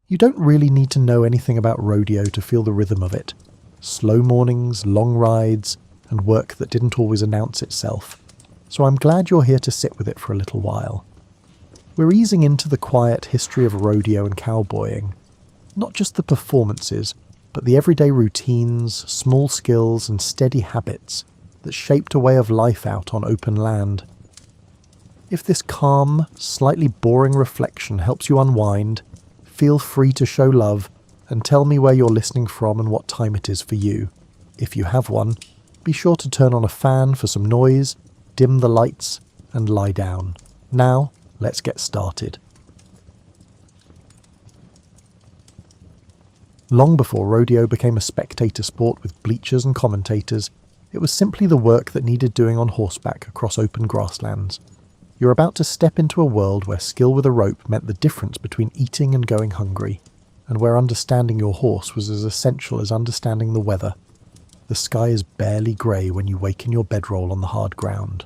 You don't really need to know anything about rodeo to feel the rhythm of it. Slow mornings, long rides, and work that didn't always announce itself. So I'm glad you're here to sit with it for a little while. We're easing into the quiet history of rodeo and cowboying. Not just the performances, but the everyday routines, small skills, and steady habits that shaped a way of life out on open land. If this calm, slightly boring reflection helps you unwind, feel free to show love and tell me where you're listening from and what time it is for you. If you have one, be sure to turn on a fan for some noise, dim the lights, and lie down. Now, let's get started. Long before rodeo became a spectator sport with bleachers and commentators, it was simply the work that needed doing on horseback across open grasslands. You're about to step into a world where skill with a rope meant the difference between eating and going hungry, and where understanding your horse was as essential as understanding the weather. The sky is barely grey when you wake in your bedroll on the hard ground.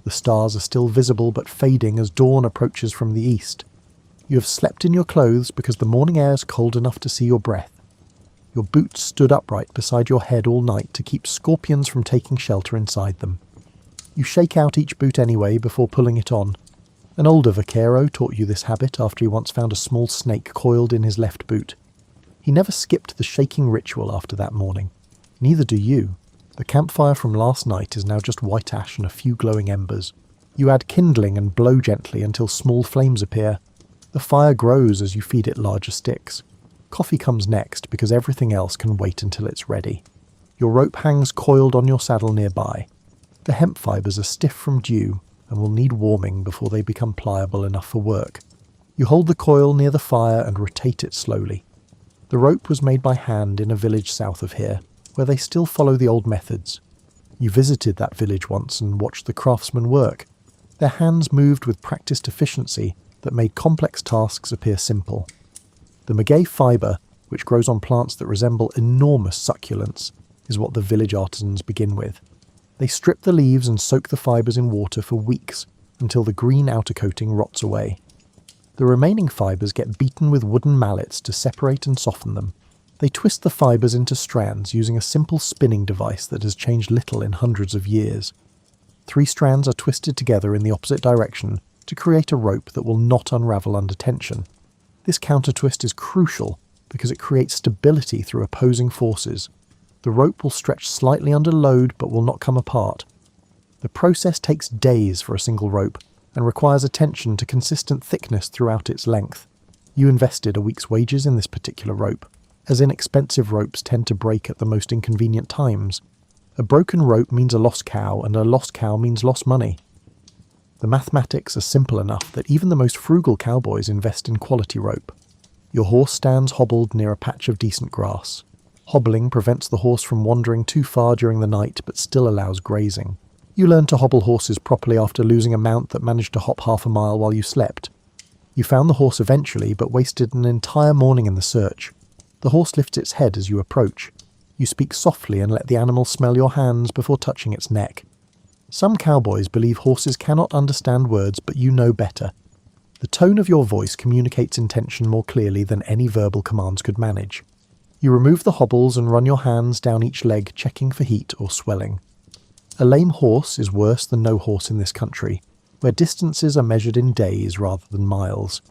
The stars are still visible but fading as dawn approaches from the east. You have slept in your clothes because the morning air is cold enough to see your breath. Your boots stood upright beside your head all night to keep scorpions from taking shelter inside them. You shake out each boot anyway before pulling it on. An older vaquero taught you this habit after he once found a small snake coiled in his left boot. He never skipped the shaking ritual after that morning. Neither do you. The campfire from last night is now just white ash and a few glowing embers. You add kindling and blow gently until small flames appear. The fire grows as you feed it larger sticks. Coffee comes next because everything else can wait until it's ready. Your rope hangs coiled on your saddle nearby. The hemp fibres are stiff from dew and will need warming before they become pliable enough for work. You hold the coil near the fire and rotate it slowly. The rope was made by hand in a village south of here, where they still follow the old methods. You visited that village once and watched the craftsmen work. Their hands moved with practiced efficiency that made complex tasks appear simple. The maguey fibre, which grows on plants that resemble enormous succulents, is what the village artisans begin with. They strip the leaves and soak the fibres in water for weeks until the green outer coating rots away. The remaining fibres get beaten with wooden mallets to separate and soften them. They twist the fibres into strands using a simple spinning device that has changed little in hundreds of years. 3 strands are twisted together in the opposite direction to create a rope that will not unravel under tension. This counter-twist is crucial because it creates stability through opposing forces. The rope will stretch slightly under load but will not come apart. The process takes days for a single rope and requires attention to consistent thickness throughout its length. You invested a week's wages in this particular rope, as inexpensive ropes tend to break at the most inconvenient times. A broken rope means a lost cow, and a lost cow means lost money. The mathematics are simple enough that even the most frugal cowboys invest in quality rope. Your horse stands hobbled near a patch of decent grass. Hobbling prevents the horse from wandering too far during the night but still allows grazing. You learn to hobble horses properly after losing a mount that managed to hop half a mile while you slept. You found the horse eventually but wasted an entire morning in the search. The horse lifts its head as you approach. You speak softly and let the animal smell your hands before touching its neck. Some cowboys believe horses cannot understand words, but you know better. The tone of your voice communicates intention more clearly than any verbal commands could manage. You remove the hobbles and run your hands down each leg, checking for heat or swelling. A lame horse is worse than no horse in this country, where distances are measured in days rather than miles.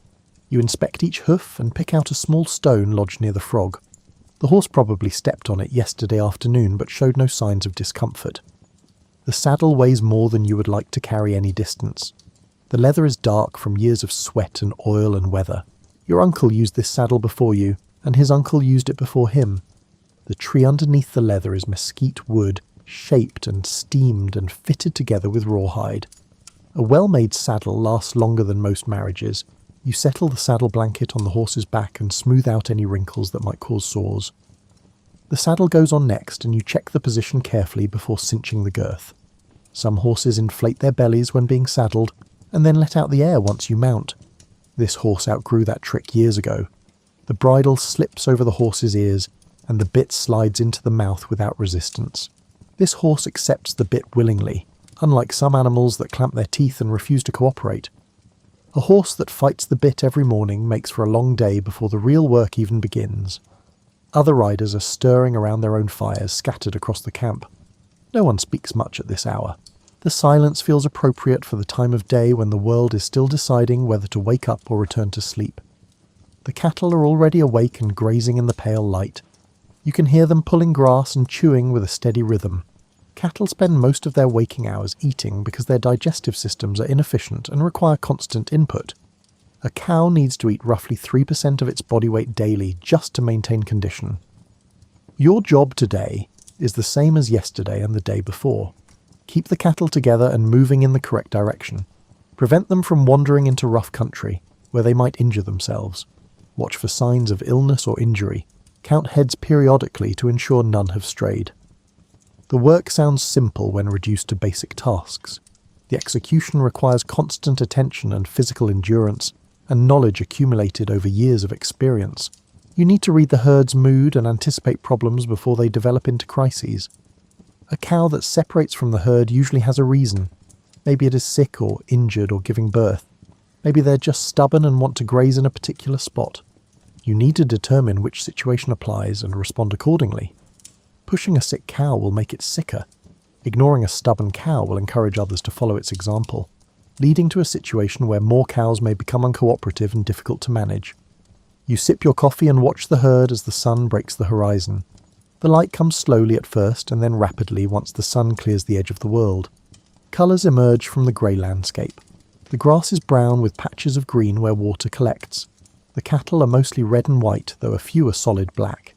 You inspect each hoof and pick out a small stone lodged near the frog. The horse probably stepped on it yesterday afternoon but showed no signs of discomfort. The saddle weighs more than you would like to carry any distance. The leather is dark from years of sweat and oil and weather. Your uncle used this saddle before you, and his uncle used it before him. The tree underneath the leather is mesquite wood, shaped and steamed and fitted together with rawhide. A well-made saddle lasts longer than most marriages. You settle the saddle blanket on the horse's back and smooth out any wrinkles that might cause sores. The saddle goes on next, and you check the position carefully before cinching the girth. Some horses inflate their bellies when being saddled, and then let out the air once you mount. This horse outgrew that trick years ago. The bridle slips over the horse's ears, and the bit slides into the mouth without resistance. This horse accepts the bit willingly, unlike some animals that clamp their teeth and refuse to cooperate. A horse that fights the bit every morning makes for a long day before the real work even begins. Other riders are stirring around their own fires scattered across the camp. No one speaks much at this hour. The silence feels appropriate for the time of day when the world is still deciding whether to wake up or return to sleep. The cattle are already awake and grazing in the pale light. You can hear them pulling grass and chewing with a steady rhythm. Cattle spend most of their waking hours eating because their digestive systems are inefficient and require constant input. A cow needs to eat roughly 3% of its body weight daily just to maintain condition. Your job today is the same as yesterday and the day before. Keep the cattle together and moving in the correct direction. Prevent them from wandering into rough country, where they might injure themselves. Watch for signs of illness or injury. Count heads periodically to ensure none have strayed. The work sounds simple when reduced to basic tasks. The execution requires constant attention and physical endurance, and knowledge accumulated over years of experience. You need to read the herd's mood and anticipate problems before they develop into crises. A cow that separates from the herd usually has a reason. Maybe it is sick or injured or giving birth. Maybe they're just stubborn and want to graze in a particular spot. You need to determine which situation applies and respond accordingly. Pushing a sick cow will make it sicker. Ignoring a stubborn cow will encourage others to follow its example, leading to a situation where more cows may become uncooperative and difficult to manage. You sip your coffee and watch the herd as the sun breaks the horizon. The light comes slowly at first and then rapidly once the sun clears the edge of the world. Colours emerge from the grey landscape. The grass is brown with patches of green where water collects. The cattle are mostly red and white, though a few are solid black.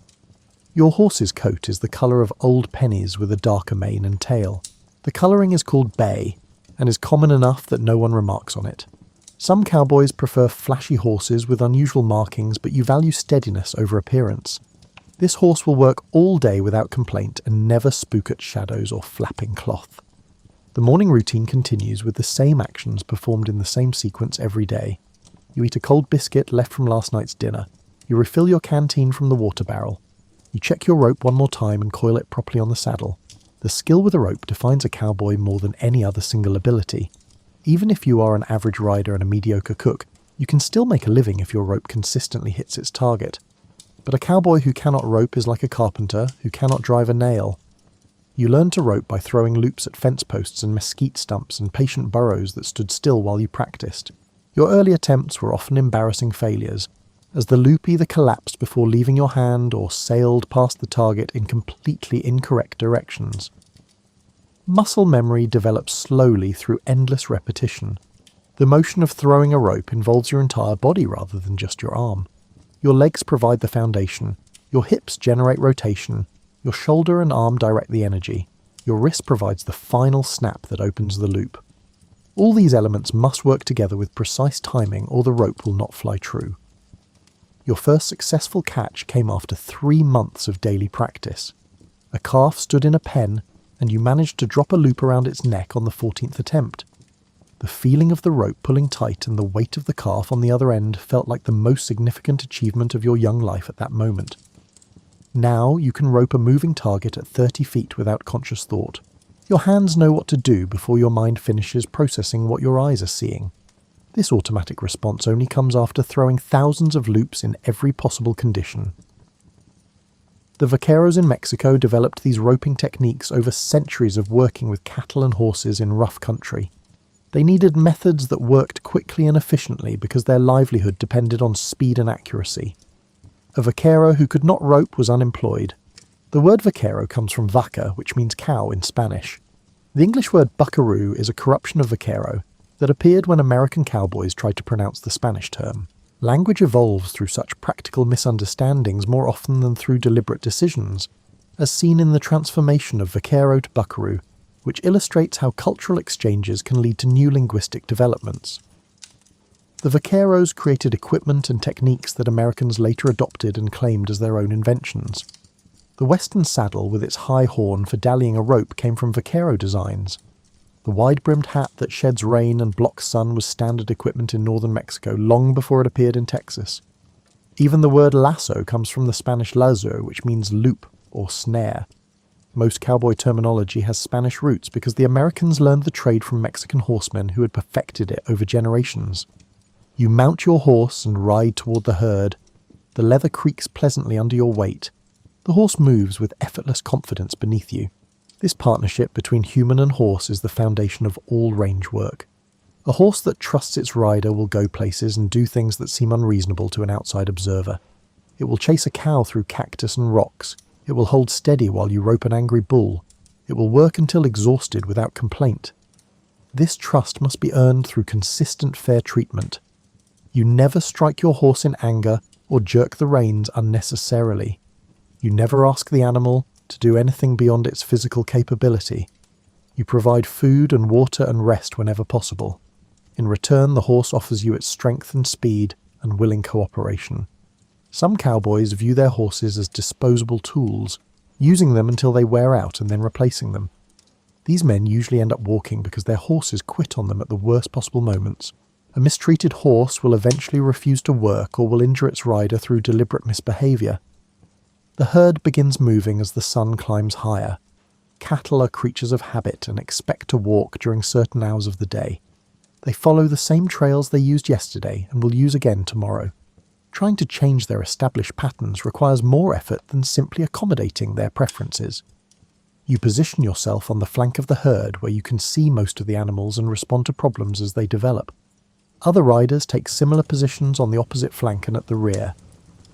Your horse's coat is the colour of old pennies with a darker mane and tail. The colouring is called bay, and is common enough that no one remarks on it. Some cowboys prefer flashy horses with unusual markings, but you value steadiness over appearance. This horse will work all day without complaint and never spook at shadows or flapping cloth. The morning routine continues with the same actions performed in the same sequence every day. You eat a cold biscuit left from last night's dinner. You refill your canteen from the water barrel. You check your rope one more time and coil it properly on the saddle. The skill with a rope defines a cowboy more than any other single ability. Even if you are an average rider and a mediocre cook, you can still make a living if your rope consistently hits its target. But a cowboy who cannot rope is like a carpenter who cannot drive a nail. You learn to rope by throwing loops at fence posts and mesquite stumps and patient burros that stood still while you practiced. Your early attempts were often embarrassing failures, as the loop either collapsed before leaving your hand or sailed past the target in completely incorrect directions. Muscle memory develops slowly through endless repetition. The motion of throwing a rope involves your entire body rather than just your arm. Your legs provide the foundation, your hips generate rotation, your shoulder and arm direct the energy, your wrist provides the final snap that opens the loop. All these elements must work together with precise timing or the rope will not fly true. Your first successful catch came after 3 months of daily practice. A calf stood in a pen, and you managed to drop a loop around its neck on the 14th attempt. The feeling of the rope pulling tight and the weight of the calf on the other end felt like the most significant achievement of your young life at that moment. Now you can rope a moving target at 30 feet without conscious thought. Your hands know what to do before your mind finishes processing what your eyes are seeing. This automatic response only comes after throwing thousands of loops in every possible condition. The vaqueros in Mexico developed these roping techniques over centuries of working with cattle and horses in rough country. They needed methods that worked quickly and efficiently because their livelihood depended on speed and accuracy. A vaquero who could not rope was unemployed. The word vaquero comes from vaca, which means cow in Spanish. The English word buckaroo is a corruption of vaquero that appeared when American cowboys tried to pronounce the Spanish term. Language evolves through such practical misunderstandings more often than through deliberate decisions, as seen in the transformation of vaquero to buckaroo, which illustrates how cultural exchanges can lead to new linguistic developments. The vaqueros created equipment and techniques that Americans later adopted and claimed as their own inventions. The Western saddle with its high horn for dallying a rope came from vaquero designs. The wide-brimmed hat that sheds rain and blocks sun was standard equipment in northern Mexico long before it appeared in Texas. Even the word lasso comes from the Spanish lazo, which means loop or snare. Most cowboy terminology has Spanish roots because the Americans learned the trade from Mexican horsemen who had perfected it over generations. You mount your horse and ride toward the herd. The leather creaks pleasantly under your weight. The horse moves with effortless confidence beneath you. This partnership between human and horse is the foundation of all range work. A horse that trusts its rider will go places and do things that seem unreasonable to an outside observer. It will chase a cow through cactus and rocks. It will hold steady while you rope an angry bull. It will work until exhausted without complaint. This trust must be earned through consistent fair treatment. You never strike your horse in anger or jerk the reins unnecessarily. You never ask the animal to do anything beyond its physical capability. You provide food and water and rest whenever possible. In return, the horse offers you its strength and speed and willing cooperation. Some cowboys view their horses as disposable tools, using them until they wear out and then replacing them. These men usually end up walking because their horses quit on them at the worst possible moments. A mistreated horse will eventually refuse to work or will injure its rider through deliberate misbehavior. The herd begins moving as the sun climbs higher. Cattle are creatures of habit and expect to walk during certain hours of the day. They follow the same trails they used yesterday and will use again tomorrow. Trying to change their established patterns requires more effort than simply accommodating their preferences. You position yourself on the flank of the herd where you can see most of the animals and respond to problems as they develop. Other riders take similar positions on the opposite flank and at the rear.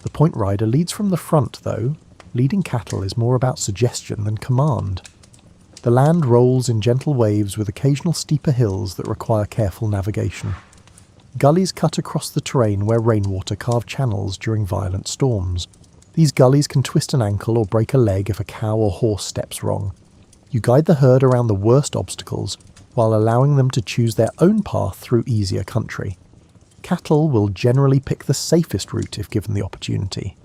The point rider leads from the front, though. Leading cattle is more about suggestion than command. The land rolls in gentle waves with occasional steeper hills that require careful navigation. Gullies cut across the terrain where rainwater carve channels during violent storms. These gullies can twist an ankle or break a leg if a cow or horse steps wrong. You guide the herd around the worst obstacles while allowing them to choose their own path through easier country. Cattle will generally pick the safest route if given the opportunity.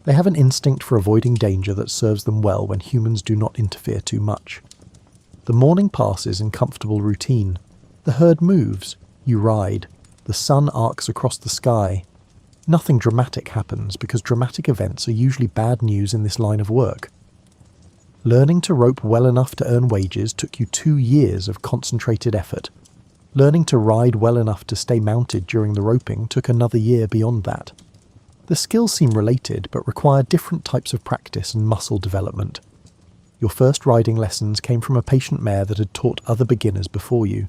They have an instinct for avoiding danger that serves them well when humans do not interfere too much. The morning passes in comfortable routine. The herd moves. You ride. The sun arcs across the sky. Nothing dramatic happens because dramatic events are usually bad news in this line of work. Learning to rope well enough to earn wages took you 2 years of concentrated effort. Learning to ride well enough to stay mounted during the roping took another year beyond that. The skills seem related but require different types of practice and muscle development. Your first riding lessons came from a patient mare that had taught other beginners before you.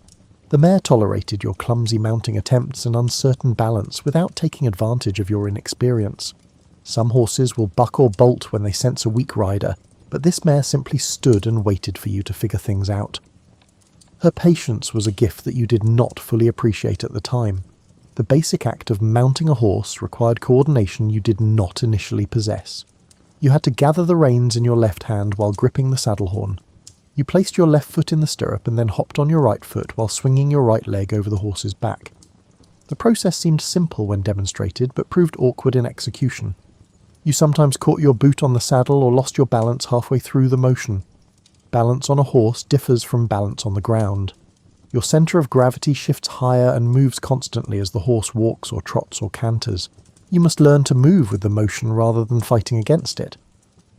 The mare tolerated your clumsy mounting attempts and uncertain balance without taking advantage of your inexperience. Some horses will buck or bolt when they sense a weak rider, but this mare simply stood and waited for you to figure things out. Her patience was a gift that you did not fully appreciate at the time. The basic act of mounting a horse required coordination you did not initially possess. You had to gather the reins in your left hand while gripping the saddle horn. You placed your left foot in the stirrup and then hopped on your right foot while swinging your right leg over the horse's back. The process seemed simple when demonstrated, but proved awkward in execution. You sometimes caught your boot on the saddle or lost your balance halfway through the motion. Balance on a horse differs from balance on the ground. Your centre of gravity shifts higher and moves constantly as the horse walks or trots or canters. You must learn to move with the motion rather than fighting against it.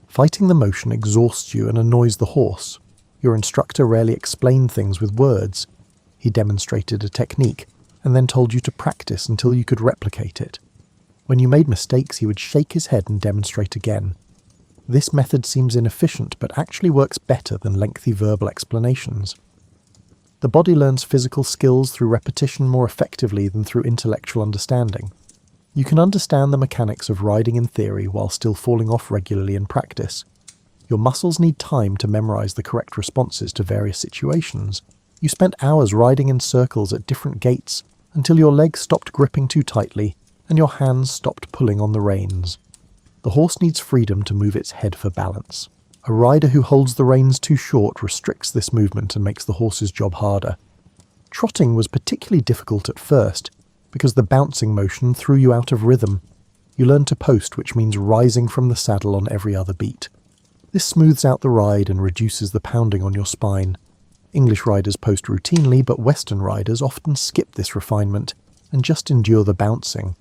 Fighting the motion exhausts you and annoys the horse. Your instructor rarely explained things with words. He demonstrated a technique and then told you to practice until you could replicate it. When you made mistakes, he would shake his head and demonstrate again. This method seems inefficient, but actually works better than lengthy verbal explanations. The body learns physical skills through repetition more effectively than through intellectual understanding. You can understand the mechanics of riding in theory while still falling off regularly in practice. Your muscles need time to memorize the correct responses to various situations. You spent hours riding in circles at different gaits until your legs stopped gripping too tightly and your hands stopped pulling on the reins. The horse needs freedom to move its head for balance. A rider who holds the reins too short restricts this movement and makes the horse's job harder. Trotting was particularly difficult at first because the bouncing motion threw you out of rhythm. You learn to post, which means rising from the saddle on every other beat. This smooths out the ride and reduces the pounding on your spine. English riders post routinely, but Western riders often skip this refinement and just endure the bouncing.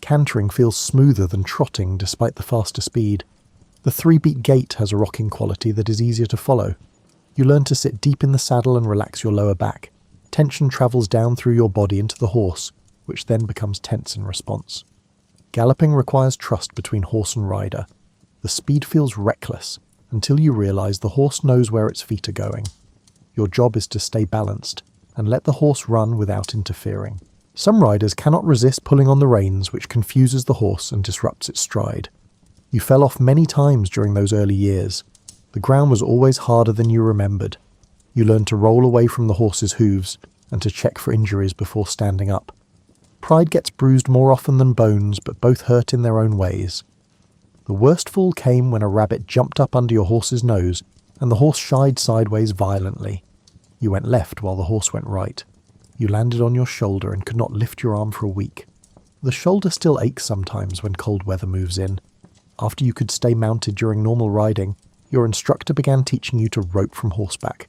Cantering feels smoother than trotting despite the faster speed. The 3-beat gait has a rocking quality that is easier to follow. You learn to sit deep in the saddle and relax your lower back. Tension travels down through your body into the horse, which then becomes tense in response. Galloping requires trust between horse and rider. The speed feels reckless until you realise the horse knows where its feet are going. Your job is to stay balanced and let the horse run without interfering. Some riders cannot resist pulling on the reins, which confuses the horse and disrupts its stride. You fell off many times during those early years. The ground was always harder than you remembered. You learned to roll away from the horse's hooves and to check for injuries before standing up. Pride gets bruised more often than bones, but both hurt in their own ways. The worst fall came when a rabbit jumped up under your horse's nose and the horse shied sideways violently. You went left while the horse went right. You landed on your shoulder and could not lift your arm for a week. The shoulder still aches sometimes when cold weather moves in. After you could stay mounted during normal riding, your instructor began teaching you to rope from horseback.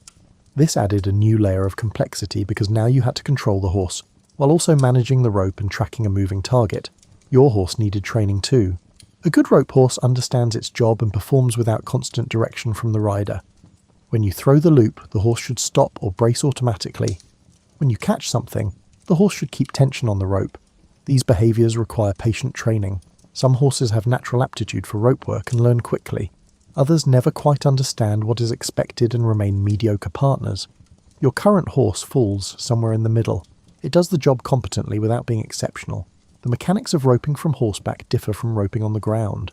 This added a new layer of complexity because now you had to control the horse, while also managing the rope and tracking a moving target. Your horse needed training too. A good rope horse understands its job and performs without constant direction from the rider. When you throw the loop, the horse should stop or brace automatically. When you catch something, the horse should keep tension on the rope. These behaviours require patient training. Some horses have natural aptitude for rope work and learn quickly. Others never quite understand what is expected and remain mediocre partners. Your current horse falls somewhere in the middle. It does the job competently without being exceptional. The mechanics of roping from horseback differ from roping on the ground.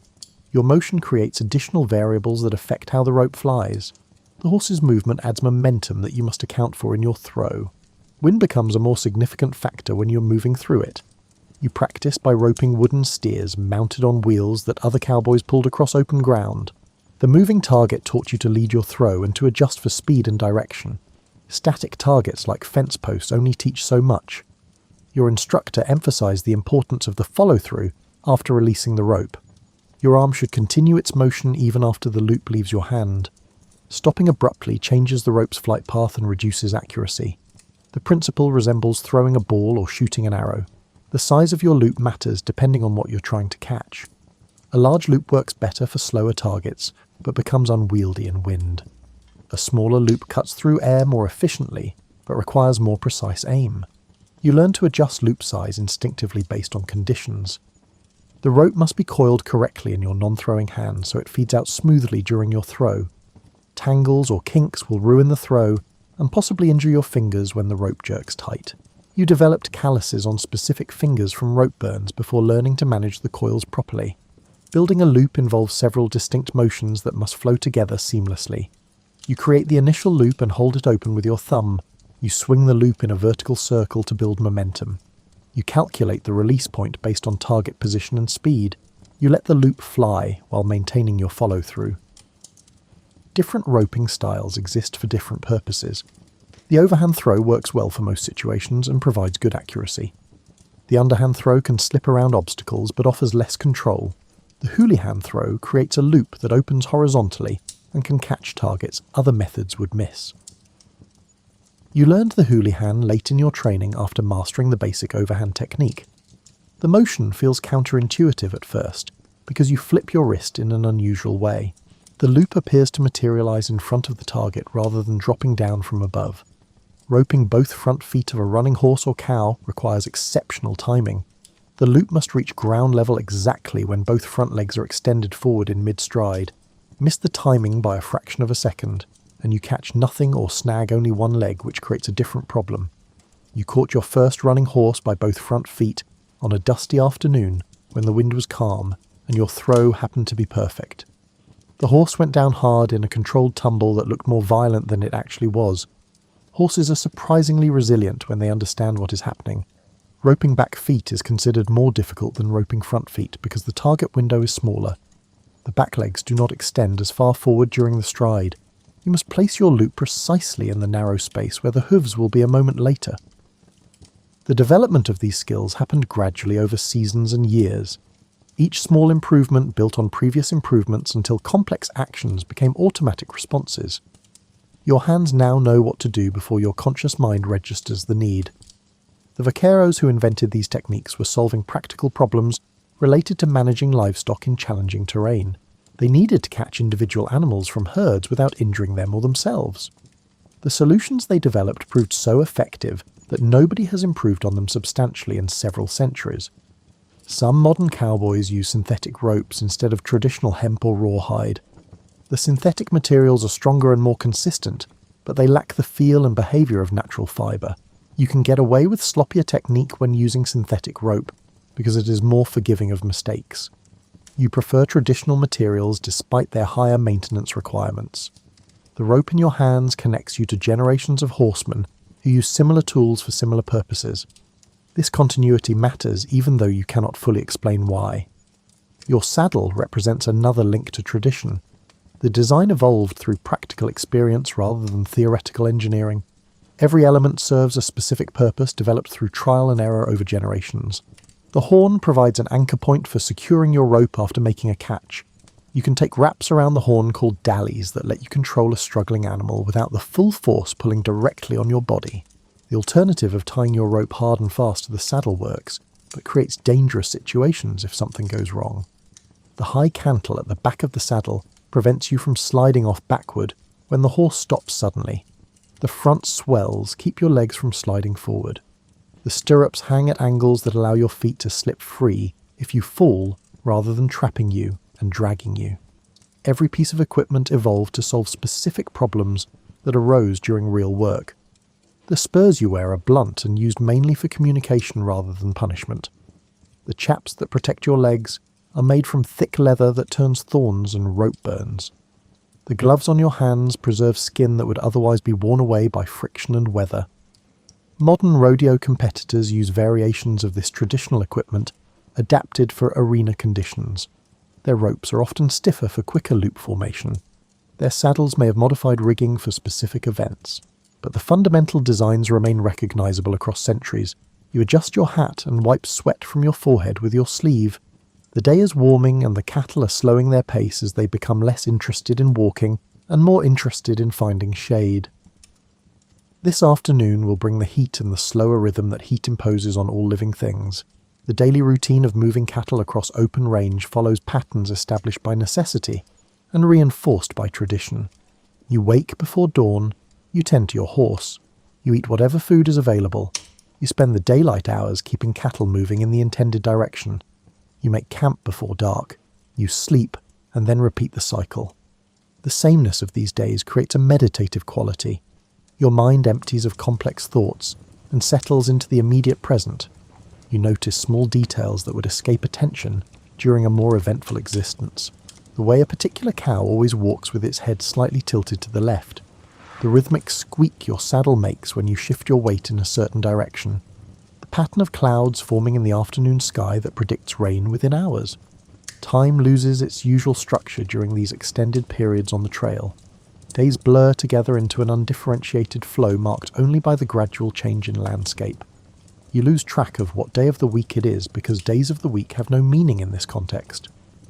Your motion creates additional variables that affect how the rope flies. The horse's movement adds momentum that you must account for in your throw. Wind becomes a more significant factor when you're moving through it. You practice by roping wooden steers mounted on wheels that other cowboys pulled across open ground. The moving target taught you to lead your throw and to adjust for speed and direction. Static targets like fence posts only teach so much. Your instructor emphasized the importance of the follow-through after releasing the rope. Your arm should continue its motion even after the loop leaves your hand. Stopping abruptly changes the rope's flight path and reduces accuracy. The principle resembles throwing a ball or shooting an arrow. The size of your loop matters depending on what you're trying to catch. A large loop works better for slower targets, but becomes unwieldy in wind. A smaller loop cuts through air more efficiently, but requires more precise aim. You learn to adjust loop size instinctively based on conditions. The rope must be coiled correctly in your non-throwing hand so it feeds out smoothly during your throw. Tangles or kinks will ruin the throw and possibly injure your fingers when the rope jerks tight. You developed calluses on specific fingers from rope burns before learning to manage the coils properly. Building a loop involves several distinct motions that must flow together seamlessly. You create the initial loop and hold it open with your thumb. You swing the loop in a vertical circle to build momentum. You calculate the release point based on target position and speed. You let the loop fly while maintaining your follow-through. Different roping styles exist for different purposes. The overhand throw works well for most situations and provides good accuracy. The underhand throw can slip around obstacles but offers less control. The houlihan throw creates a loop that opens horizontally and can catch targets other methods would miss. You learned the houlihan late in your training after mastering the basic overhand technique. The motion feels counterintuitive at first because you flip your wrist in an unusual way. The loop appears to materialize in front of the target rather than dropping down from above. Roping both front feet of a running horse or cow requires exceptional timing. The loop must reach ground level exactly when both front legs are extended forward in mid-stride. Miss the timing by a fraction of a second, and you catch nothing or snag only one leg, which creates a different problem. You caught your first running horse by both front feet on a dusty afternoon when the wind was calm, and your throw happened to be perfect. The horse went down hard in a controlled tumble that looked more violent than it actually was. Horses are surprisingly resilient when they understand what is happening. Roping back feet is considered more difficult than roping front feet because the target window is smaller. The back legs do not extend as far forward during the stride. You must place your loop precisely in the narrow space where the hooves will be a moment later. The development of these skills happened gradually over seasons and years. Each small improvement built on previous improvements until complex actions became automatic responses. Your hands now know what to do before your conscious mind registers the need. The vaqueros who invented these techniques were solving practical problems related to managing livestock in challenging terrain. They needed to catch individual animals from herds without injuring them or themselves. The solutions they developed proved so effective that nobody has improved on them substantially in several centuries. Some modern cowboys use synthetic ropes instead of traditional hemp or rawhide. The synthetic materials are stronger and more consistent, but they lack the feel and behaviour of natural fibre. You can get away with sloppier technique when using synthetic rope, because it is more forgiving of mistakes. You prefer traditional materials despite their higher maintenance requirements. The rope in your hands connects you to generations of horsemen who use similar tools for similar purposes. This continuity matters even though you cannot fully explain why. Your saddle represents another link to tradition. The design evolved through practical experience rather than theoretical engineering. Every element serves a specific purpose developed through trial and error over generations. The horn provides an anchor point for securing your rope after making a catch. You can take wraps around the horn called dallies that let you control a struggling animal without the full force pulling directly on your body. The alternative of tying your rope hard and fast to the saddle works, but creates dangerous situations if something goes wrong. The high cantle at the back of the saddle prevents you from sliding off backward when the horse stops suddenly. The front swells keep your legs from sliding forward. The stirrups hang at angles that allow your feet to slip free if you fall rather than trapping you and dragging you. Every piece of equipment evolved to solve specific problems that arose during real work. The spurs you wear are blunt and used mainly for communication rather than punishment. The chaps that protect your legs are made from thick leather that turns thorns and rope burns. The gloves on your hands preserve skin that would otherwise be worn away by friction and weather. Modern rodeo competitors use variations of this traditional equipment adapted for arena conditions. Their ropes are often stiffer for quicker loop formation. Their saddles may have modified rigging for specific events, but the fundamental designs remain recognizable across centuries. You adjust your hat and wipe sweat from your forehead with your sleeve. The day is warming and the cattle are slowing their pace as they become less interested in walking and more interested in finding shade. This afternoon will bring the heat and the slower rhythm that heat imposes on all living things. The daily routine of moving cattle across open range follows patterns established by necessity and reinforced by tradition. You wake before dawn, you tend to your horse, you eat whatever food is available, you spend the daylight hours keeping cattle moving in the intended direction. You make camp before dark, you sleep, and then repeat the cycle. The sameness of these days creates a meditative quality. Your mind empties of complex thoughts and settles into the immediate present. You notice small details that would escape attention during a more eventful existence. The way a particular cow always walks with its head slightly tilted to the left. The rhythmic squeak your saddle makes when you shift your weight in a certain direction. Pattern of clouds forming in the afternoon sky that predicts rain within hours. Time loses its usual structure during these extended periods on the trail. Days blur together into an undifferentiated flow marked only by the gradual change in landscape. You lose track of what day of the week it is because days of the week have no meaning in this context.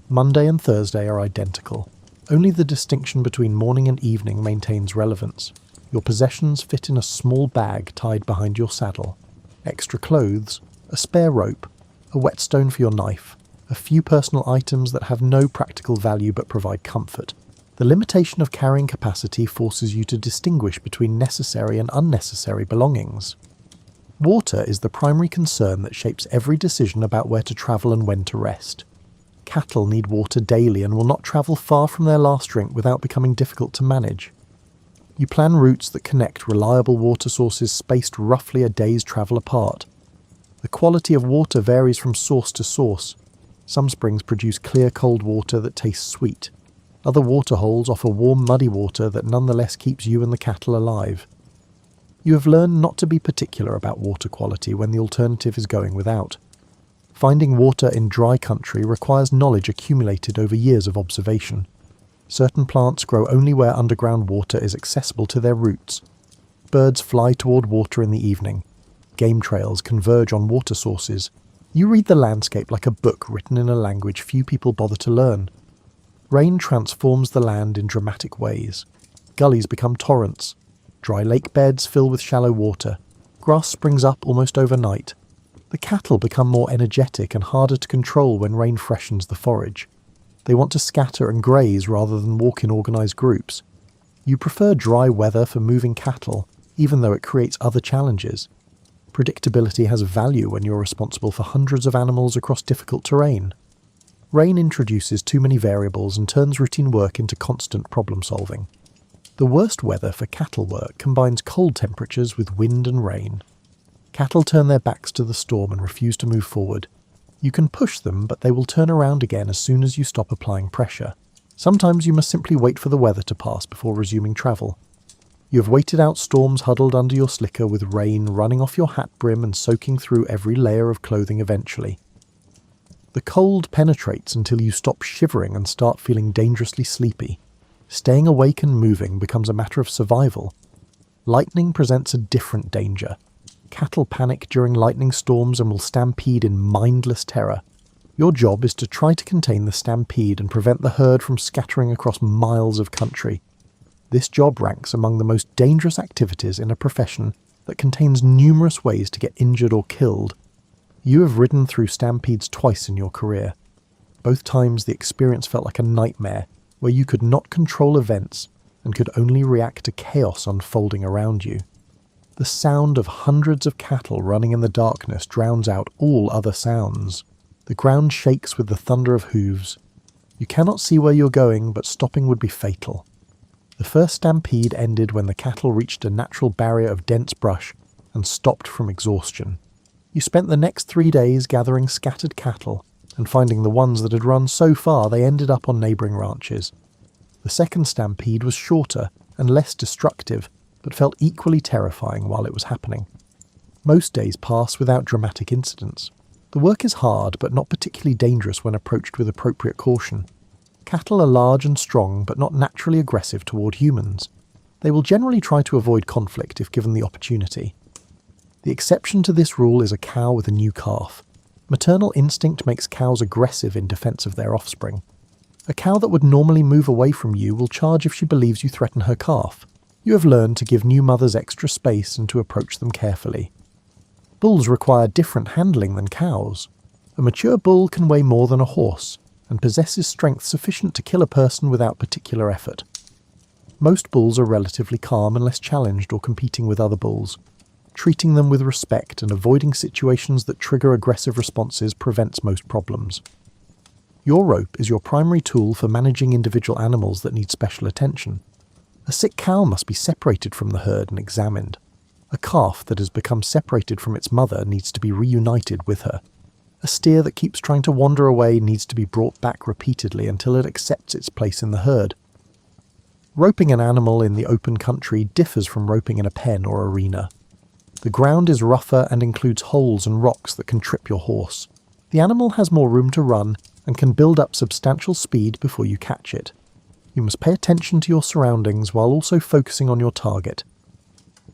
Monday and Thursday are identical. Only the distinction between morning and evening maintains relevance. Your possessions fit in a small bag tied behind your saddle. Extra clothes, a spare rope, a whetstone for your knife, a few personal items that have no practical value but provide comfort. The limitation of carrying capacity forces you to distinguish between necessary and unnecessary belongings. Water is the primary concern that shapes every decision about where to travel and when to rest. Cattle need water daily and will not travel far from their last drink without becoming difficult to manage. You plan routes that connect reliable water sources spaced roughly a day's travel apart. The quality of water varies from source to source. Some springs produce clear cold water that tastes sweet. Other waterholes offer warm muddy water that nonetheless keeps you and the cattle alive. You have learned not to be particular about water quality when the alternative is going without. Finding water in dry country requires knowledge accumulated over years of observation. Certain plants grow only where underground water is accessible to their roots. Birds fly toward water in the evening. Game trails converge on water sources. You read the landscape like a book written in a language few people bother to learn. Rain transforms the land in dramatic ways. Gullies become torrents. Dry lake beds fill with shallow water. Grass springs up almost overnight. The cattle become more energetic and harder to control when rain freshens the forage. They want to scatter and graze rather than walk in organised groups. You prefer dry weather for moving cattle, even though it creates other challenges. Predictability has value when you're responsible for hundreds of animals across difficult terrain. Rain introduces too many variables and turns routine work into constant problem solving. The worst weather for cattle work combines cold temperatures with wind and rain. Cattle turn their backs to the storm and refuse to move forward. You can push them, but they will turn around again as soon as you stop applying pressure. Sometimes you must simply wait for the weather to pass before resuming travel. You have waited out storms huddled under your slicker with rain running off your hat brim and soaking through every layer of clothing eventually. The cold penetrates until you stop shivering and start feeling dangerously sleepy. Staying awake and moving becomes a matter of survival. Lightning presents a different danger. Cattle panic during lightning storms and will stampede in mindless terror. Your job is to try to contain the stampede and prevent the herd from scattering across miles of country. This job ranks among the most dangerous activities in a profession that contains numerous ways to get injured or killed. You have ridden through stampedes twice in your career. Both times the experience felt like a nightmare, where you could not control events and could only react to chaos unfolding around you. The sound of hundreds of cattle running in the darkness drowns out all other sounds. The ground shakes with the thunder of hooves. You cannot see where you're going, but stopping would be fatal. The first stampede ended when the cattle reached a natural barrier of dense brush and stopped from exhaustion. You spent the next 3 days gathering scattered cattle and finding the ones that had run so far they ended up on neighbouring ranches. The second stampede was shorter and less destructive, but felt equally terrifying while it was happening. Most days pass without dramatic incidents. The work is hard, but not particularly dangerous when approached with appropriate caution. Cattle are large and strong, but not naturally aggressive toward humans. They will generally try to avoid conflict if given the opportunity. The exception to this rule is a cow with a new calf. Maternal instinct makes cows aggressive in defense of their offspring. A cow that would normally move away from you will charge if she believes you threaten her calf. You have learned to give new mothers extra space and to approach them carefully. Bulls require different handling than cows. A mature bull can weigh more than a horse, and possesses strength sufficient to kill a person without particular effort. Most bulls are relatively calm unless challenged or competing with other bulls. Treating them with respect and avoiding situations that trigger aggressive responses prevents most problems. Your rope is your primary tool for managing individual animals that need special attention. A sick cow must be separated from the herd and examined. A calf that has become separated from its mother needs to be reunited with her. A steer that keeps trying to wander away needs to be brought back repeatedly until it accepts its place in the herd. Roping an animal in the open country differs from roping in a pen or arena. The ground is rougher and includes holes and rocks that can trip your horse. The animal has more room to run and can build up substantial speed before you catch it. You must pay attention to your surroundings while also focusing on your target.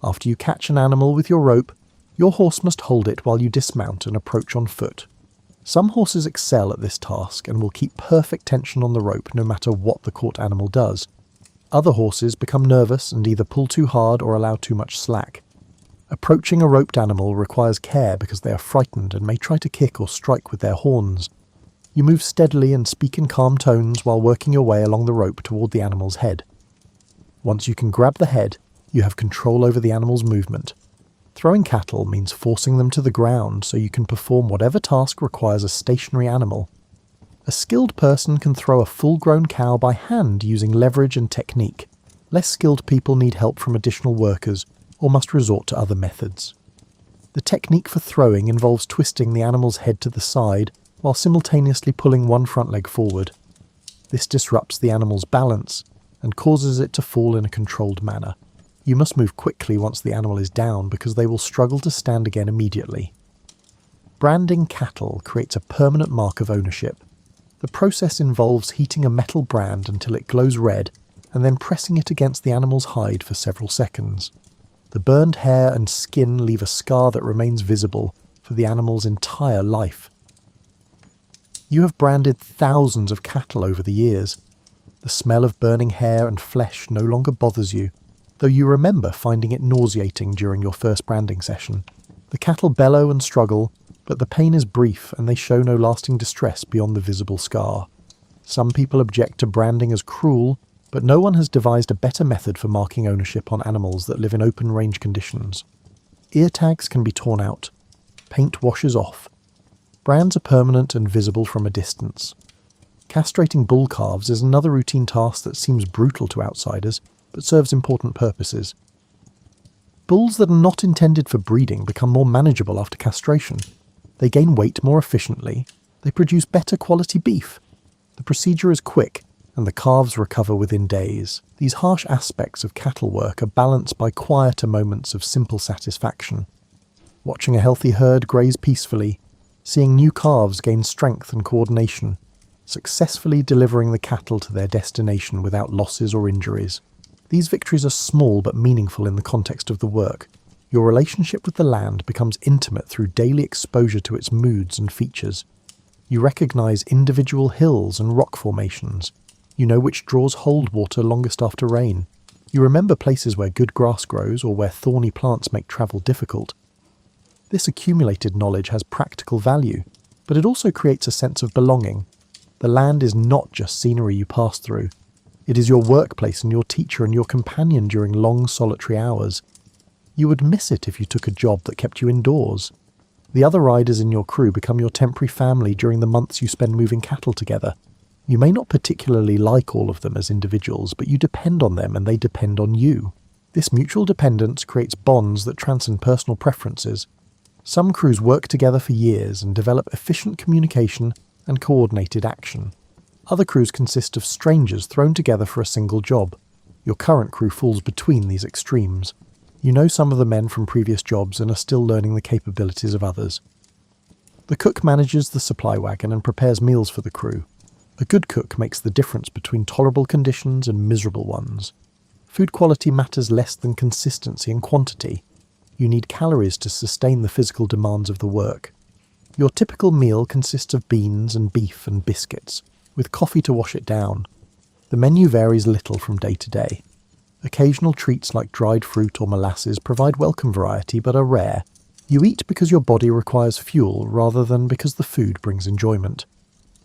After you catch an animal with your rope, your horse must hold it while you dismount and approach on foot. Some horses excel at this task and will keep perfect tension on the rope no matter what the caught animal does. Other horses become nervous and either pull too hard or allow too much slack. Approaching a roped animal requires care because they are frightened and may try to kick or strike with their horns. You move steadily and speak in calm tones while working your way along the rope toward the animal's head. Once you can grab the head, you have control over the animal's movement. Throwing cattle means forcing them to the ground so you can perform whatever task requires a stationary animal. A skilled person can throw a full-grown cow by hand using leverage and technique. Less skilled people need help from additional workers or must resort to other methods. The technique for throwing involves twisting the animal's head to the side while simultaneously pulling one front leg forward. This disrupts the animal's balance and causes it to fall in a controlled manner. You must move quickly once the animal is down because they will struggle to stand again immediately. Branding cattle creates a permanent mark of ownership. The process involves heating a metal brand until it glows red and then pressing it against the animal's hide for several seconds. The burned hair and skin leave a scar that remains visible for the animal's entire life. You have branded thousands of cattle over the years. The smell of burning hair and flesh no longer bothers you, though you remember finding it nauseating during your first branding session. The cattle bellow and struggle, but the pain is brief and they show no lasting distress beyond the visible scar. Some people object to branding as cruel, but no one has devised a better method for marking ownership on animals that live in open range conditions. Ear tags can be torn out. Paint washes off. Brands are permanent and visible from a distance. Castrating bull calves is another routine task that seems brutal to outsiders, but serves important purposes. Bulls that are not intended for breeding become more manageable after castration. They gain weight more efficiently. They produce better quality beef. The procedure is quick, and the calves recover within days. These harsh aspects of cattle work are balanced by quieter moments of simple satisfaction. Watching a healthy herd graze peacefully, seeing new calves gain strength and coordination, successfully delivering the cattle to their destination without losses or injuries. These victories are small but meaningful in the context of the work. Your relationship with the land becomes intimate through daily exposure to its moods and features. You recognize individual hills and rock formations. You know which draws hold water longest after rain. You remember places where good grass grows or where thorny plants make travel difficult. This accumulated knowledge has practical value, but it also creates a sense of belonging. The land is not just scenery you pass through. It is your workplace and your teacher and your companion during long solitary hours. You would miss it if you took a job that kept you indoors. The other riders in your crew become your temporary family during the months you spend moving cattle together. You may not particularly like all of them as individuals, but you depend on them and they depend on you. This mutual dependence creates bonds that transcend personal preferences. Some crews work together for years and develop efficient communication and coordinated action. Other crews consist of strangers thrown together for a single job. Your current crew falls between these extremes. You know some of the men from previous jobs and are still learning the capabilities of others. The cook manages the supply wagon and prepares meals for the crew. A good cook makes the difference between tolerable conditions and miserable ones. Food quality matters less than consistency and quantity. You need calories to sustain the physical demands of the work. Your typical meal consists of beans and beef and biscuits, with coffee to wash it down. The menu varies little from day to day. Occasional treats like dried fruit or molasses provide welcome variety but are rare. You eat because your body requires fuel rather than because the food brings enjoyment.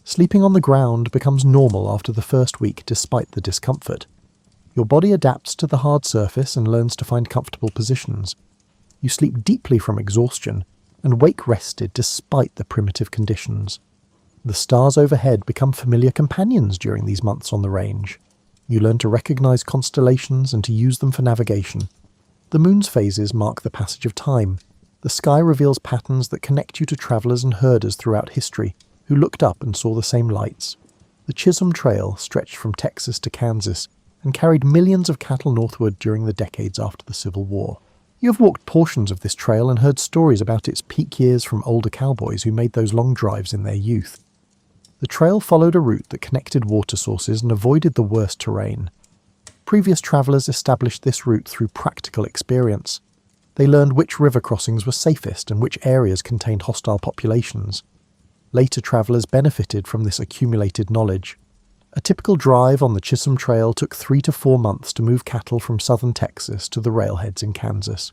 Sleeping on the ground becomes normal after the first week despite the discomfort. Your body adapts to the hard surface and learns to find comfortable positions. You sleep deeply from exhaustion and wake rested despite the primitive conditions. The stars overhead become familiar companions during these months on the range. You learn to recognize constellations and to use them for navigation. The moon's phases mark the passage of time. The sky reveals patterns that connect you to travelers and herders throughout history who looked up and saw the same lights. The Chisholm Trail stretched from Texas to Kansas and carried millions of cattle northward during the decades after the Civil War. You have walked portions of this trail and heard stories about its peak years from older cowboys who made those long drives in their youth. The trail followed a route that connected water sources and avoided the worst terrain. Previous travelers established this route through practical experience. They learned which river crossings were safest and which areas contained hostile populations. Later travelers benefited from this accumulated knowledge. A typical drive on the Chisholm Trail took 3 to 4 months to move cattle from southern Texas to the railheads in Kansas.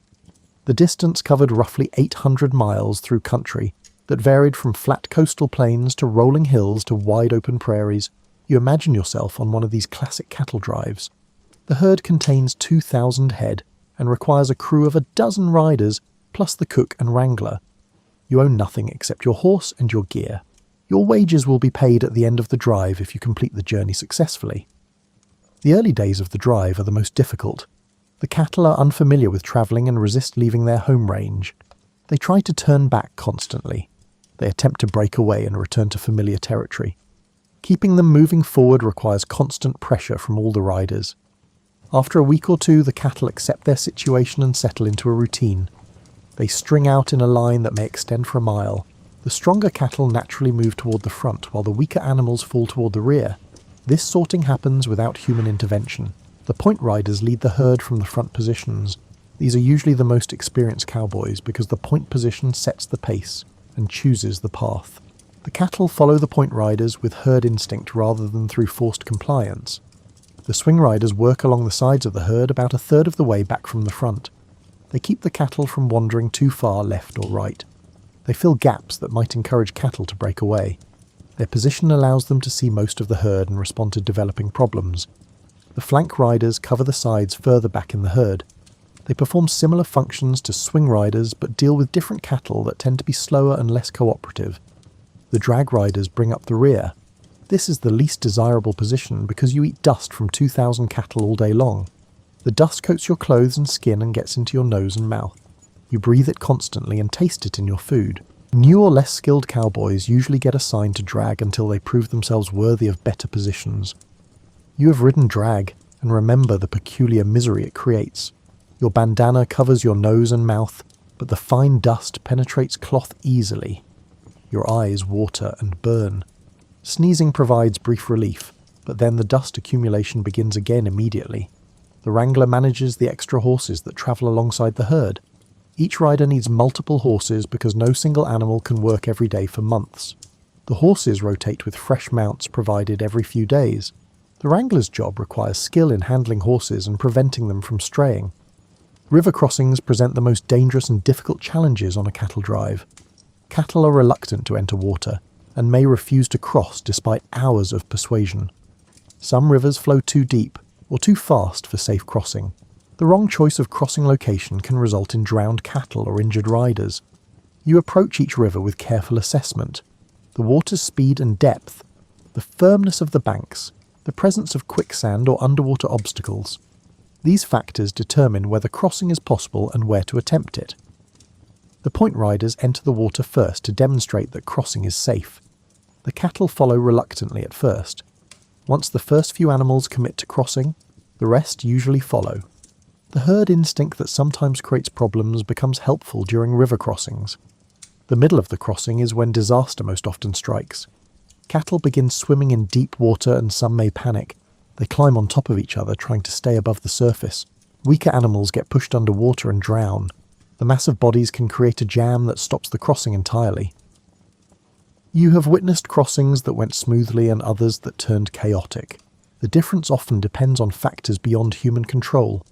The distance covered roughly 800 miles through country that varied from flat coastal plains to rolling hills to wide open prairies. You imagine yourself on one of these classic cattle drives. The herd contains 2,000 head and requires a crew of a dozen riders plus the cook and wrangler. You own nothing except your horse and your gear. Your wages will be paid at the end of the drive if you complete the journey successfully. The early days of the drive are the most difficult. The cattle are unfamiliar with travelling and resist leaving their home range. They try to turn back constantly. They attempt to break away and return to familiar territory. Keeping them moving forward requires constant pressure from all the riders. After a week or two, the cattle accept their situation and settle into a routine. They string out in a line that may extend for a mile. The stronger cattle naturally move toward the front, while the weaker animals fall toward the rear. This sorting happens without human intervention. The point riders lead the herd from the front positions. These are usually the most experienced cowboys because the point position sets the pace and chooses the path. The cattle follow the point riders with herd instinct rather than through forced compliance. The swing riders work along the sides of the herd about a third of the way back from the front. They keep the cattle from wandering too far left or right. They fill gaps that might encourage cattle to break away. Their position allows them to see most of the herd and respond to developing problems. The flank riders cover the sides further back in the herd. They perform similar functions to swing riders but deal with different cattle that tend to be slower and less cooperative. The drag riders bring up the rear. This is the least desirable position because you eat dust from 2,000 cattle all day long. The dust coats your clothes and skin and gets into your nose and mouth. You breathe it constantly and taste it in your food. New or less skilled cowboys usually get assigned to drag until they prove themselves worthy of better positions. You have ridden drag and remember the peculiar misery it creates. Your bandana covers your nose and mouth, but the fine dust penetrates cloth easily. Your eyes water and burn. Sneezing provides brief relief, but then the dust accumulation begins again immediately. The wrangler manages the extra horses that travel alongside the herd. Each rider needs multiple horses because no single animal can work every day for months. The horses rotate with fresh mounts provided every few days. The wrangler's job requires skill in handling horses and preventing them from straying. River crossings present the most dangerous and difficult challenges on a cattle drive. Cattle are reluctant to enter water and may refuse to cross despite hours of persuasion. Some rivers flow too deep or too fast for safe crossing. The wrong choice of crossing location can result in drowned cattle or injured riders. You approach each river with careful assessment. The water's speed and depth, the firmness of the banks, the presence of quicksand or underwater obstacles. These factors determine whether crossing is possible and where to attempt it. The point riders enter the water first to demonstrate that crossing is safe. The cattle follow reluctantly at first. Once the first few animals commit to crossing, the rest usually follow. The herd instinct that sometimes creates problems becomes helpful during river crossings. The middle of the crossing is when disaster most often strikes. Cattle begin swimming in deep water and some may panic. They climb on top of each other trying to stay above the surface. Weaker animals get pushed underwater and drown. The massive bodies can create a jam that stops the crossing entirely. You have witnessed crossings that went smoothly and others that turned chaotic. The difference often depends on factors beyond human control.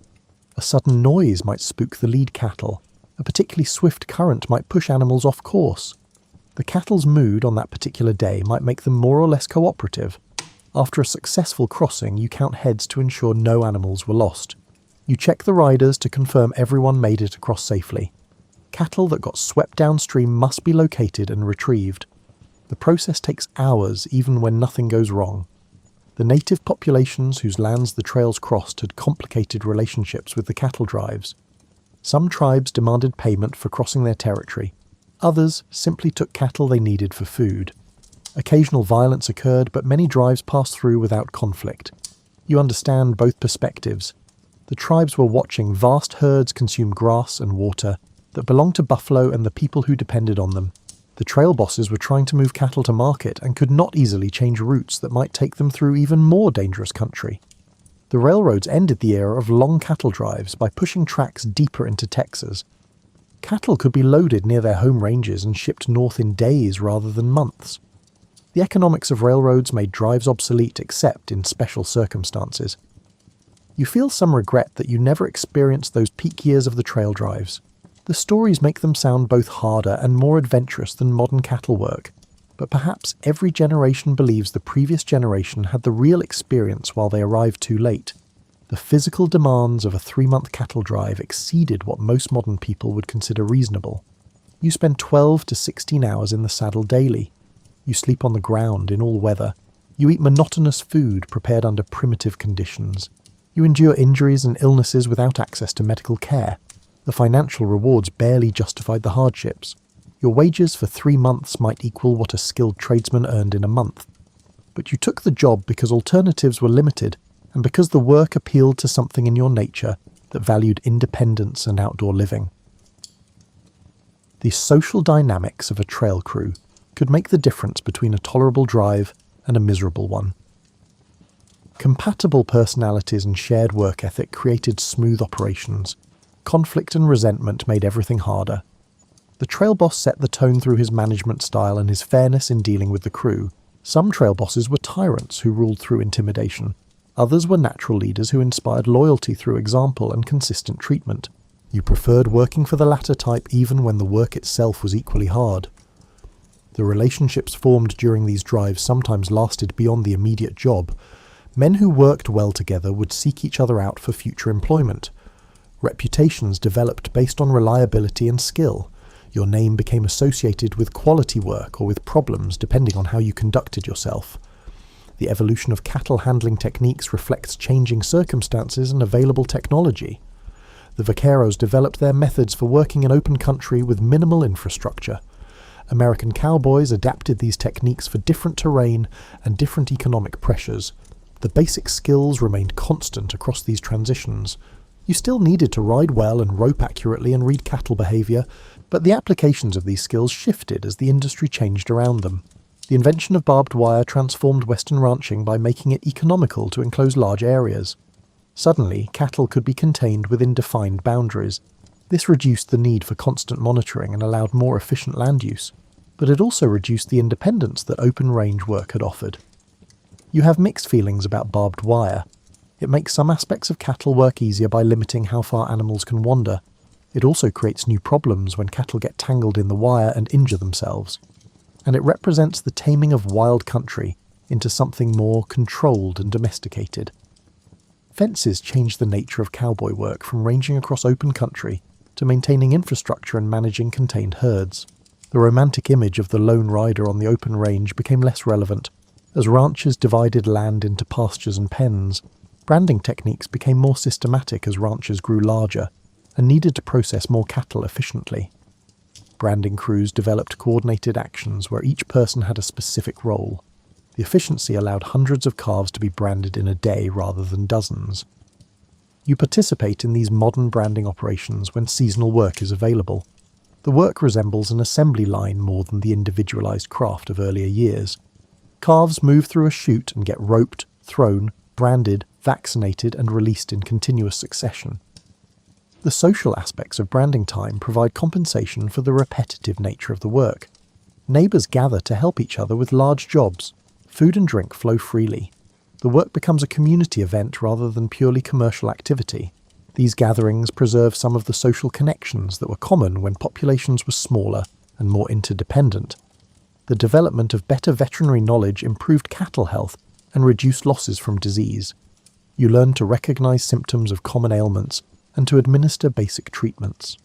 A sudden noise might spook the lead cattle. A particularly swift current might push animals off course. The cattle's mood on that particular day might make them more or less cooperative. After a successful crossing, you count heads to ensure no animals were lost. You check the riders to confirm everyone made it across safely. Cattle that got swept downstream must be located and retrieved. The process takes hours even when nothing goes wrong. The native populations whose lands the trails crossed had complicated relationships with the cattle drives. Some tribes demanded payment for crossing their territory. Others simply took cattle they needed for food. Occasional violence occurred, but many drives passed through without conflict. You understand both perspectives. The tribes were watching vast herds consume grass and water that belonged to buffalo and the people who depended on them. The trail bosses were trying to move cattle to market and could not easily change routes that might take them through even more dangerous country. The railroads ended the era of long cattle drives by pushing tracks deeper into Texas. Cattle could be loaded near their home ranges and shipped north in days rather than months. The economics of railroads made drives obsolete except in special circumstances. You feel some regret that you never experienced those peak years of the trail drives. The stories make them sound both harder and more adventurous than modern cattle work, but perhaps every generation believes the previous generation had the real experience while they arrived too late. The physical demands of a 3-month cattle drive exceeded what most modern people would consider reasonable. You spend 12 to 16 hours in the saddle daily. You sleep on the ground in all weather. You eat monotonous food prepared under primitive conditions. You endure injuries and illnesses without access to medical care. The financial rewards barely justified the hardships. Your wages for 3 months might equal what a skilled tradesman earned in a month. But you took the job because alternatives were limited, and because the work appealed to something in your nature that valued independence and outdoor living. The social dynamics of a trail crew could make the difference between a tolerable drive and a miserable one. Compatible personalities and shared work ethic created smooth operations. Conflict and resentment made everything harder. The trail boss set the tone through his management style and his fairness in dealing with the crew. Some trail bosses were tyrants who ruled through intimidation. Others were natural leaders who inspired loyalty through example and consistent treatment. You preferred working for the latter type even when the work itself was equally hard. The relationships formed during these drives sometimes lasted beyond the immediate job. Men who worked well together would seek each other out for future employment. Reputations developed based on reliability and skill. Your name became associated with quality work or with problems depending on how you conducted yourself. The evolution of cattle handling techniques reflects changing circumstances and available technology. The vaqueros developed their methods for working in open country with minimal infrastructure. American cowboys adapted these techniques for different terrain and different economic pressures. The basic skills remained constant across these transitions. You still needed to ride well and rope accurately and read cattle behavior, but the applications of these skills shifted as the industry changed around them. The invention of barbed wire transformed Western ranching by making it economical to enclose large areas. Suddenly, cattle could be contained within defined boundaries. This reduced the need for constant monitoring and allowed more efficient land use, but it also reduced the independence that open-range work had offered. You have mixed feelings about barbed wire. It makes some aspects of cattle work easier by limiting how far animals can wander. It also creates new problems when cattle get tangled in the wire and injure themselves. And it represents the taming of wild country into something more controlled and domesticated. Fences changed the nature of cowboy work from ranging across open country to maintaining infrastructure and managing contained herds. The romantic image of the lone rider on the open range became less relevant. As ranchers divided land into pastures and pens, branding techniques became more systematic as ranches grew larger and needed to process more cattle efficiently. Branding crews developed coordinated actions where each person had a specific role. The efficiency allowed hundreds of calves to be branded in a day rather than dozens. You participate in these modern branding operations when seasonal work is available. The work resembles an assembly line more than the individualized craft of earlier years. Calves move through a chute and get roped, thrown, branded, vaccinated, and released in continuous succession. The social aspects of branding time provide compensation for the repetitive nature of the work. Neighbors gather to help each other with large jobs. Food and drink flow freely. The work becomes a community event rather than purely commercial activity. These gatherings preserve some of the social connections that were common when populations were smaller and more interdependent. The development of better veterinary knowledge improved cattle health and reduced losses from disease. You learn to recognize symptoms of common ailments and to administer basic treatments.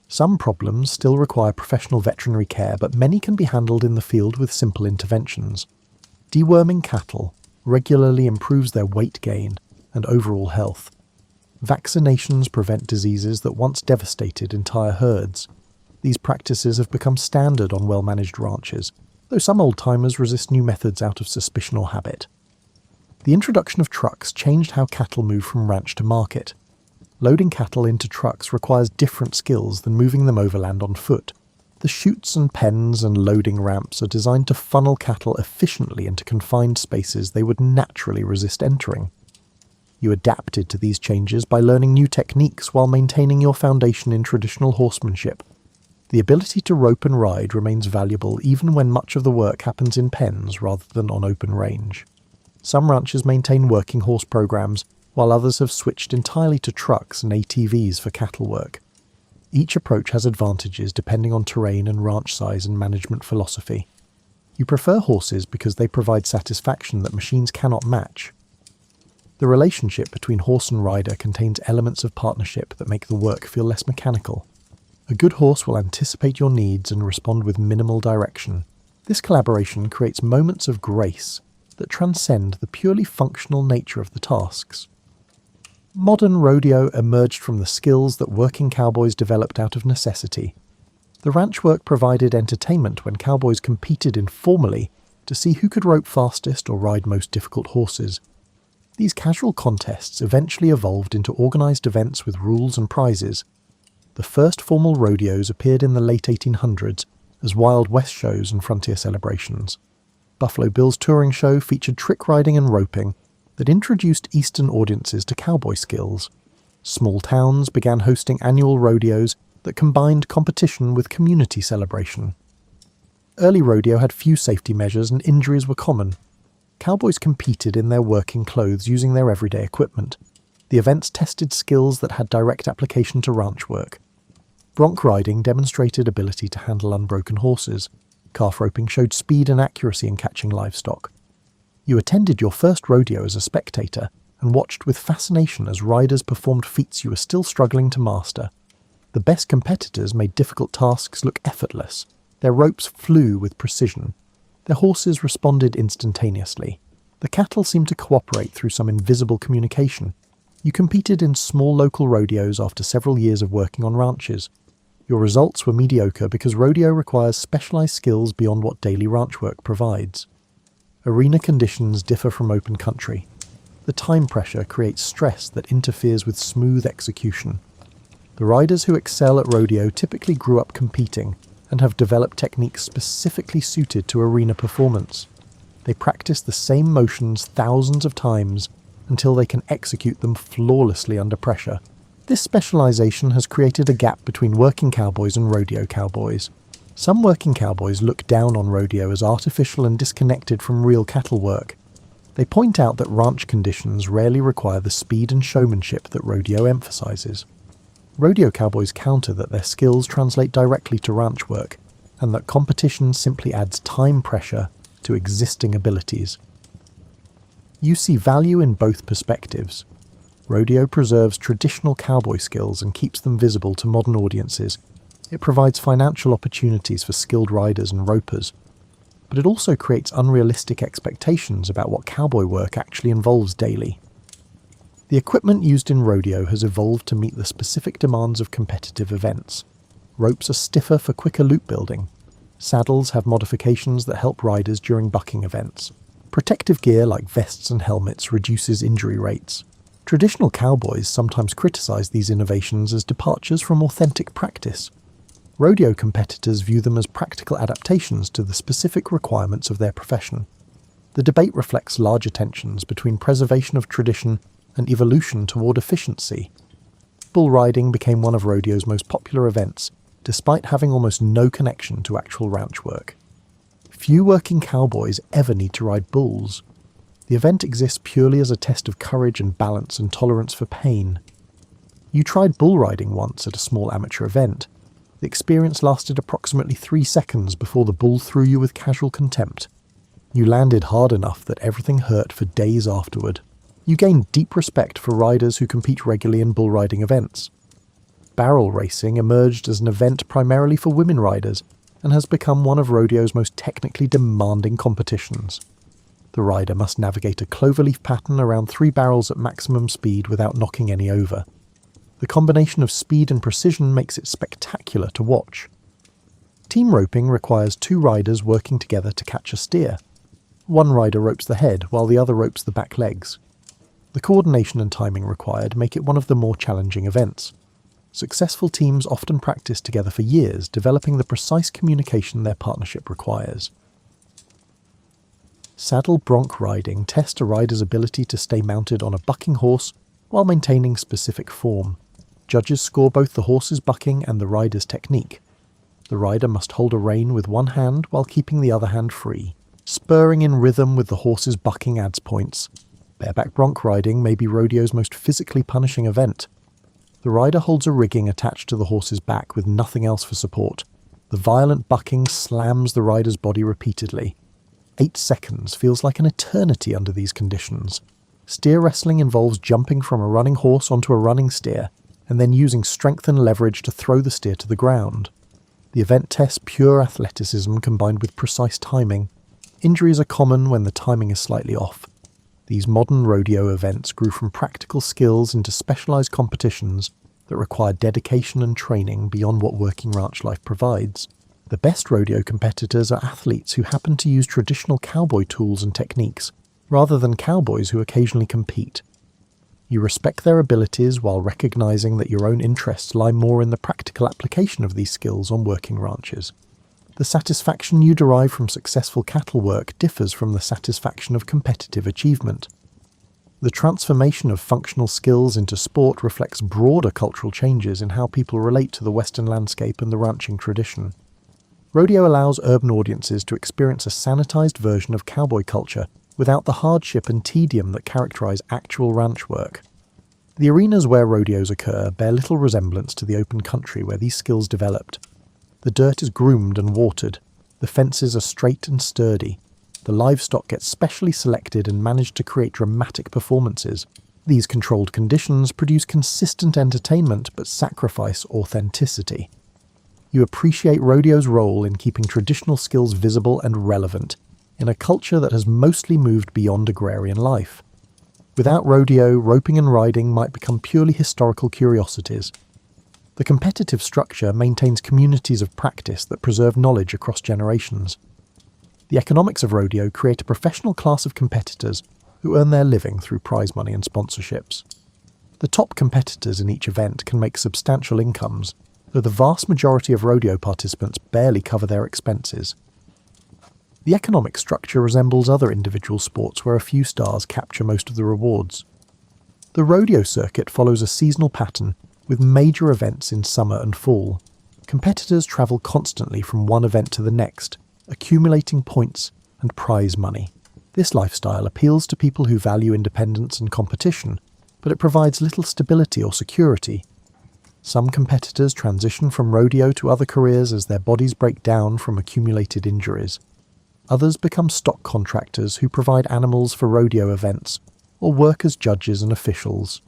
Some problems still require professional veterinary care, but many can be handled in the field with simple interventions. Deworming cattle regularly improves their weight gain and overall health. Vaccinations prevent diseases that once devastated entire herds. These practices have become standard on well-managed ranches, though some old-timers resist new methods out of suspicion or habit. The introduction of trucks changed how cattle move from ranch to market. Loading cattle into trucks requires different skills than moving them overland on foot. The chutes and pens and loading ramps are designed to funnel cattle efficiently into confined spaces they would naturally resist entering. You adapted to these changes by learning new techniques while maintaining your foundation in traditional horsemanship. The ability to rope and ride remains valuable even when much of the work happens in pens rather than on open range. Some ranches maintain working horse programs, while others have switched entirely to trucks and ATVs for cattle work. Each approach has advantages depending on terrain and ranch size and management philosophy. You prefer horses because they provide satisfaction that machines cannot match. The relationship between horse and rider contains elements of partnership that make the work feel less mechanical. A good horse will anticipate your needs and respond with minimal direction. This collaboration creates moments of grace that transcend the purely functional nature of the tasks. Modern rodeo emerged from the skills that working cowboys developed out of necessity. The ranch work provided entertainment when cowboys competed informally to see who could rope fastest or ride most difficult horses. These casual contests eventually evolved into organized events with rules and prizes. The first formal rodeos appeared in the late 1800s as Wild West shows and frontier celebrations. Buffalo Bill's touring show featured trick riding and roping that introduced Eastern audiences to cowboy skills. Small towns began hosting annual rodeos that combined competition with community celebration. Early rodeo had few safety measures and injuries were common. Cowboys competed in their working clothes using their everyday equipment. The events tested skills that had direct application to ranch work. Bronc riding demonstrated ability to handle unbroken horses. Calf roping showed speed and accuracy in catching livestock. You attended your first rodeo as a spectator, and watched with fascination as riders performed feats you were still struggling to master. The best competitors made difficult tasks look effortless. Their ropes flew with precision. Their horses responded instantaneously. The cattle seemed to cooperate through some invisible communication. You competed in small local rodeos after several years of working on ranches. Your results were mediocre because rodeo requires specialized skills beyond what daily ranch work provides. Arena conditions differ from open country. The time pressure creates stress that interferes with smooth execution. The riders who excel at rodeo typically grew up competing and have developed techniques specifically suited to arena performance. They practice the same motions thousands of times until they can execute them flawlessly under pressure. This specialization has created a gap between working cowboys and rodeo cowboys. Some working cowboys look down on rodeo as artificial and disconnected from real cattle work. They point out that ranch conditions rarely require the speed and showmanship that rodeo emphasizes. Rodeo cowboys counter that their skills translate directly to ranch work, and that competition simply adds time pressure to existing abilities. You see value in both perspectives. Rodeo preserves traditional cowboy skills and keeps them visible to modern audiences. It provides financial opportunities for skilled riders and ropers. But it also creates unrealistic expectations about what cowboy work actually involves daily. The equipment used in rodeo has evolved to meet the specific demands of competitive events. Ropes are stiffer for quicker loop building. Saddles have modifications that help riders during bucking events. Protective gear like vests and helmets reduces injury rates. Traditional cowboys sometimes criticize these innovations as departures from authentic practice. Rodeo competitors view them as practical adaptations to the specific requirements of their profession. The debate reflects larger tensions between preservation of tradition and evolution toward efficiency. Bull riding became one of rodeo's most popular events, despite having almost no connection to actual ranch work. Few working cowboys ever need to ride bulls. The event exists purely as a test of courage and balance and tolerance for pain. You tried bull riding once at a small amateur event. The experience lasted approximately 3 seconds before the bull threw you with casual contempt. You landed hard enough that everything hurt for days afterward. You gained deep respect for riders who compete regularly in bull riding events. Barrel racing emerged as an event primarily for women riders and has become one of rodeo's most technically demanding competitions. The rider must navigate a cloverleaf pattern around 3 barrels at maximum speed without knocking any over. The combination of speed and precision makes it spectacular to watch. Team roping requires 2 riders working together to catch a steer. One rider ropes the head while the other ropes the back legs. The coordination and timing required make it one of the more challenging events. Successful teams often practice together for years, developing the precise communication their partnership requires. Saddle bronc riding tests a rider's ability to stay mounted on a bucking horse while maintaining specific form. Judges score both the horse's bucking and the rider's technique. The rider must hold a rein with one hand while keeping the other hand free. Spurring in rhythm with the horse's bucking adds points. Bareback bronc riding may be rodeo's most physically punishing event. The rider holds a rigging attached to the horse's back with nothing else for support. The violent bucking slams the rider's body repeatedly. 8 seconds feels like an eternity under these conditions. Steer wrestling involves jumping from a running horse onto a running steer, and then using strength and leverage to throw the steer to the ground. The event tests pure athleticism combined with precise timing. Injuries are common when the timing is slightly off. These modern rodeo events grew from practical skills into specialized competitions that require dedication and training beyond what working ranch life provides. The best rodeo competitors are athletes who happen to use traditional cowboy tools and techniques, rather than cowboys who occasionally compete. You respect their abilities while recognizing that your own interests lie more in the practical application of these skills on working ranches. The satisfaction you derive from successful cattle work differs from the satisfaction of competitive achievement. The transformation of functional skills into sport reflects broader cultural changes in how people relate to the Western landscape and the ranching tradition. Rodeo allows urban audiences to experience a sanitized version of cowboy culture without the hardship and tedium that characterize actual ranch work. The arenas where rodeos occur bear little resemblance to the open country where these skills developed. The dirt is groomed and watered, the fences are straight and sturdy, the livestock gets specially selected and managed to create dramatic performances. These controlled conditions produce consistent entertainment but sacrifice authenticity. You appreciate rodeo's role in keeping traditional skills visible and relevant in a culture that has mostly moved beyond agrarian life. Without rodeo, roping and riding might become purely historical curiosities. The competitive structure maintains communities of practice that preserve knowledge across generations. The economics of rodeo create a professional class of competitors who earn their living through prize money and sponsorships. The top competitors in each event can make substantial incomes, though the vast majority of rodeo participants barely cover their expenses. The economic structure resembles other individual sports where a few stars capture most of the rewards. The rodeo circuit follows a seasonal pattern with major events in summer and fall. Competitors travel constantly from one event to the next, accumulating points and prize money. This lifestyle appeals to people who value independence and competition, but it provides little stability or security. Some competitors transition from rodeo to other careers as their bodies break down from accumulated injuries. Others become stock contractors who provide animals for rodeo events, or work as judges and officials.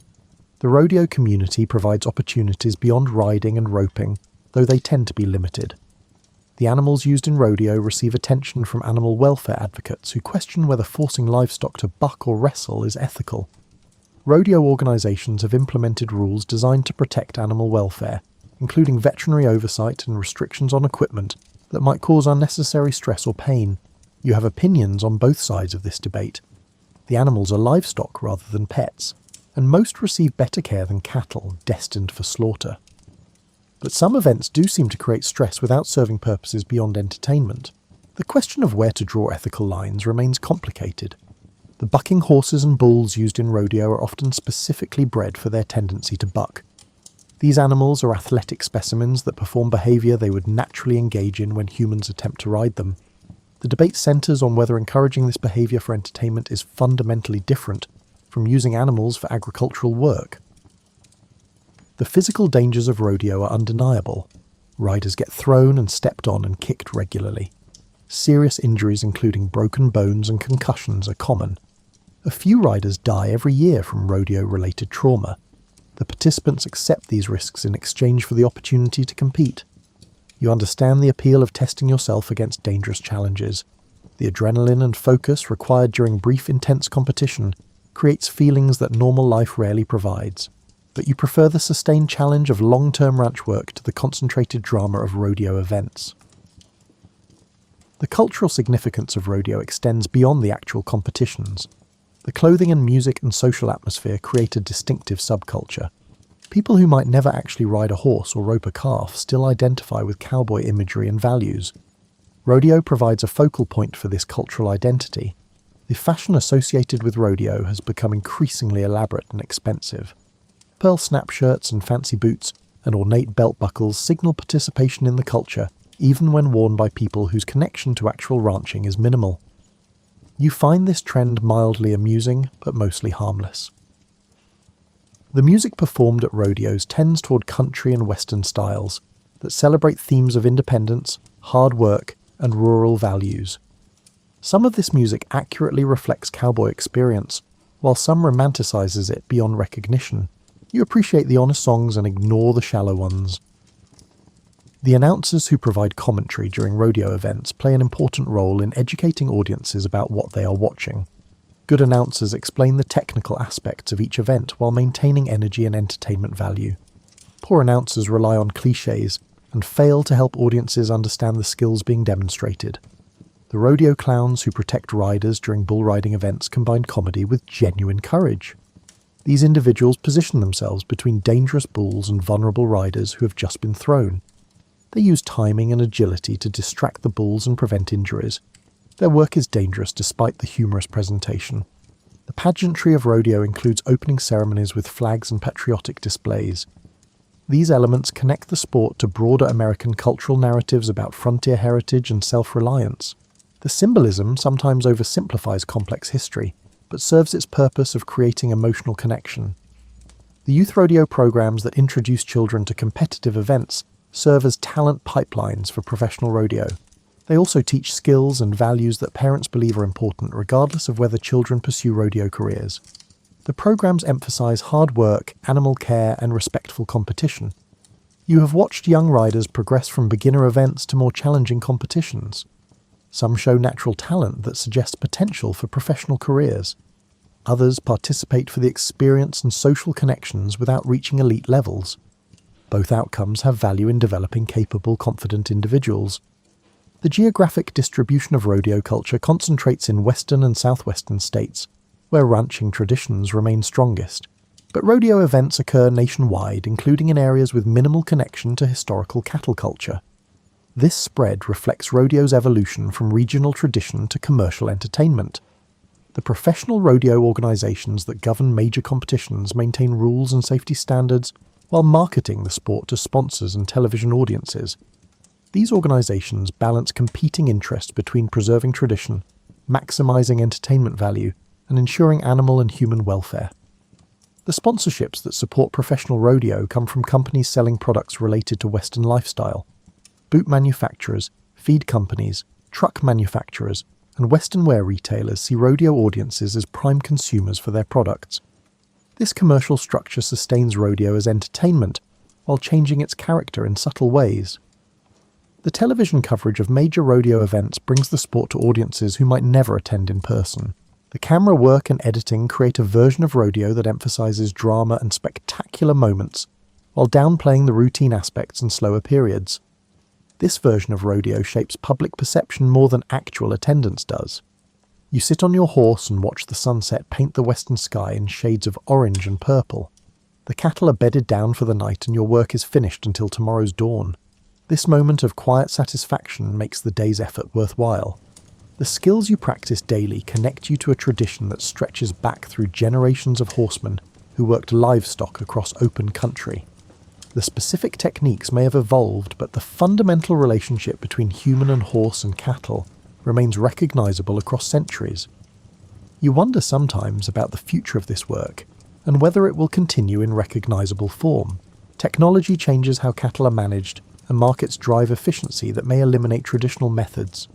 The rodeo community provides opportunities beyond riding and roping, though they tend to be limited. The animals used in rodeo receive attention from animal welfare advocates who question whether forcing livestock to buck or wrestle is ethical. Rodeo organisations have implemented rules designed to protect animal welfare, including veterinary oversight and restrictions on equipment that might cause unnecessary stress or pain. You have opinions on both sides of this debate. The animals are livestock rather than pets, and most receive better care than cattle destined for slaughter. But some events do seem to create stress without serving purposes beyond entertainment. The question of where to draw ethical lines remains complicated. The bucking horses and bulls used in rodeo are often specifically bred for their tendency to buck. These animals are athletic specimens that perform behaviour they would naturally engage in when humans attempt to ride them. The debate centres on whether encouraging this behaviour for entertainment is fundamentally different from using animals for agricultural work. The physical dangers of rodeo are undeniable. Riders get thrown and stepped on and kicked regularly. Serious injuries including broken bones and concussions are common. A few riders die every year from rodeo-related trauma. The participants accept these risks in exchange for the opportunity to compete. You understand the appeal of testing yourself against dangerous challenges. The adrenaline and focus required during brief, intense competition creates feelings that normal life rarely provides. But you prefer the sustained challenge of long-term ranch work to the concentrated drama of rodeo events. The cultural significance of rodeo extends beyond the actual competitions. The clothing and music and social atmosphere create a distinctive subculture. People who might never actually ride a horse or rope a calf still identify with cowboy imagery and values. Rodeo provides a focal point for this cultural identity. The fashion associated with rodeo has become increasingly elaborate and expensive. Pearl snap shirts and fancy boots and ornate belt buckles signal participation in the culture, even when worn by people whose connection to actual ranching is minimal. You find this trend mildly amusing, but mostly harmless. The music performed at rodeos tends toward country and western styles that celebrate themes of independence, hard work, and rural values. Some of this music accurately reflects cowboy experience, while some romanticizes it beyond recognition. You appreciate the honest songs and ignore the shallow ones. The announcers who provide commentary during rodeo events play an important role in educating audiences about what they are watching. Good announcers explain the technical aspects of each event while maintaining energy and entertainment value. Poor announcers rely on cliches and fail to help audiences understand the skills being demonstrated. The rodeo clowns who protect riders during bull riding events combine comedy with genuine courage. These individuals position themselves between dangerous bulls and vulnerable riders who have just been thrown. They use timing and agility to distract the bulls and prevent injuries. Their work is dangerous despite the humorous presentation. The pageantry of rodeo includes opening ceremonies with flags and patriotic displays. These elements connect the sport to broader American cultural narratives about frontier heritage and self-reliance. The symbolism sometimes oversimplifies complex history, but serves its purpose of creating emotional connection. The youth rodeo programs that introduce children to competitive events serve as talent pipelines for professional rodeo. They also teach skills and values that parents believe are important regardless of whether children pursue rodeo careers. The programs emphasize hard work, animal care, and respectful competition. You have watched young riders progress from beginner events to more challenging competitions. Some show natural talent that suggests potential for professional careers. Others participate for the experience and social connections without reaching elite levels. Both outcomes have value in developing capable, confident individuals. The geographic distribution of rodeo culture concentrates in western and southwestern states, where ranching traditions remain strongest. But rodeo events occur nationwide, including in areas with minimal connection to historical cattle culture. This spread reflects rodeo's evolution from regional tradition to commercial entertainment. The professional rodeo organizations that govern major competitions maintain rules and safety standards while marketing the sport to sponsors and television audiences. These organizations balance competing interests between preserving tradition, maximizing entertainment value, and ensuring animal and human welfare. The sponsorships that support professional rodeo come from companies selling products related to Western lifestyle. Boot manufacturers, feed companies, truck manufacturers, and Western wear retailers see rodeo audiences as prime consumers for their products. This commercial structure sustains rodeo as entertainment, while changing its character in subtle ways. The television coverage of major rodeo events brings the sport to audiences who might never attend in person. The camera work and editing create a version of rodeo that emphasizes drama and spectacular moments, while downplaying the routine aspects and slower periods. This version of rodeo shapes public perception more than actual attendance does. You sit on your horse and watch the sunset paint the western sky in shades of orange and purple. The cattle are bedded down for the night and your work is finished until tomorrow's dawn. This moment of quiet satisfaction makes the day's effort worthwhile. The skills you practice daily connect you to a tradition that stretches back through generations of horsemen who worked livestock across open country. The specific techniques may have evolved, but the fundamental relationship between human and horse and cattle remains recognizable across centuries. You wonder sometimes about the future of this work and whether it will continue in recognizable form. Technology changes how cattle are managed, and markets drive efficiency that may eliminate traditional methods.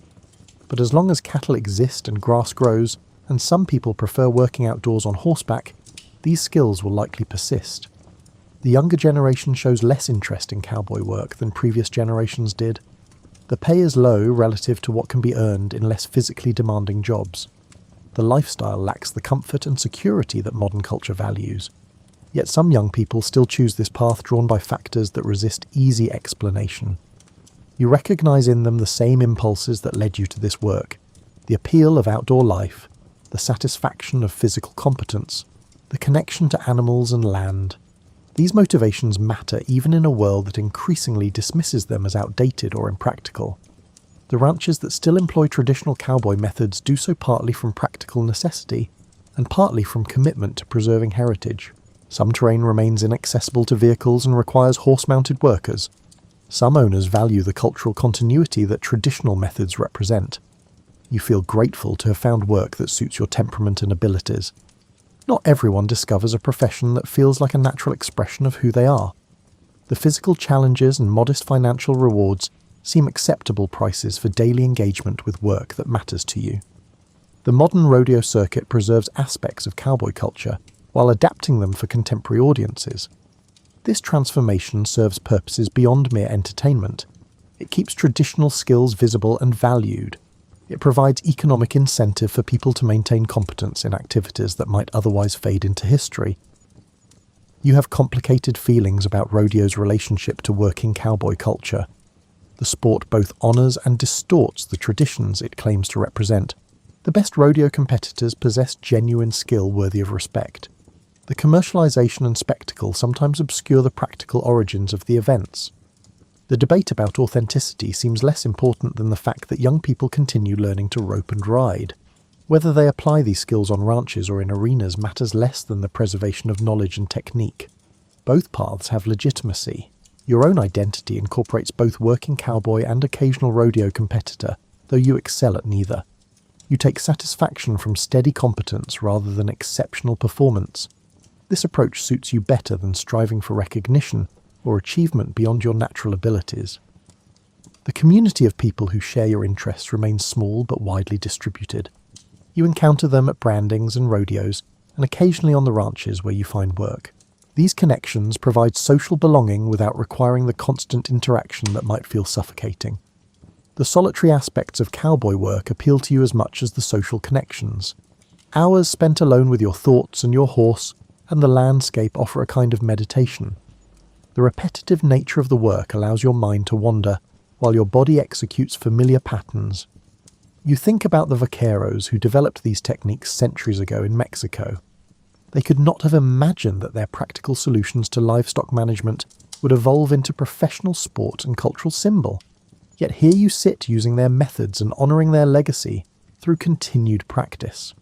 But as long as cattle exist and grass grows, and some people prefer working outdoors on horseback, these skills will likely persist. The younger generation shows less interest in cowboy work than previous generations did. The pay is low relative to what can be earned in less physically demanding jobs. The lifestyle lacks the comfort and security that modern culture values. Yet some young people still choose this path drawn by factors that resist easy explanation. You recognize in them the same impulses that led you to this work: the appeal of outdoor life, the satisfaction of physical competence, the connection to animals and land. These motivations matter even in a world that increasingly dismisses them as outdated or impractical. The ranchers that still employ traditional cowboy methods do so partly from practical necessity, and partly from commitment to preserving heritage. Some terrain remains inaccessible to vehicles and requires horse-mounted workers. Some owners value the cultural continuity that traditional methods represent. You feel grateful to have found work that suits your temperament and abilities. Not everyone discovers a profession that feels like a natural expression of who they are. The physical challenges and modest financial rewards seem acceptable prices for daily engagement with work that matters to you. The modern rodeo circuit preserves aspects of cowboy culture while adapting them for contemporary audiences. This transformation serves purposes beyond mere entertainment. It keeps traditional skills visible and valued. It provides economic incentive for people to maintain competence in activities that might otherwise fade into history. You have complicated feelings about rodeo's relationship to working cowboy culture. The sport both honors and distorts the traditions it claims to represent. The best rodeo competitors possess genuine skill worthy of respect. The commercialization and spectacle sometimes obscure the practical origins of the events. The debate about authenticity seems less important than the fact that young people continue learning to rope and ride. Whether they apply these skills on ranches or in arenas matters less than the preservation of knowledge and technique. Both paths have legitimacy. Your own identity incorporates both working cowboy and occasional rodeo competitor, though you excel at neither. You take satisfaction from steady competence rather than exceptional performance. This approach suits you better than striving for recognition or achievement beyond your natural abilities. The community of people who share your interests remains small but widely distributed. You encounter them at brandings and rodeos, and occasionally on the ranches where you find work. These connections provide social belonging without requiring the constant interaction that might feel suffocating. The solitary aspects of cowboy work appeal to you as much as the social connections. Hours spent alone with your thoughts and your horse and the landscape offer a kind of meditation. The repetitive nature of the work allows your mind to wander, while your body executes familiar patterns. You think about the vaqueros who developed these techniques centuries ago in Mexico. They could not have imagined that their practical solutions to livestock management would evolve into professional sport and cultural symbol. Yet here you sit using their methods and honouring their legacy through continued practice.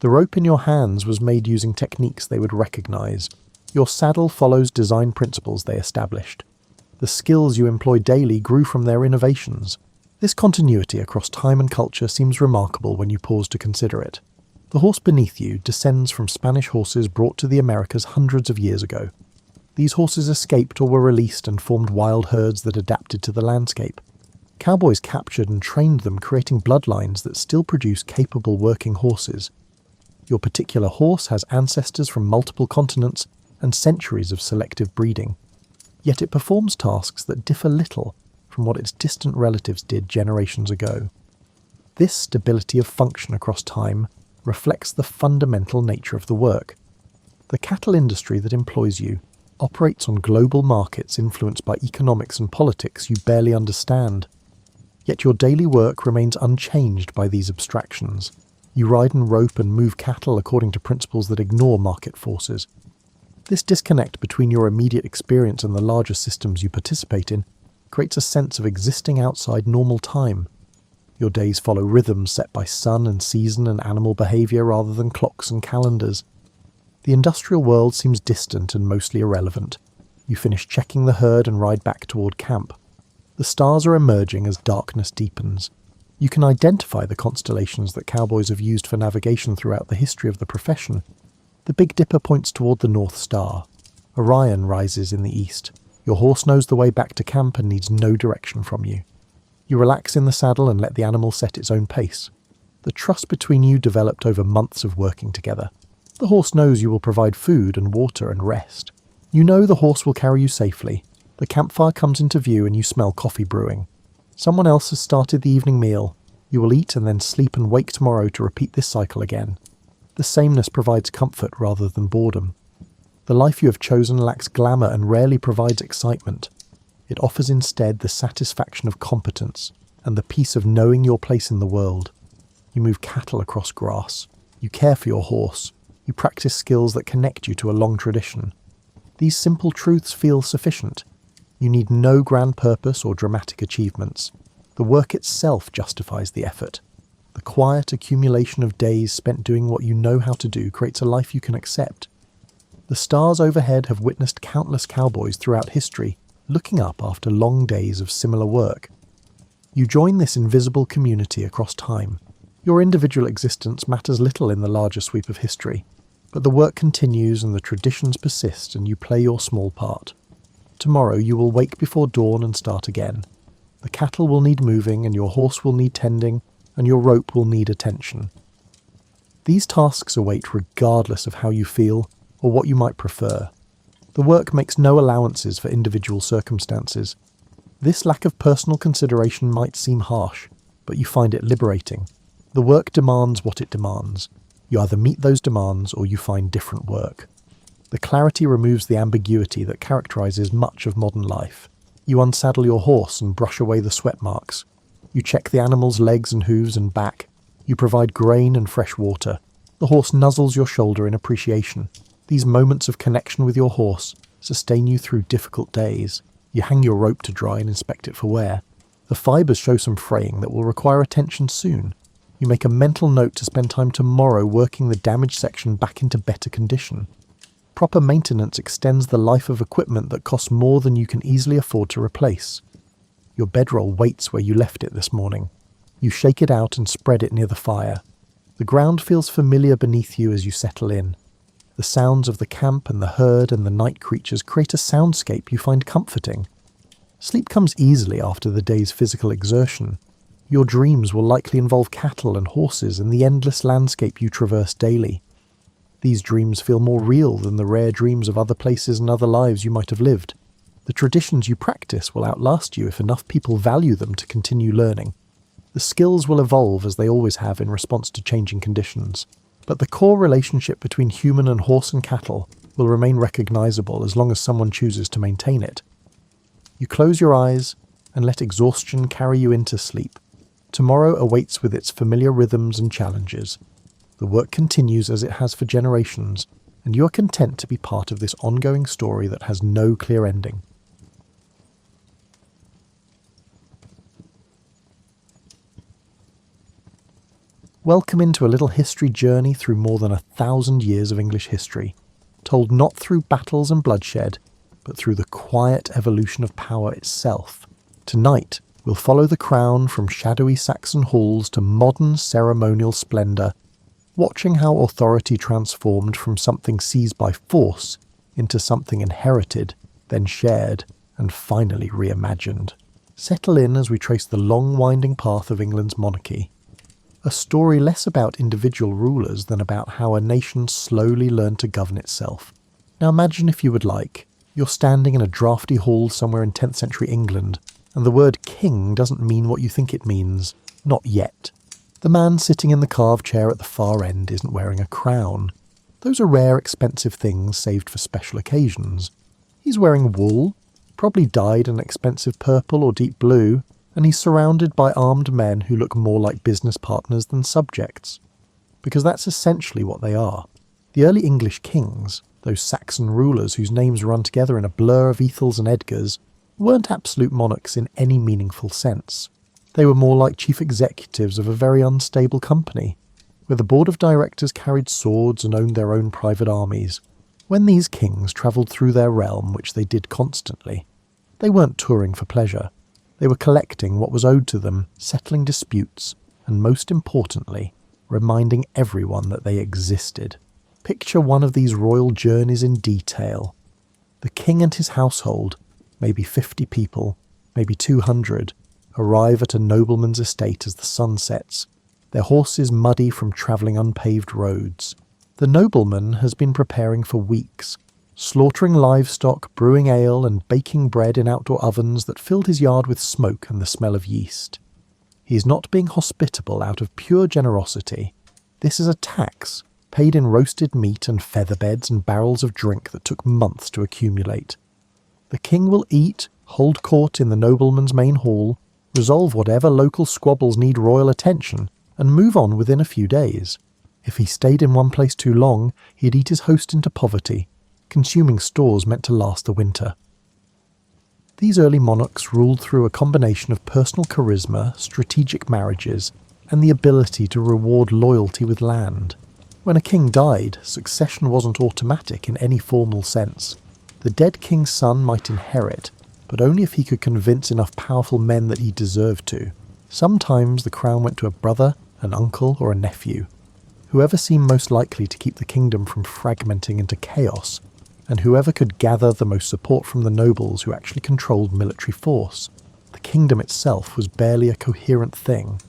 The rope in your hands was made using techniques they would recognise. Your saddle follows design principles they established. The skills you employ daily grew from their innovations. This continuity across time and culture seems remarkable when you pause to consider it. The horse beneath you descends from Spanish horses brought to the Americas hundreds of years ago. These horses escaped or were released and formed wild herds that adapted to the landscape. Cowboys captured and trained them, creating bloodlines that still produce capable working horses. Your particular horse has ancestors from multiple continents and centuries of selective breeding. Yet it performs tasks that differ little from what its distant relatives did generations ago. This stability of function across time reflects the fundamental nature of the work. The cattle industry that employs you operates on global markets influenced by economics and politics you barely understand. Yet your daily work remains unchanged by these abstractions. You ride and rope and move cattle according to principles that ignore market forces. This disconnect between your immediate experience and the larger systems you participate in creates a sense of existing outside normal time. Your days follow rhythms set by sun and season and animal behaviour rather than clocks and calendars. The industrial world seems distant and mostly irrelevant. You finish checking the herd and ride back toward camp. The stars are emerging as darkness deepens. You can identify the constellations that cowboys have used for navigation throughout the history of the profession. The Big Dipper points toward the North Star. Orion rises in the east. Your horse knows the way back to camp and needs no direction from you. You relax in the saddle and let the animal set its own pace. The trust between you developed over months of working together. The horse knows you will provide food and water and rest. You know the horse will carry you safely. The campfire comes into view and you smell coffee brewing. Someone else has started the evening meal. You will eat and then sleep and wake tomorrow to repeat this cycle again. The sameness provides comfort rather than boredom. The life you have chosen lacks glamour and rarely provides excitement. It offers instead the satisfaction of competence and the peace of knowing your place in the world. You move cattle across grass. You care for your horse. You practice skills that connect you to a long tradition. These simple truths feel sufficient. You need no grand purpose or dramatic achievements. The work itself justifies the effort. The quiet accumulation of days spent doing what you know how to do creates a life you can accept. The stars overhead have witnessed countless cowboys throughout history, looking up after long days of similar work. You join this invisible community across time. Your individual existence matters little in the larger sweep of history, but the work continues and the traditions persist and you play your small part. Tomorrow you will wake before dawn and start again. The cattle will need moving and your horse will need tending and your rope will need attention. These tasks await regardless of how you feel or what you might prefer. The work makes no allowances for individual circumstances. This lack of personal consideration might seem harsh, but you find it liberating. The work demands what it demands. You either meet those demands or you find different work. The clarity removes the ambiguity that characterizes much of modern life. You unsaddle your horse and brush away the sweat marks. You check the animal's legs and hooves and back. You provide grain and fresh water. The horse nuzzles your shoulder in appreciation. These moments of connection with your horse sustain you through difficult days. You hang your rope to dry and inspect it for wear. The fibers show some fraying that will require attention soon. You make a mental note to spend time tomorrow working the damaged section back into better condition. Proper maintenance extends the life of equipment that costs more than you can easily afford to replace. Your bedroll waits where you left it this morning. You shake it out and spread it near the fire. The ground feels familiar beneath you as you settle in. The sounds of the camp and the herd and the night creatures create a soundscape you find comforting. Sleep comes easily after the day's physical exertion. Your dreams will likely involve cattle and horses and the endless landscape you traverse daily. These dreams feel more real than the rare dreams of other places and other lives you might have lived. The traditions you practice will outlast you if enough people value them to continue learning. The skills will evolve as they always have in response to changing conditions. But the core relationship between human and horse and cattle will remain recognizable as long as someone chooses to maintain it. You close your eyes and let exhaustion carry you into sleep. Tomorrow awaits with its familiar rhythms and challenges. The work continues as it has for generations, and you are content to be part of this ongoing story that has no clear ending. Welcome into a little history journey through more than 1,000 years of English history, told not through battles and bloodshed, but through the quiet evolution of power itself. Tonight, we'll follow the crown from shadowy Saxon halls to modern ceremonial splendour, watching how authority transformed from something seized by force into something inherited, then shared, and finally reimagined. Settle in as we trace the long winding path of England's monarchy. A story less about individual rulers than about how a nation slowly learned to govern itself. Now imagine, if you would like, you're standing in a drafty hall somewhere in 10th century England, and the word king doesn't mean what you think it means. Not yet. The man sitting in the carved chair at the far end isn't wearing a crown. Those are rare, expensive things saved for special occasions. He's wearing wool, probably dyed an expensive purple or deep blue, and he's surrounded by armed men who look more like business partners than subjects. Because that's essentially what they are. The early English kings, those Saxon rulers whose names run together in a blur of Ethels and Edgars, weren't absolute monarchs in any meaningful sense. They were more like chief executives of a very unstable company, where the board of directors carried swords and owned their own private armies. When these kings travelled through their realm, which they did constantly, they weren't touring for pleasure. They were collecting what was owed to them, settling disputes, and most importantly, reminding everyone that they existed. Picture one of these royal journeys in detail. The king and his household, maybe 50 people, maybe 200, arrive at a nobleman's estate as the sun sets, their horses muddy from travelling unpaved roads. The nobleman has been preparing for weeks, slaughtering livestock, brewing ale, and baking bread in outdoor ovens that filled his yard with smoke and the smell of yeast. He is not being hospitable out of pure generosity. This is a tax, paid in roasted meat and feather beds and barrels of drink that took months to accumulate. The king will eat, hold court in the nobleman's main hall, resolve whatever local squabbles need royal attention, and move on within a few days. If he stayed in one place too long, he'd eat his host into poverty, consuming stores meant to last the winter. These early monarchs ruled through a combination of personal charisma, strategic marriages, and the ability to reward loyalty with land. When a king died, succession wasn't automatic in any formal sense. The dead king's son might inherit, but only if he could convince enough powerful men that he deserved to. Sometimes the crown went to a brother, an uncle, or a nephew. Whoever seemed most likely to keep the kingdom from fragmenting into chaos, and whoever could gather the most support from the nobles who actually controlled military force. The kingdom itself was barely a coherent thing.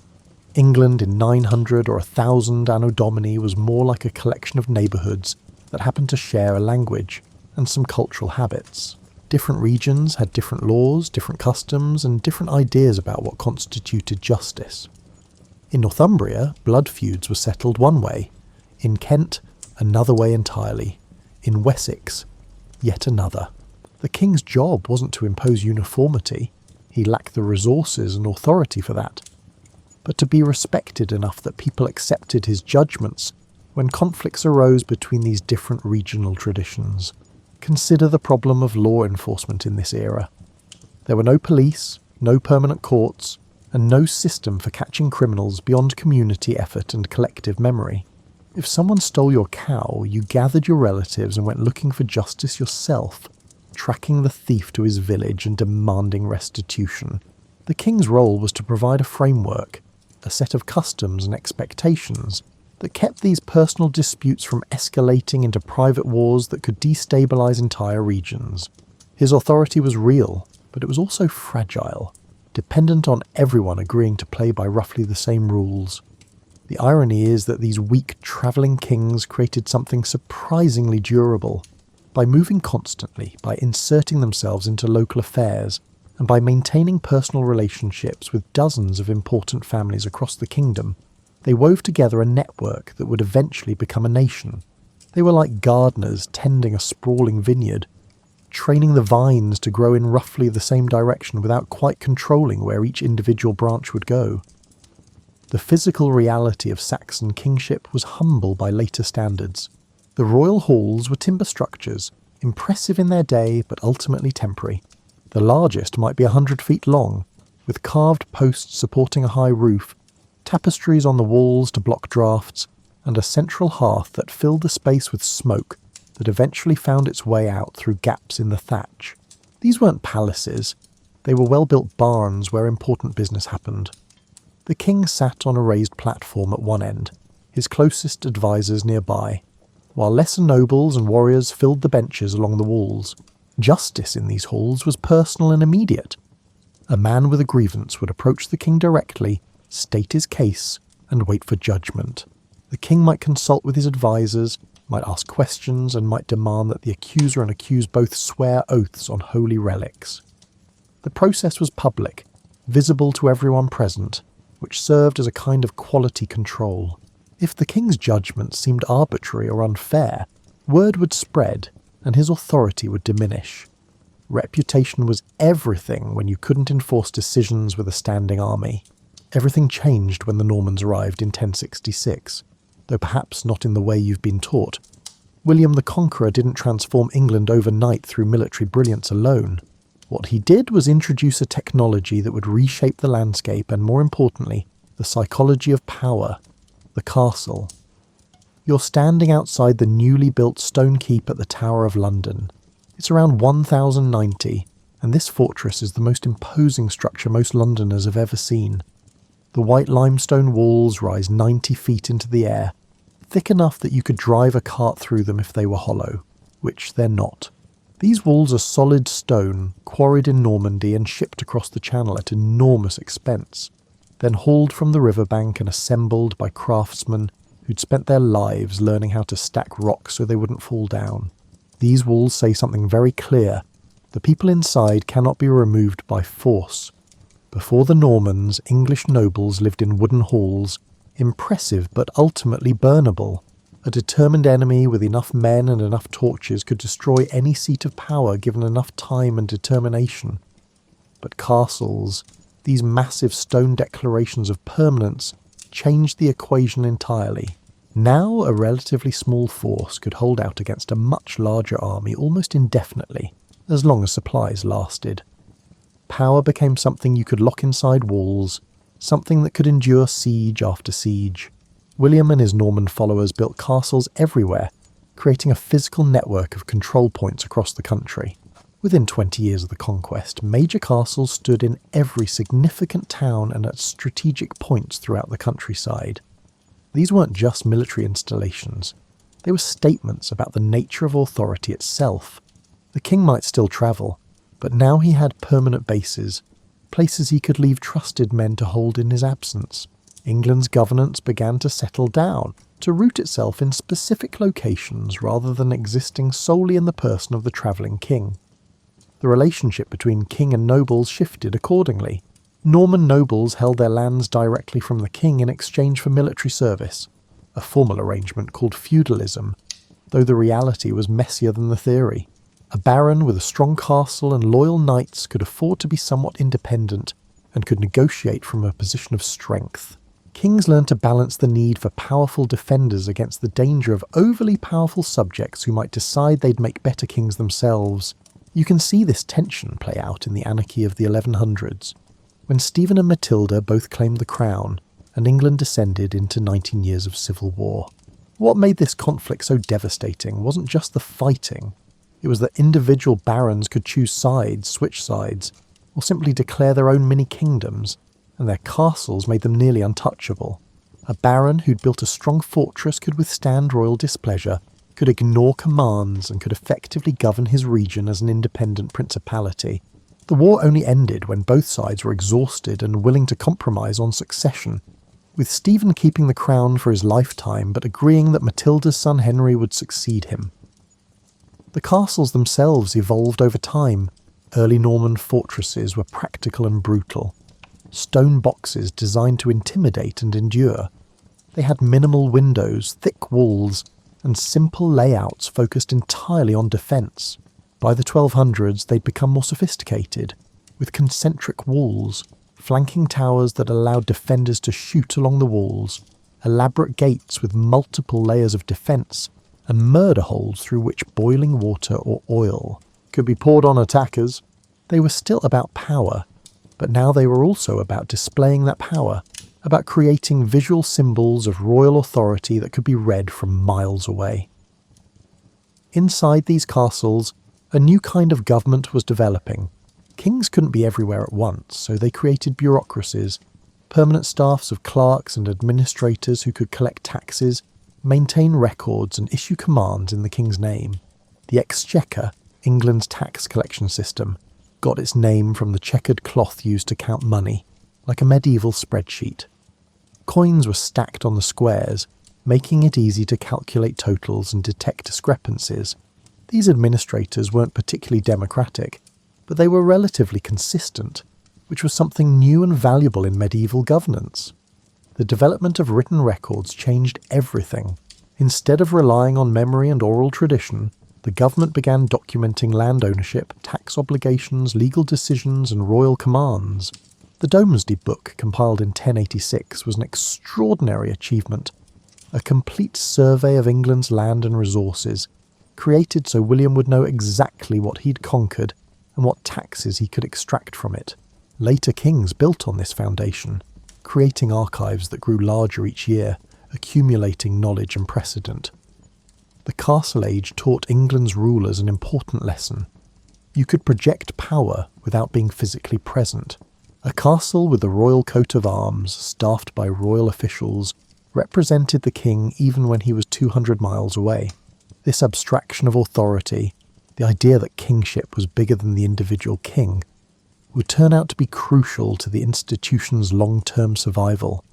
England in 900 or 1000 Anno Domini was more like a collection of neighbourhoods that happened to share a language and some cultural habits. Different regions had different laws, different customs, and different ideas about what constituted justice. In Northumbria, blood feuds were settled one way. In Kent, another way entirely. In Wessex, yet another. The king's job wasn't to impose uniformity. He lacked the resources and authority for that. But to be respected enough that people accepted his judgments when conflicts arose between these different regional traditions. Consider the problem of law enforcement in this era. There were no police, no permanent courts, and no system for catching criminals beyond community effort and collective memory. If someone stole your cow, you gathered your relatives and went looking for justice yourself, tracking the thief to his village and demanding restitution. The king's role was to provide a framework, a set of customs and expectations that kept these personal disputes from escalating into private wars that could destabilize entire regions. His authority was real, but it was also fragile, dependent on everyone agreeing to play by roughly the same rules. The irony is that these weak travelling kings created something surprisingly durable. By moving constantly, by inserting themselves into local affairs, and by maintaining personal relationships with dozens of important families across the kingdom, they wove together a network that would eventually become a nation. They were like gardeners tending a sprawling vineyard, training the vines to grow in roughly the same direction without quite controlling where each individual branch would go. The physical reality of Saxon kingship was humble by later standards. The royal halls were timber structures, impressive in their day but ultimately temporary. The largest might be 100 feet long, with carved posts supporting a high roof, tapestries on the walls to block drafts, and a central hearth that filled the space with smoke that eventually found its way out through gaps in the thatch. These weren't palaces, they were well-built barns where important business happened. The king sat on a raised platform at one end, his closest advisors nearby, while lesser nobles and warriors filled the benches along the walls. Justice in these halls was personal and immediate. A man with a grievance would approach the king directly, state his case, and wait for judgment. The king might consult with his advisors, might ask questions, and might demand that the accuser and accused both swear oaths on holy relics. The process was public, visible to everyone present, which served as a kind of quality control. If the king's judgment seemed arbitrary or unfair, word would spread, and his authority would diminish. Reputation was everything when you couldn't enforce decisions with a standing army. Everything changed when the Normans arrived in 1066, though perhaps not in the way you've been taught. William the Conqueror didn't transform England overnight through military brilliance alone. What he did was introduce a technology that would reshape the landscape and, more importantly, the psychology of power, the castle. You're standing outside the newly built stone keep at the Tower of London. It's around 1090, and this fortress is the most imposing structure most Londoners have ever seen. The white limestone walls rise 90 feet into the air, thick enough that you could drive a cart through them if they were hollow, which they're not. These walls are solid stone, quarried in Normandy and shipped across the Channel at enormous expense, then hauled from the riverbank and assembled by craftsmen who'd spent their lives learning how to stack rocks so they wouldn't fall down. These walls say something very clear. The people inside cannot be removed by force. Before the Normans, English nobles lived in wooden halls, impressive but ultimately burnable. A determined enemy with enough men and enough torches could destroy any seat of power given enough time and determination. But castles, these massive stone declarations of permanence, changed the equation entirely. Now a relatively small force could hold out against a much larger army almost indefinitely, as long as supplies lasted. Power became something you could lock inside walls, something that could endure siege after siege. William and his Norman followers built castles everywhere, creating a physical network of control points across the country. Within 20 years of the conquest, major castles stood in every significant town and at strategic points throughout the countryside. These weren't just military installations. They were statements about the nature of authority itself. The king might still travel, but now he had permanent bases, places he could leave trusted men to hold in his absence. England's governance began to settle down, to root itself in specific locations rather than existing solely in the person of the travelling king. The relationship between king and nobles shifted accordingly. Norman nobles held their lands directly from the king in exchange for military service, a formal arrangement called feudalism, though the reality was messier than the theory. A baron with a strong castle and loyal knights could afford to be somewhat independent and could negotiate from a position of strength. Kings learned to balance the need for powerful defenders against the danger of overly powerful subjects who might decide they'd make better kings themselves. You can see this tension play out in the anarchy of the 1100s, when Stephen and Matilda both claimed the crown, and England descended into 19 years of civil war. What made this conflict so devastating wasn't just the fighting. It was that individual barons could choose sides, switch sides, or simply declare their own mini-kingdoms, and their castles made them nearly untouchable. A baron who'd built a strong fortress could withstand royal displeasure, could ignore commands, and could effectively govern his region as an independent principality. The war only ended when both sides were exhausted and willing to compromise on succession. with Stephen keeping the crown for his lifetime but agreeing that Matilda's son Henry would succeed him. The castles themselves evolved over time. Early Norman fortresses were practical and brutal. Stone boxes designed to intimidate and endure. They had minimal windows, thick walls, and simple layouts focused entirely on defence. By the 1200s they'd become more sophisticated, with concentric walls, flanking towers that allowed defenders to shoot along the walls, elaborate gates with multiple layers of defence, and murder holes through which boiling water or oil could be poured on attackers. They were still about power, but now they were also about displaying that power, about creating visual symbols of royal authority that could be read from miles away. Inside these castles, a new kind of government was developing. Kings couldn't be everywhere at once, so they created bureaucracies, permanent staffs of clerks and administrators who could collect taxes, maintain records and issue commands in the king's name. The Exchequer, England's tax collection system, got its name from the checkered cloth used to count money, like a medieval spreadsheet. Coins were stacked on the squares, making it easy to calculate totals and detect discrepancies. These administrators weren't particularly democratic, but they were relatively consistent, which was something new and valuable in medieval governance. The development of written records changed everything. Instead of relying on memory and oral tradition, the government began documenting land ownership, tax obligations, legal decisions, and royal commands. The Domesday Book, compiled in 1086, was an extraordinary achievement, a complete survey of England's land and resources, created so William would know exactly what he'd conquered and what taxes he could extract from it. Later kings built on this foundation, creating archives that grew larger each year, accumulating knowledge and precedent. The Castle Age taught England's rulers an important lesson. You could project power without being physically present. A castle with a royal coat of arms, staffed by royal officials, represented the king even when he was 200 miles away. This abstraction of authority, the idea that kingship was bigger than the individual king, would turn out to be crucial to the institution's long-term survival.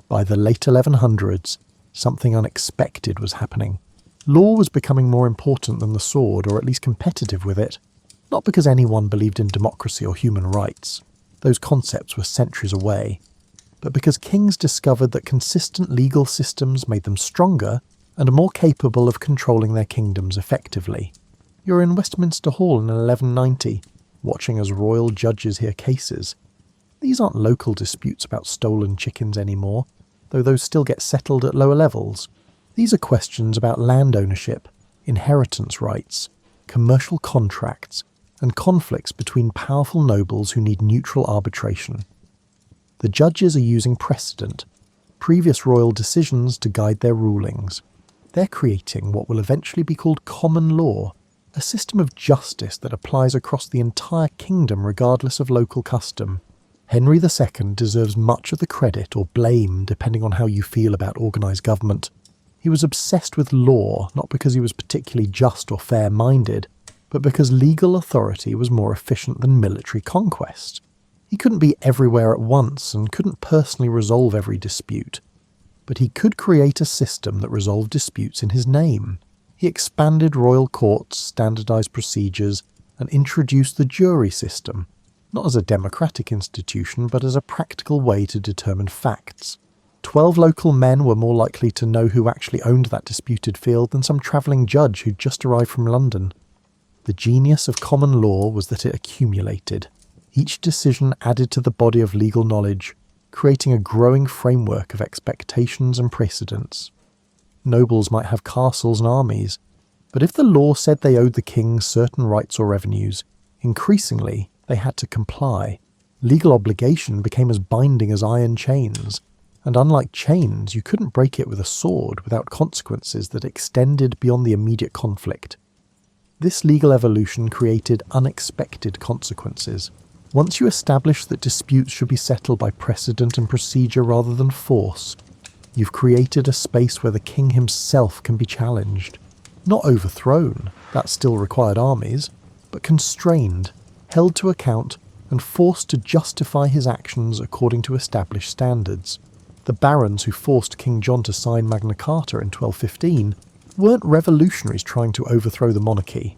By the late 1100s, something unexpected was happening. Law was becoming more important than the sword, or at least competitive with it, not because anyone believed in democracy or human rights. Those concepts were centuries away, but because kings discovered that consistent legal systems made them stronger and more capable of controlling their kingdoms effectively. You're in Westminster Hall in 1190, watching as royal judges hear cases. These aren't local disputes about stolen chickens anymore, though those still get settled at lower levels. These are questions about land ownership, inheritance rights, commercial contracts, and conflicts between powerful nobles who need neutral arbitration. The judges are using precedent, previous royal decisions to guide their rulings. They're creating what will eventually be called common law, a system of justice that applies across the entire kingdom regardless of local custom. Henry II deserves much of the credit or blame depending on how you feel about organised government. He was obsessed with law, not because he was particularly just or fair-minded, but because legal authority was more efficient than military conquest. He couldn't be everywhere at once and couldn't personally resolve every dispute, but he could create a system that resolved disputes in his name. He expanded royal courts, standardised procedures, and introduced the jury system, not as a democratic institution, but as a practical way to determine facts. 12 local men were more likely to know who actually owned that disputed field than some travelling judge who'd just arrived from London. The genius of common law was that it accumulated. Each decision added to the body of legal knowledge, creating a growing framework of expectations and precedents. Nobles might have castles and armies, but if the law said they owed the king certain rights or revenues, increasingly they had to comply. Legal obligation became as binding as iron chains, and unlike chains, you couldn't break it with a sword without consequences that extended beyond the immediate conflict. This legal evolution created unexpected consequences. Once you establish that disputes should be settled by precedent and procedure rather than force, you've created a space where the king himself can be challenged. Not overthrown, that still required armies, but constrained, held to account, and forced to justify his actions according to established standards. The barons who forced King John to sign Magna Carta in 1215 weren't revolutionaries trying to overthrow the monarchy.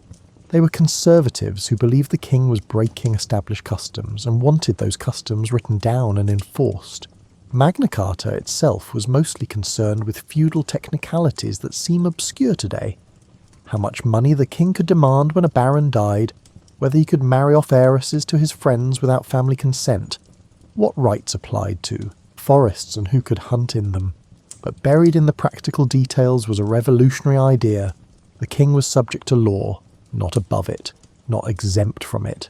They were conservatives who believed the king was breaking established customs and wanted those customs written down and enforced. Magna Carta itself was mostly concerned with feudal technicalities that seem obscure today. How much money the king could demand when a baron died, whether he could marry off heiresses to his friends without family consent, what rights applied to forests and who could hunt in them. But buried in the practical details was a revolutionary idea. The king was subject to law, not above it, not exempt from it.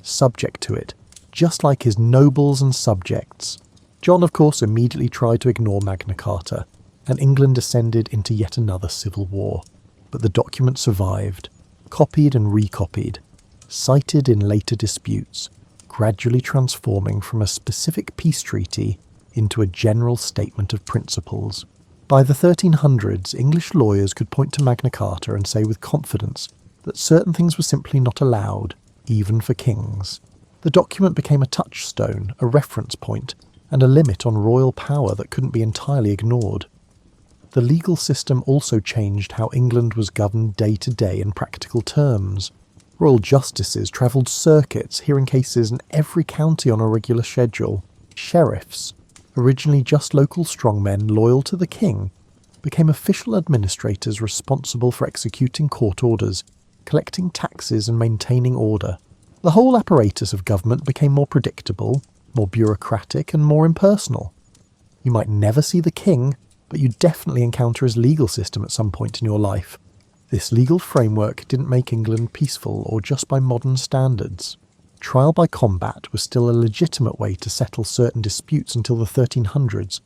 Subject to it, just like his nobles and subjects. John, of course, immediately tried to ignore Magna Carta, and England descended into yet another civil war. But the document survived, copied and recopied, cited in later disputes, gradually transforming from a specific peace treaty into a general statement of principles. By the 1300s, English lawyers could point to Magna Carta and say with confidence that certain things were simply not allowed, even for kings. The document became a touchstone, a reference point, and a limit on royal power that couldn't be entirely ignored. The legal system also changed how England was governed day to day in practical terms. Royal justices travelled circuits, hearing cases in every county on a regular schedule. Sheriffs, originally just local strongmen loyal to the king, became official administrators responsible for executing court orders, collecting taxes and maintaining order. The whole apparatus of government became more predictable, more bureaucratic and more impersonal. You might never see the king, but you definitely encounter his legal system at some point in your life. This legal framework didn't make England peaceful or just by modern standards. Trial by combat was still a legitimate way to settle certain disputes until the 1300s,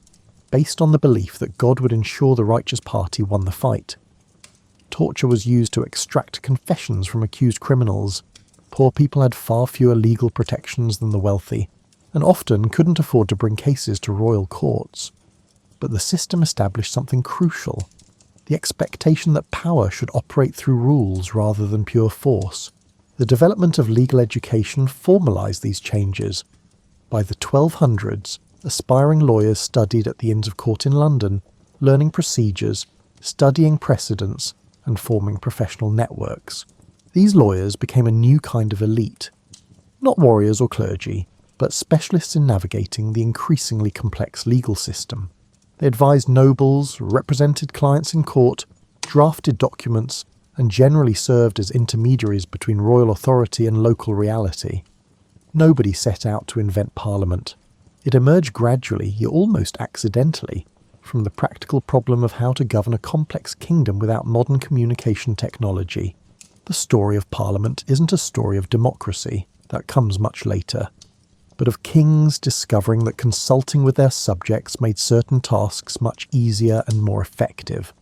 based on the belief that God would ensure the righteous party won the fight. Torture was used to extract confessions from accused criminals. Poor people had far fewer legal protections than the wealthy, and often couldn't afford to bring cases to royal courts. But the system established something crucial: the expectation that power should operate through rules rather than pure force. The development of legal education formalised these changes. By the 1200s, aspiring lawyers studied at the Inns of Court in London, learning procedures, studying precedents, and forming professional networks. These lawyers became a new kind of elite. Not warriors or clergy, but specialists in navigating the increasingly complex legal system. They advised nobles, represented clients in court, drafted documents, and generally served as intermediaries between royal authority and local reality. Nobody set out to invent Parliament. It emerged gradually, yet almost accidentally, from the practical problem of how to govern a complex kingdom without modern communication technology. The story of Parliament isn't a story of democracy, that comes much later, but of kings discovering that consulting with their subjects made certain tasks much easier and more effective.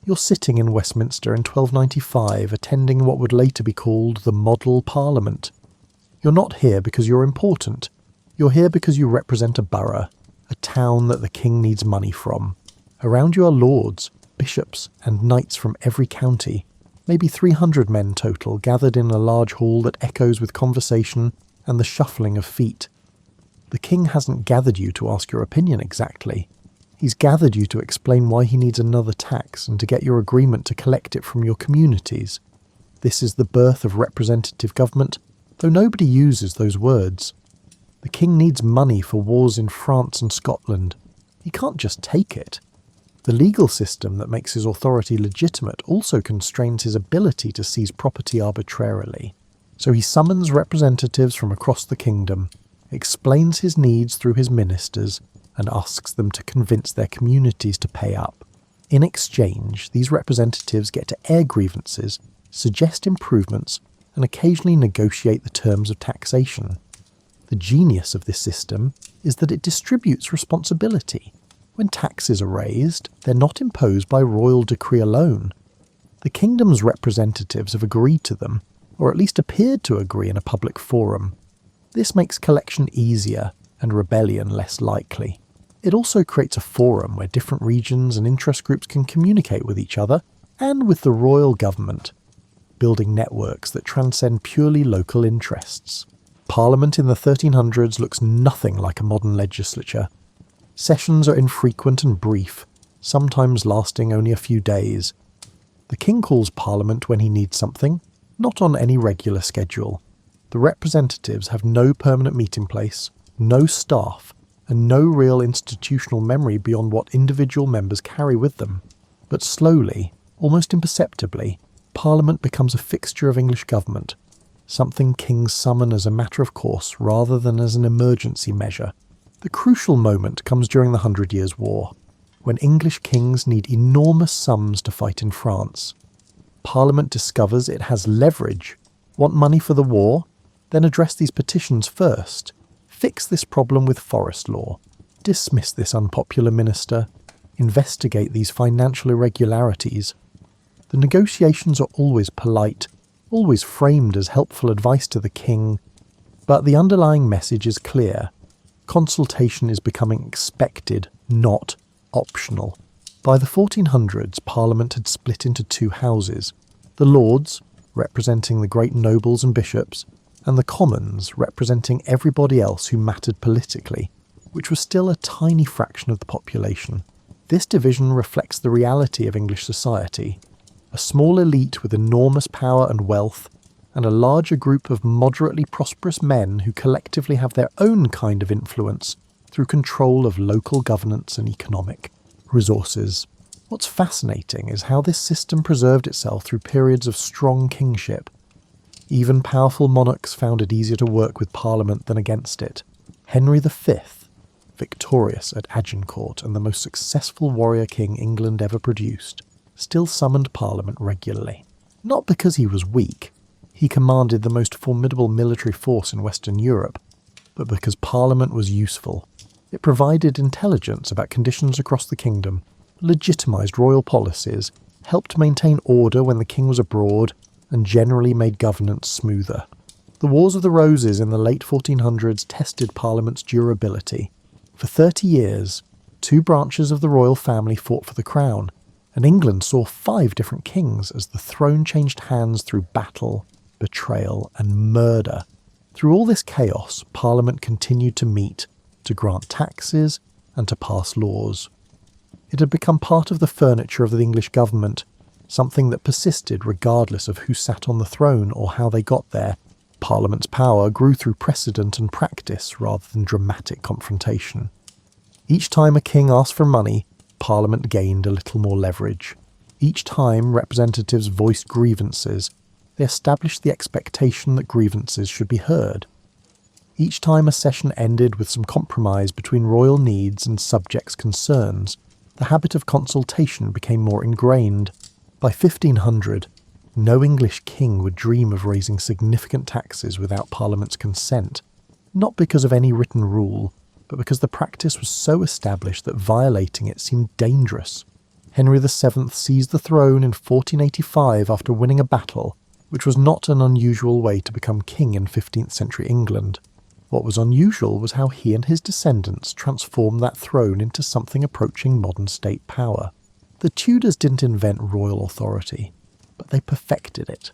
You're sitting in Westminster in 1295, attending what would later be called the Model Parliament. You're not here because you're important. You're here because you represent a borough, a town that the king needs money from. Around you are lords, bishops, and knights from every county, maybe 300 men total, gathered in a large hall that echoes with conversation and the shuffling of feet. The king hasn't gathered you to ask your opinion exactly. He's gathered you to explain why he needs another tax and to get your agreement to collect it from your communities. This is the birth of representative government, though nobody uses those words. The king needs money for wars in France and Scotland. He can't just take it. The legal system that makes his authority legitimate also constrains his ability to seize property arbitrarily. So he summons representatives from across the kingdom, explains his needs through his ministers, and asks them to convince their communities to pay up. In exchange, these representatives get to air grievances, suggest improvements, and occasionally negotiate the terms of taxation. The genius of this system is that it distributes responsibility. When taxes are raised, they're not imposed by royal decree alone. The kingdom's representatives have agreed to them, or at least appeared to agree in a public forum. This makes collection easier and rebellion less likely. It also creates a forum where different regions and interest groups can communicate with each other and with the royal government, building networks that transcend purely local interests. Parliament in the 1300s looks nothing like a modern legislature. Sessions are infrequent and brief, sometimes lasting only a few days. The king calls Parliament when he needs something, not on any regular schedule. The representatives have no permanent meeting place, no staff, and no real institutional memory beyond what individual members carry with them. But slowly, almost imperceptibly, Parliament becomes a fixture of English government, something kings summon as a matter of course rather than as an emergency measure. The crucial moment comes during the 100 Years' War, when English kings need enormous sums to fight in France. Parliament discovers it has leverage, want money for the war, then address these petitions first, fix this problem with forest law, dismiss this unpopular minister, investigate these financial irregularities. The negotiations are always polite, always framed as helpful advice to the king, but the underlying message is clear. Consultation is becoming expected, not optional. By the 1400s, Parliament had split into two houses, the Lords, representing the great nobles and bishops, and the Commons, representing everybody else who mattered politically, which was still a tiny fraction of the population. This division reflects the reality of English society. A small elite with enormous power and wealth, and a larger group of moderately prosperous men who collectively have their own kind of influence through control of local governance and economic resources. What's fascinating is how this system preserved itself through periods of strong kingship. Even powerful monarchs found it easier to work with Parliament than against it. Henry V, victorious at Agincourt and the most successful warrior king England ever produced, still summoned Parliament regularly. Not because he was weak, he commanded the most formidable military force in Western Europe, but because Parliament was useful. It provided intelligence about conditions across the kingdom, legitimised royal policies, helped maintain order when the king was abroad, and generally made governance smoother. The Wars of the Roses in the late 1400s tested Parliament's durability. For 30 years, two branches of the royal family fought for the crown, and England saw 5 different kings as the throne changed hands through battle, betrayal, and murder. Through all this chaos, Parliament continued to meet, to grant taxes, and to pass laws. It had become part of the furniture of the English government, something that persisted regardless of who sat on the throne or how they got there. Parliament's power grew through precedent and practice rather than dramatic confrontation. Each time a king asked for money, Parliament gained a little more leverage. Each time representatives voiced grievances, they established the expectation that grievances should be heard. Each time a session ended with some compromise between royal needs and subjects' concerns, the habit of consultation became more ingrained. By 1500, no English king would dream of raising significant taxes without Parliament's consent, not because of any written rule, but because the practice was so established that violating it seemed dangerous. Henry VII seized the throne in 1485 after winning a battle, which was not an unusual way to become king in 15th century England. What was unusual was how he and his descendants transformed that throne into something approaching modern state power. The Tudors didn't invent royal authority, but they perfected it,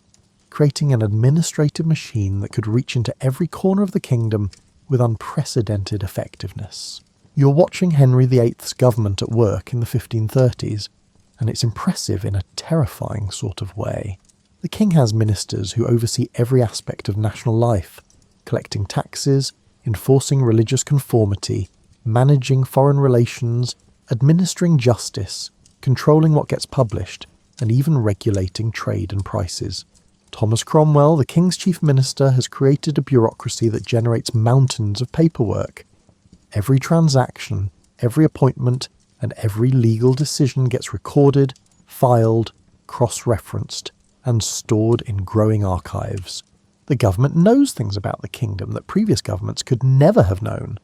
creating an administrative machine that could reach into every corner of the kingdom with unprecedented effectiveness. You're watching Henry VIII's government at work in the 1530s, and it's impressive in a terrifying sort of way. The king has ministers who oversee every aspect of national life, collecting taxes, enforcing religious conformity, managing foreign relations, administering justice, controlling what gets published, and even regulating trade and prices. Thomas Cromwell, the king's chief minister, has created a bureaucracy that generates mountains of paperwork. Every transaction, every appointment, and every legal decision gets recorded, filed, cross-referenced, and stored in growing archives. The government knows things about the kingdom that previous governments could never have known.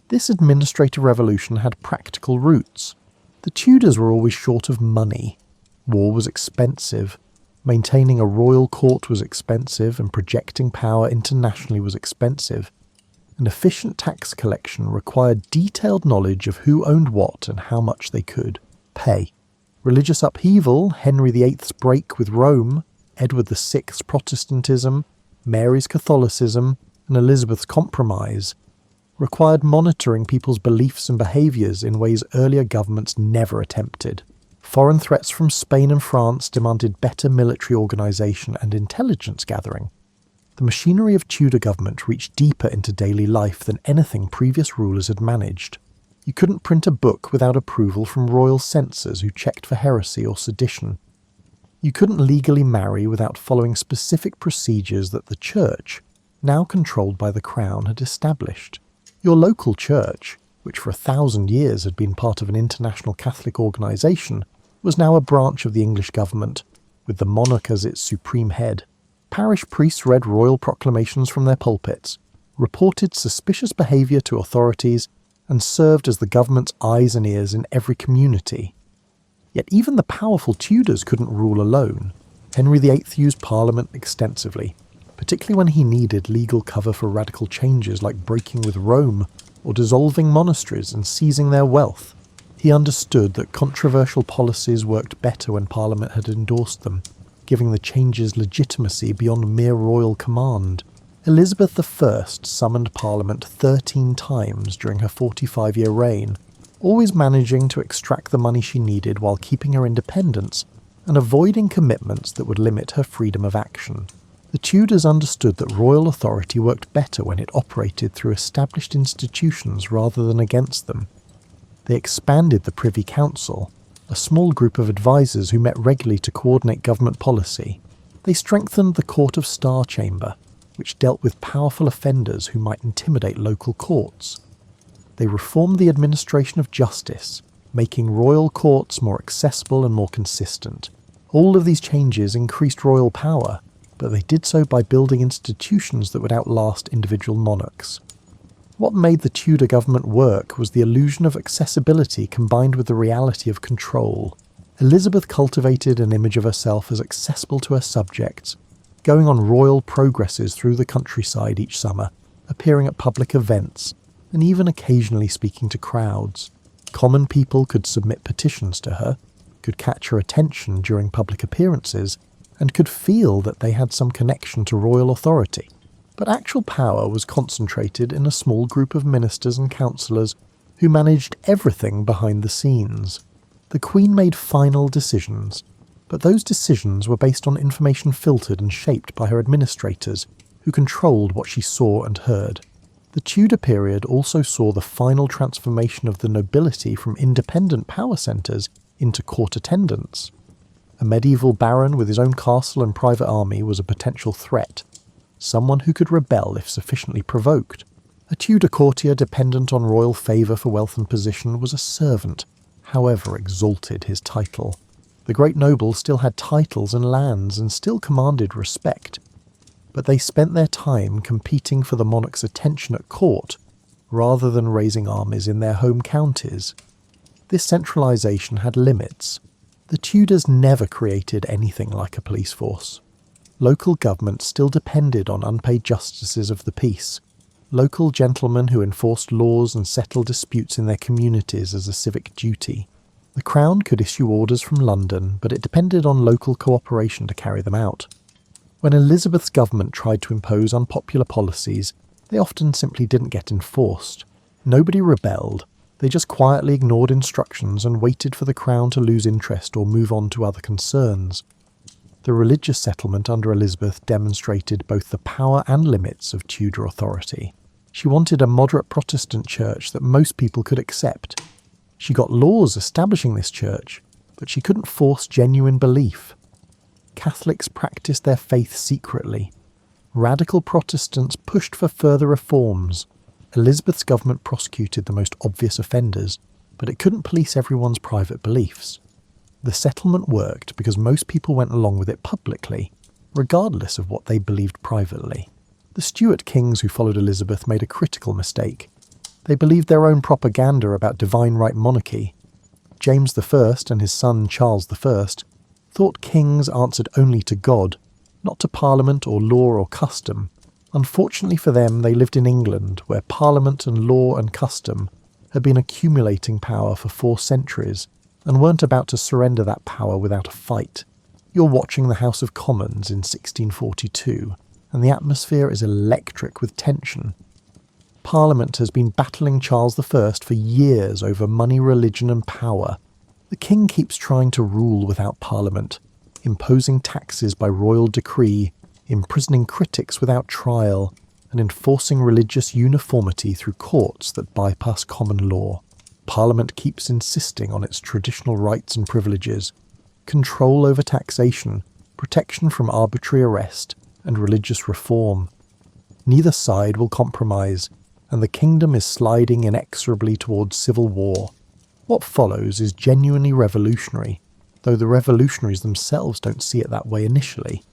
This administrative revolution had practical roots. The Tudors were always short of money. War was expensive. Maintaining a royal court was expensive, and projecting power internationally was expensive. An efficient tax collection required detailed knowledge of who owned what and how much they could pay. Religious upheaval, Henry VIII's break with Rome, Edward VI's Protestantism, Mary's Catholicism, and Elizabeth's compromise required monitoring people's beliefs and behaviours in ways earlier governments never attempted. Foreign threats from Spain and France demanded better military organisation and intelligence gathering. The machinery of Tudor government reached deeper into daily life than anything previous rulers had managed. You couldn't print a book without approval from royal censors who checked for heresy or sedition. You couldn't legally marry without following specific procedures that the church, now controlled by the crown, had established. Your local church, which for 1,000 years had been part of an international Catholic organisation, was now a branch of the English government, with the monarch as its supreme head. Parish priests read royal proclamations from their pulpits, reported suspicious behaviour to authorities, and served as the government's eyes and ears in every community. Yet even the powerful Tudors couldn't rule alone. Henry VIII used Parliament extensively, particularly when he needed legal cover for radical changes like breaking with Rome or dissolving monasteries and seizing their wealth. He understood that controversial policies worked better when Parliament had endorsed them, giving the changes legitimacy beyond mere royal command. Elizabeth I summoned Parliament 13 times during her 45-year reign, always managing to extract the money she needed while keeping her independence and avoiding commitments that would limit her freedom of action. The Tudors understood that royal authority worked better when it operated through established institutions rather than against them. They expanded the Privy Council, a small group of advisors who met regularly to coordinate government policy. They strengthened the Court of Star Chamber, which dealt with powerful offenders who might intimidate local courts. They reformed the administration of justice, making royal courts more accessible and more consistent. All of these changes increased royal power, but they did so by building institutions that would outlast individual monarchs. What made the Tudor government work was the illusion of accessibility combined with the reality of control. Elizabeth cultivated an image of herself as accessible to her subjects, going on royal progresses through the countryside each summer, appearing at public events, and even occasionally speaking to crowds. Common people could submit petitions to her, could catch her attention during public appearances, and could feel that they had some connection to royal authority. But actual power was concentrated in a small group of ministers and councillors who managed everything behind the scenes. The Queen made final decisions, but those decisions were based on information filtered and shaped by her administrators, who controlled what she saw and heard. The Tudor period also saw the final transformation of the nobility from independent power centres into court attendants. A medieval baron with his own castle and private army was a potential threat, someone who could rebel if sufficiently provoked. A Tudor courtier dependent on royal favour for wealth and position was a servant, however exalted his title. The great nobles still had titles and lands and still commanded respect, but they spent their time competing for the monarch's attention at court rather than raising armies in their home counties. This centralisation had limits. The Tudors never created anything like a police force. Local government still depended on unpaid justices of the peace, local gentlemen who enforced laws and settled disputes in their communities as a civic duty. The Crown could issue orders from London, but it depended on local cooperation to carry them out. When Elizabeth's government tried to impose unpopular policies, they often simply didn't get enforced. Nobody rebelled, they just quietly ignored instructions and waited for the Crown to lose interest or move on to other concerns. The religious settlement under Elizabeth demonstrated both the power and limits of Tudor authority. She wanted a moderate Protestant church that most people could accept. She got laws establishing this church, but she couldn't force genuine belief. Catholics practiced their faith secretly. Radical Protestants pushed for further reforms. Elizabeth's government prosecuted the most obvious offenders, but it couldn't police everyone's private beliefs. The settlement worked because most people went along with it publicly, regardless of what they believed privately. The Stuart kings who followed Elizabeth made a critical mistake. They believed their own propaganda about divine right monarchy. James I and his son Charles I thought kings answered only to God, not to Parliament or law or custom. Unfortunately for them, they lived in England, where Parliament and law and custom had been accumulating power for 4 centuries, and weren't about to surrender that power without a fight. You're watching the House of Commons in 1642, and the atmosphere is electric with tension. Parliament has been battling Charles I for years over money, religion and power. The king keeps trying to rule without Parliament, imposing taxes by royal decree, imprisoning critics without trial, and enforcing religious uniformity through courts that bypass common law. Parliament keeps insisting on its traditional rights and privileges, control over taxation, protection from arbitrary arrest, and religious reform. Neither side will compromise, and the kingdom is sliding inexorably towards civil war. What follows is genuinely revolutionary, though the revolutionaries themselves don't see it that way initially.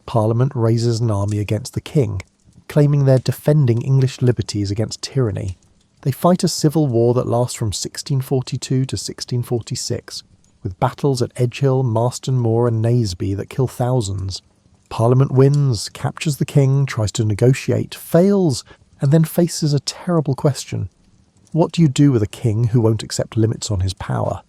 Parliament raises an army against the king, claiming they're defending English liberties against tyranny. They fight a civil war that lasts from 1642 to 1646, with battles at Edgehill, Marston Moor and Naseby that kill thousands. Parliament wins, captures the king, tries to negotiate, fails, and then faces a terrible question. What do you do with a king who won't accept limits on his power?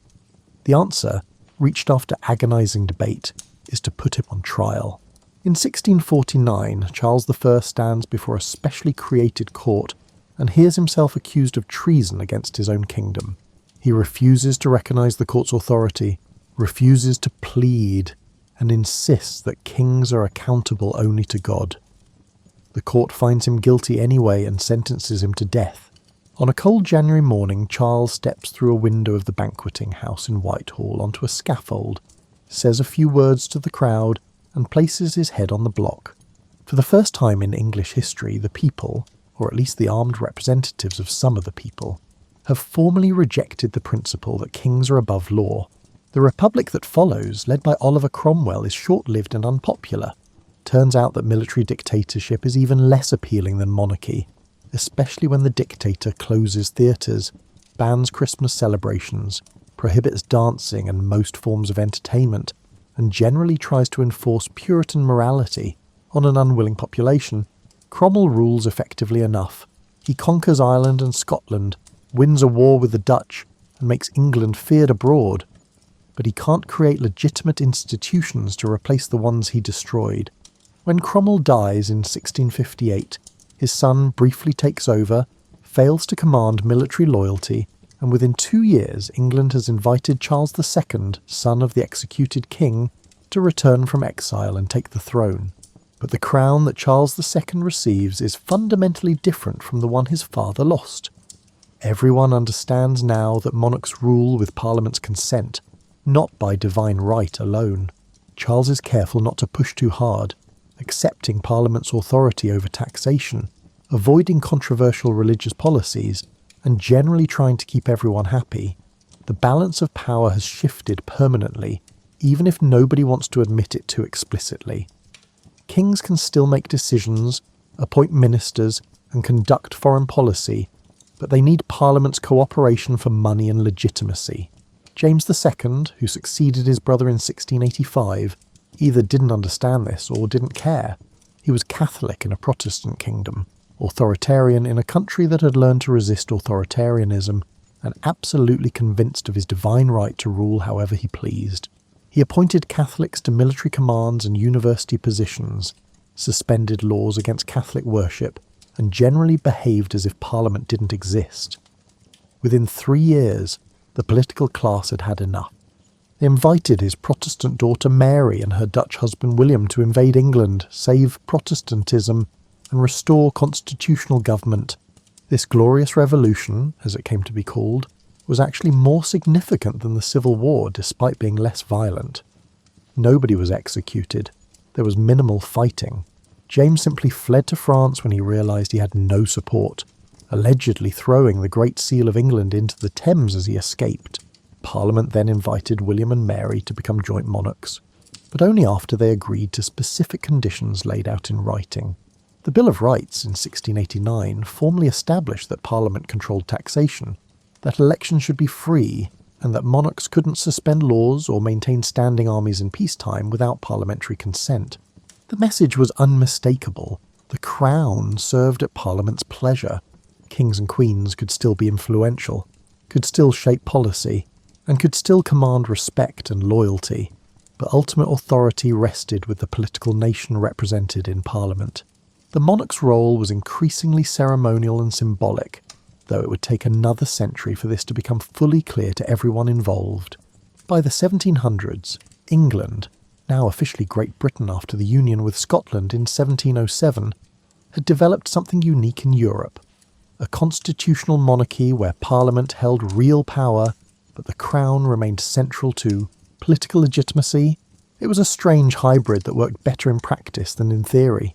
The answer, reached after agonising debate, is to put him on trial. In 1649, Charles I stands before a specially created court and hears himself accused of treason against his own kingdom. He refuses to recognise the court's authority, refuses to plead, and insists that kings are accountable only to God. The court finds him guilty anyway and sentences him to death. On a cold January morning, Charles steps through a window of the banqueting house in Whitehall onto a scaffold, says a few words to the crowd, and places his head on the block. For the first time in English history, the people, or at least the armed representatives of some of the people, have formally rejected the principle that kings are above law. The republic that follows, led by Oliver Cromwell, is short-lived and unpopular. Turns out that military dictatorship is even less appealing than monarchy, especially when the dictator closes theatres, bans Christmas celebrations, prohibits dancing and most forms of entertainment, and generally tries to enforce Puritan morality on an unwilling population. Cromwell rules effectively enough. He conquers Ireland and Scotland, wins a war with the Dutch, and makes England feared abroad. But he can't create legitimate institutions to replace the ones he destroyed. When Cromwell dies in 1658, his son briefly takes over, fails to command military loyalty, and within 2 years England has invited Charles II, son of the executed king, to return from exile and take the throne. But the crown that Charles II receives is fundamentally different from the one his father lost. Everyone understands now that monarchs rule with Parliament's consent, not by divine right alone. Charles is careful not to push too hard, accepting Parliament's authority over taxation, avoiding controversial religious policies, and generally trying to keep everyone happy. The balance of power has shifted permanently, even if nobody wants to admit it too explicitly. Kings can still make decisions, appoint ministers, and conduct foreign policy, but they need Parliament's cooperation for money and legitimacy. James II, who succeeded his brother in 1685, either didn't understand this or didn't care. He was Catholic in a Protestant kingdom, authoritarian in a country that had learned to resist authoritarianism, and absolutely convinced of his divine right to rule however he pleased. He appointed Catholics to military commands and university positions, suspended laws against Catholic worship, and generally behaved as if Parliament didn't exist. Within 3 years, the political class had had enough. They invited his Protestant daughter Mary and her Dutch husband William to invade England, save Protestantism, and restore constitutional government. This glorious revolution, as it came to be called, was actually more significant than the Civil War despite being less violent. Nobody was executed. There was minimal fighting. James simply fled to France when he realised he had no support, allegedly throwing the Great Seal of England into the Thames as he escaped. Parliament then invited William and Mary to become joint monarchs, but only after they agreed to specific conditions laid out in writing. The Bill of Rights in 1689 formally established that Parliament controlled taxation, that elections should be free, and that monarchs couldn't suspend laws or maintain standing armies in peacetime without parliamentary consent. The message was unmistakable. The Crown served at Parliament's pleasure. Kings and queens could still be influential, could still shape policy, and could still command respect and loyalty, but ultimate authority rested with the political nation represented in Parliament. The monarch's role was increasingly ceremonial and symbolic, though it would take another century for this to become fully clear to everyone involved. By the 1700s, England, now officially Great Britain after the union with Scotland in 1707, had developed something unique in Europe, a constitutional monarchy where Parliament held real power, but the crown remained central to political legitimacy. It was a strange hybrid that worked better in practice than in theory,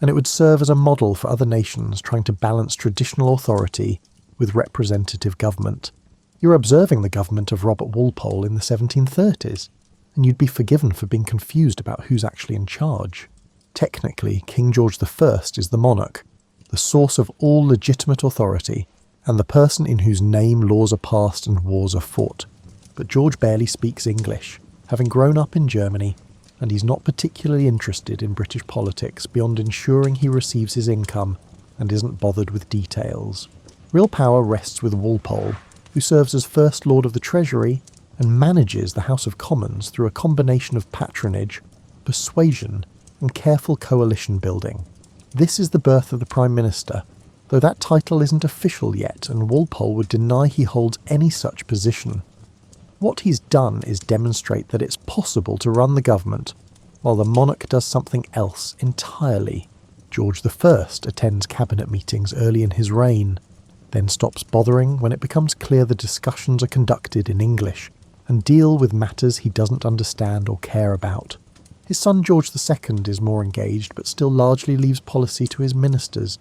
and it would serve as a model for other nations trying to balance traditional authority with representative government. You're observing the government of Robert Walpole in the 1730s, and you'd be forgiven for being confused about who's actually in charge. Technically, King George I is the monarch, the source of all legitimate authority, and the person in whose name laws are passed and wars are fought. But George barely speaks English, having grown up in Germany, and he's not particularly interested in British politics beyond ensuring he receives his income and isn't bothered with details. Real power rests with Walpole, who serves as First Lord of the Treasury and manages the House of Commons through a combination of patronage, persuasion, and careful coalition building. This is the birth of the Prime Minister, though that title isn't official yet, and Walpole would deny he holds any such position. What he's done is demonstrate that it's possible to run the government, while the monarch does something else entirely. George I attends cabinet meetings early in his reign, then stops bothering when it becomes clear the discussions are conducted in English, and deal with matters he doesn't understand or care about. His son George II is more engaged, but still largely leaves policy to his ministers,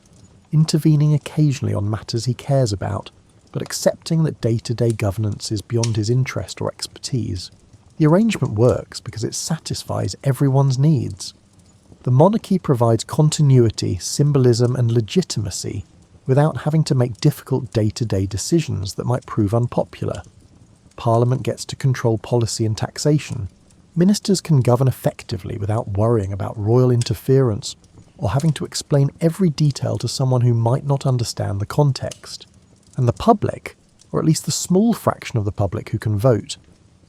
intervening occasionally on matters he cares about, but accepting that day-to-day governance is beyond his interest or expertise. The arrangement works because it satisfies everyone's needs. The monarchy provides continuity, symbolism and legitimacy without having to make difficult day-to-day decisions that might prove unpopular. Parliament gets to control policy and taxation. Ministers can govern effectively without worrying about royal interference or having to explain every detail to someone who might not understand the context. And the public, or at least the small fraction of the public who can vote,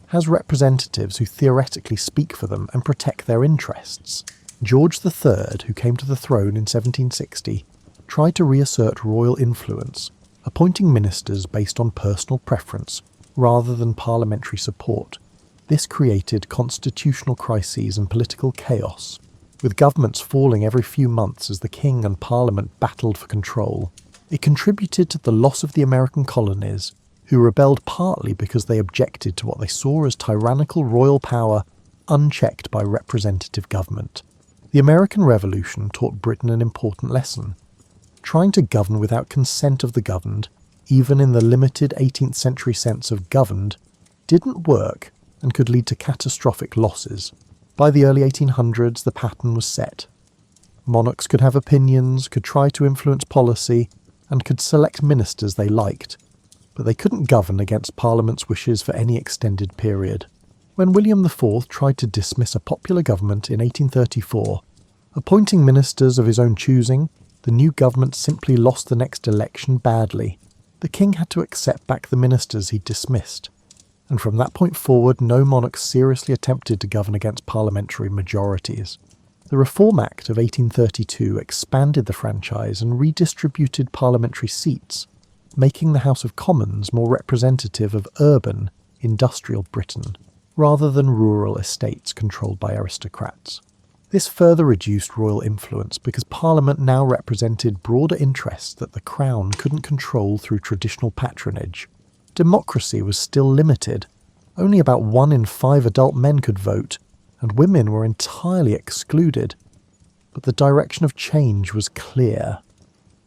has representatives who theoretically speak for them and protect their interests. George III, who came to the throne in 1760, tried to reassert royal influence, appointing ministers based on personal preference rather than parliamentary support. This created constitutional crises and political chaos, with governments falling every few months as the king and parliament battled for control. It contributed to the loss of the American colonies, who rebelled partly because they objected to what they saw as tyrannical royal power unchecked by representative government. The American Revolution taught Britain an important lesson. Trying to govern without consent of the governed, even in the limited 18th century sense of governed, didn't work and could lead to catastrophic losses. By the early 1800s, the pattern was set. Monarchs could have opinions, could try to influence policy, and could select ministers they liked, but they couldn't govern against Parliament's wishes for any extended period. When William IV tried to dismiss a popular government in 1834, appointing ministers of his own choosing, the new government simply lost the next election badly. The king had to accept back the ministers he'd dismissed, and from that point forward no monarch seriously attempted to govern against parliamentary majorities. The Reform Act of 1832 expanded the franchise and redistributed parliamentary seats, making the House of Commons more representative of urban, industrial Britain, rather than rural estates controlled by aristocrats. This further reduced royal influence because Parliament now represented broader interests that the Crown couldn't control through traditional patronage. Democracy was still limited. Only about 1 in 5 adult men could vote, and women were entirely excluded. But the direction of change was clear.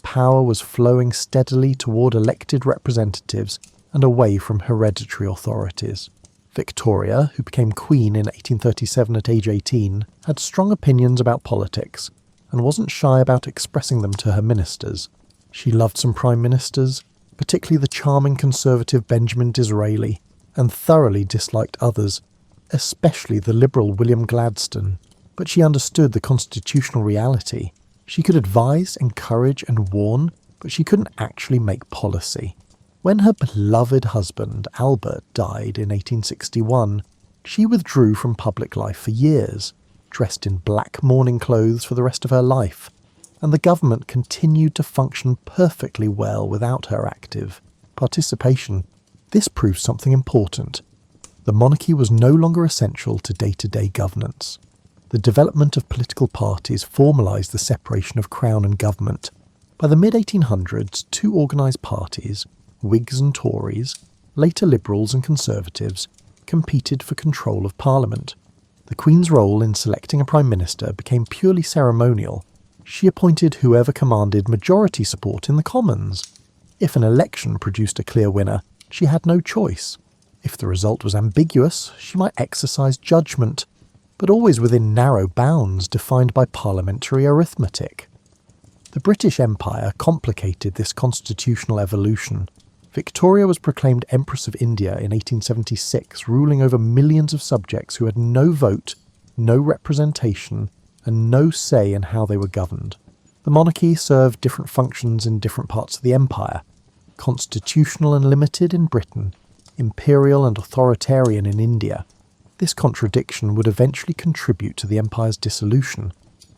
Power was flowing steadily toward elected representatives and away from hereditary authorities. Victoria, who became Queen in 1837 at age 18, had strong opinions about politics, and wasn't shy about expressing them to her ministers. She loved some prime ministers, particularly the charming conservative Benjamin Disraeli, and thoroughly disliked others, especially the liberal William Gladstone. But she understood the constitutional reality. She could advise, encourage and warn, but she couldn't actually make policy. When her beloved husband, Albert, died in 1861, she withdrew from public life for years, dressed in black mourning clothes for the rest of her life, and the government continued to function perfectly well without her active participation. This proves something important. The monarchy was no longer essential to day-to-day governance. The development of political parties formalised the separation of crown and government. By the mid-1800s, two organised parties, Whigs and Tories, later Liberals and Conservatives, competed for control of Parliament. The Queen's role in selecting a Prime Minister became purely ceremonial. She appointed whoever commanded majority support in the Commons. If an election produced a clear winner, she had no choice. If the result was ambiguous, she might exercise judgment, but always within narrow bounds defined by parliamentary arithmetic. The British Empire complicated this constitutional evolution. Victoria was proclaimed Empress of India in 1876, ruling over millions of subjects who had no vote, no representation, and no say in how they were governed. The monarchy served different functions in different parts of the empire: constitutional and limited in Britain, imperial and authoritarian in India. This contradiction would eventually contribute to the empire's dissolution,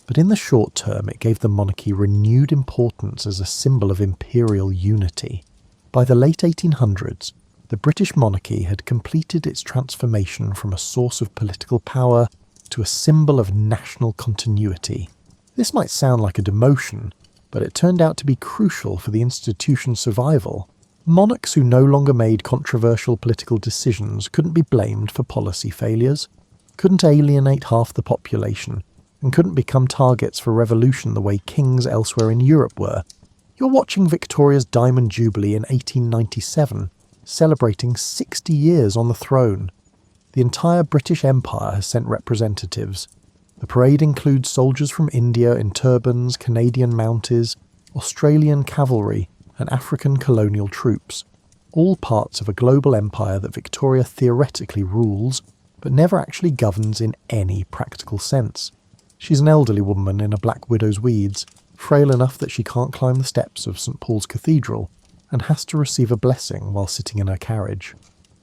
but in the short term it gave the monarchy renewed importance as a symbol of imperial unity. By the late 1800s, the British monarchy had completed its transformation from a source of political power to a symbol of national continuity. This might sound like a demotion, but it turned out to be crucial for the institution's survival. Monarchs who no longer made controversial political decisions couldn't be blamed for policy failures, couldn't alienate half the population, and couldn't become targets for revolution the way kings elsewhere in Europe were. You're watching Victoria's Diamond Jubilee in 1897, celebrating 60 years on the throne. The entire British Empire has sent representatives. The parade includes soldiers from India in turbans, Canadian mounties, Australian cavalry, and African colonial troops, all parts of a global empire that Victoria theoretically rules, but never actually governs in any practical sense. She's an elderly woman in a black widow's weeds, frail enough that she can't climb the steps of St. Paul's Cathedral, and has to receive a blessing while sitting in her carriage.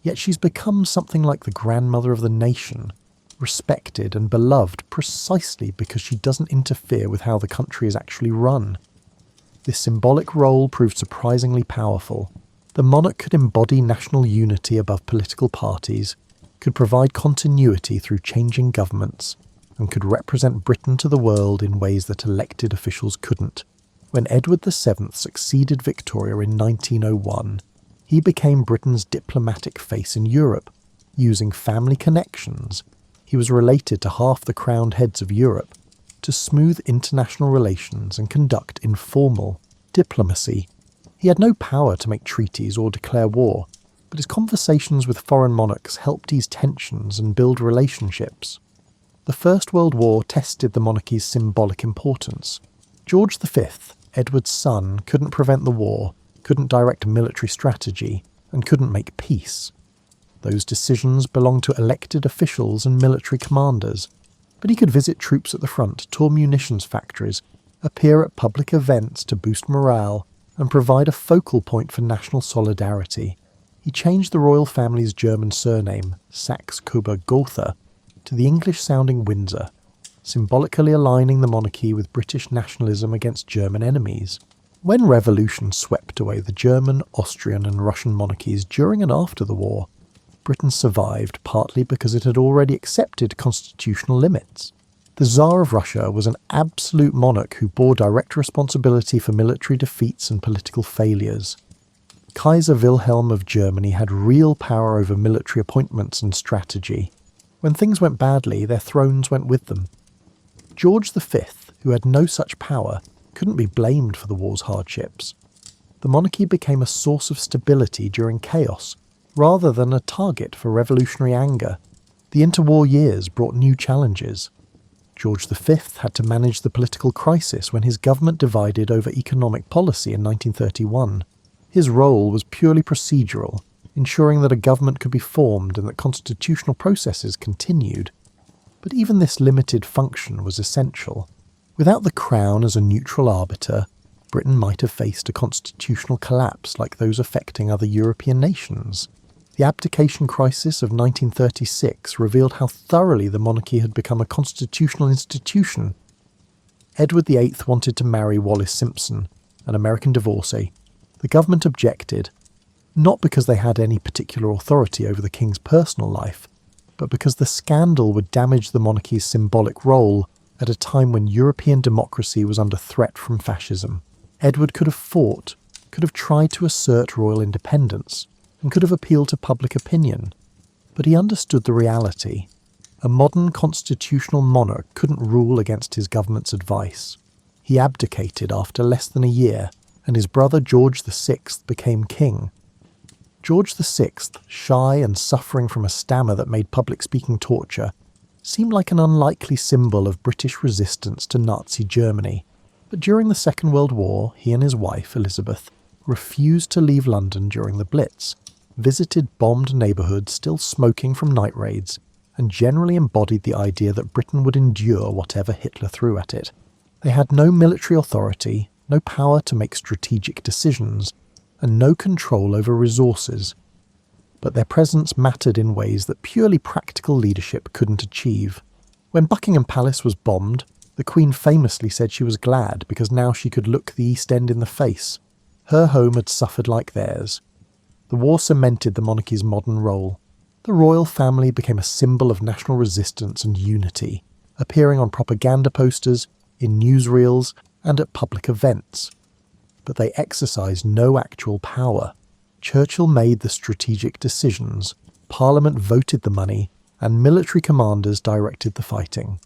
Yet she's become something like the grandmother of the nation, respected and beloved precisely because she doesn't interfere with how the country is actually run. This symbolic role proved surprisingly powerful. The monarch could embody national unity above political parties, could provide continuity through changing governments, and could represent Britain to the world in ways that elected officials couldn't. When Edward VII succeeded Victoria in 1901, he became Britain's diplomatic face in Europe, using family connections. He was related to half the crowned heads of Europe, to smooth international relations and conduct informal diplomacy. He had no power to make treaties or declare war, but his conversations with foreign monarchs helped ease tensions and build relationships. The First World War tested the monarchy's symbolic importance. George V, Edward's son, couldn't prevent the war, couldn't direct military strategy, and couldn't make peace. Those decisions belonged to elected officials and military commanders, but he could visit troops at the front, tour munitions factories, appear at public events to boost morale, and provide a focal point for national solidarity. He changed the royal family's German surname, Saxe-Coburg-Gotha, to the English-sounding Windsor, symbolically aligning the monarchy with British nationalism against German enemies. When revolution swept away the German, Austrian and Russian monarchies during and after the war, Britain survived partly because it had already accepted constitutional limits. The Tsar of Russia was an absolute monarch who bore direct responsibility for military defeats and political failures. Kaiser Wilhelm of Germany had real power over military appointments and strategy. When things went badly, their thrones went with them. George V, who had no such power, couldn't be blamed for the war's hardships. The monarchy became a source of stability during chaos, rather than a target for revolutionary anger. The interwar years brought new challenges. George V had to manage the political crisis when his government divided over economic policy in 1931. His role was purely procedural, ensuring that a government could be formed and that constitutional processes continued. But even this limited function was essential. Without the Crown as a neutral arbiter, Britain might have faced a constitutional collapse like those affecting other European nations. The abdication crisis of 1936 revealed how thoroughly the monarchy had become a constitutional institution. Edward VIII wanted to marry Wallis Simpson, an American divorcee. The government objected, not because they had any particular authority over the king's personal life, but because the scandal would damage the monarchy's symbolic role at a time when European democracy was under threat from fascism. Edward could have fought, could have tried to assert royal independence, and could have appealed to public opinion. But he understood the reality. A modern constitutional monarch couldn't rule against his government's advice. He abdicated after less than a year, and his brother George VI became king. George VI, shy and suffering from a stammer that made public speaking torture, seemed like an unlikely symbol of British resistance to Nazi Germany. But during the Second World War, he and his wife, Elizabeth, refused to leave London during the Blitz, visited bombed neighbourhoods still smoking from night raids, and generally embodied the idea that Britain would endure whatever Hitler threw at it. They had no military authority, no power to make strategic decisions, and no control over resources. But their presence mattered in ways that purely practical leadership couldn't achieve. When Buckingham Palace was bombed, the Queen famously said she was glad because now she could look the East End in the face. Her home had suffered like theirs. The war cemented the monarchy's modern role. The royal family became a symbol of national resistance and unity, appearing on propaganda posters, in newsreels, and at public events. But they exercised no actual power. Churchill made the strategic decisions, Parliament voted the money, and military commanders directed the fighting.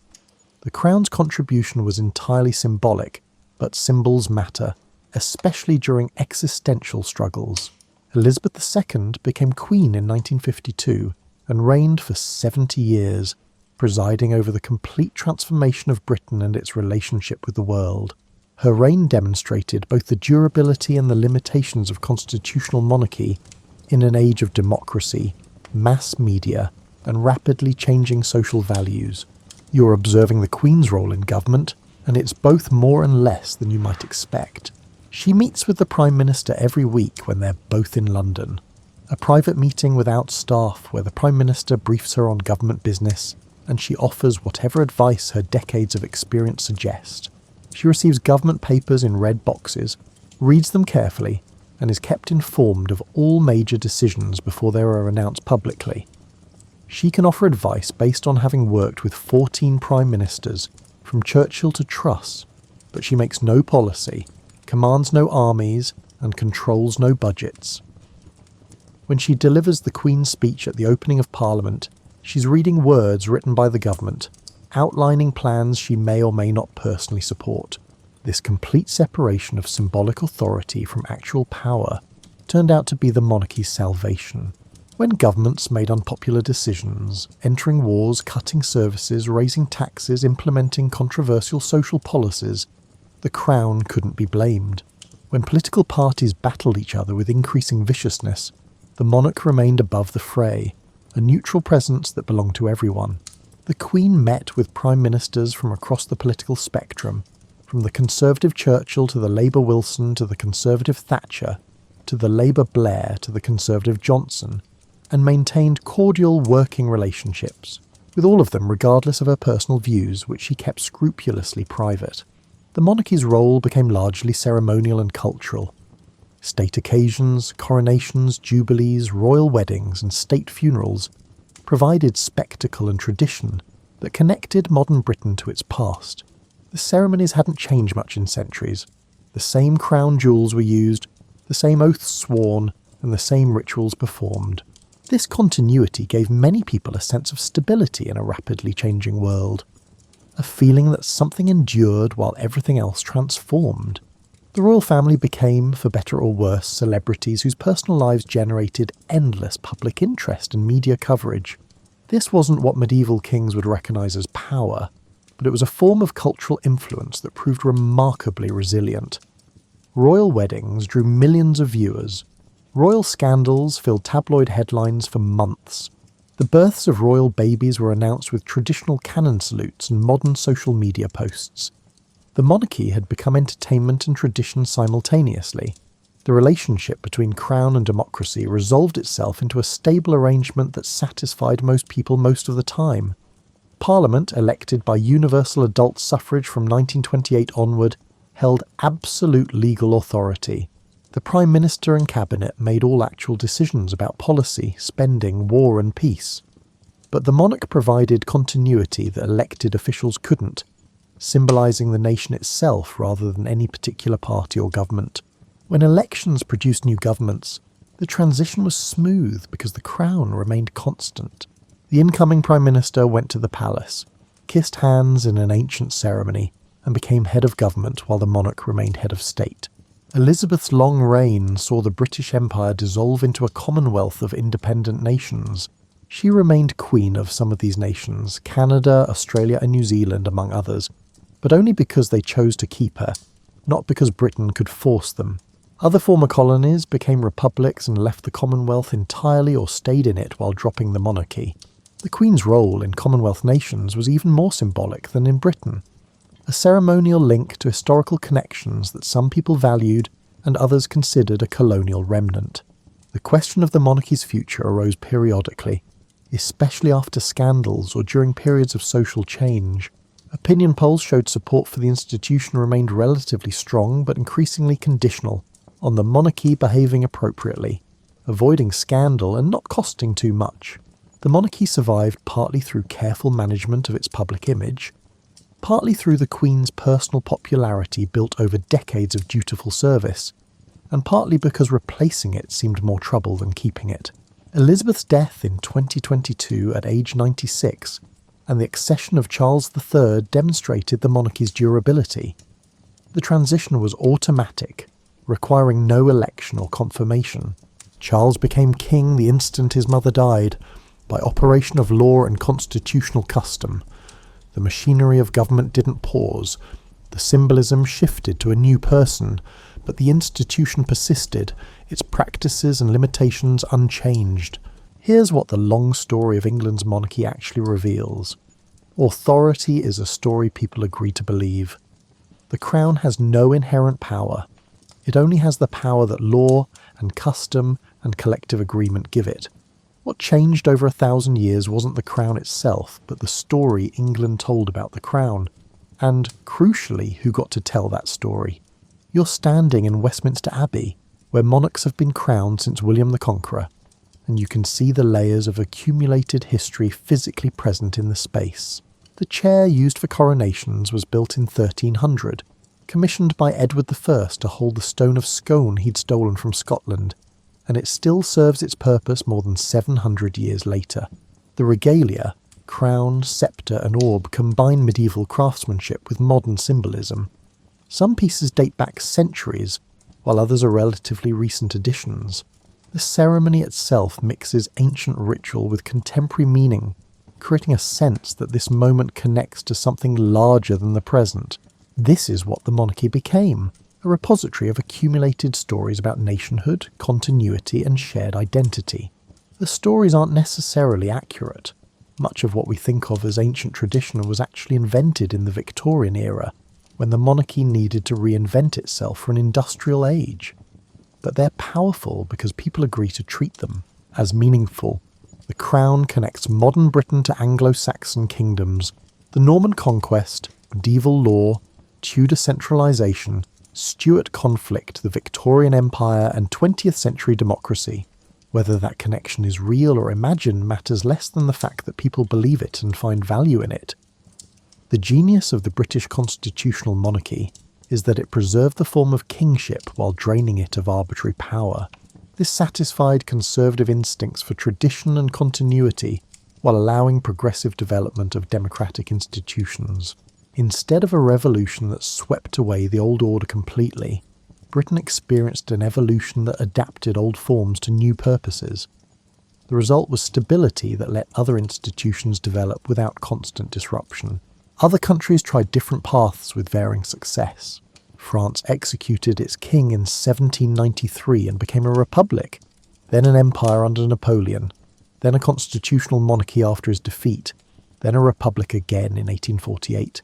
The Crown's contribution was entirely symbolic, but symbols matter, especially during existential struggles. Elizabeth II became Queen in 1952 and reigned for 70 years, presiding over the complete transformation of Britain and its relationship with the world. Her reign demonstrated both the durability and the limitations of constitutional monarchy in an age of democracy, mass media, and rapidly changing social values. You're observing the Queen's role in government, and it's both more and less than you might expect. She meets with the Prime Minister every week when they're both in London. A private meeting without staff where the Prime Minister briefs her on government business, and she offers whatever advice her decades of experience suggest. She receives government papers in red boxes, reads them carefully, and is kept informed of all major decisions before they are announced publicly. She can offer advice based on having worked with 14 prime ministers, from Churchill to Truss, but she makes no policy, commands no armies, and controls no budgets. When she delivers the Queen's speech at the opening of Parliament, she's reading words written by the government, outlining plans she may or may not personally support. This complete separation of symbolic authority from actual power turned out to be the monarchy's salvation. When governments made unpopular decisions, entering wars, cutting services, raising taxes, implementing controversial social policies, the Crown couldn't be blamed. When political parties battled each other with increasing viciousness, the monarch remained above the fray, a neutral presence that belonged to everyone. The Queen met with prime ministers from across the political spectrum, from the Conservative Churchill to the Labour Wilson to the Conservative Thatcher, to the Labour Blair to the Conservative Johnson, and maintained cordial working relationships, with all of them regardless of her personal views, which she kept scrupulously private. The monarchy's role became largely ceremonial and cultural. State occasions, coronations, jubilees, royal weddings, and state funerals provided spectacle and tradition that connected modern Britain to its past. The ceremonies hadn't changed much in centuries. The same crown jewels were used, the same oaths sworn, and the same rituals performed. This continuity gave many people a sense of stability in a rapidly changing world, a feeling that something endured while everything else transformed. The royal family became, for better or worse, celebrities whose personal lives generated endless public interest and media coverage. This wasn't what medieval kings would recognise as power, but it was a form of cultural influence that proved remarkably resilient. Royal weddings drew millions of viewers. Royal scandals filled tabloid headlines for months. The births of royal babies were announced with traditional cannon salutes and modern social media posts. The monarchy had become entertainment and tradition simultaneously. The relationship between crown and democracy resolved itself into a stable arrangement that satisfied most people most of the time. Parliament, elected by universal adult suffrage from 1928 onward, held absolute legal authority. The Prime Minister and Cabinet made all actual decisions about policy, spending, war and peace. But the monarch provided continuity that elected officials couldn't, symbolising the nation itself rather than any particular party or government. When elections produced new governments, the transition was smooth because the crown remained constant. The incoming Prime Minister went to the palace, kissed hands in an ancient ceremony, and became head of government while the monarch remained head of state. Elizabeth's long reign saw the British Empire dissolve into a commonwealth of independent nations. She remained queen of some of these nations, Canada, Australia and New Zealand among others, but only because they chose to keep her, not because Britain could force them. Other former colonies became republics and left the Commonwealth entirely or stayed in it while dropping the monarchy. The Queen's role in Commonwealth nations was even more symbolic than in Britain, a ceremonial link to historical connections that some people valued and others considered a colonial remnant. The question of the monarchy's future arose periodically, especially after scandals or during periods of social change. Opinion polls showed support for the institution remained relatively strong but increasingly conditional on the monarchy behaving appropriately, avoiding scandal and not costing too much. The monarchy survived partly through careful management of its public image, partly through the Queen's personal popularity built over decades of dutiful service, and partly because replacing it seemed more trouble than keeping it. Elizabeth's death in 2022 at age 96 and the accession of Charles III demonstrated the monarchy's durability. The transition was automatic, requiring no election or confirmation. Charles became king the instant his mother died, by operation of law and constitutional custom. The machinery of government didn't pause. The symbolism shifted to a new person, but the institution persisted, its practices and limitations unchanged. Here's what the long story of England's monarchy actually reveals. Authority is a story people agree to believe. The crown has no inherent power. It only has the power that law and custom and collective agreement give it. What changed over 1,000 years wasn't the crown itself, but the story England told about the crown, and, crucially, who got to tell that story. You're standing in Westminster Abbey, where monarchs have been crowned since William the Conqueror, and you can see the layers of accumulated history physically present in the space. The chair used for coronations was built in 1300, commissioned by Edward I to hold the stone of Scone he'd stolen from Scotland, and it still serves its purpose more than 700 years later. The regalia, crown, sceptre and orb, combine medieval craftsmanship with modern symbolism. Some pieces date back centuries, while others are relatively recent additions. The ceremony itself mixes ancient ritual with contemporary meaning, creating a sense that this moment connects to something larger than the present. This is what the monarchy became, a repository of accumulated stories about nationhood, continuity and shared identity. The stories aren't necessarily accurate. Much of what we think of as ancient tradition was actually invented in the Victorian era, when the monarchy needed to reinvent itself for an industrial age. But they're powerful because people agree to treat them as meaningful. The crown connects modern Britain to Anglo-Saxon kingdoms, the Norman conquest, medieval law, Tudor centralisation, Stuart conflict, the Victorian Empire and 20th century democracy. Whether that connection is real or imagined matters less than the fact that people believe it and find value in it. The genius of the British constitutional monarchy is that it preserved the form of kingship while draining it of arbitrary power. This satisfied conservative instincts for tradition and continuity while allowing progressive development of democratic institutions. Instead of a revolution that swept away the old order completely, Britain experienced an evolution that adapted old forms to new purposes. The result was stability that let other institutions develop without constant disruption. Other countries tried different paths with varying success. France executed its king in 1793 and became a republic, then an empire under Napoleon, then a constitutional monarchy after his defeat, then a republic again in 1848.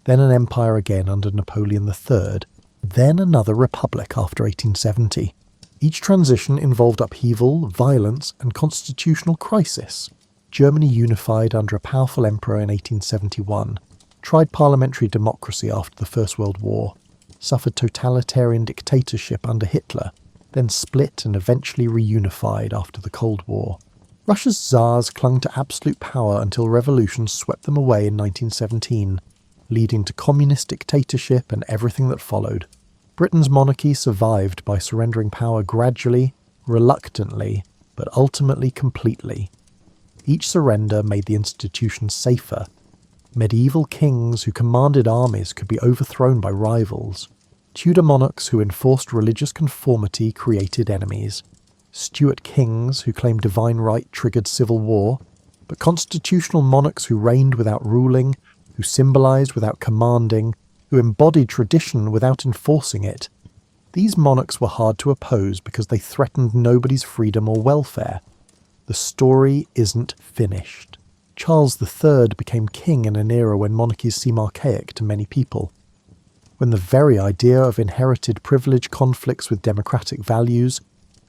Then an empire again under Napoleon III, then another republic after 1870. Each transition involved upheaval, violence, and constitutional crisis. Germany unified under a powerful emperor in 1871, tried parliamentary democracy after the First World War, suffered totalitarian dictatorship under Hitler, then split and eventually reunified after the Cold War. Russia's Tsars clung to absolute power until revolution swept them away in 1917, leading to communist dictatorship and everything that followed. Britain's monarchy survived by surrendering power gradually, reluctantly, but ultimately completely. Each surrender made the institution safer. Medieval kings who commanded armies could be overthrown by rivals. Tudor monarchs who enforced religious conformity created enemies. Stuart kings who claimed divine right triggered civil war, but constitutional monarchs who reigned without ruling, who symbolised without commanding, who embodied tradition without enforcing it. These monarchs were hard to oppose because they threatened nobody's freedom or welfare. The story isn't finished. Charles III became king in an era when monarchies seem archaic to many people. When the very idea of inherited privilege conflicts with democratic values,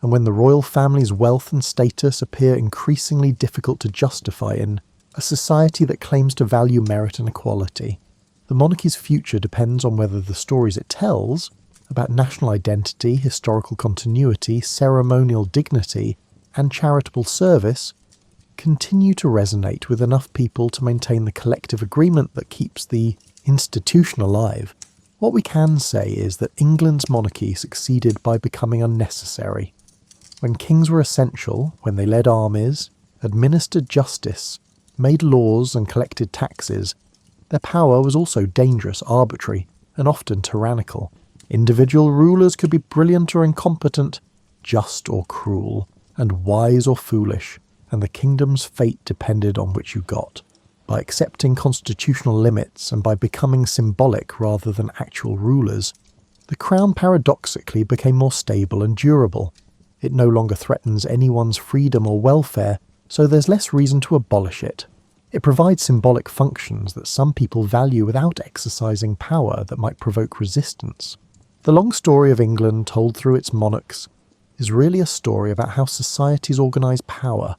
and when the royal family's wealth and status appear increasingly difficult to justify in a society that claims to value merit and equality. The monarchy's future depends on whether the stories it tells, about national identity, historical continuity, ceremonial dignity, and charitable service, continue to resonate with enough people to maintain the collective agreement that keeps the institution alive. What we can say is that England's monarchy succeeded by becoming unnecessary. When kings were essential, when they led armies, administered justice, made laws and collected taxes, their power was also dangerous, arbitrary, and often tyrannical. Individual rulers could be brilliant or incompetent, just or cruel, and wise or foolish, and the kingdom's fate depended on which you got. By accepting constitutional limits and by becoming symbolic rather than actual rulers, the crown paradoxically became more stable and durable. It no longer threatens anyone's freedom or welfare, so there's less reason to abolish it. It provides symbolic functions that some people value without exercising power that might provoke resistance. The long story of England told through its monarchs is really a story about how societies organise power,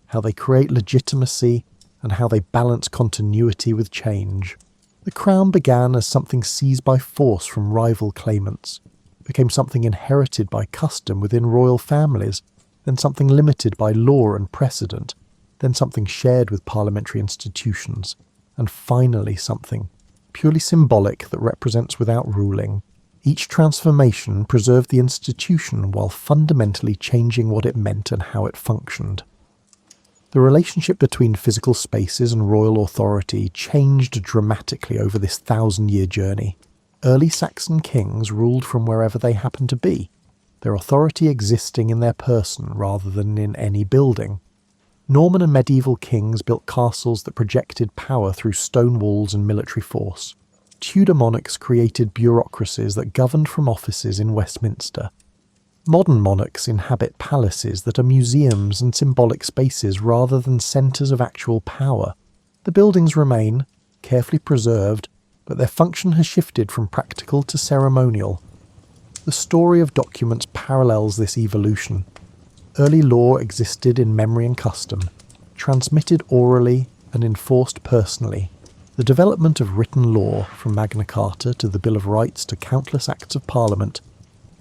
how they create legitimacy, and how they balance continuity with change. The crown began as something seized by force from rival claimants, became something inherited by custom within royal families, then something limited by law and precedent, then something shared with parliamentary institutions, and finally something purely symbolic that represents without ruling. Each transformation preserved the institution while fundamentally changing what it meant and how it functioned. The relationship between physical spaces and royal authority changed dramatically over this 1,000-year journey. Early Saxon kings ruled from wherever they happened to be, their authority existing in their person rather than in any building. Norman and medieval kings built castles that projected power through stone walls and military force. Tudor monarchs created bureaucracies that governed from offices in Westminster. Modern monarchs inhabit palaces that are museums and symbolic spaces rather than centres of actual power. The buildings remain, carefully preserved, but their function has shifted from practical to ceremonial. The story of documents parallels this evolution. Early law existed in memory and custom, transmitted orally and enforced personally. The development of written law, from Magna Carta to the Bill of Rights to countless acts of Parliament,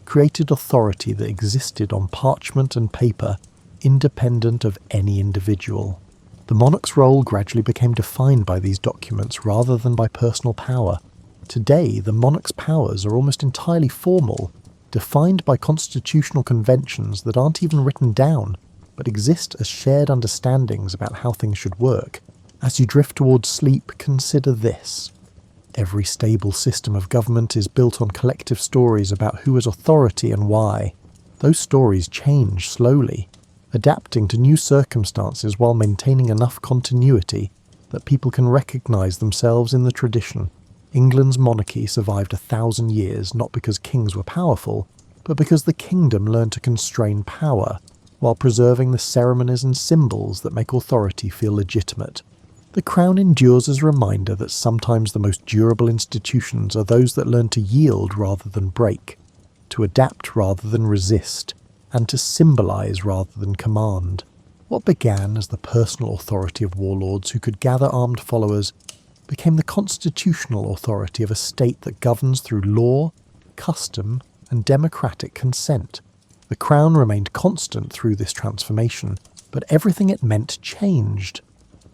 created authority that existed on parchment and paper, independent of any individual. The monarch's role gradually became defined by these documents rather than by personal power. Today, the monarch's powers are almost entirely formal, defined by constitutional conventions that aren't even written down, but exist as shared understandings about how things should work. As you drift towards sleep, consider this. Every stable system of government is built on collective stories about who has authority and why. Those stories change slowly, adapting to new circumstances while maintaining enough continuity that people can recognise themselves in the tradition. England's monarchy survived 1,000 years not because kings were powerful, but because the kingdom learned to constrain power, while preserving the ceremonies and symbols that make authority feel legitimate. The crown endures as a reminder that sometimes the most durable institutions are those that learn to yield rather than break, to adapt rather than resist, and to symbolise rather than command. What began as the personal authority of warlords who could gather armed followers became the constitutional authority of a state that governs through law, custom, and democratic consent. The crown remained constant through this transformation, but everything it meant changed.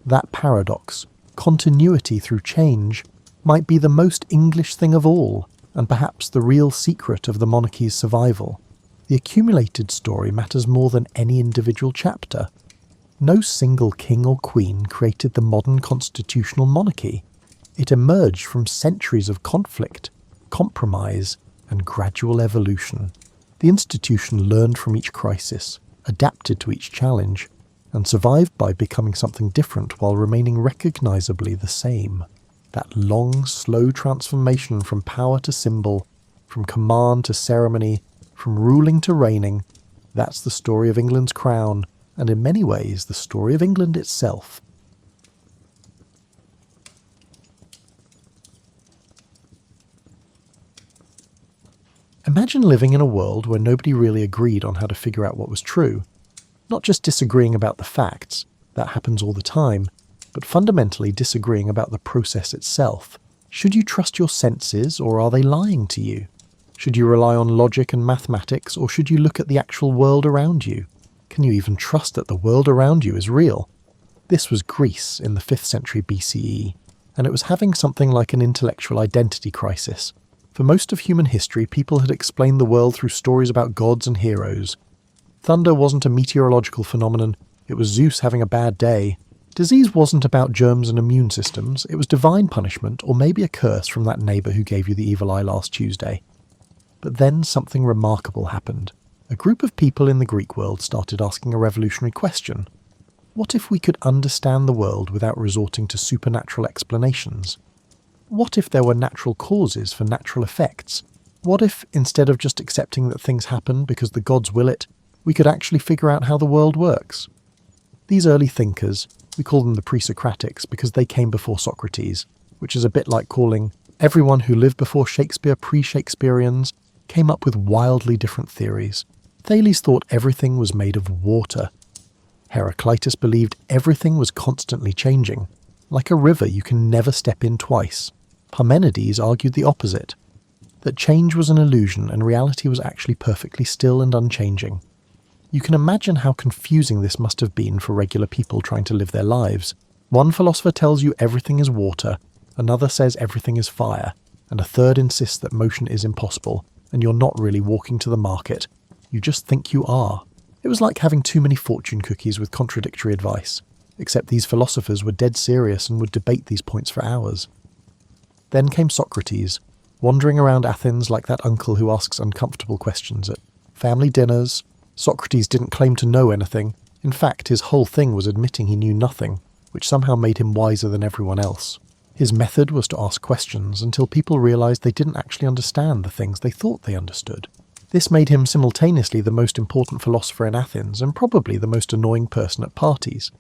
That paradox, continuity through change, might be the most English thing of all, and perhaps the real secret of the monarchy's survival. The accumulated story matters more than any individual chapter. No single king or queen created the modern constitutional monarchy. It emerged from centuries of conflict, compromise, and gradual evolution. The institution learned from each crisis, adapted to each challenge, and survived by becoming something different while remaining recognisably the same. That long, slow transformation from power to symbol, from command to ceremony, from ruling to reigning, that's the story of England's crown, and in many ways the story of England itself. Imagine living in a world where nobody really agreed on how to figure out what was true. Not just disagreeing about the facts, that happens all the time, but fundamentally disagreeing about the process itself. Should you trust your senses, or are they lying to you? Should you rely on logic and mathematics, or should you look at the actual world around you? Can you even trust that the world around you is real? This was Greece in the 5th century BCE, and it was having something like an intellectual identity crisis. For most of human history, people had explained the world through stories about gods and heroes. Thunder wasn't a meteorological phenomenon, it was Zeus having a bad day. Disease wasn't about germs and immune systems, it was divine punishment, or maybe a curse from that neighbour who gave you the evil eye last Tuesday. But then something remarkable happened. A group of people in the Greek world started asking a revolutionary question. What if we could understand the world without resorting to supernatural explanations? What if there were natural causes for natural effects? What if, instead of just accepting that things happen because the gods will it, we could actually figure out how the world works? These early thinkers, we call them the pre-Socratics because they came before Socrates, which is a bit like calling everyone who lived before Shakespeare pre-Shakespeareans, came up with wildly different theories. Thales thought everything was made of water. Heraclitus believed everything was constantly changing. Like a river you can never step in twice. Parmenides argued the opposite, that change was an illusion and reality was actually perfectly still and unchanging. You can imagine how confusing this must have been for regular people trying to live their lives. One philosopher tells you everything is water, another says everything is fire, and a third insists that motion is impossible, and you're not really walking to the market. You just think you are. It was like having too many fortune cookies with contradictory advice, except these philosophers were dead serious and would debate these points for hours. Then came Socrates, wandering around Athens like that uncle who asks uncomfortable questions at family dinners. Socrates didn't claim to know anything. In fact, his whole thing was admitting he knew nothing, which somehow made him wiser than everyone else. His method was to ask questions until people realized they didn't actually understand the things they thought they understood. This made him simultaneously the most important philosopher in Athens and probably the most annoying person at parties.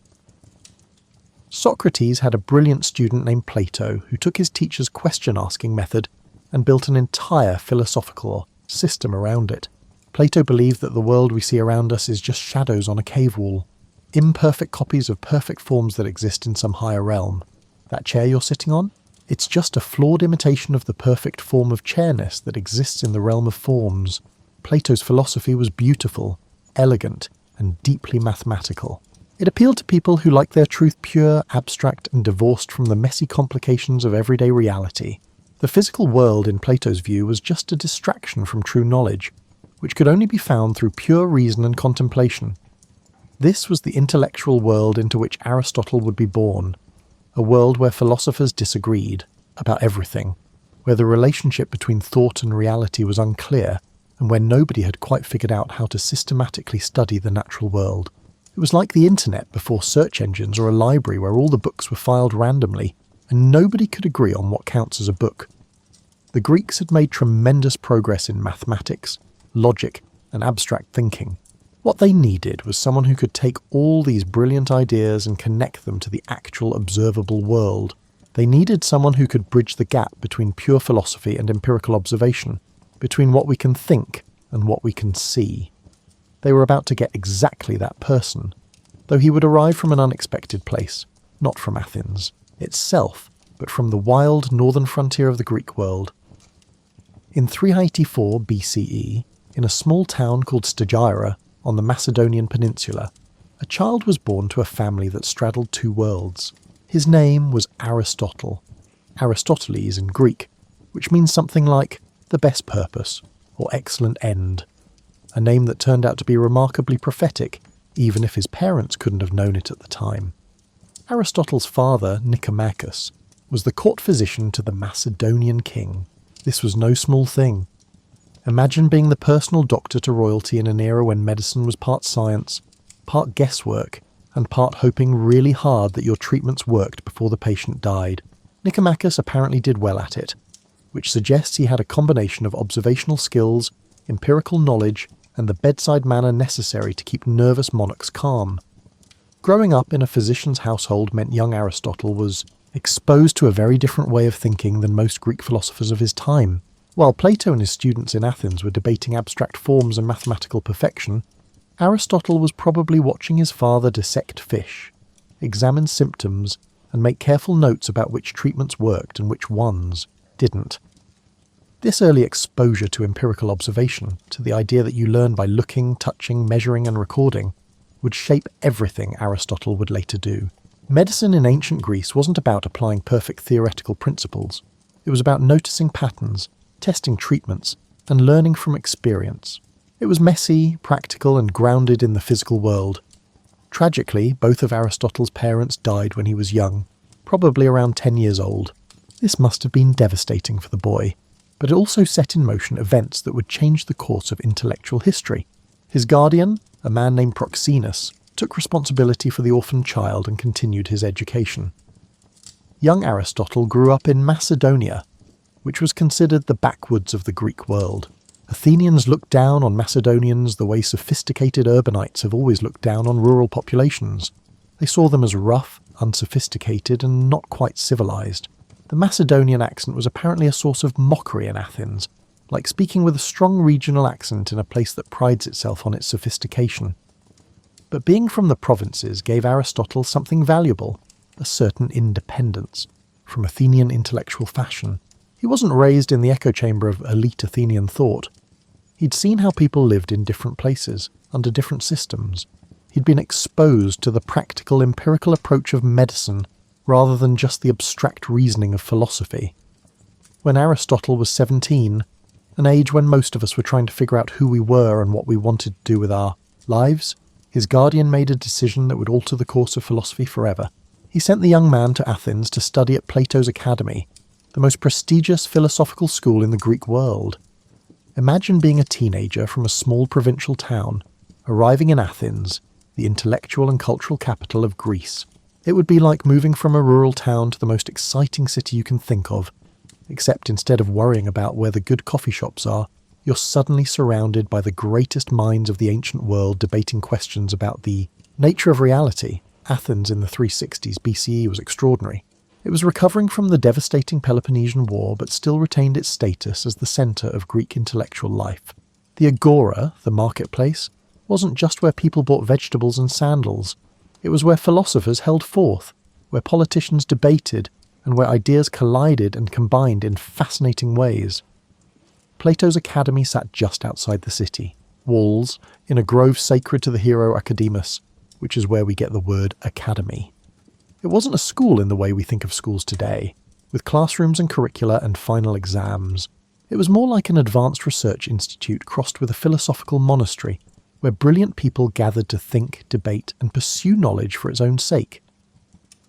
Socrates had a brilliant student named Plato who took his teacher's question-asking method and built an entire philosophical system around it. Plato believed that the world we see around us is just shadows on a cave wall, imperfect copies of perfect forms that exist in some higher realm. That chair you're sitting on? It's just a flawed imitation of the perfect form of chairness that exists in the realm of forms. Plato's philosophy was beautiful, elegant, and deeply mathematical. It appealed to people who like their truth pure, abstract, and divorced from the messy complications of everyday reality. The physical world, in Plato's view, was just a distraction from true knowledge, which could only be found through pure reason and contemplation. This was the intellectual world into which Aristotle would be born, a world where philosophers disagreed about everything, where the relationship between thought and reality was unclear, and where nobody had quite figured out how to systematically study the natural world. It was like the internet before search engines or a library where all the books were filed randomly, and nobody could agree on what counts as a book. The Greeks had made tremendous progress in mathematics, logic, and abstract thinking. What they needed was someone who could take all these brilliant ideas and connect them to the actual observable world. They needed someone who could bridge the gap between pure philosophy and empirical observation, between what we can think and what we can see. They were about to get exactly that person. though he would arrive from an unexpected place, not from Athens itself, but from the wild northern frontier of the Greek world. In 384 BCE, in a small town called Stagira on the Macedonian peninsula, a child was born to a family that straddled two worlds. His name was Aristotle, Aristoteles in Greek, which means something like the best purpose or excellent end, a name that turned out to be remarkably prophetic, even if his parents couldn't have known it at the time. Aristotle's father, Nicomachus, was the court physician to the Macedonian king. This was no small thing. Imagine being the personal doctor to royalty in an era when medicine was part science, part guesswork, and part hoping really hard that your treatments worked before the patient died. Nicomachus apparently did well at it, which suggests he had a combination of observational skills, empirical knowledge, and the bedside manner necessary to keep nervous monarchs calm. Growing up in a physician's household meant young Aristotle was exposed to a very different way of thinking than most Greek philosophers of his time. While Plato and his students in Athens were debating abstract forms and mathematical perfection, Aristotle was probably watching his father dissect fish, examine symptoms, and make careful notes about which treatments worked and which ones didn't. This early exposure to empirical observation, to the idea that you learn by looking, touching, measuring, and recording, would shape everything Aristotle would later do. Medicine in ancient Greece wasn't about applying perfect theoretical principles. It was about noticing patterns, testing treatments, and learning from experience. It was messy, practical, and grounded in the physical world. Tragically, both of Aristotle's parents died when he was young, probably around 10 years old. This must have been devastating for the boy, but it also set in motion events that would change the course of intellectual history. His guardian, a man named Proxenus, took responsibility for the orphaned child and continued his education. Young Aristotle grew up in Macedonia, which was considered the backwoods of the Greek world. Athenians looked down on Macedonians the way sophisticated urbanites have always looked down on rural populations. They saw them as rough, unsophisticated, and not quite civilized. The Macedonian accent was apparently a source of mockery in Athens, like speaking with a strong regional accent in a place that prides itself on its sophistication. But being from the provinces gave Aristotle something valuable, a certain independence, from Athenian intellectual fashion. He wasn't raised in the echo chamber of elite Athenian thought. He'd seen how people lived in different places, under different systems. He'd been exposed to the practical, empirical approach of medicine, rather than just the abstract reasoning of philosophy. When Aristotle was 17, an age when most of us were trying to figure out who we were and what we wanted to do with our lives, his guardian made a decision that would alter the course of philosophy forever. He sent the young man to Athens to study at Plato's Academy, the most prestigious philosophical school in the Greek world. Imagine being a teenager from a small provincial town, arriving in Athens, the intellectual and cultural capital of Greece. It would be like moving from a rural town to the most exciting city you can think of, except instead of worrying about where the good coffee shops are, you're suddenly surrounded by the greatest minds of the ancient world debating questions about the nature of reality. Athens in the 360s BCE was extraordinary. It was recovering from the devastating Peloponnesian War, but still retained its status as the centre of Greek intellectual life. The agora, the marketplace, wasn't just where people bought vegetables and sandals. It was where philosophers held forth, where politicians debated, and where ideas collided and combined in fascinating ways. Plato's Academy sat just outside the city, walls, in a grove sacred to the hero Academus, which is where we get the word academy. It wasn't a school in the way we think of schools today, with classrooms and curricula and final exams. It was more like an advanced research institute crossed with a philosophical monastery, where brilliant people gathered to think, debate, and pursue knowledge for its own sake.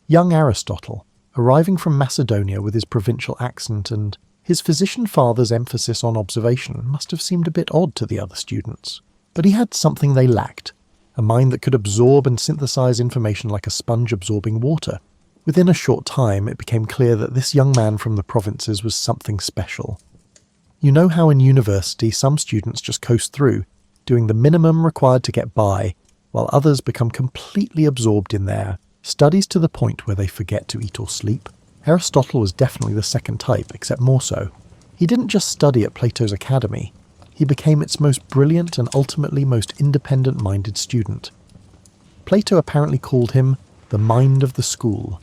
Young Aristotle, arriving from Macedonia with his provincial accent and his physician father's emphasis on observation, must have seemed a bit odd to the other students. But he had something they lacked, a mind that could absorb and synthesize information like a sponge absorbing water. Within a short time, it became clear that this young man from the provinces was something special. You know how in university some students just coast through, doing the minimum required to get by, while others become completely absorbed in their studies to the point where they forget to eat or sleep? Aristotle was definitely the second type, except more so. He didn't just study at Plato's Academy. He became its most brilliant and ultimately most independent-minded student. Plato apparently called him the mind of the school,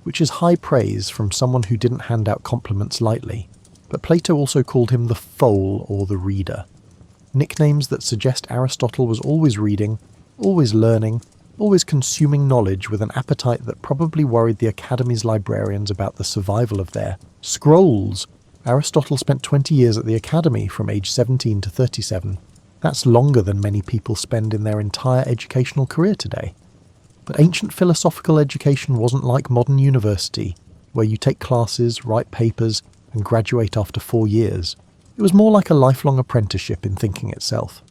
which is high praise from someone who didn't hand out compliments lightly. But Plato also called him the foal or the reader, nicknames that suggest Aristotle was always reading, always learning, always consuming knowledge with an appetite that probably worried the Academy's librarians about the survival of their scrolls. Aristotle spent 20 years at the Academy from age 17 to 37. That's longer than many people spend in their entire educational career today. But ancient philosophical education wasn't like modern university, where you take classes, write papers, and graduate after 4 years. It was more like a lifelong apprenticeship in thinking itself.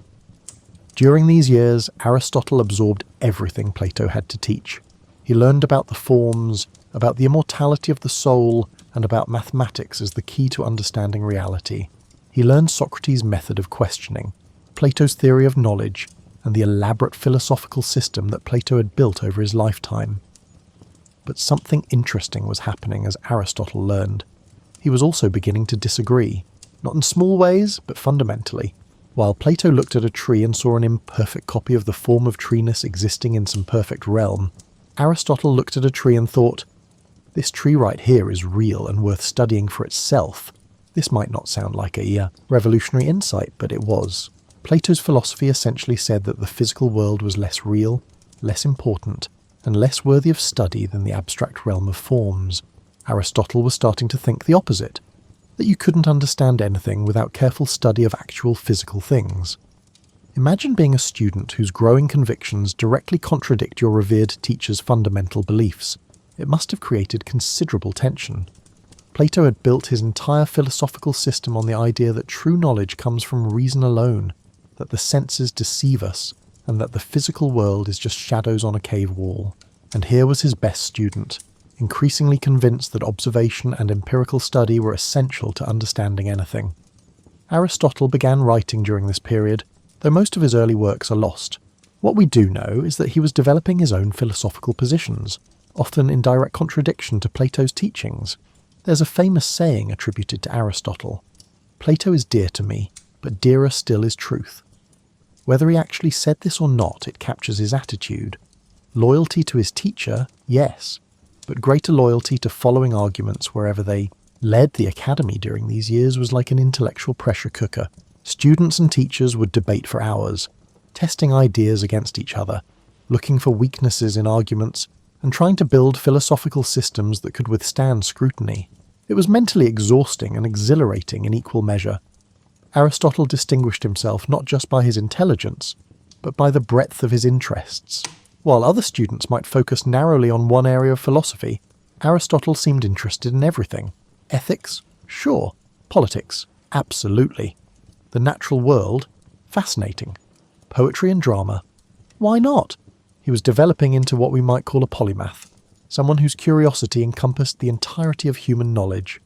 During these years, Aristotle absorbed everything Plato had to teach. He learned about the forms, about the immortality of the soul, and about mathematics as the key to understanding reality. He learned Socrates' method of questioning, Plato's theory of knowledge, and the elaborate philosophical system that Plato had built over his lifetime. But something interesting was happening as Aristotle learned. He was also beginning to disagree, not in small ways, but fundamentally. While Plato looked at a tree and saw an imperfect copy of the form of treeness existing in some perfect realm, Aristotle looked at a tree and thought, this tree right here is real and worth studying for itself. This might not sound like a revolutionary insight, but it was. Plato's philosophy essentially said that the physical world was less real, less important, and less worthy of study than the abstract realm of forms. Aristotle was starting to think the opposite, that you couldn't understand anything without careful study of actual physical things. Imagine being a student whose growing convictions directly contradict your revered teacher's fundamental beliefs. It must have created considerable tension. Plato had built his entire philosophical system on the idea that true knowledge comes from reason alone, that the senses deceive us, and that the physical world is just shadows on a cave wall. And here was his best student, increasingly convinced that observation and empirical study were essential to understanding anything. Aristotle began writing during this period, though most of his early works are lost. What we do know is that he was developing his own philosophical positions, often in direct contradiction to Plato's teachings. There's a famous saying attributed to Aristotle, "Plato is dear to me, but dearer still is truth." Whether he actually said this or not, it captures his attitude. Loyalty to his teacher, yes, but greater loyalty to following arguments wherever they led. The Academy during these years was like an intellectual pressure cooker. Students and teachers would debate for hours, testing ideas against each other, looking for weaknesses in arguments, and trying to build philosophical systems that could withstand scrutiny. It was mentally exhausting and exhilarating in equal measure. Aristotle distinguished himself not just by his intelligence, but by the breadth of his interests. While other students might focus narrowly on one area of philosophy, Aristotle seemed interested in everything. Ethics? Sure. Politics? Absolutely. The natural world? Fascinating. Poetry and drama? Why not? He was developing into what we might call a polymath, someone whose curiosity encompassed the entirety of human knowledge.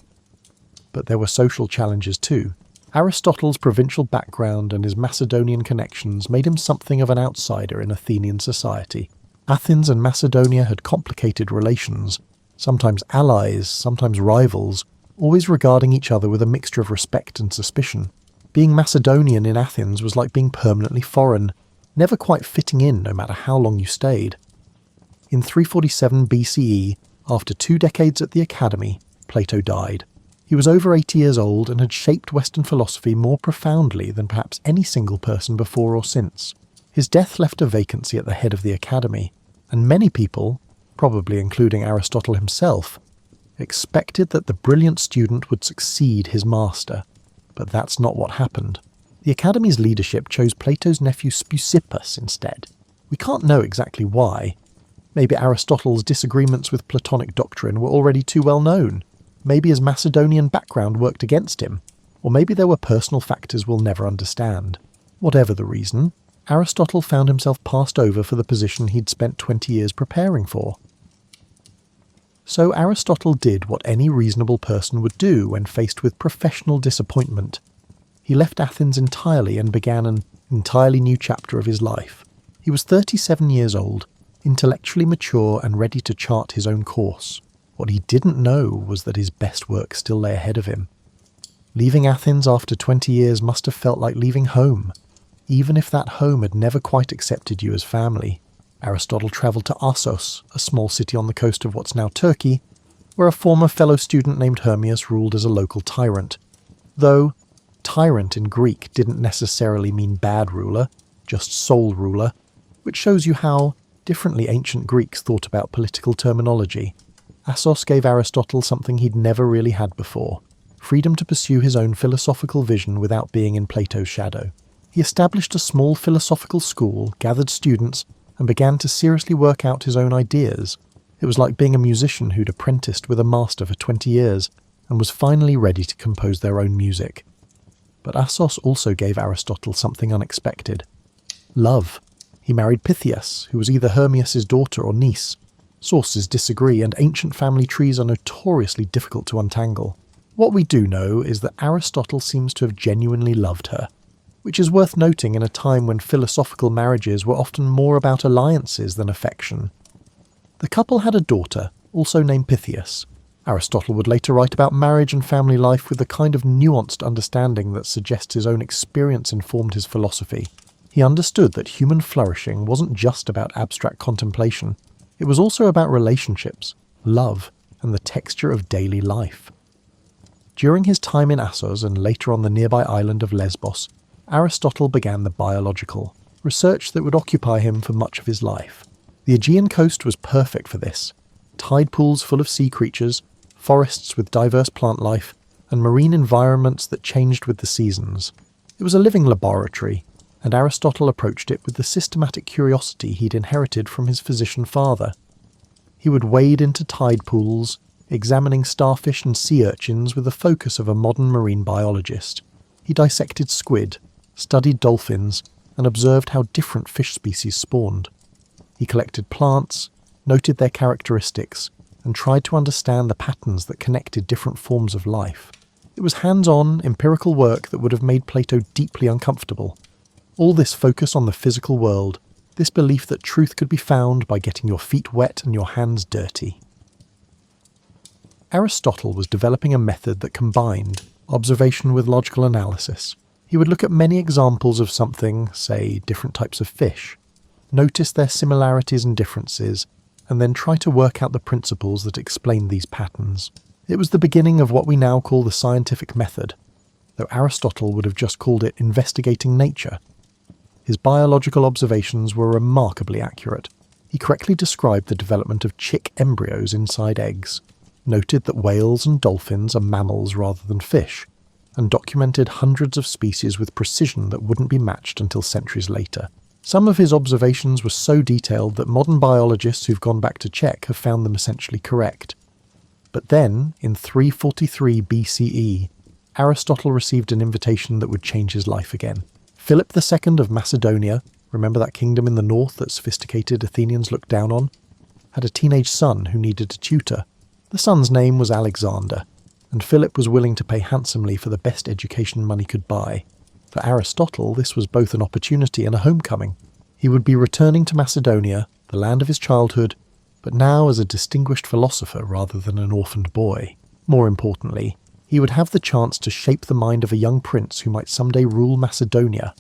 But there were social challenges too. Aristotle's provincial background and his Macedonian connections made him something of an outsider in Athenian society. Athens and Macedonia had complicated relations, sometimes allies, sometimes rivals, always regarding each other with a mixture of respect and suspicion. Being Macedonian in Athens was like being permanently foreign, never quite fitting in no matter how long you stayed. In 347 BCE, after 2 decades at the Academy, Plato died. He was over 80 years old and had shaped Western philosophy more profoundly than perhaps any single person before or since. His death left a vacancy at the head of the Academy, and many people, probably including Aristotle himself, expected that the brilliant student would succeed his master. But that's not what happened. The Academy's leadership chose Plato's nephew Speusippus instead. We can't know exactly why. Maybe Aristotle's disagreements with Platonic doctrine were already too well known. Maybe his Macedonian background worked against him, or maybe there were personal factors we'll never understand. Whatever the reason, Aristotle found himself passed over for the position he'd spent 20 years preparing for. So Aristotle did what any reasonable person would do when faced with professional disappointment. He left Athens entirely and began an entirely new chapter of his life. He was 37 years old, intellectually mature and ready to chart his own course. What he didn't know was that his best work still lay ahead of him. Leaving Athens after 20 years must have felt like leaving home, even if that home had never quite accepted you as family. Aristotle travelled to Assos, a small city on the coast of what's now Turkey, where a former fellow student named Hermias ruled as a local tyrant. Though tyrant in Greek didn't necessarily mean bad ruler, just sole ruler, which shows you how differently ancient Greeks thought about political terminology. Assos gave Aristotle something he'd never really had before: freedom to pursue his own philosophical vision without being in Plato's shadow. He established a small philosophical school, gathered students, and began to seriously work out his own ideas. It was like being a musician who'd apprenticed with a master for 20 years and was finally ready to compose their own music. But Assos also gave Aristotle something unexpected: love. He married Pythias, who was either Hermias' daughter or niece. Sources disagree, and ancient family trees are notoriously difficult to untangle. What we do know is that Aristotle seems to have genuinely loved her, which is worth noting in a time when philosophical marriages were often more about alliances than affection. The couple had a daughter, also named Pythias. Aristotle would later write about marriage and family life with the kind of nuanced understanding that suggests his own experience informed his philosophy. He understood that human flourishing wasn't just about abstract contemplation. It was also about relationships, love, and the texture of daily life. During his time in Assos and later on the nearby island of Lesbos, Aristotle began the biological, research that would occupy him for much of his life. The Aegean coast was perfect for this: tide pools full of sea creatures, forests with diverse plant life, and marine environments that changed with the seasons. It was a living laboratory, and Aristotle approached it with the systematic curiosity he'd inherited from his physician father. He would wade into tide pools, examining starfish and sea urchins with the focus of a modern marine biologist. He dissected squid, studied dolphins, and observed how different fish species spawned. He collected plants, noted their characteristics, and tried to understand the patterns that connected different forms of life. It was hands-on, empirical work that would have made Plato deeply uncomfortable. All this focus on the physical world, this belief that truth could be found by getting your feet wet and your hands dirty. Aristotle was developing a method that combined observation with logical analysis. He would look at many examples of something, say different types of fish, notice their similarities and differences, and then try to work out the principles that explain these patterns. It was the beginning of what we now call the scientific method, though Aristotle would have just called it investigating nature. His biological observations were remarkably accurate. He correctly described the development of chick embryos inside eggs, noted that whales and dolphins are mammals rather than fish, and documented hundreds of species with precision that wouldn't be matched until centuries later. Some of his observations were so detailed that modern biologists who've gone back to check have found them essentially correct. But then, in 343 BCE, Aristotle received an invitation that would change his life again. Philip II of Macedonia, remember that kingdom in the north that sophisticated Athenians looked down on, had a teenage son who needed a tutor. The son's name was Alexander, and Philip was willing to pay handsomely for the best education money could buy. For Aristotle, this was both an opportunity and a homecoming. He would be returning to Macedonia, the land of his childhood, but now as a distinguished philosopher rather than an orphaned boy. More importantly, he would have the chance to shape the mind of a young prince who might someday rule Macedonia.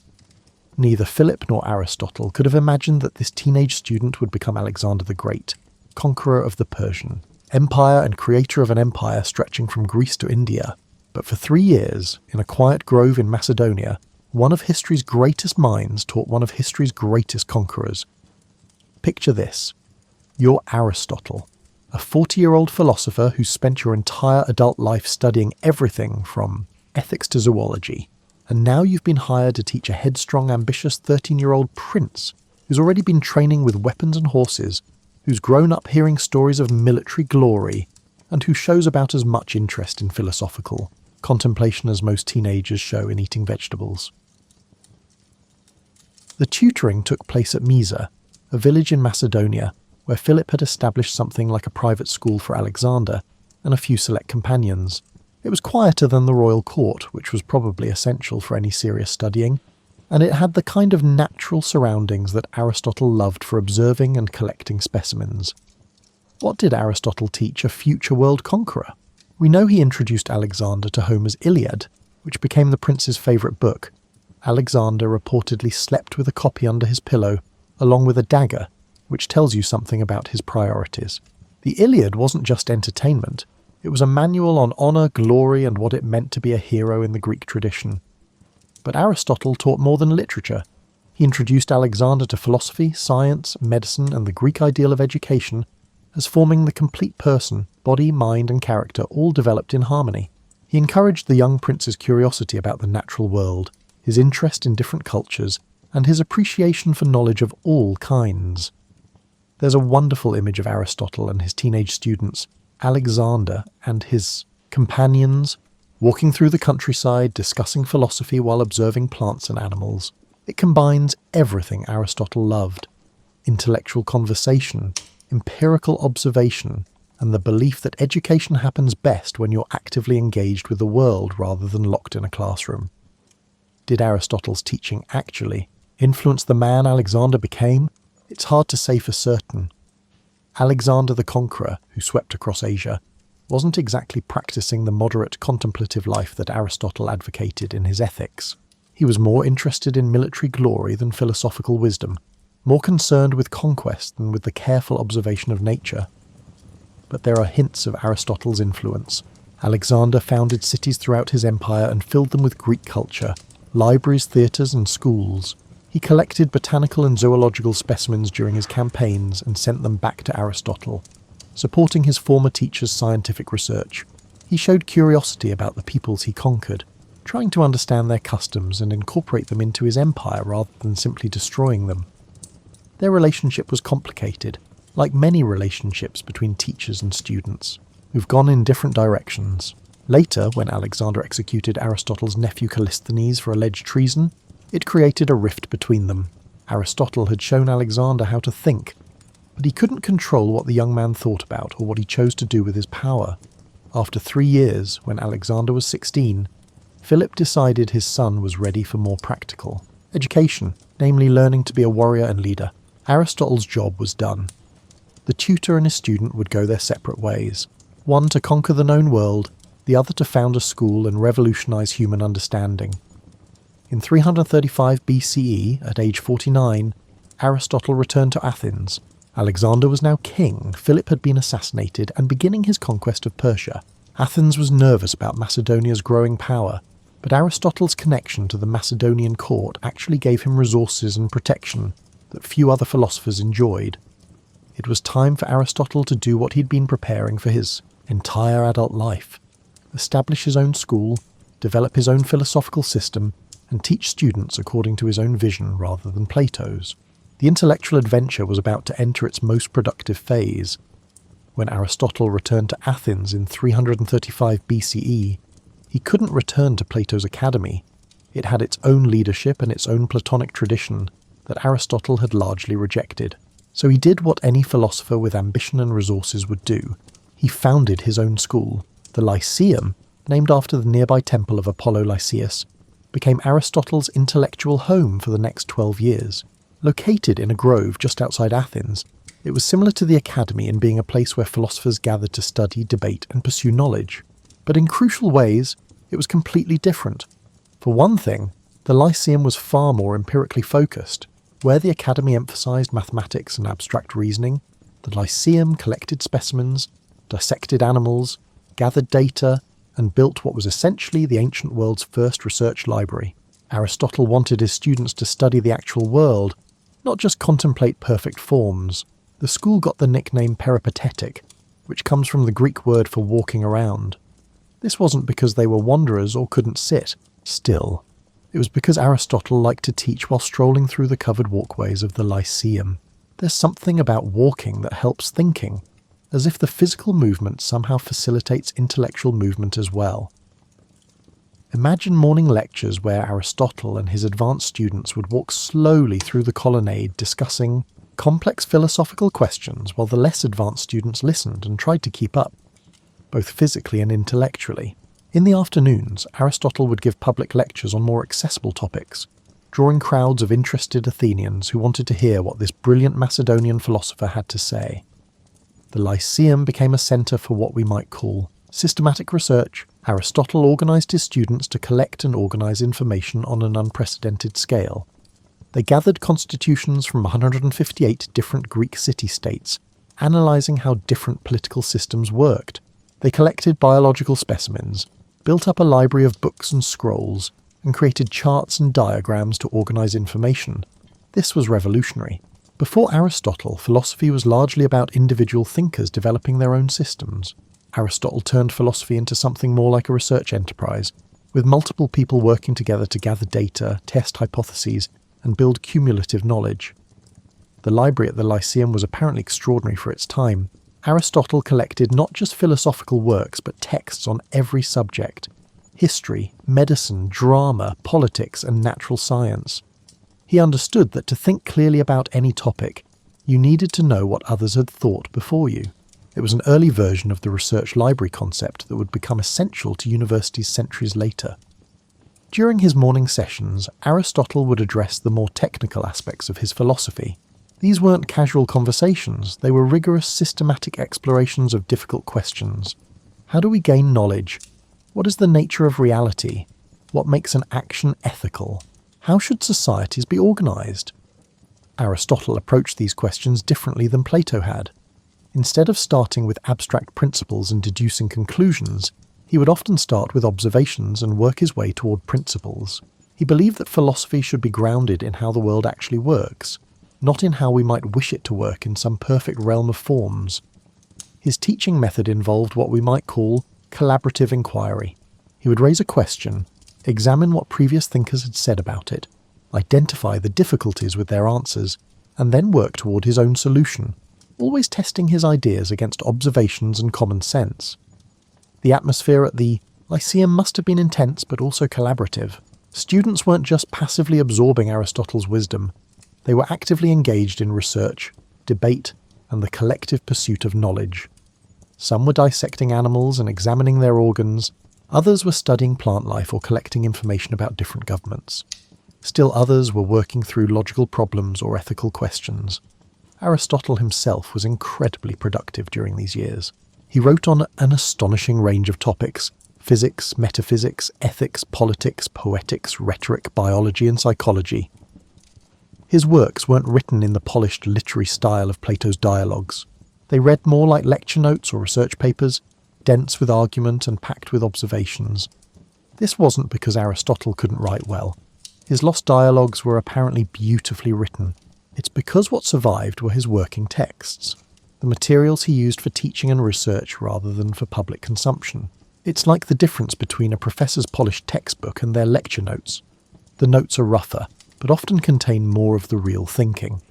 Neither Philip nor Aristotle could have imagined that this teenage student would become Alexander the Great, conqueror of the Persian Empire and creator of an empire stretching from Greece to India. But for 3 years, in a quiet grove in Macedonia, one of history's greatest minds taught one of history's greatest conquerors. Picture this. You're Aristotle, a 40-year-old philosopher who spent your entire adult life studying everything from ethics to zoology, and now you've been hired to teach a headstrong, ambitious 13-year-old prince who's already been training with weapons and horses, who's grown up hearing stories of military glory, and who shows about as much interest in philosophical contemplation as most teenagers show in eating vegetables. The tutoring took place at Mysa, a village in Macedonia, where Philip had established something like a private school for Alexander and a few select companions. It was quieter than the royal court, which was probably essential for any serious studying, and it had the kind of natural surroundings that Aristotle loved for observing and collecting specimens. What did Aristotle teach a future world conqueror? We know he introduced Alexander to Homer's Iliad, which became the prince's favourite book. Alexander reportedly slept with a copy under his pillow, along with a dagger, which tells you something about his priorities. The Iliad wasn't just entertainment, it was a manual on honour, glory, and what it meant to be a hero in the Greek tradition. But Aristotle taught more than literature. He introduced Alexander to philosophy, science, medicine, and the Greek ideal of education as forming the complete person, body, mind, and character all developed in harmony. He encouraged the young prince's curiosity about the natural world, his interest in different cultures, and his appreciation for knowledge of all kinds. There's a wonderful image of Aristotle and his teenage students, Alexander and his companions, walking through the countryside, discussing philosophy while observing plants and animals. It combines everything Aristotle loved: intellectual conversation, empirical observation, and the belief that education happens best when you're actively engaged with the world rather than locked in a classroom. Did Aristotle's teaching actually influence the man Alexander became? It's hard to say for certain. Alexander the Conqueror, who swept across Asia, wasn't exactly practicing the moderate contemplative life that Aristotle advocated in his Ethics. He was more interested in military glory than philosophical wisdom, more concerned with conquest than with the careful observation of nature. But there are hints of Aristotle's influence. Alexander founded cities throughout his empire and filled them with Greek culture, libraries, theatres, and schools. He collected botanical and zoological specimens during his campaigns and sent them back to Aristotle, supporting his former teacher's scientific research. He showed curiosity about the peoples he conquered, trying to understand their customs and incorporate them into his empire rather than simply destroying them. Their relationship was complicated, like many relationships between teachers and students, who've gone in different directions. Later, when Alexander executed Aristotle's nephew Callisthenes for alleged treason, it created a rift between them. Aristotle had shown Alexander how to think, but he couldn't control what the young man thought about or what he chose to do with his power. After 3 years, when Alexander was 16, Philip decided his son was ready for more practical education, namely learning to be a warrior and leader. Aristotle's job was done. The tutor and his student would go their separate ways, one to conquer the known world, the other to found a school and revolutionize human understanding. In 335 BCE, at age 49, Aristotle returned to Athens. Alexander was now king, Philip had been assassinated, and beginning his conquest of Persia. Athens was nervous about Macedonia's growing power, but Aristotle's connection to the Macedonian court actually gave him resources and protection that few other philosophers enjoyed. It was time for Aristotle to do what he'd been preparing for his entire adult life: establish his own school, develop his own philosophical system, and teach students according to his own vision rather than Plato's. The intellectual adventure was about to enter its most productive phase. When Aristotle returned to Athens in 335 BCE, he couldn't return to Plato's academy. It had its own leadership and its own Platonic tradition that Aristotle had largely rejected. So he did what any philosopher with ambition and resources would do. He founded his own school. The Lyceum, named after the nearby temple of Apollo Lyceus, became Aristotle's intellectual home for the next 12 years. Located in a grove just outside Athens, it was similar to the academy in being a place where philosophers gathered to study, debate, and pursue knowledge. But in crucial ways, it was completely different. For one thing, the Lyceum was far more empirically focused. Where the academy emphasized mathematics and abstract reasoning, the Lyceum collected specimens, dissected animals, gathered data, and built what was essentially the ancient world's first research library. Aristotle wanted his students to study the actual world, not just contemplate perfect forms. The school got the nickname peripatetic, which comes from the Greek word for walking around. This wasn't because they were wanderers or couldn't sit still. It was because Aristotle liked to teach while strolling through the covered walkways of the Lyceum. There's something about walking that helps thinking, as if the physical movement somehow facilitates intellectual movement as well. Imagine morning lectures where Aristotle and his advanced students would walk slowly through the colonnade discussing complex philosophical questions while the less advanced students listened and tried to keep up, both physically and intellectually. In the afternoons, Aristotle would give public lectures on more accessible topics, drawing crowds of interested Athenians who wanted to hear what this brilliant Macedonian philosopher had to say. The Lyceum became a centre for what we might call systematic research. Aristotle organised his students to collect and organise information on an unprecedented scale. They gathered constitutions from 158 different Greek city-states, analysing how different political systems worked. They collected biological specimens, built up a library of books and scrolls, and created charts and diagrams to organise information. This was revolutionary. Before Aristotle, philosophy was largely about individual thinkers developing their own systems. Aristotle turned philosophy into something more like a research enterprise, with multiple people working together to gather data, test hypotheses, and build cumulative knowledge. The library at the Lyceum was apparently extraordinary for its time. Aristotle collected not just philosophical works, but texts on every subject: history, medicine, drama, politics, and natural science. He understood that to think clearly about any topic, you needed to know what others had thought before you. It was an early version of the research library concept that would become essential to universities centuries later. During his morning sessions, Aristotle would address the more technical aspects of his philosophy. These weren't casual conversations, they were rigorous, systematic explorations of difficult questions. How do we gain knowledge? What is the nature of reality? What makes an action ethical? How should societies be organised? Aristotle approached these questions differently than Plato had. Instead of starting with abstract principles and deducing conclusions, he would often start with observations and work his way toward principles. He believed that philosophy should be grounded in how the world actually works, not in how we might wish it to work in some perfect realm of forms. His teaching method involved what we might call collaborative inquiry. He would raise a question, examine what previous thinkers had said about it, identify the difficulties with their answers, and then work toward his own solution, always testing his ideas against observations and common sense. The atmosphere at the Lyceum must have been intense but also collaborative. Students weren't just passively absorbing Aristotle's wisdom, they were actively engaged in research, debate, and the collective pursuit of knowledge. Some were dissecting animals and examining their organs, others were studying plant life or collecting information about different governments. Still others were working through logical problems or ethical questions. Aristotle himself was incredibly productive during these years. He wrote on an astonishing range of topics: physics, metaphysics, ethics, politics, poetics, rhetoric, biology, and psychology. His works weren't written in the polished literary style of Plato's dialogues. They read more like lecture notes or research papers, dense with argument and packed with observations. This wasn't because Aristotle couldn't write well. His lost dialogues were apparently beautifully written. It's because what survived were his working texts, the materials he used for teaching and research rather than for public consumption. It's like the difference between a professor's polished textbook and their lecture notes. The notes are rougher, but often contain more of the real thinking.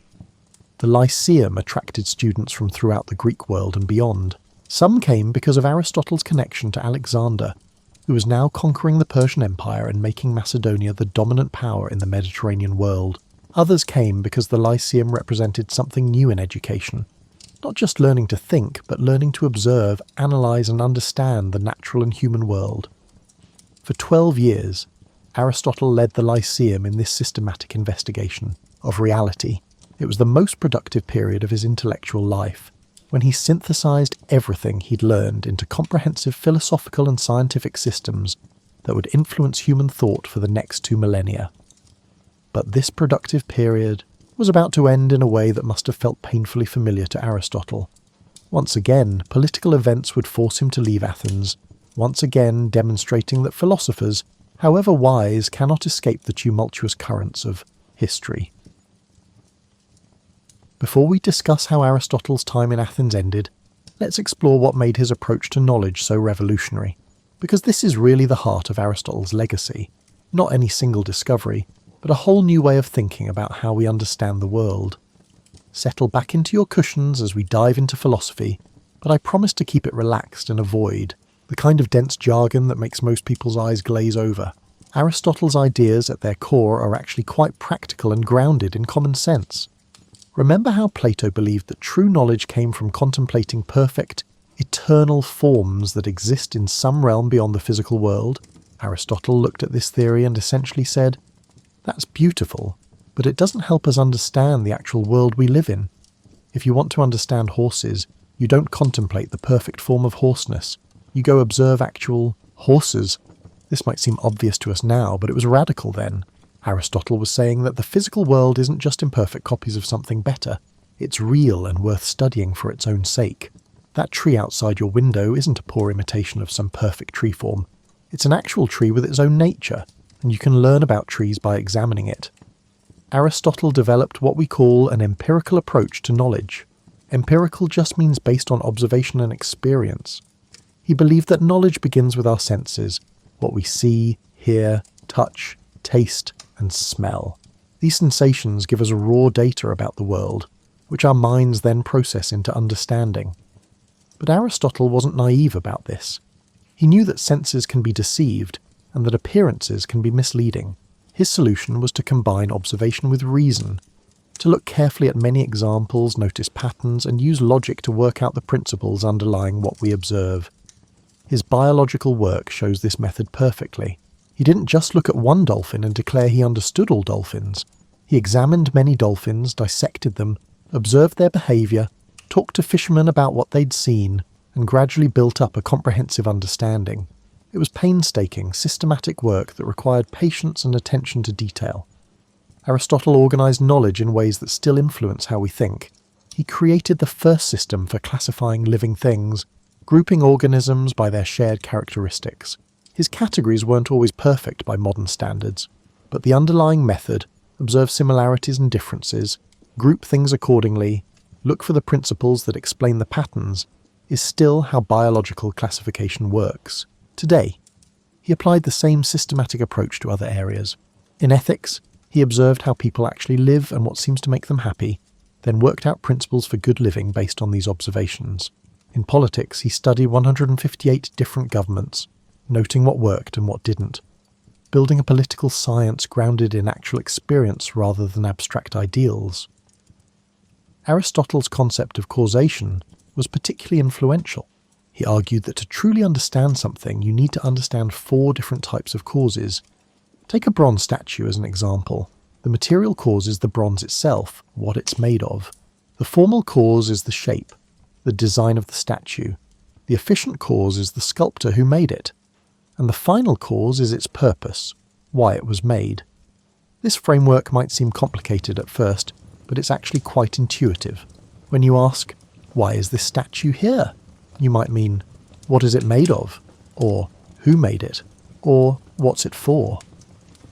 The Lyceum attracted students from throughout the Greek world and beyond. Some came because of Aristotle's connection to Alexander, who was now conquering the Persian Empire and making Macedonia the dominant power in the Mediterranean world. Others came because the Lyceum represented something new in education. Not just learning to think, but learning to observe, analyse and understand the natural and human world. For 12 years, Aristotle led the Lyceum in this systematic investigation of reality. It was the most productive period of his intellectual life, when he synthesized everything he'd learned into comprehensive philosophical and scientific systems that would influence human thought for the next 2 millennia. But this productive period was about to end in a way that must have felt painfully familiar to Aristotle. Once again, political events would force him to leave Athens, once again demonstrating that philosophers, however wise, cannot escape the tumultuous currents of history. Before we discuss how Aristotle's time in Athens ended, let's explore what made his approach to knowledge so revolutionary, because this is really the heart of Aristotle's legacy, not any single discovery, but a whole new way of thinking about how we understand the world. Settle back into your cushions as we dive into philosophy, but I promise to keep it relaxed and avoid the kind of dense jargon that makes most people's eyes glaze over. Aristotle's ideas at their core are actually quite practical and grounded in common sense. Remember how Plato believed that true knowledge came from contemplating perfect, eternal forms that exist in some realm beyond the physical world? Aristotle looked at this theory and essentially said, "That's beautiful, but it doesn't help us understand the actual world we live in. If you want to understand horses, you don't contemplate the perfect form of horseness. You go observe actual horses." This might seem obvious to us now, but it was radical then. Aristotle was saying that the physical world isn't just imperfect copies of something better, it's real and worth studying for its own sake. That tree outside your window isn't a poor imitation of some perfect tree form. It's an actual tree with its own nature, and you can learn about trees by examining it. Aristotle developed what we call an empirical approach to knowledge. Empirical just means based on observation and experience. He believed that knowledge begins with our senses, what we see, hear, touch, taste, and smell. These sensations give us raw data about the world, which our minds then process into understanding. But Aristotle wasn't naive about this. He knew that senses can be deceived, and that appearances can be misleading. His solution was to combine observation with reason, to look carefully at many examples, notice patterns, and use logic to work out the principles underlying what we observe. His biological work shows this method perfectly. He didn't just look at one dolphin and declare he understood all dolphins. He examined many dolphins, dissected them, observed their behaviour, talked to fishermen about what they'd seen, and gradually built up a comprehensive understanding. It was painstaking, systematic work that required patience and attention to detail. Aristotle organised knowledge in ways that still influence how we think. He created the first system for classifying living things, grouping organisms by their shared characteristics. His categories weren't always perfect by modern standards, but the underlying method, observe similarities and differences, group things accordingly, look for the principles that explain the patterns, is still how biological classification works. Today, he applied the same systematic approach to other areas. In ethics, he observed how people actually live and what seems to make them happy, then worked out principles for good living based on these observations. In politics, he studied 158 different governments, noting what worked and what didn't, building a political science grounded in actual experience rather than abstract ideals. Aristotle's concept of causation was particularly influential. He argued that to truly understand something, you need to understand 4 different types of causes. Take a bronze statue as an example. The material cause is the bronze itself, what it's made of. The formal cause is the shape, the design of the statue. The efficient cause is the sculptor who made it. And the final cause is its purpose, why it was made. This framework might seem complicated at first, but it's actually quite intuitive. When you ask, why is this statue here? You might mean, what is it made of? Or, who made it? Or, what's it for?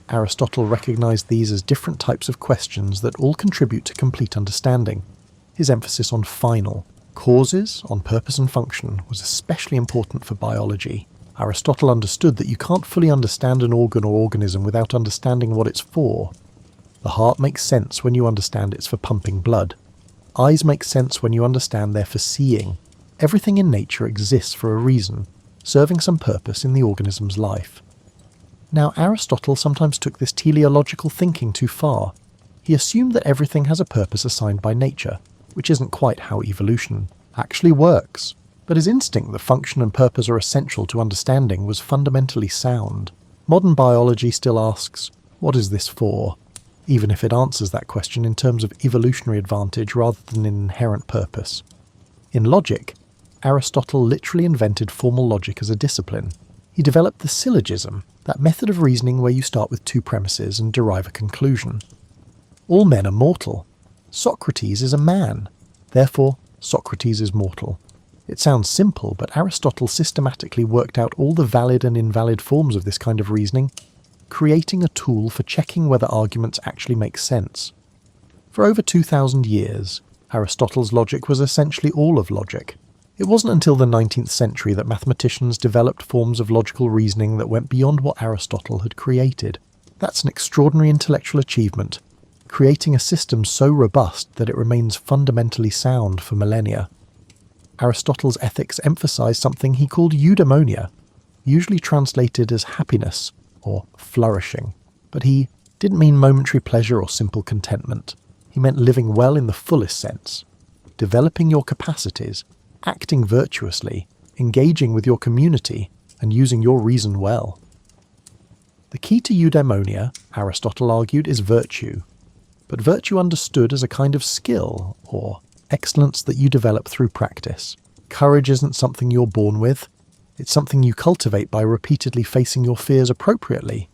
Aristotle recognized these as different types of questions that all contribute to complete understanding. His emphasis on final causes, on purpose and function, was especially important for biology. Aristotle understood that you can't fully understand an organ or organism without understanding what it's for. The heart makes sense when you understand it's for pumping blood. Eyes make sense when you understand they're for seeing. Everything in nature exists for a reason, serving some purpose in the organism's life. Now, Aristotle sometimes took this teleological thinking too far. He assumed that everything has a purpose assigned by nature, which isn't quite how evolution actually works. But his instinct that function and purpose are essential to understanding was fundamentally sound. Modern biology still asks, what is this for? Even if it answers that question in terms of evolutionary advantage rather than in inherent purpose. In logic, Aristotle literally invented formal logic as a discipline. He developed the syllogism, that method of reasoning where you start with 2 premises and derive a conclusion. All men are mortal. Socrates is a man. Therefore, Socrates is mortal. It sounds simple, but Aristotle systematically worked out all the valid and invalid forms of this kind of reasoning, creating a tool for checking whether arguments actually make sense. For over 2,000 years, Aristotle's logic was essentially all of logic. It wasn't until the 19th century that mathematicians developed forms of logical reasoning that went beyond what Aristotle had created. That's an extraordinary intellectual achievement, creating a system so robust that it remains fundamentally sound for millennia. Aristotle's ethics emphasized something he called eudaimonia, usually translated as happiness or flourishing. But he didn't mean momentary pleasure or simple contentment. He meant living well in the fullest sense, developing your capacities, acting virtuously, engaging with your community, and using your reason well. The key to eudaimonia, Aristotle argued, is virtue, but virtue understood as a kind of skill, or excellence that you develop through practice. Courage isn't something you're born with, it's something you cultivate by repeatedly facing your fears appropriately.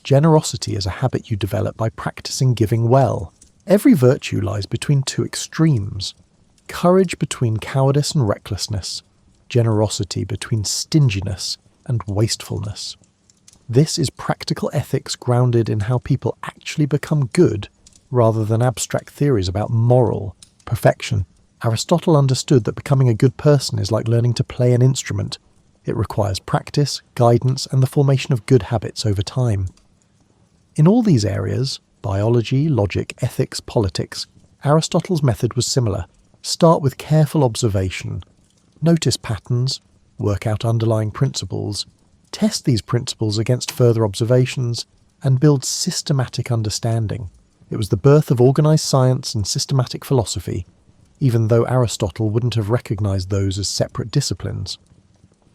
Generosity is a habit you develop by practicing giving well. Every virtue lies between two extremes. Courage between cowardice and recklessness. Generosity between stinginess and wastefulness. This is practical ethics grounded in how people actually become good, rather than abstract theories about moral perfection. Aristotle understood that becoming a good person is like learning to play an instrument. It requires practice, guidance, and the formation of good habits over time. In all these areas, biology, logic, ethics, politics, Aristotle's method was similar. Start with careful observation. Notice patterns, work out underlying principles, test these principles against further observations, and build systematic understanding. It was the birth of organized science and systematic philosophy, even though Aristotle wouldn't have recognized those as separate disciplines.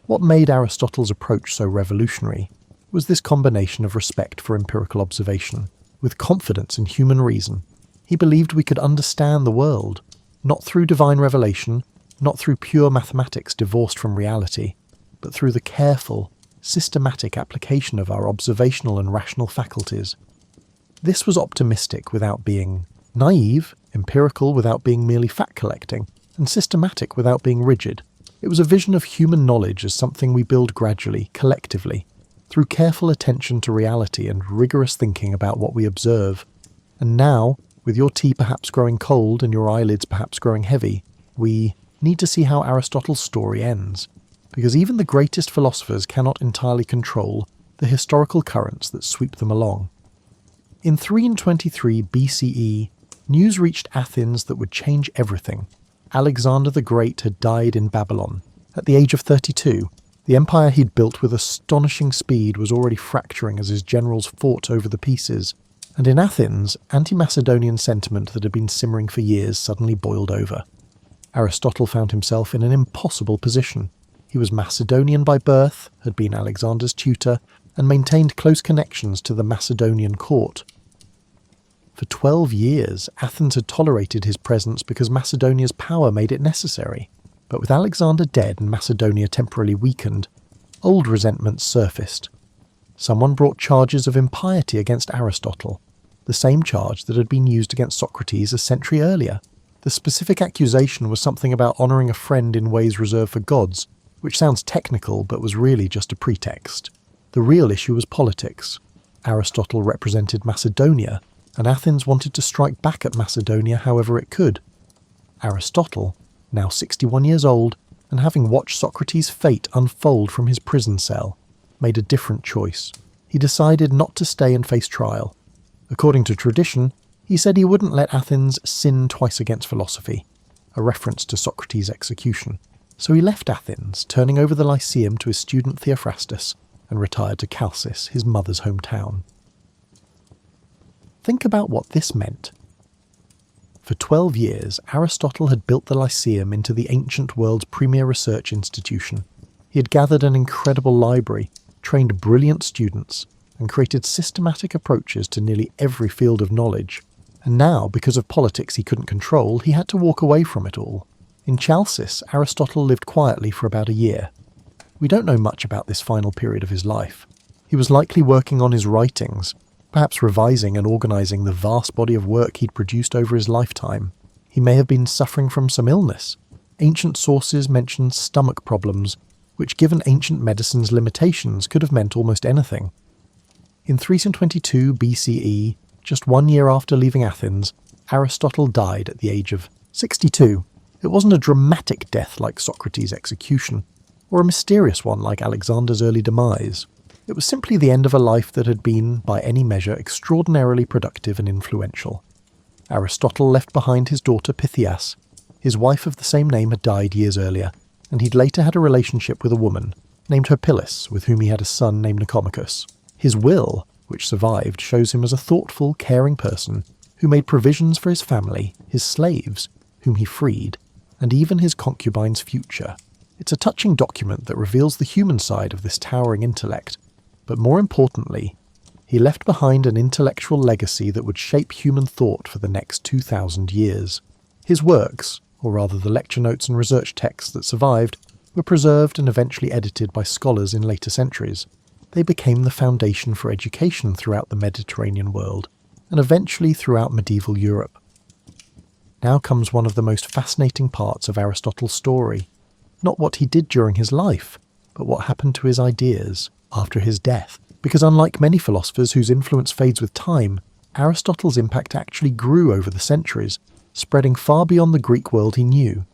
What made Aristotle's approach so revolutionary was this combination of respect for empirical observation, with confidence in human reason. He believed we could understand the world, not through divine revelation, not through pure mathematics divorced from reality, but through the careful, systematic application of our observational and rational faculties. This was optimistic without being naive, empirical without being merely fact-collecting, and systematic without being rigid. It was a vision of human knowledge as something we build gradually, collectively, through careful attention to reality and rigorous thinking about what we observe. And now, with your tea perhaps growing cold and your eyelids perhaps growing heavy, we need to see how Aristotle's story ends, because even the greatest philosophers cannot entirely control the historical currents that sweep them along. In 323 BCE, news reached Athens that would change everything. Alexander the Great had died in Babylon. At the age of 32, the empire he'd built with astonishing speed was already fracturing as his generals fought over the pieces, and in Athens, anti-Macedonian sentiment that had been simmering for years suddenly boiled over. Aristotle found himself in an impossible position. He was Macedonian by birth, had been Alexander's tutor, and maintained close connections to the Macedonian court. For 12 years, Athens had tolerated his presence because Macedonia's power made it necessary. But with Alexander dead and Macedonia temporarily weakened, old resentments surfaced. Someone brought charges of impiety against Aristotle, the same charge that had been used against Socrates a century earlier. The specific accusation was something about honouring a friend in ways reserved for gods, which sounds technical but was really just a pretext. The real issue was politics. Aristotle represented Macedonia, and Athens wanted to strike back at Macedonia however it could. Aristotle, now 61 years old, and having watched Socrates' fate unfold from his prison cell, made a different choice. He decided not to stay and face trial. According to tradition, he said he wouldn't let Athens sin twice against philosophy, a reference to Socrates' execution. So he left Athens, turning over the Lyceum to his student Theophrastus, and retired to Chalcis, his mother's hometown. Think about what this meant. For 12 years, Aristotle had built the Lyceum into the ancient world's premier research institution. He had gathered an incredible library, trained brilliant students, and created systematic approaches to nearly every field of knowledge. And now, because of politics he couldn't control, he had to walk away from it all. In Chalcis, Aristotle lived quietly for about a year. We don't know much about this final period of his life. He was likely working on his writings, perhaps revising and organising the vast body of work he'd produced over his lifetime. He may have been suffering from some illness. Ancient sources mention stomach problems, which given ancient medicine's limitations could have meant almost anything. In 322 BCE, just 1 year after leaving Athens, Aristotle died at the age of 62. It wasn't a dramatic death like Socrates' execution, or a mysterious one like Alexander's early demise. It was simply the end of a life that had been, by any measure, extraordinarily productive and influential. Aristotle left behind his daughter Pythias. His wife of the same name had died years earlier, and he'd later had a relationship with a woman, named Herpyllis, with whom he had a son named Nicomachus. His will, which survived, shows him as a thoughtful, caring person who made provisions for his family, his slaves, whom he freed, and even his concubine's future. It's a touching document that reveals the human side of this towering intellect, but more importantly, he left behind an intellectual legacy that would shape human thought for the next 2,000 years. His works, or rather the lecture notes and research texts that survived, were preserved and eventually edited by scholars in later centuries. they became the foundation for education throughout the Mediterranean world, and eventually throughout medieval Europe. Now comes one of the most fascinating parts of Aristotle's story. Not what he did during his life, but what happened to his ideas after his death. Because unlike many philosophers whose influence fades with time, Aristotle's impact actually grew over the centuries, spreading far beyond the Greek world he knew.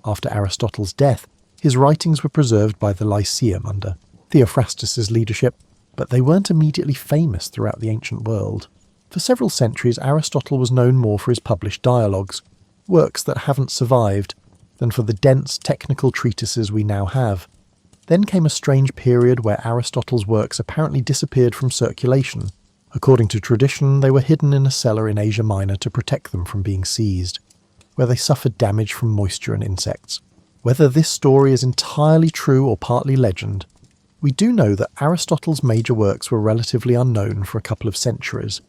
After Aristotle's death, his writings were preserved by the Lyceum under Theophrastus's leadership, but they weren't immediately famous throughout the ancient world. For several centuries, Aristotle was known more for his published dialogues, works that haven't survived, than for the dense technical treatises we now have. Then came a strange period where Aristotle's works apparently disappeared from circulation. According to tradition, they were hidden in a cellar in Asia Minor to protect them from being seized, where they suffered damage from moisture and insects. Whether this story is entirely true or partly legend, we do know that Aristotle's major works were relatively unknown for a couple of centuries.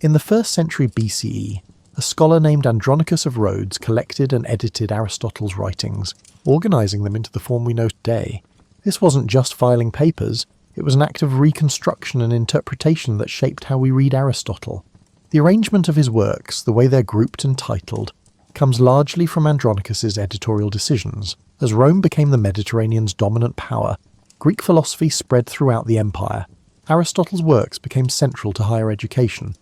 In the 1st century BCE, a scholar named Andronicus of Rhodes collected and edited Aristotle's writings, organising them into the form we know today. This wasn't just filing papers, it was an act of reconstruction and interpretation that shaped how we read Aristotle. The arrangement of his works, the way they're grouped and titled, comes largely from Andronicus's editorial decisions. As Rome became the Mediterranean's dominant power, Greek philosophy spread throughout the empire. Aristotle's works became central to higher education.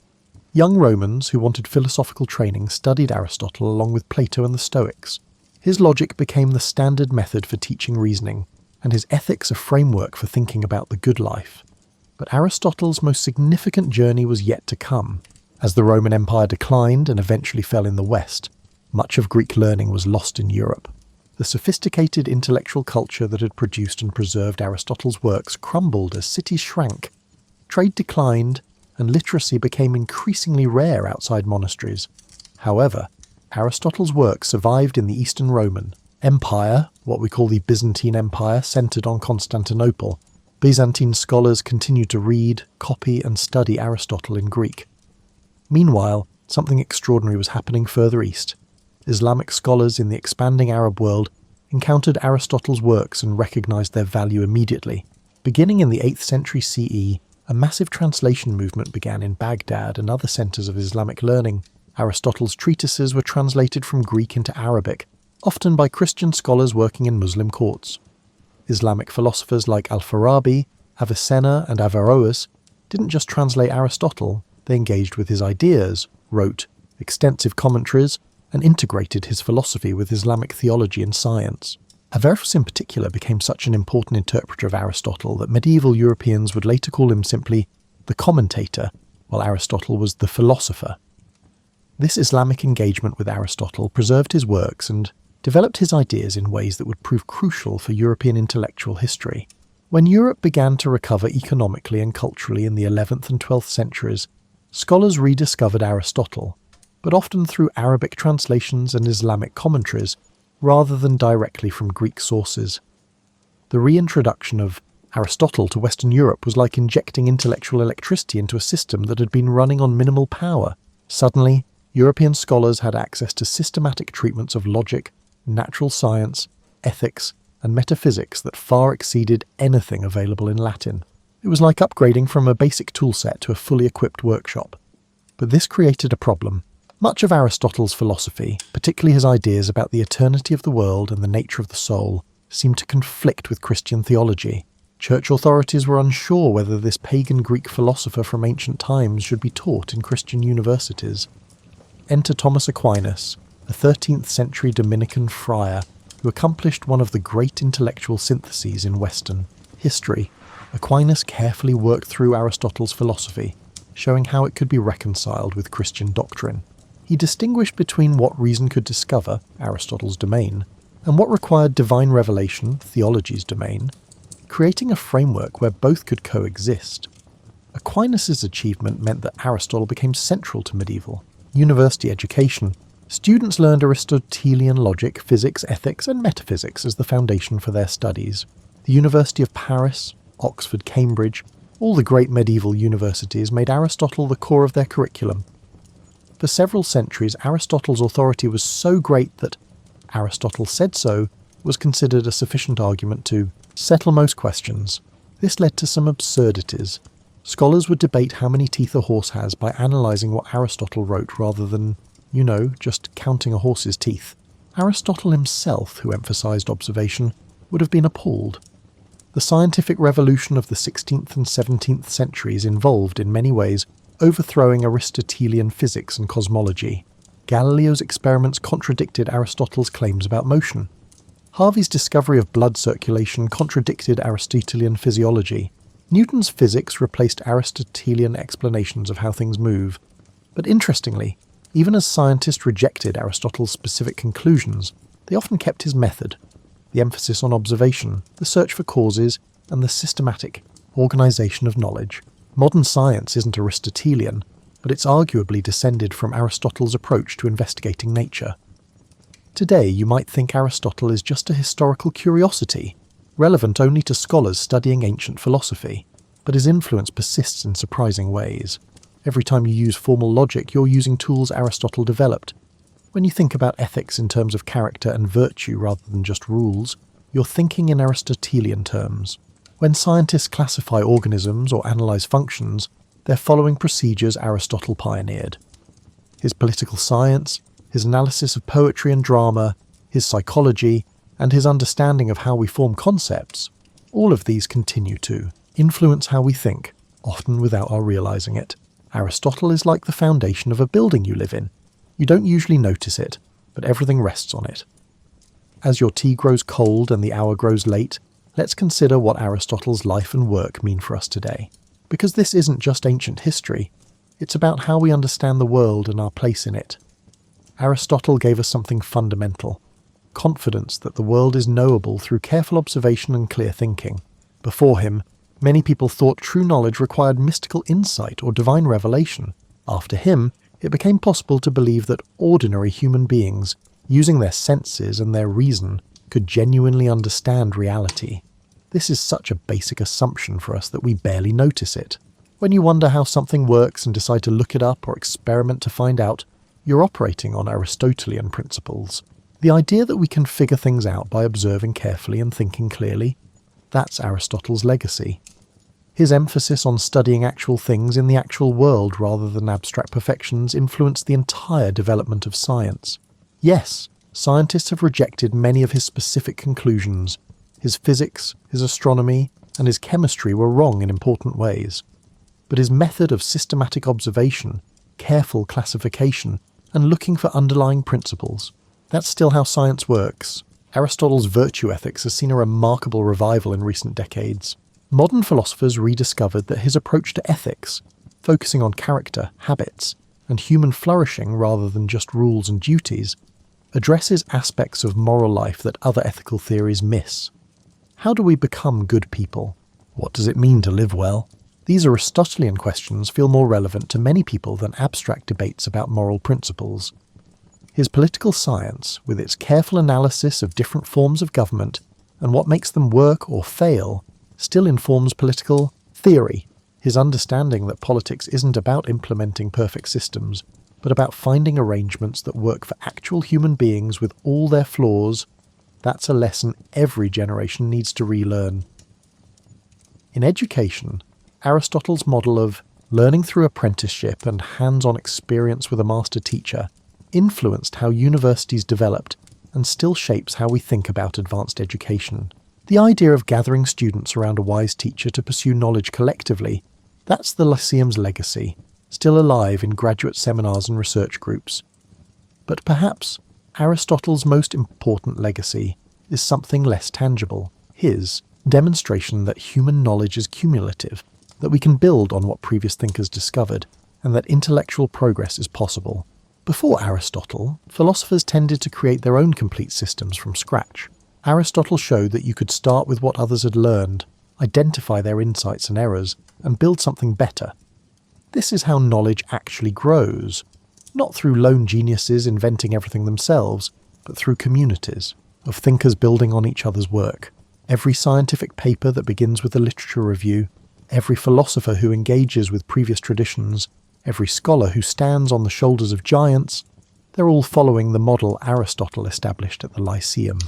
Young Romans who wanted philosophical training studied Aristotle along with Plato and the Stoics. His logic became the standard method for teaching reasoning, and his ethics a framework for thinking about the good life. But Aristotle's most significant journey was yet to come. As the Roman Empire declined and eventually fell in the West, much of Greek learning was lost in Europe. The sophisticated intellectual culture that had produced and preserved Aristotle's works crumbled as cities shrank, trade declined, and literacy became increasingly rare outside monasteries. However, Aristotle's work survived in the Eastern Roman Empire, what we call the Byzantine Empire, centred on Constantinople. Byzantine scholars continued to read, copy, and study Aristotle in Greek. Meanwhile, something extraordinary was happening further east. Islamic scholars in the expanding Arab world encountered Aristotle's works and recognized their value immediately. Beginning in the 8th century CE, a massive translation movement began in Baghdad and other centers of Islamic learning. Aristotle's treatises were translated from Greek into Arabic, often by Christian scholars working in Muslim courts. Islamic philosophers like Al-Farabi, Avicenna, and Averroes didn't just translate Aristotle, they engaged with his ideas, wrote extensive commentaries, and integrated his philosophy with Islamic theology and science. Averroes in particular became such an important interpreter of Aristotle that medieval Europeans would later call him simply the commentator, while Aristotle was the philosopher. This Islamic engagement with Aristotle preserved his works and developed his ideas in ways that would prove crucial for European intellectual history. When Europe began to recover economically and culturally in the 11th and 12th centuries, scholars rediscovered Aristotle, but often through Arabic translations and Islamic commentaries, rather than directly from Greek sources. The reintroduction of Aristotle to Western Europe was like injecting intellectual electricity into a system that had been running on minimal power. Suddenly, European scholars had access to systematic treatments of logic, natural science, ethics, and metaphysics that far exceeded anything available in Latin. It was like upgrading from a basic toolset to a fully equipped workshop. But this created a problem. Much of Aristotle's philosophy, particularly his ideas about the eternity of the world and the nature of the soul, seemed to conflict with Christian theology. Church authorities were unsure whether this pagan Greek philosopher from ancient times should be taught in Christian universities. Enter Thomas Aquinas, a 13th century Dominican friar who accomplished one of the great intellectual syntheses in Western history. Aquinas carefully worked through Aristotle's philosophy, showing how it could be reconciled with Christian doctrine. He distinguished between what reason could discover, Aristotle's domain, and what required divine revelation, theology's domain, creating a framework where both could coexist. Aquinas' achievement meant that Aristotle became central to medieval university education. Students learned Aristotelian logic, physics, ethics, and metaphysics as the foundation for their studies. The University of Paris, Oxford, Cambridge, all the great medieval universities made Aristotle the core of their curriculum. For several centuries, Aristotle's authority was so great that Aristotle said so was considered a sufficient argument to settle most questions. This led to some absurdities. Scholars would debate how many teeth a horse has by analysing what Aristotle wrote rather than, just counting a horse's teeth. Aristotle himself, who emphasised observation, would have been appalled. The scientific revolution of the 16th and 17th centuries involved, in many ways, overthrowing Aristotelian physics and cosmology. Galileo's experiments contradicted Aristotle's claims about motion. Harvey's discovery of blood circulation contradicted Aristotelian physiology. Newton's physics replaced Aristotelian explanations of how things move. But interestingly, even as scientists rejected Aristotle's specific conclusions, they often kept his method, the emphasis on observation, the search for causes, and the systematic organisation of knowledge. Modern science isn't Aristotelian, but it's arguably descended from Aristotle's approach to investigating nature. Today, you might think Aristotle is just a historical curiosity, relevant only to scholars studying ancient philosophy, but his influence persists in surprising ways. Every time you use formal logic, you're using tools Aristotle developed. When you think about ethics in terms of character and virtue rather than just rules, you're thinking in Aristotelian terms. When scientists classify organisms or analyse functions, they're following procedures Aristotle pioneered. His political science, his analysis of poetry and drama, his psychology, and his understanding of how we form concepts, all of these continue to influence how we think, often without our realising it. Aristotle is like the foundation of a building you live in. You don't usually notice it, but everything rests on it. As your tea grows cold and the hour grows late, let's consider what Aristotle's life and work mean for us today. Because this isn't just ancient history, it's about how we understand the world and our place in it. Aristotle gave us something fundamental: confidence that the world is knowable through careful observation and clear thinking. Before him, many people thought true knowledge required mystical insight or divine revelation. After him, it became possible to believe that ordinary human beings, using their senses and their reason, could genuinely understand reality. This is such a basic assumption for us that we barely notice it. When you wonder how something works and decide to look it up or experiment to find out, you're operating on Aristotelian principles. The idea that we can figure things out by observing carefully and thinking clearly, that's Aristotle's legacy. His emphasis on studying actual things in the actual world rather than abstract perfections influenced the entire development of science. Yes, scientists have rejected many of his specific conclusions. His physics, his astronomy, and his chemistry were wrong in important ways. But his method of systematic observation, careful classification, and looking for underlying principles, that's still how science works. Aristotle's virtue ethics has seen a remarkable revival in recent decades. Modern philosophers rediscovered that his approach to ethics, focusing on character, habits, and human flourishing rather than just rules and duties, addresses aspects of moral life that other ethical theories miss. How do we become good people? What does it mean to live well? These Aristotelian questions feel more relevant to many people than abstract debates about moral principles. His political science, with its careful analysis of different forms of government and what makes them work or fail, still informs political theory. His understanding that politics isn't about implementing perfect systems, but about finding arrangements that work for actual human beings with all their flaws, that's a lesson every generation needs to relearn. In education, Aristotle's model of learning through apprenticeship and hands-on experience with a master teacher influenced how universities developed and still shapes how we think about advanced education. The idea of gathering students around a wise teacher to pursue knowledge collectively, that's the Lyceum's legacy, still alive in graduate seminars and research groups. But perhaps Aristotle's most important legacy is something less tangible, his demonstration that human knowledge is cumulative, that we can build on what previous thinkers discovered, and that intellectual progress is possible. Before Aristotle, philosophers tended to create their own complete systems from scratch. Aristotle showed that you could start with what others had learned, identify their insights and errors, and build something better. This is how knowledge actually grows, not through lone geniuses inventing everything themselves, but through communities of thinkers building on each other's work. Every scientific paper that begins with a literature review, every philosopher who engages with previous traditions, every scholar who stands on the shoulders of giants, they're all following the model Aristotle established at the Lyceum.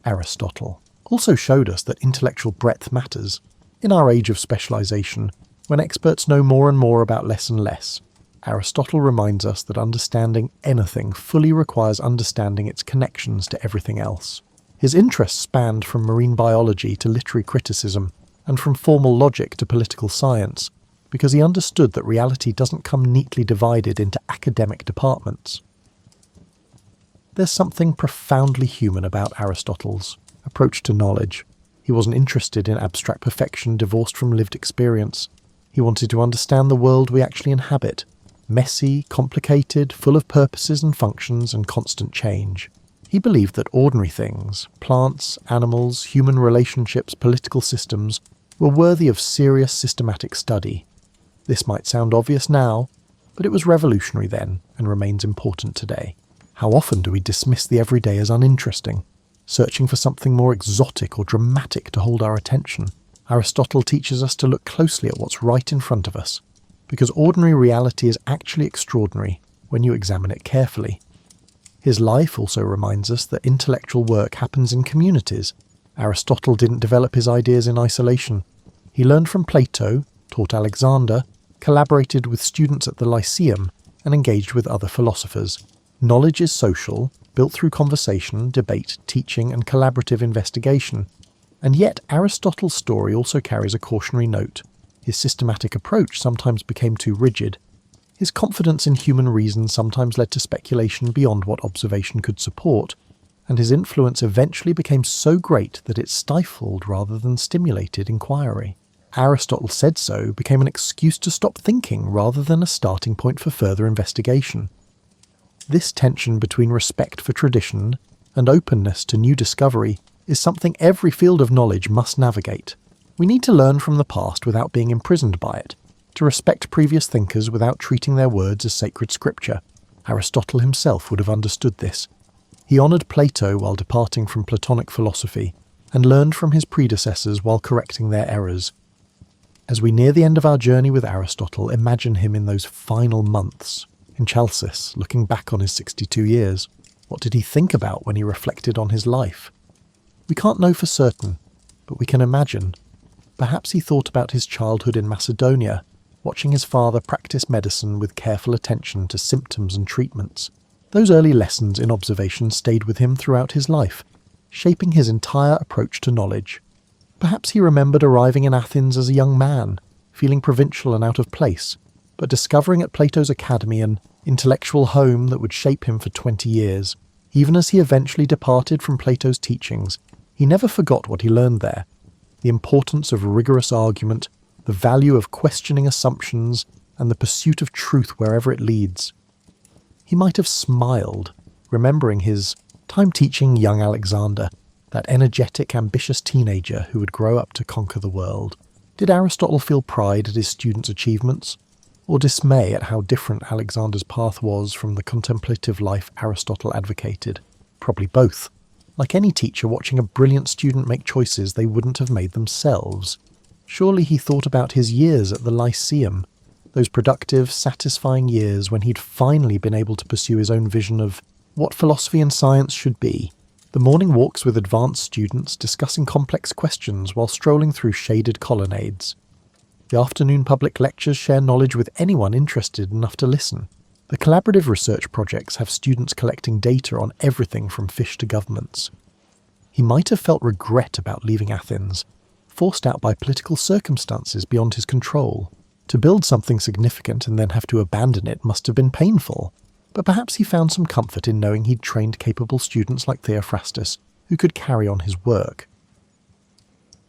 Aristotle also showed us that intellectual breadth matters. In our age of specialization, when experts know more and more about less and less, Aristotle reminds us that understanding anything fully requires understanding its connections to everything else. His interests spanned from marine biology to literary criticism, and from formal logic to political science, because he understood that reality doesn't come neatly divided into academic departments. There's something profoundly human about Aristotle's approach to knowledge. He wasn't interested in abstract perfection divorced from lived experience. He wanted to understand the world we actually inhabit, messy, complicated, full of purposes and functions and constant change. He believed that ordinary things, plants, animals, human relationships, political systems, were worthy of serious systematic study. This might sound obvious now, but it was revolutionary then and remains important today. How often do we dismiss the everyday as uninteresting, searching for something more exotic or dramatic to hold our attention? Aristotle teaches us to look closely at what's right in front of us, because ordinary reality is actually extraordinary when you examine it carefully. His life also reminds us that intellectual work happens in communities. Aristotle didn't develop his ideas in isolation. He learned from Plato, taught Alexander, collaborated with students at the Lyceum, and engaged with other philosophers. Knowledge is social, built through conversation, debate, teaching, and collaborative investigation. And yet Aristotle's story also carries a cautionary note. His systematic approach sometimes became too rigid. His confidence in human reason sometimes led to speculation beyond what observation could support, and his influence eventually became so great that it stifled rather than stimulated inquiry. Aristotle said so became an excuse to stop thinking rather than a starting point for further investigation. This tension between respect for tradition and openness to new discovery is something every field of knowledge must navigate. We need to learn from the past without being imprisoned by it, to respect previous thinkers without treating their words as sacred scripture. Aristotle himself would have understood this. He honoured Plato while departing from Platonic philosophy, and learned from his predecessors while correcting their errors. As we near the end of our journey with Aristotle, imagine him in those final months in Chalcis, looking back on his 62 years. What did he think about when he reflected on his life? We can't know for certain, but we can imagine. Perhaps he thought about his childhood in Macedonia, watching his father practice medicine with careful attention to symptoms and treatments. Those early lessons in observation stayed with him throughout his life, shaping his entire approach to knowledge. Perhaps he remembered arriving in Athens as a young man, feeling provincial and out of place, but discovering at Plato's academy an intellectual home that would shape him for 20 years. Even as he eventually departed from Plato's teachings, he never forgot what he learned there. The importance of rigorous argument, the value of questioning assumptions, and the pursuit of truth wherever it leads. He might have smiled, remembering his time teaching young Alexander, that energetic, ambitious teenager who would grow up to conquer the world. Did Aristotle feel pride at his students' achievements, or dismay at how different Alexander's path was from the contemplative life Aristotle advocated? Probably both. Like any teacher watching a brilliant student make choices they wouldn't have made themselves. Surely he thought about his years at the Lyceum, those productive, satisfying years when he'd finally been able to pursue his own vision of what philosophy and science should be. The morning walks with advanced students discussing complex questions while strolling through shaded colonnades. The afternoon public lectures share knowledge with anyone interested enough to listen. The collaborative research projects have students collecting data on everything from fish to governments. He might have felt regret about leaving Athens, forced out by political circumstances beyond his control. To build something significant and then have to abandon it must have been painful, but perhaps he found some comfort in knowing he'd trained capable students like Theophrastus who could carry on his work.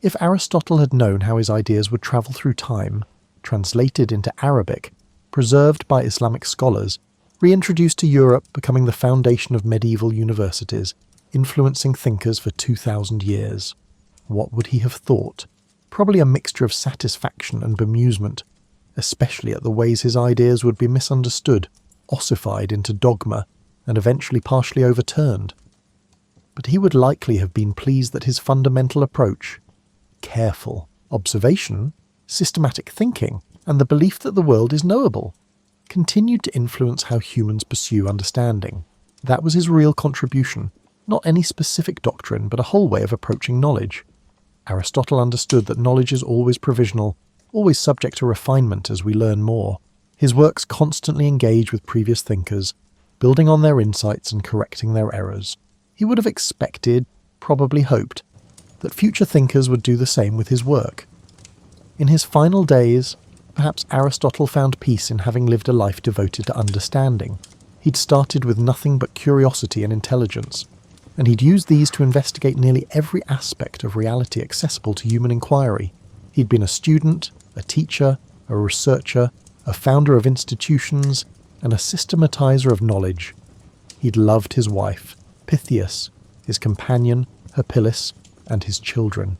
If Aristotle had known how his ideas would travel through time, translated into Arabic, preserved by Islamic scholars, reintroduced to Europe, becoming the foundation of medieval universities, influencing thinkers for 2,000 years, what would he have thought? Probably a mixture of satisfaction and bemusement, especially at the ways his ideas would be misunderstood, ossified into dogma, and eventually partially overturned. But he would likely have been pleased that his fundamental approach, careful observation, systematic thinking, and the belief that the world is knowable, continued to influence how humans pursue understanding. That was his real contribution, not any specific doctrine, but a whole way of approaching knowledge. Aristotle understood that knowledge is always provisional, always subject to refinement as we learn more. His works constantly engage with previous thinkers, building on their insights and correcting their errors. He would have expected, probably hoped, that future thinkers would do the same with his work. In his final days, perhaps Aristotle found peace in having lived a life devoted to understanding. He'd started with nothing but curiosity and intelligence, and he'd used these to investigate nearly every aspect of reality accessible to human inquiry. He'd been a student, a teacher, a researcher, a founder of institutions, and a systematizer of knowledge. He'd loved his wife, Pythias, his companion, Herpyllis, and his children.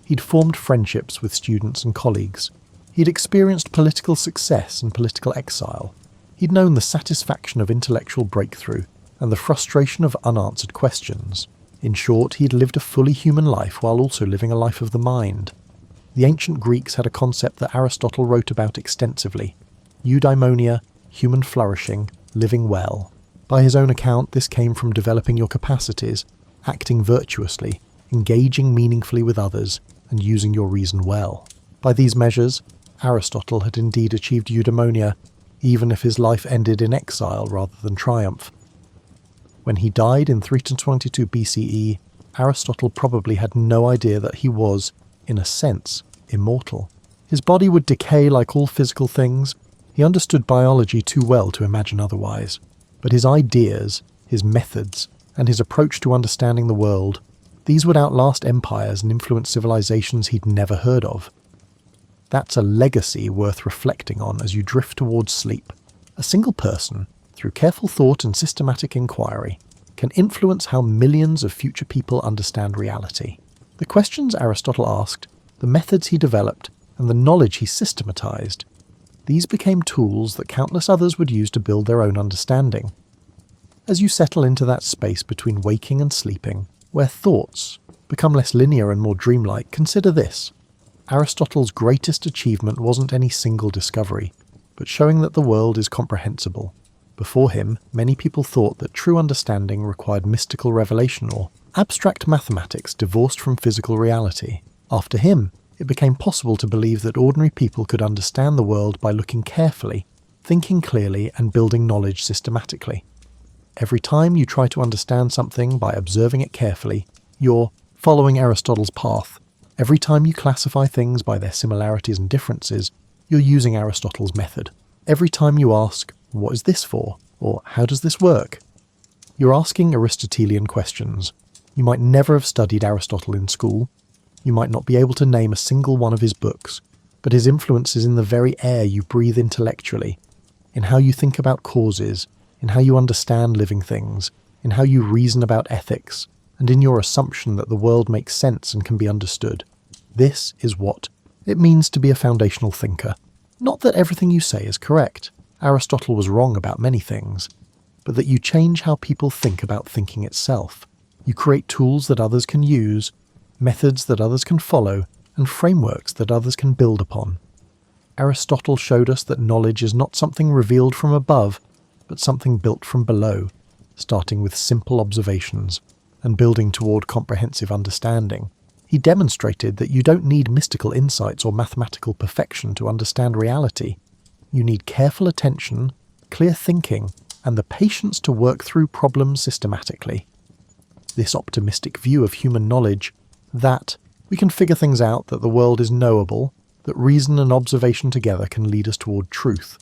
He'd formed friendships with students and colleagues. He'd experienced political success and political exile. He'd known the satisfaction of intellectual breakthrough and the frustration of unanswered questions. In short, he'd lived a fully human life while also living a life of the mind. The ancient Greeks had a concept that Aristotle wrote about extensively: eudaimonia, human flourishing, living well. By his own account, this came from developing your capacities, acting virtuously, engaging meaningfully with others, and using your reason well. By these measures, Aristotle had indeed achieved eudaimonia, even if his life ended in exile rather than triumph. When he died in 322 BCE, Aristotle probably had no idea that he was, in a sense, immortal. His body would decay like all physical things. He understood biology too well to imagine otherwise. But his ideas, his methods, and his approach to understanding the world, these would outlast empires and influence civilizations he'd never heard of. That's a legacy worth reflecting on as you drift towards sleep. A single person, through careful thought and systematic inquiry, can influence how millions of future people understand reality. The questions Aristotle asked, the methods he developed, and the knowledge he systematized, these became tools that countless others would use to build their own understanding. As you settle into that space between waking and sleeping, where thoughts become less linear and more dreamlike, consider this. Aristotle's greatest achievement wasn't any single discovery, but showing that the world is comprehensible. Before him, many people thought that true understanding required mystical revelation or abstract mathematics divorced from physical reality. After him, it became possible to believe that ordinary people could understand the world by looking carefully, thinking clearly, and building knowledge systematically. Every time you try to understand something by observing it carefully, you're following Aristotle's path. Every time you classify things by their similarities and differences, you're using Aristotle's method. Every time you ask, "What is this for?" or "How does this work?" you're asking Aristotelian questions. You might never have studied Aristotle in school. You might not be able to name a single one of his books, but his influence is in the very air you breathe intellectually, in how you think about causes, in how you understand living things, in how you reason about ethics, and in your assumption that the world makes sense and can be understood. This is what it means to be a foundational thinker. Not that everything you say is correct. Aristotle was wrong about many things, but that you change how people think about thinking itself. You create tools that others can use, methods that others can follow, and frameworks that others can build upon. Aristotle showed us that knowledge is not something revealed from above, but something built from below, starting with simple observations and building toward comprehensive understanding. He demonstrated that you don't need mystical insights or mathematical perfection to understand reality. You need careful attention, clear thinking, and the patience to work through problems systematically. This optimistic view of human knowledge, that we can figure things out, that the world is knowable, that reason and observation together can lead us toward truth,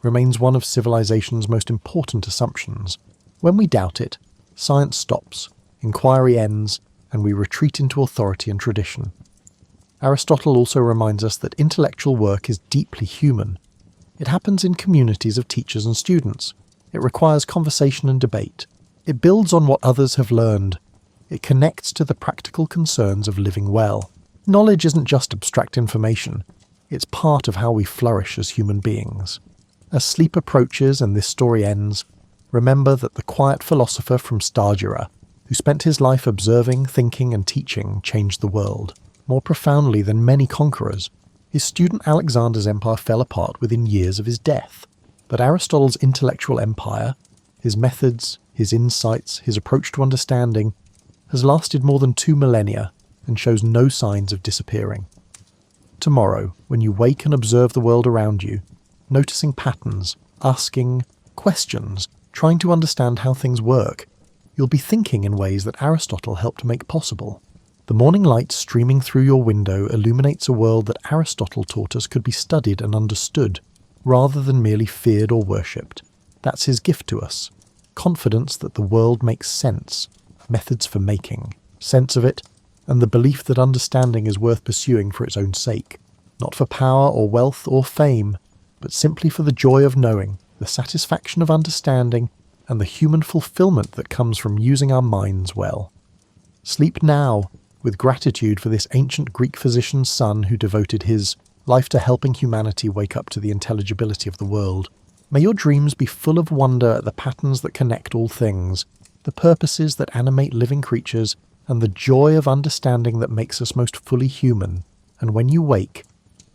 remains one of civilization's most important assumptions. When we doubt it, science stops, inquiry ends, and we retreat into authority and tradition. Aristotle also reminds us that intellectual work is deeply human. It happens in communities of teachers and students. It requires conversation and debate. It builds on what others have learned. It connects to the practical concerns of living well. Knowledge isn't just abstract information. It's part of how we flourish as human beings. As sleep approaches and this story ends, remember that the quiet philosopher from Stagira, who spent his life observing, thinking, and teaching, changed the world, more profoundly than many conquerors. His student Alexander's empire fell apart within years of his death. But Aristotle's intellectual empire, his methods, his insights, his approach to understanding, has lasted more than 2 millennia, and shows no signs of disappearing. Tomorrow, when you wake and observe the world around you, noticing patterns, asking questions, trying to understand how things work, you'll be thinking in ways that Aristotle helped make possible. The morning light streaming through your window illuminates a world that Aristotle taught us could be studied and understood, rather than merely feared or worshipped. That's his gift to us. Confidence that the world makes sense, methods for making sense of it, and the belief that understanding is worth pursuing for its own sake, not for power or wealth or fame, but simply for the joy of knowing, the satisfaction of understanding, and the human fulfillment that comes from using our minds well. Sleep now, with gratitude for this ancient Greek physician's son who devoted his life to helping humanity wake up to the intelligibility of the world. May your dreams be full of wonder at the patterns that connect all things, the purposes that animate living creatures, and the joy of understanding that makes us most fully human. And when you wake,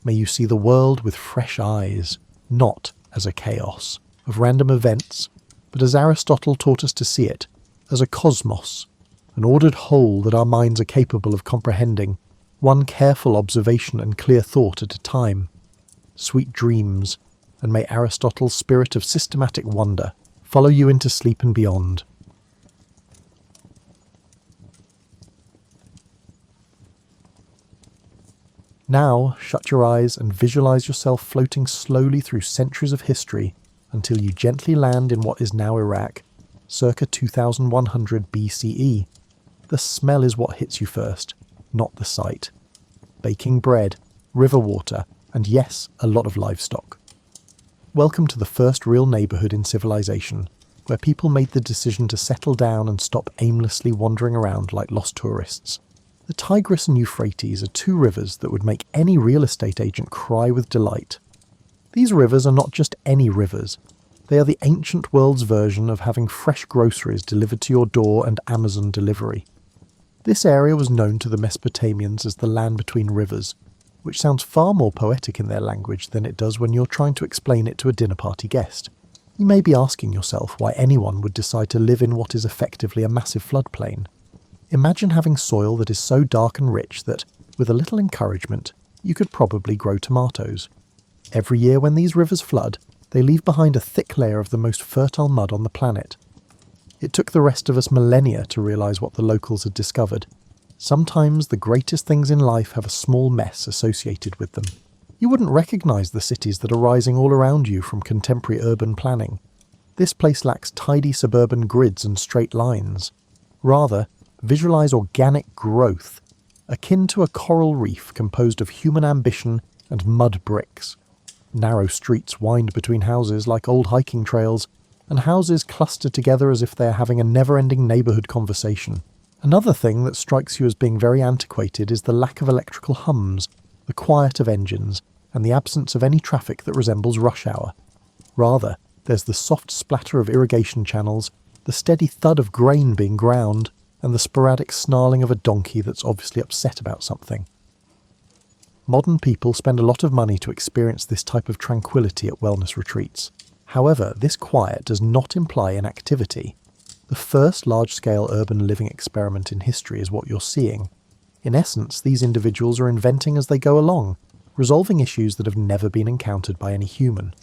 may you see the world with fresh eyes, not as a chaos of random events, but as Aristotle taught us to see it, as a cosmos, an ordered whole that our minds are capable of comprehending, one careful observation and clear thought at a time. Sweet dreams, and may Aristotle's spirit of systematic wonder follow you into sleep and beyond. Now, shut your eyes and visualize yourself floating slowly through centuries of history until you gently land in what is now Iraq, circa 2100 BCE. The smell is what hits you first, not the sight. Baking bread, river water, and yes, a lot of livestock. Welcome to the first real neighbourhood in civilization, where people made the decision to settle down and stop aimlessly wandering around like lost tourists. The Tigris and Euphrates are two rivers that would make any real estate agent cry with delight. These rivers are not just any rivers. They are the ancient world's version of having fresh groceries delivered to your door and Amazon delivery. This area was known to the Mesopotamians as the land between rivers, which sounds far more poetic in their language than it does when you're trying to explain it to a dinner party guest. You may be asking yourself why anyone would decide to live in what is effectively a massive floodplain. Imagine having soil that is so dark and rich that, with a little encouragement, you could probably grow tomatoes. Every year when these rivers flood, they leave behind a thick layer of the most fertile mud on the planet. It took the rest of us millennia to realise what the locals had discovered. Sometimes the greatest things in life have a small mess associated with them. You wouldn't recognise the cities that are rising all around you from contemporary urban planning. This place lacks tidy suburban grids and straight lines. Rather, visualise organic growth, akin to a coral reef composed of human ambition and mud bricks. Narrow streets wind between houses like old hiking trails, and houses cluster together as if they are having a never-ending neighbourhood conversation. Another thing that strikes you as being very antiquated is the lack of electrical hums, the quiet of engines, and the absence of any traffic that resembles rush hour. Rather, there's the soft splatter of irrigation channels, the steady thud of grain being ground, and the sporadic snarling of a donkey that's obviously upset about something. Modern people spend a lot of money to experience this type of tranquility at wellness retreats. However, this quiet does not imply inactivity. The first large-scale urban living experiment in history is what you're seeing. In essence, these individuals are inventing as they go along, resolving issues that have never been encountered by any human.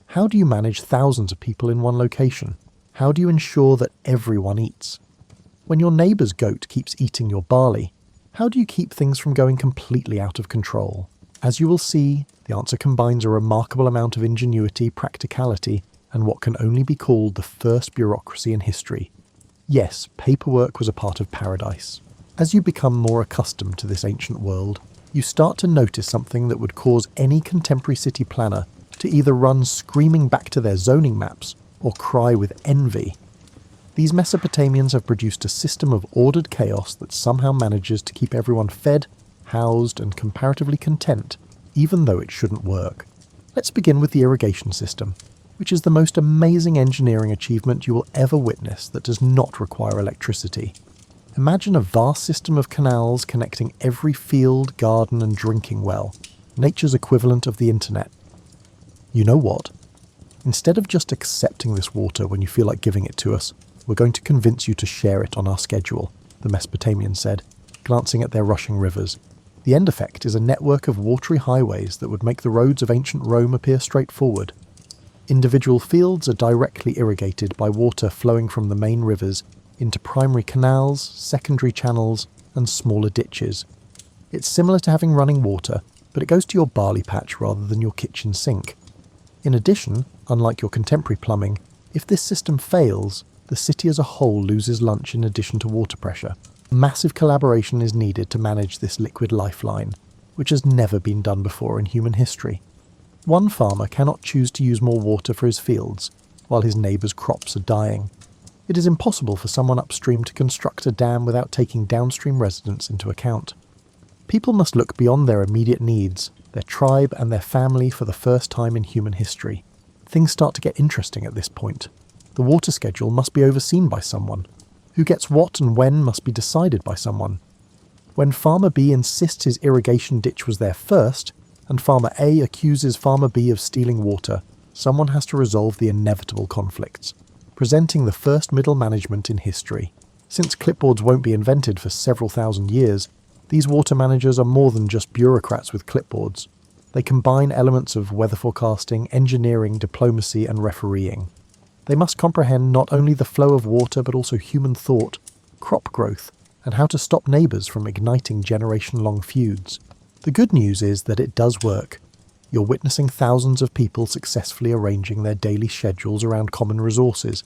How do you manage thousands of people in one location? How do you ensure that everyone eats? When your neighbour's goat keeps eating your barley, how do you keep things from going completely out of control? As you will see, the answer combines a remarkable amount of ingenuity, practicality, and what can only be called the first bureaucracy in history. Yes, paperwork was a part of paradise. As you become more accustomed to this ancient world, you start to notice something that would cause any contemporary city planner to either run screaming back to their zoning maps or cry with envy. These Mesopotamians have produced a system of ordered chaos that somehow manages to keep everyone fed, housed, and comparatively content, even though it shouldn't work. Let's begin with the irrigation system, which is the most amazing engineering achievement you will ever witness that does not require electricity. Imagine a vast system of canals connecting every field, garden, and drinking well, nature's equivalent of the internet. You know what? Instead of just accepting this water when you feel like giving it to us, we're going to convince you to share it on our schedule, the Mesopotamians said. glancing at their rushing rivers. The end effect is a network of watery highways that would make the roads of ancient Rome appear straightforward. Individual fields are directly irrigated by water flowing from the main rivers into primary canals, secondary channels, and smaller ditches. It's similar to having running water, but it goes to your barley patch rather than your kitchen sink. In addition, unlike your contemporary plumbing, if this system fails, the city as a whole loses lunch in addition to water pressure. Massive collaboration is needed to manage this liquid lifeline, which has never been done before in human history. One farmer cannot choose to use more water for his fields, while his neighbour's crops are dying. It is impossible for someone upstream to construct a dam without taking downstream residents into account. People must look beyond their immediate needs, their tribe and their family for the first time in human history. Things start to get interesting at this point. The water schedule must be overseen by someone. Who gets what and when must be decided by someone. When Farmer B insists his irrigation ditch was there first, and Farmer A accuses Farmer B of stealing water, someone has to resolve the inevitable conflicts, presenting the first middle management in history. Since clipboards won't be invented for several thousand years, these water managers are more than just bureaucrats with clipboards. They combine elements of weather forecasting, engineering, diplomacy, and refereeing. They must comprehend not only the flow of water but also human thought, crop growth, and how to stop neighbours from igniting generation-long feuds. The good news is that it does work. You're witnessing thousands of people successfully arranging their daily schedules around common resources.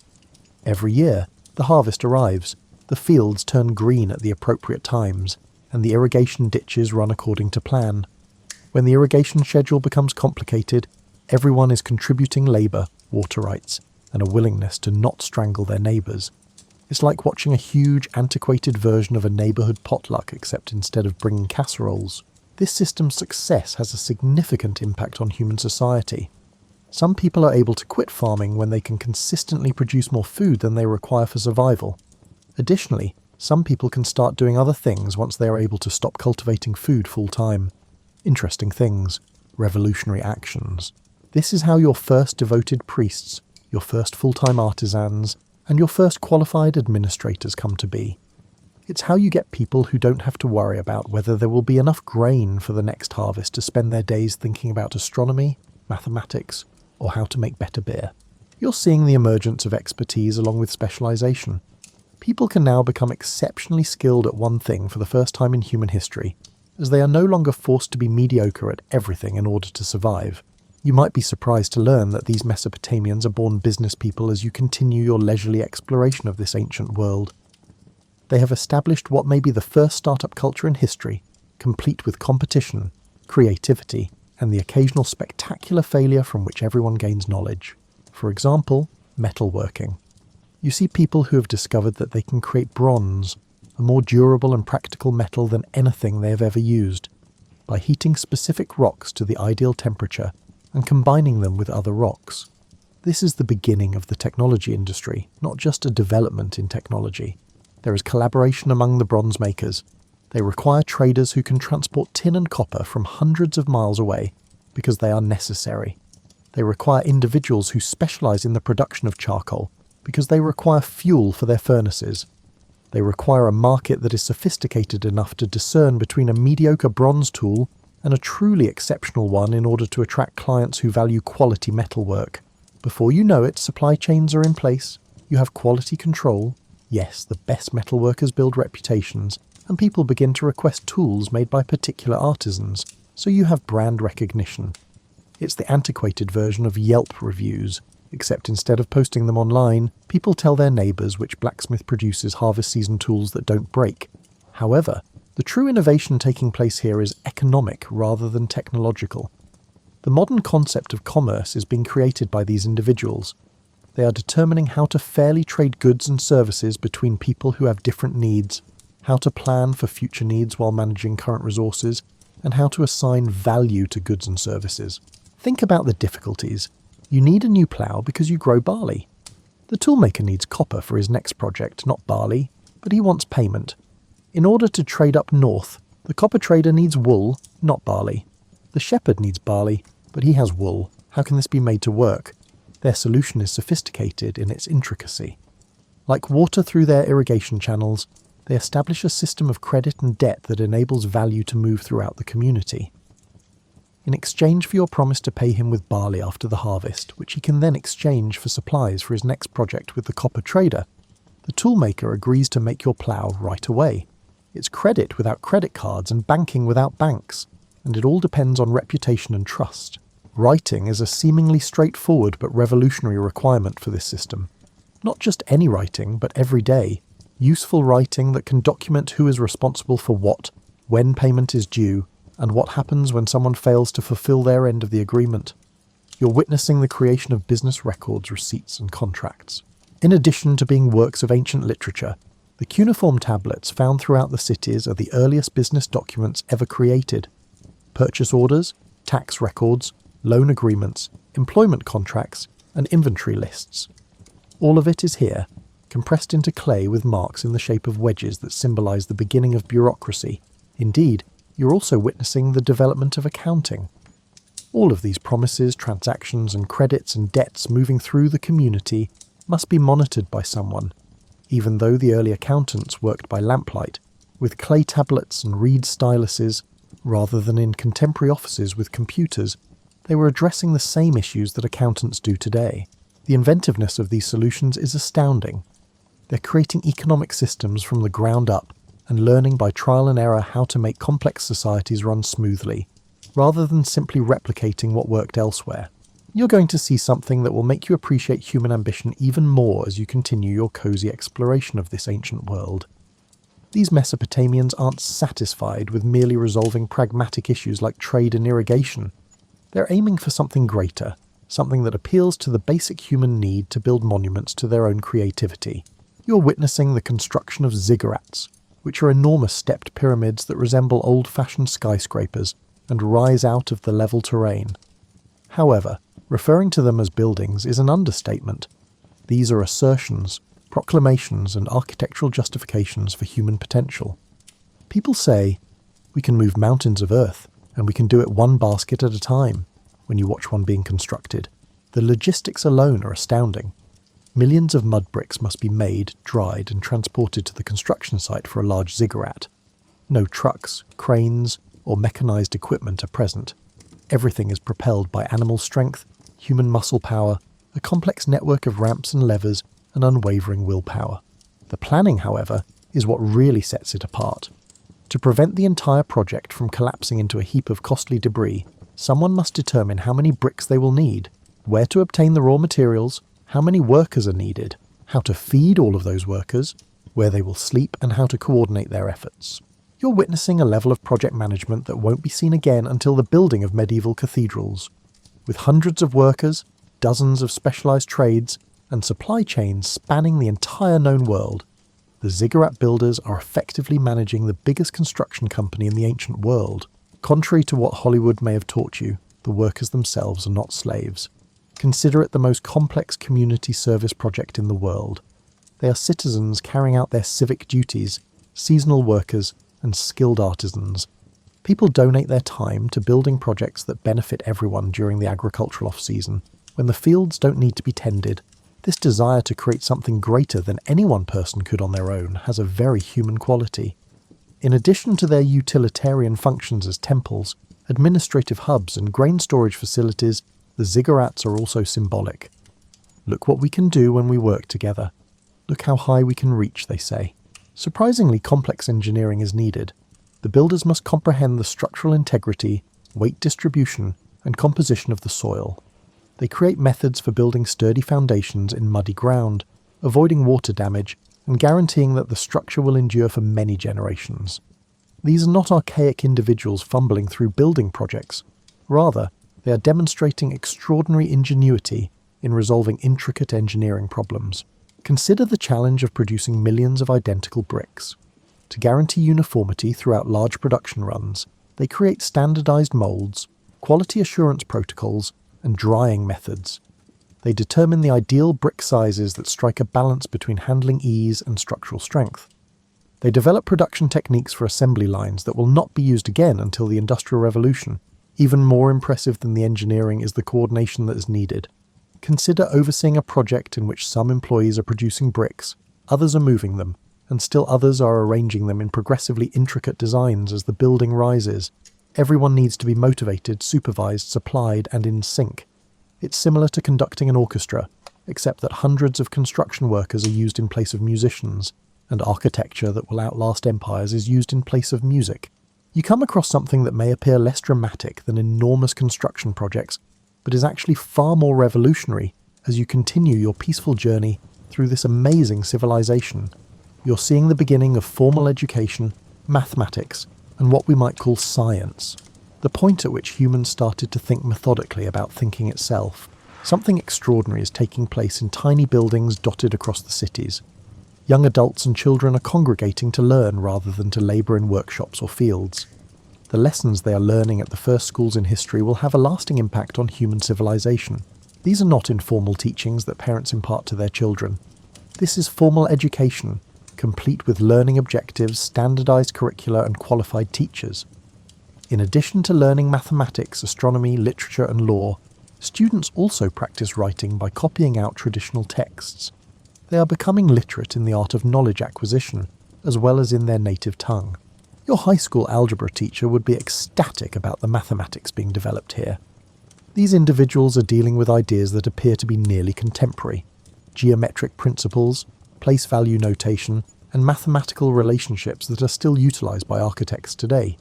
Every year, the harvest arrives, the fields turn green at the appropriate times, and the irrigation ditches run according to plan. When the irrigation schedule becomes complicated, everyone is contributing labour, water rights, and a willingness to not strangle their neighbours. It's like watching a huge, antiquated version of a neighbourhood potluck, except instead of bringing casseroles. This system's success has a significant impact on human society. Some people are able to quit farming when they can consistently produce more food than they require for survival. Additionally, some people can start doing other things once they are able to stop cultivating food full-time. Interesting things. Revolutionary actions. This is how your first devoted priests, your first full-time artisans, and your first qualified administrators come to be. It's how you get people who don't have to worry about whether there will be enough grain for the next harvest to spend their days thinking about astronomy, mathematics, or how to make better beer. You're seeing the emergence of expertise along with specialization. People can now become exceptionally skilled at one thing for the first time in human history, as they are no longer forced to be mediocre at everything in order to survive. You might be surprised to learn that these Mesopotamians are born business people as you continue your leisurely exploration of this ancient world. They have established what may be the first startup culture in history, complete with competition, creativity, and the occasional spectacular failure from which everyone gains knowledge. For example, metalworking. You see people who have discovered that they can create bronze, a more durable and practical metal than anything they have ever used, by heating specific rocks to the ideal temperature and combining them with other rocks. This is the beginning of the technology industry, not just a development in technology. There is collaboration among the bronze makers. They require traders who can transport tin and copper from hundreds of miles away because they are necessary. They require individuals who specialize in the production of charcoal because they require fuel for their furnaces. They require a market that is sophisticated enough to discern between a mediocre bronze tool and a truly exceptional one in order to attract clients who value quality metalwork. Before you know it, supply chains are in place, you have quality control. Yes, the best metalworkers build reputations, and people begin to request tools made by particular artisans, so you have brand recognition. It's the antiquated version of Yelp reviews, except instead of posting them online, people tell their neighbours which blacksmith produces harvest season tools that don't break. However, the true innovation taking place here is economic rather than technological. The modern concept of commerce is being created by these individuals. They are determining how to fairly trade goods and services between people who have different needs, how to plan for future needs while managing current resources, and how to assign value to goods and services. Think about the difficulties. You need a new plough because you grow barley. The toolmaker needs copper for his next project, not barley, but he wants payment. In order to trade up north, the copper trader needs wool, not barley. The shepherd needs barley, but he has wool. How can this be made to work? Their solution is sophisticated in its intricacy. Like water through their irrigation channels, They establish a system of credit and debt that enables value to move throughout the community. In exchange for your promise to pay him with barley after the harvest, which he can then exchange for supplies for his next project with the copper trader, the toolmaker agrees to make your plough right away. It's credit without credit cards and banking without banks, and it all depends on reputation and trust. Writing is a seemingly straightforward but revolutionary requirement for this system. Not just any writing, but every day. Useful writing that can document who is responsible for what, when payment is due, and what happens when someone fails to fulfill their end of the agreement. You're witnessing the creation of business records, receipts, and contracts. In addition to being works of ancient literature, the cuneiform tablets found throughout the cities are the earliest business documents ever created. Purchase orders, tax records, loan agreements, employment contracts, and inventory lists. All of it is here, compressed into clay with marks in the shape of wedges that symbolize the beginning of bureaucracy. Indeed, you're also witnessing the development of accounting. All of these promises, transactions, and credits and debts moving through the community must be monitored by someone. Even though the early accountants worked by lamplight, with clay tablets and reed styluses, rather than in contemporary offices with computers, they were addressing the same issues that accountants do today. The inventiveness of these solutions is astounding. They're creating economic systems from the ground up and learning by trial and error how to make complex societies run smoothly, rather than simply replicating what worked elsewhere. You're going to see something that will make you appreciate human ambition even more as you continue your cozy exploration of this ancient world. These Mesopotamians aren't satisfied with merely resolving pragmatic issues like trade and irrigation. They're aiming for something greater, something that appeals to the basic human need to build monuments to their own creativity. You're witnessing the construction of ziggurats, which are enormous stepped pyramids that resemble old-fashioned skyscrapers and rise out of the level terrain. However, referring to them as buildings is an understatement. These are assertions, proclamations, and architectural justifications for human potential. People say, we can move mountains of earth, and we can do it one basket at a time, when you watch one being constructed. The logistics alone are astounding. Millions of mud bricks must be made, dried, and transported to the construction site for a large ziggurat. No trucks, cranes, or mechanized equipment are present. Everything is propelled by animal strength, human muscle power, a complex network of ramps and levers, and unwavering willpower. The planning, however, is what really sets it apart. To prevent the entire project from collapsing into a heap of costly debris, someone must determine how many bricks they will need, where to obtain the raw materials, how many workers are needed, how to feed all of those workers, where they will sleep, and how to coordinate their efforts. You're witnessing a level of project management that won't be seen again until the building of medieval cathedrals. With hundreds of workers, dozens of specialized trades, and supply chains spanning the entire known world, the ziggurat builders are effectively managing the biggest construction company in the ancient world. Contrary to what Hollywood may have taught you, the workers themselves are not slaves. Consider it the most complex community service project in the world. They are citizens carrying out their civic duties, seasonal workers, and skilled artisans. People donate their time to building projects that benefit everyone during the agricultural off-season, when the fields don't need to be tended. This desire to create something greater than any one person could on their own has a very human quality. In addition to their utilitarian functions as temples, administrative hubs, and grain storage facilities, the ziggurats are also symbolic. Look what we can do when we work together. Look how high we can reach, they say. Surprisingly complex engineering is needed. The builders must comprehend the structural integrity, weight distribution, and composition of the soil. They create methods for building sturdy foundations in muddy ground, avoiding water damage, and guaranteeing that the structure will endure for many generations. These are not archaic individuals fumbling through building projects. Rather, they are demonstrating extraordinary ingenuity in resolving intricate engineering problems. Consider the challenge of producing millions of identical bricks. To guarantee uniformity throughout large production runs, they create standardized molds, quality assurance protocols, and drying methods. They determine the ideal brick sizes that strike a balance between handling ease and structural strength. They develop production techniques for assembly lines that will not be used again until the Industrial Revolution. Even more impressive than the engineering is the coordination that is needed. Consider overseeing a project in which some employees are producing bricks, others are moving them, and still others are arranging them in progressively intricate designs as the building rises. Everyone needs to be motivated, supervised, supplied, and in sync. It's similar to conducting an orchestra, except that hundreds of construction workers are used in place of musicians, and architecture that will outlast empires is used in place of music. You come across something that may appear less dramatic than enormous construction projects, but is actually far more revolutionary as you continue your peaceful journey through this amazing civilization. You're seeing the beginning of formal education, mathematics, and what we might call science. The point at which humans started to think methodically about thinking itself. Something extraordinary is taking place in tiny buildings dotted across the cities. Young adults and children are congregating to learn rather than to labour in workshops or fields. The lessons they are learning at the first schools in history will have a lasting impact on human civilization. These are not informal teachings that parents impart to their children. This is formal education, complete with learning objectives, standardised curricula and qualified teachers. In addition to learning mathematics, astronomy, literature and law, students also practice writing by copying out traditional texts. They are becoming literate in the art of knowledge acquisition, as well as in their native tongue. Your high school algebra teacher would be ecstatic about the mathematics being developed here. These individuals are dealing with ideas that appear to be nearly contemporary. Geometric principles, place value notation, and mathematical relationships that are still utilised by architects today.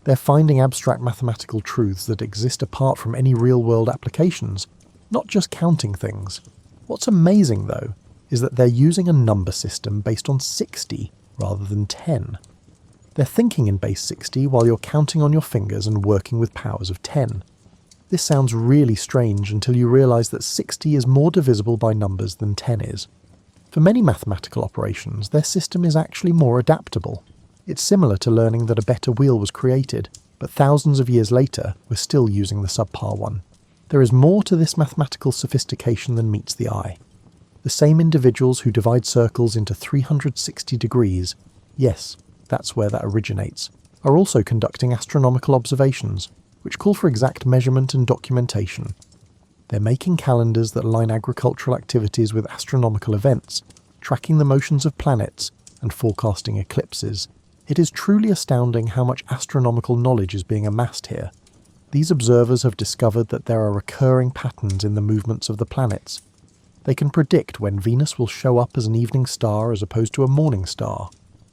They're finding abstract mathematical truths that exist apart from any real-world applications, not just counting things. What's amazing, though, is that they're using a number system based on 60 rather than 10. They're thinking in base 60 while you're counting on your fingers and working with powers of 10. This sounds really strange until you realise that 60 is more divisible by numbers than 10 is. For many mathematical operations, their system is actually more adaptable. It's similar to learning that a better wheel was created, but thousands of years later, we're still using the subpar one. There is more to this mathematical sophistication than meets the eye. The same individuals who divide circles into 360 degrees, yes, that's where that originates, are also conducting astronomical observations, which call for exact measurement and documentation. They're making calendars that align agricultural activities with astronomical events, tracking the motions of planets, and forecasting eclipses. It is truly astounding how much astronomical knowledge is being amassed here. These observers have discovered that there are recurring patterns in the movements of the planets. They can predict when Venus will show up as an evening star as opposed to a morning star.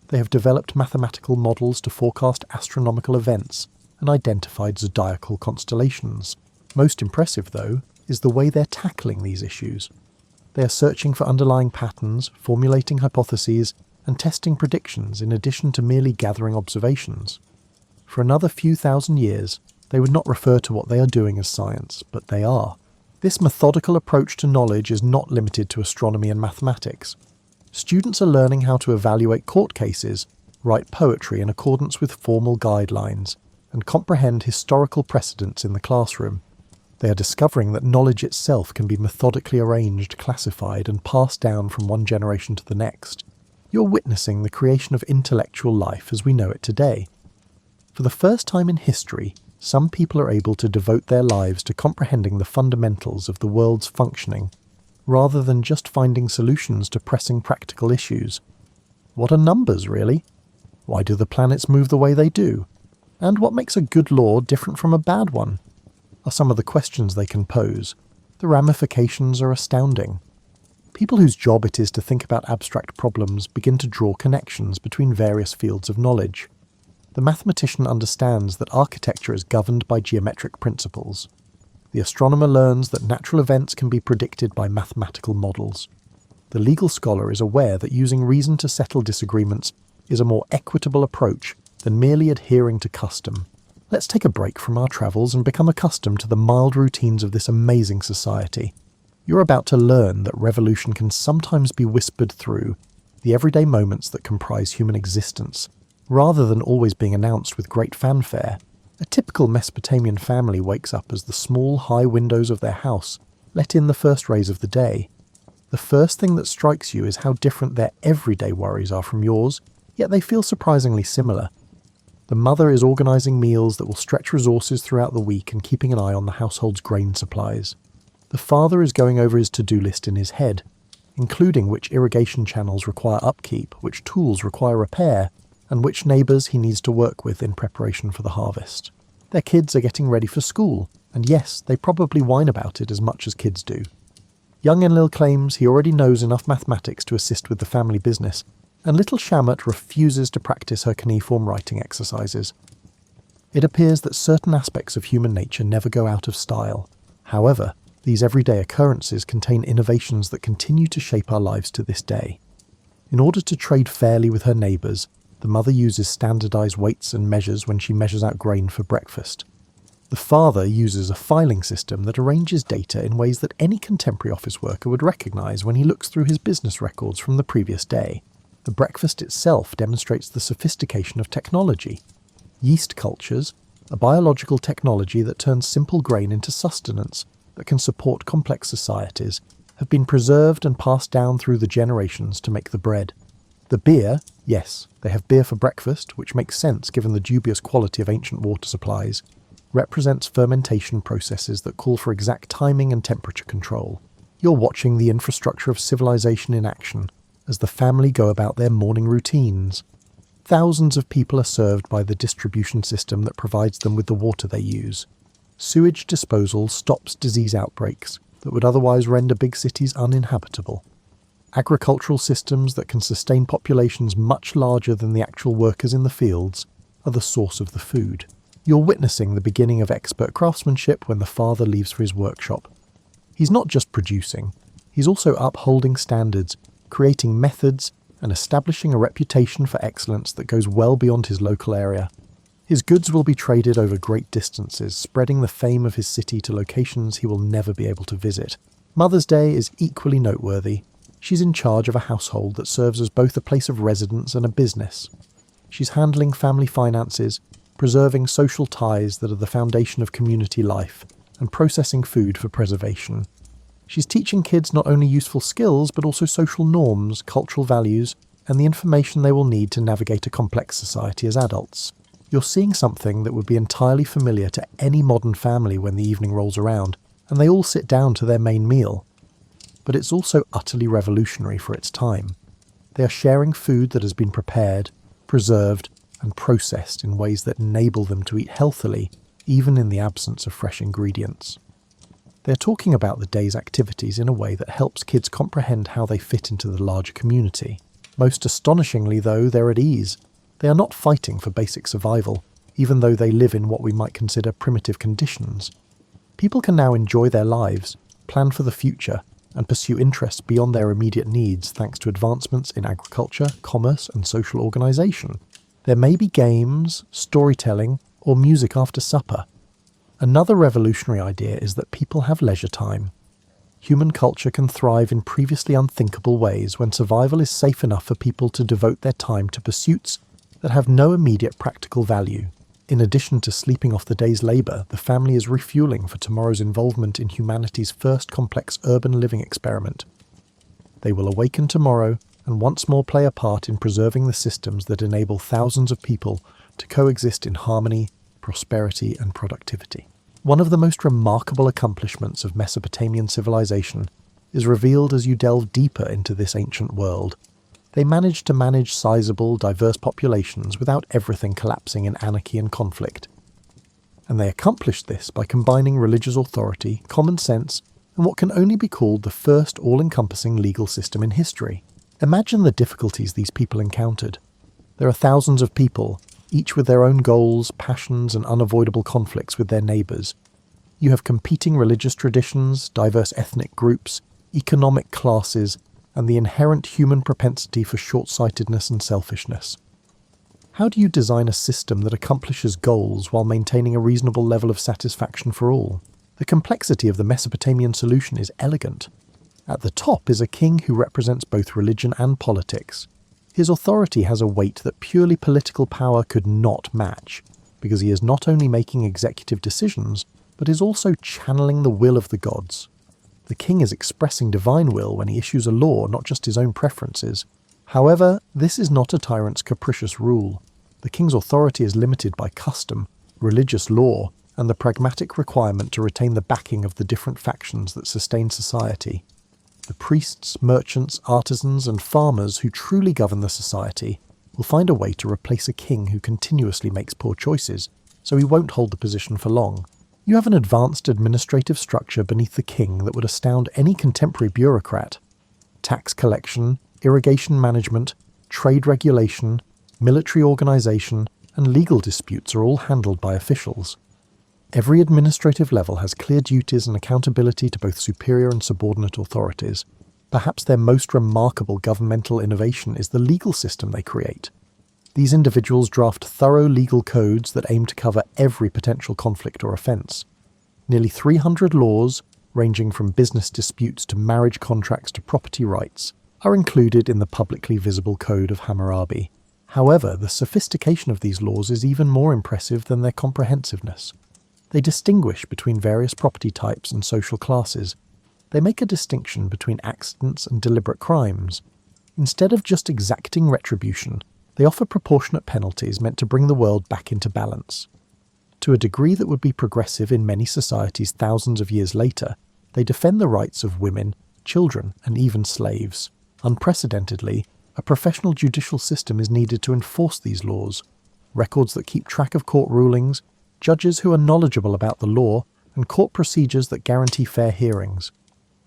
They have developed mathematical models to forecast astronomical events and identified zodiacal constellations. Most impressive, though, is the way they're tackling these issues. They are searching for underlying patterns, formulating hypotheses, and testing predictions in addition to merely gathering observations. For another few thousand years, they would not refer to what they are doing as science, but they are. This methodical approach to knowledge is not limited to astronomy and mathematics. Students are learning how to evaluate court cases, write poetry in accordance with formal guidelines, and comprehend historical precedents in the classroom. They are discovering that knowledge itself can be methodically arranged, classified, and passed down from one generation to the next. You're witnessing the creation of intellectual life as we know it today. For the first time in history, some people are able to devote their lives to comprehending the fundamentals of the world's functioning, rather than just finding solutions to pressing practical issues. What are numbers, really? Why do the planets move the way they do? And what makes a good law different from a bad one? Are some of the questions they can pose. The ramifications are astounding. People whose job it is to think about abstract problems begin to draw connections between various fields of knowledge. The mathematician understands that architecture is governed by geometric principles. The astronomer learns that natural events can be predicted by mathematical models. The legal scholar is aware that using reason to settle disagreements is a more equitable approach than merely adhering to custom. Let's take a break from our travels and become accustomed to the mild routines of this amazing society. You're about to learn that revolution can sometimes be whispered through the everyday moments that comprise human existence, rather than always being announced with great fanfare. A typical Mesopotamian family wakes up as the small, high windows of their house let in the first rays of the day. The first thing that strikes you is how different their everyday worries are from yours, yet they feel surprisingly similar. The mother is organising meals that will stretch resources throughout the week and keeping an eye on the household's grain supplies. The father is going over his to-do list in his head. including which irrigation channels require upkeep, which tools require repair, and which neighbours he needs to work with in preparation for the harvest. Their kids are getting ready for school, and yes, they probably whine about it as much as kids do. Young Enlil claims he already knows enough mathematics to assist with the family business, and little Shamet refuses to practice her cuneiform writing exercises. It appears that certain aspects of human nature never go out of style. However, these everyday occurrences contain innovations that continue to shape our lives to this day. In order to trade fairly with her neighbours, the mother uses standardised weights and measures when she measures out grain for breakfast. The father uses a filing system that arranges data in ways that any contemporary office worker would recognise when he looks through his business records from the previous day. The breakfast itself demonstrates the sophistication of technology. Yeast cultures, a biological technology that turns simple grain into sustenance that can support complex societies, have been preserved and passed down through the generations to make the bread. The beer, yes, they have beer for breakfast, which makes sense given the dubious quality of ancient water supplies, represents fermentation processes that call for exact timing and temperature control. You're watching the infrastructure of civilization in action as the family go about their morning routines. Thousands of people are served by the distribution system that provides them with the water they use. Sewage disposal stops disease outbreaks that would otherwise render big cities uninhabitable. Agricultural systems that can sustain populations much larger than the actual workers in the fields are the source of the food. You're witnessing the beginning of expert craftsmanship when the father leaves for his workshop. He's not just producing, he's also upholding standards, creating methods, and establishing a reputation for excellence that goes well beyond his local area. His goods will be traded over great distances, spreading the fame of his city to locations he will never be able to visit. Mother's Day is equally noteworthy. She's in charge of a household that serves as both a place of residence and a business. She's handling family finances, preserving social ties that are the foundation of community life, and processing food for preservation. She's teaching kids not only useful skills, but also social norms, cultural values, and the information they will need to navigate a complex society as adults. You're seeing something that would be entirely familiar to any modern family when the evening rolls around, and they all sit down to their main meal. But it's also utterly revolutionary for its time. They are sharing food that has been prepared, preserved, and processed in ways that enable them to eat healthily, even in the absence of fresh ingredients. They're talking about the day's activities in a way that helps kids comprehend how they fit into the larger community. Most astonishingly, though, they're at ease. They are not fighting for basic survival, even though they live in what we might consider primitive conditions. People can now enjoy their lives, plan for the future, and pursue interests beyond their immediate needs thanks to advancements in agriculture, commerce, and social organisation. There may be games, storytelling, or music after supper. Another revolutionary idea is that people have leisure time. Human culture can thrive in previously unthinkable ways when survival is safe enough for people to devote their time to pursuits that have no immediate practical value. In addition to sleeping off the day's labour, the family is refuelling for tomorrow's involvement in humanity's first complex urban living experiment. They will awaken tomorrow and once more play a part in preserving the systems that enable thousands of people to coexist in harmony, prosperity, and productivity. One of the most remarkable accomplishments of Mesopotamian civilization is revealed as you delve deeper into this ancient world. They managed to manage sizable, diverse populations without everything collapsing in anarchy and conflict. And they accomplished this by combining religious authority, common sense, and what can only be called the first all-encompassing legal system in history. Imagine the difficulties these people encountered. There are thousands of people, each with their own goals, passions, and unavoidable conflicts with their neighbours. You have competing religious traditions, diverse ethnic groups, economic classes, and the inherent human propensity for short-sightedness and selfishness. How do you design a system that accomplishes goals while maintaining a reasonable level of satisfaction for all? The complexity of the Mesopotamian solution is elegant. At the top is a king who represents both religion and politics. His authority has a weight that purely political power could not match, because he is not only making executive decisions, but is also channeling the will of the gods. The king is expressing divine will when he issues a law, not just his own preferences. However, this is not a tyrant's capricious rule. The king's authority is limited by custom, religious law, and the pragmatic requirement to retain the backing of the different factions that sustain society. The priests, merchants, artisans, and farmers who truly govern the society will find a way to replace a king who continuously makes poor choices, so he won't hold the position for long. You have an advanced administrative structure beneath the king that would astound any contemporary bureaucrat. Tax collection, irrigation management, trade regulation, military organisation, and legal disputes are all handled by officials. Every administrative level has clear duties and accountability to both superior and subordinate authorities. Perhaps their most remarkable governmental innovation is the legal system they create. These individuals draft thorough legal codes that aim to cover every potential conflict or offence. Nearly 300 laws, ranging from business disputes to marriage contracts to property rights, are included in the publicly visible Code of Hammurabi. However, the sophistication of these laws is even more impressive than their comprehensiveness. They distinguish between various property types and social classes. They make a distinction between accidents and deliberate crimes. Instead of just exacting retribution, they offer proportionate penalties meant to bring the world back into balance. To a degree that would be progressive in many societies thousands of years later, they defend the rights of women, children, and even slaves. Unprecedentedly, a professional judicial system is needed to enforce these laws. Records that keep track of court rulings, judges who are knowledgeable about the law, and court procedures that guarantee fair hearings.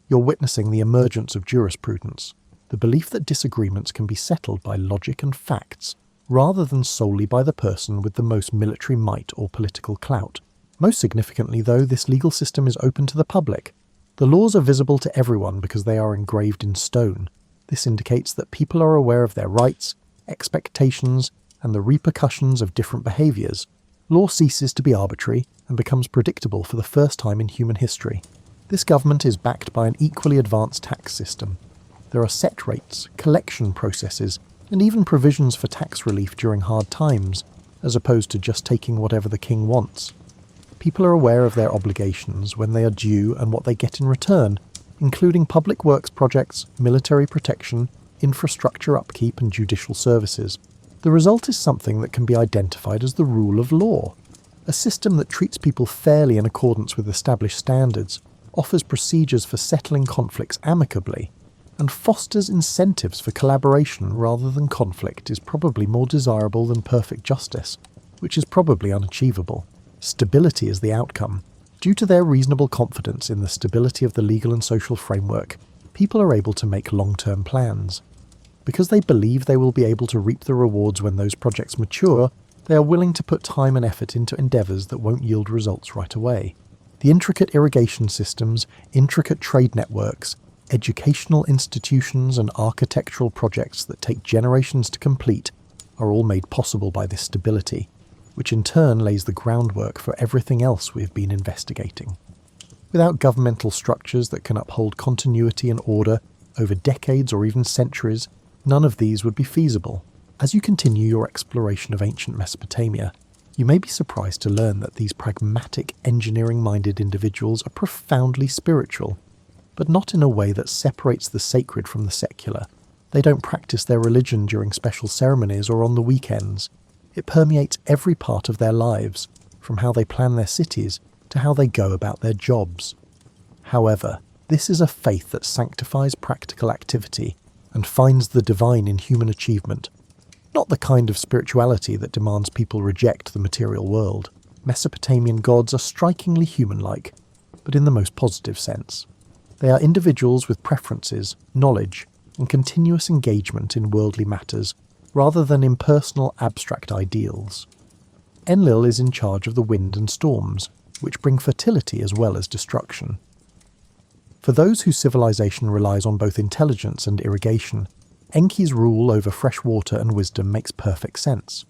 You're witnessing the emergence of jurisprudence, the belief that disagreements can be settled by logic and facts, rather than solely by the person with the most military might or political clout. Most significantly, though, this legal system is open to the public. The laws are visible to everyone because they are engraved in stone. This indicates that people are aware of their rights, expectations, and the repercussions of different behaviours. Law ceases to be arbitrary and becomes predictable for the first time in human history. This government is backed by an equally advanced tax system. There are set rates, collection processes, and even provisions for tax relief during hard times, as opposed to just taking whatever the king wants. People are aware of their obligations, when they are due, and what they get in return, including public works projects, military protection, infrastructure upkeep, and judicial services. The result is something that can be identified as the rule of law, a system that treats people fairly in accordance with established standards, offers procedures for settling conflicts amicably, and fosters incentives for collaboration rather than conflict is probably more desirable than perfect justice, which is probably unachievable. Stability is the outcome. Due to their reasonable confidence in the stability of the legal and social framework, people are able to make long-term plans. Because they believe they will be able to reap the rewards when those projects mature, they are willing to put time and effort into endeavours that won't yield results right away. The intricate irrigation systems, intricate trade networks, educational institutions and architectural projects that take generations to complete are all made possible by this stability, which in turn lays the groundwork for everything else we have been investigating. Without governmental structures that can uphold continuity and order over decades or even centuries, none of these would be feasible. As you continue your exploration of ancient Mesopotamia, you may be surprised to learn that these pragmatic, engineering-minded individuals are profoundly spiritual, but not in a way that separates the sacred from the secular. They don't practice their religion during special ceremonies or on the weekends. It permeates every part of their lives, from how they plan their cities to how they go about their jobs. However, this is a faith that sanctifies practical activity and finds the divine in human achievement, not the kind of spirituality that demands people reject the material world. Mesopotamian gods are strikingly human-like, but in the most positive sense. They are individuals with preferences, knowledge, and continuous engagement in worldly matters, rather than impersonal abstract ideals. Enlil is in charge of the wind and storms, which bring fertility as well as destruction. For those whose civilization relies on both intelligence and irrigation, Enki's rule over fresh water and wisdom makes perfect sense.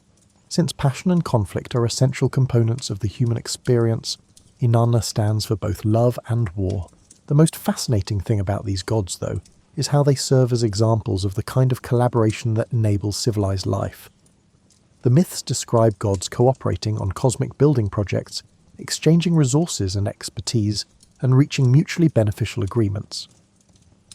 Since passion and conflict are essential components of the human experience, Inanna stands for both love and war. The most fascinating thing about these gods, though, is how they serve as examples of the kind of collaboration that enables civilized life. The myths describe gods cooperating on cosmic building projects, exchanging resources and expertise, and reaching mutually beneficial agreements.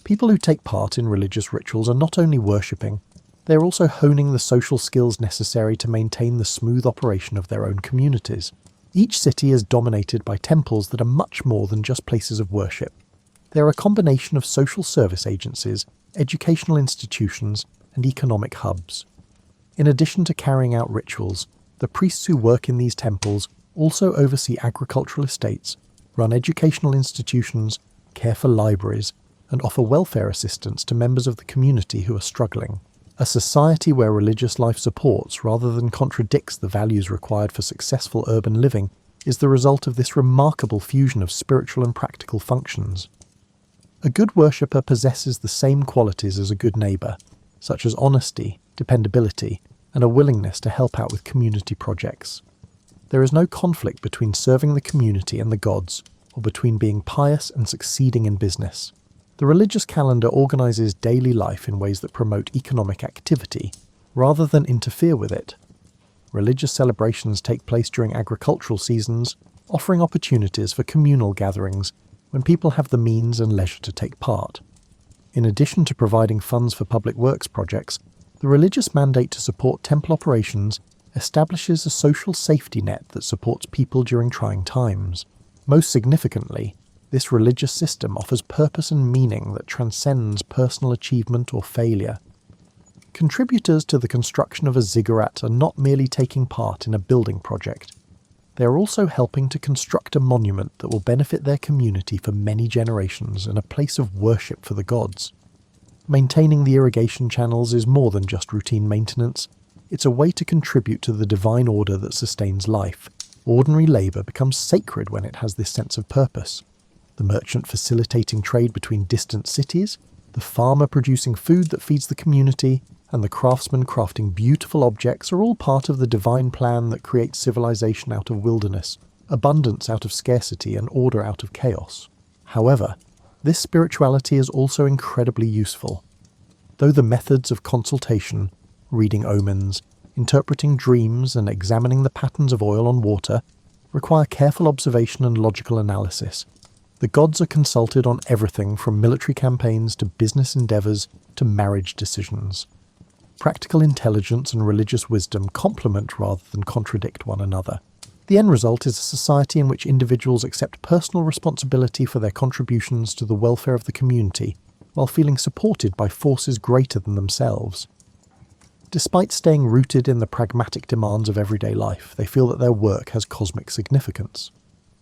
People who take part in religious rituals are not only worshipping, they are also honing the social skills necessary to maintain the smooth operation of their own communities. Each city is dominated by temples that are much more than just places of worship. They are a combination of social service agencies, educational institutions, and economic hubs. In addition to carrying out rituals, the priests who work in these temples also oversee agricultural estates, run educational institutions, care for libraries, and offer welfare assistance to members of the community who are struggling. A society where religious life supports rather than contradicts the values required for successful urban living is the result of this remarkable fusion of spiritual and practical functions. A good worshipper possesses the same qualities as a good neighbour, such as honesty, dependability, and a willingness to help out with community projects. There is no conflict between serving the community and the gods, or between being pious and succeeding in business. The religious calendar organises daily life in ways that promote economic activity, rather than interfere with it. Religious celebrations take place during agricultural seasons, offering opportunities for communal gatherings when people have the means and leisure to take part. In addition to providing funds for public works projects, the religious mandate to support temple operations establishes a social safety net that supports people during trying times. Most significantly, this religious system offers purpose and meaning that transcends personal achievement or failure. Contributors to the construction of a ziggurat are not merely taking part in a building project. They are also helping to construct a monument that will benefit their community for many generations and a place of worship for the gods. Maintaining the irrigation channels is more than just routine maintenance. It's a way to contribute to the divine order that sustains life. Ordinary labour becomes sacred when it has this sense of purpose. The merchant facilitating trade between distant cities, the farmer producing food that feeds the community, and the craftsman crafting beautiful objects are all part of the divine plan that creates civilization out of wilderness, abundance out of scarcity, and order out of chaos. However, this spirituality is also incredibly useful. Though the methods of consultation, reading omens, interpreting dreams, and examining the patterns of oil on water require careful observation and logical analysis, the gods are consulted on everything from military campaigns to business endeavours to marriage decisions. Practical intelligence and religious wisdom complement rather than contradict one another. The end result is a society in which individuals accept personal responsibility for their contributions to the welfare of the community, while feeling supported by forces greater than themselves. Despite staying rooted in the pragmatic demands of everyday life, they feel that their work has cosmic significance.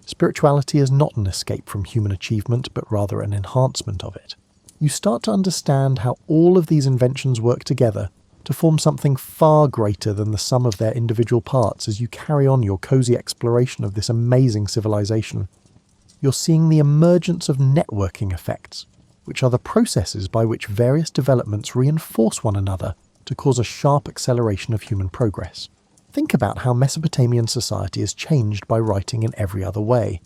Spirituality is not an escape from human achievement, but rather an enhancement of it. You start to understand how all of these inventions work together to form something far greater than the sum of their individual parts as you carry on your cozy exploration of this amazing civilization. You're seeing the emergence of networking effects, which are the processes by which various developments reinforce one another to cause a sharp acceleration of human progress. Think about how Mesopotamian society is changed by writing in every other way.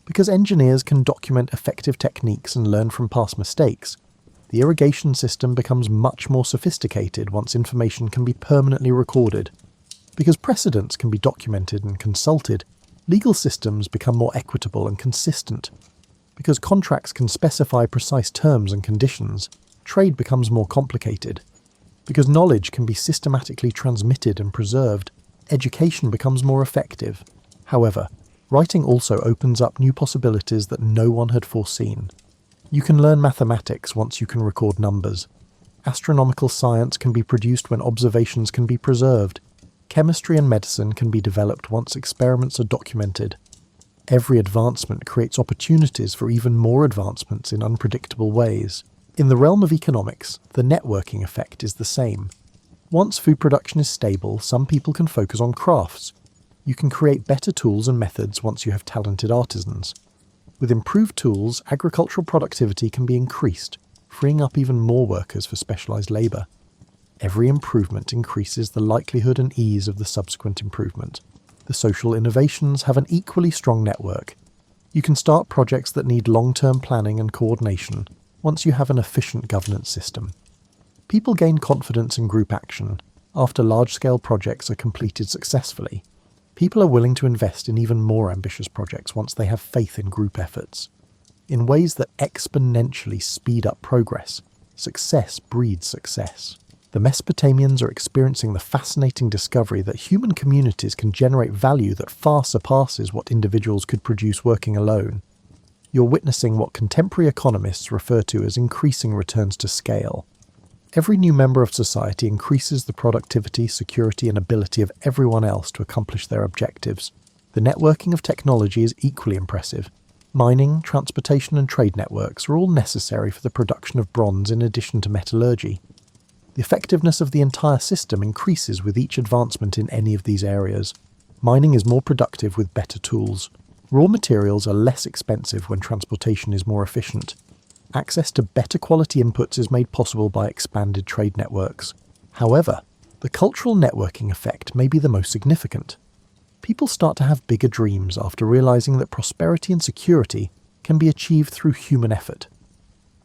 Because engineers can document effective techniques and learn from past mistakes, the irrigation system becomes much more sophisticated once information can be permanently recorded. Because precedents can be documented and consulted, legal systems become more equitable and consistent. Because contracts can specify precise terms and conditions, trade becomes more complicated. Because knowledge can be systematically transmitted and preserved, education becomes more effective. However, writing also opens up new possibilities that no one had foreseen. You can learn mathematics once you can record numbers. Astronomical science can be produced when observations can be preserved. Chemistry and medicine can be developed once experiments are documented. Every advancement creates opportunities for even more advancements in unpredictable ways. In the realm of economics, the networking effect is the same. Once food production is stable, some people can focus on crafts. You can create better tools and methods once you have talented artisans. With improved tools, agricultural productivity can be increased, freeing up even more workers for specialised labour. Every improvement increases the likelihood and ease of the subsequent improvement. The social innovations have an equally strong network. You can start projects that need long-term planning and coordination once you have an efficient governance system. People gain confidence in group action after large-scale projects are completed successfully. People are willing to invest in even more ambitious projects once they have faith in group efforts. In ways that exponentially speed up progress, success breeds success. The Mesopotamians are experiencing the fascinating discovery that human communities can generate value that far surpasses what individuals could produce working alone. You're witnessing what contemporary economists refer to as increasing returns to scale. Every new member of society increases the productivity, security, and ability of everyone else to accomplish their objectives. The networking of technology is equally impressive. Mining, transportation, and trade networks are all necessary for the production of bronze in addition to metallurgy. The effectiveness of the entire system increases with each advancement in any of these areas. Mining is more productive with better tools. Raw materials are less expensive when transportation is more efficient. Access to better quality inputs is made possible by expanded trade networks. However, the cultural networking effect may be the most significant. People start to have bigger dreams after realizing that prosperity and security can be achieved through human effort.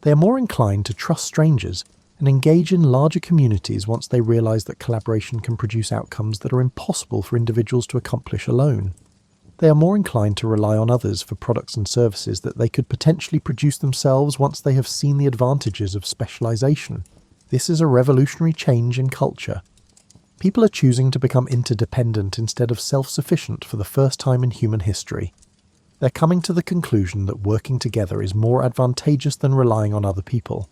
They are more inclined to trust strangers and engage in larger communities once they realize that collaboration can produce outcomes that are impossible for individuals to accomplish alone. They are more inclined to rely on others for products and services that they could potentially produce themselves once they have seen the advantages of specialization. This is a revolutionary change in culture. People are choosing to become interdependent instead of self-sufficient for the first time in human history. They're coming to the conclusion that working together is more advantageous than relying on other people.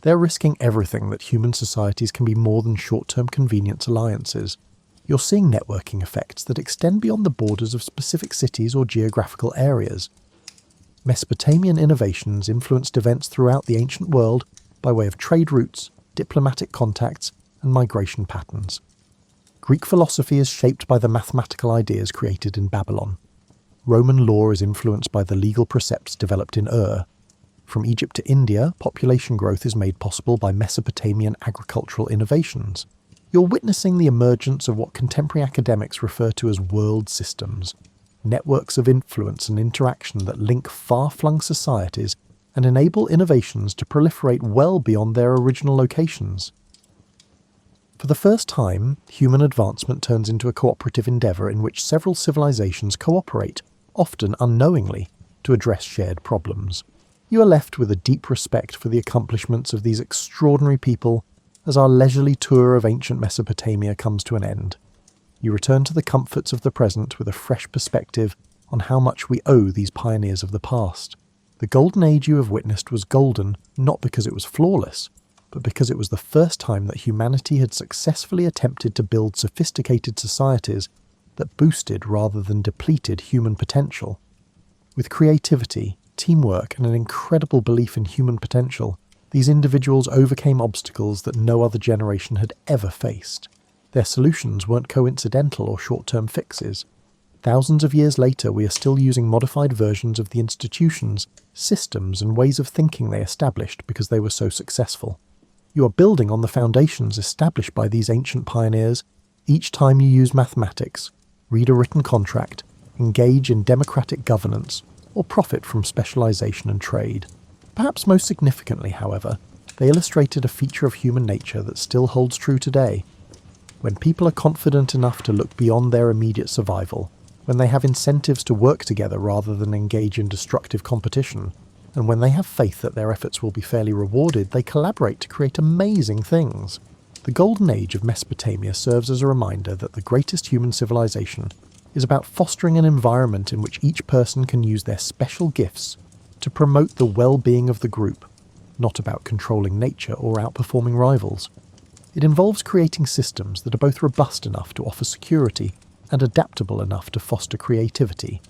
They're risking everything that human societies can be more than short-term convenience alliances. You're seeing networking effects that extend beyond the borders of specific cities or geographical areas. Mesopotamian innovations influenced events throughout the ancient world by way of trade routes, diplomatic contacts, and migration patterns. Greek philosophy is shaped by the mathematical ideas created in Babylon. Roman law is influenced by the legal precepts developed in Ur. From Egypt to India, population growth is made possible by Mesopotamian agricultural innovations. You're witnessing the emergence of what contemporary academics refer to as world systems, networks of influence and interaction that link far-flung societies and enable innovations to proliferate well beyond their original locations. For the first time, human advancement turns into a cooperative endeavour in which several civilizations cooperate, often unknowingly, to address shared problems. You are left with a deep respect for the accomplishments of these extraordinary people as our leisurely tour of ancient Mesopotamia comes to an end. You return to the comforts of the present with a fresh perspective on how much we owe these pioneers of the past. The golden age you have witnessed was golden not because it was flawless, but because it was the first time that humanity had successfully attempted to build sophisticated societies that boosted rather than depleted human potential. With creativity, teamwork, and an incredible belief in human potential, these individuals overcame obstacles that no other generation had ever faced. Their solutions weren't coincidental or short-term fixes. Thousands of years later, we are still using modified versions of the institutions, systems, and ways of thinking they established because they were so successful. You are building on the foundations established by these ancient pioneers each time you use mathematics, read a written contract, engage in democratic governance, or profit from specialization and trade. Perhaps most significantly, however, they illustrated a feature of human nature that still holds true today. When people are confident enough to look beyond their immediate survival, when they have incentives to work together rather than engage in destructive competition, and when they have faith that their efforts will be fairly rewarded, they collaborate to create amazing things. The Golden Age of Mesopotamia serves as a reminder that the greatest human civilization is about fostering an environment in which each person can use their special gifts to promote the well-being of the group, not about controlling nature or outperforming rivals. It involves creating systems that are both robust enough to offer security and adaptable enough to foster creativity.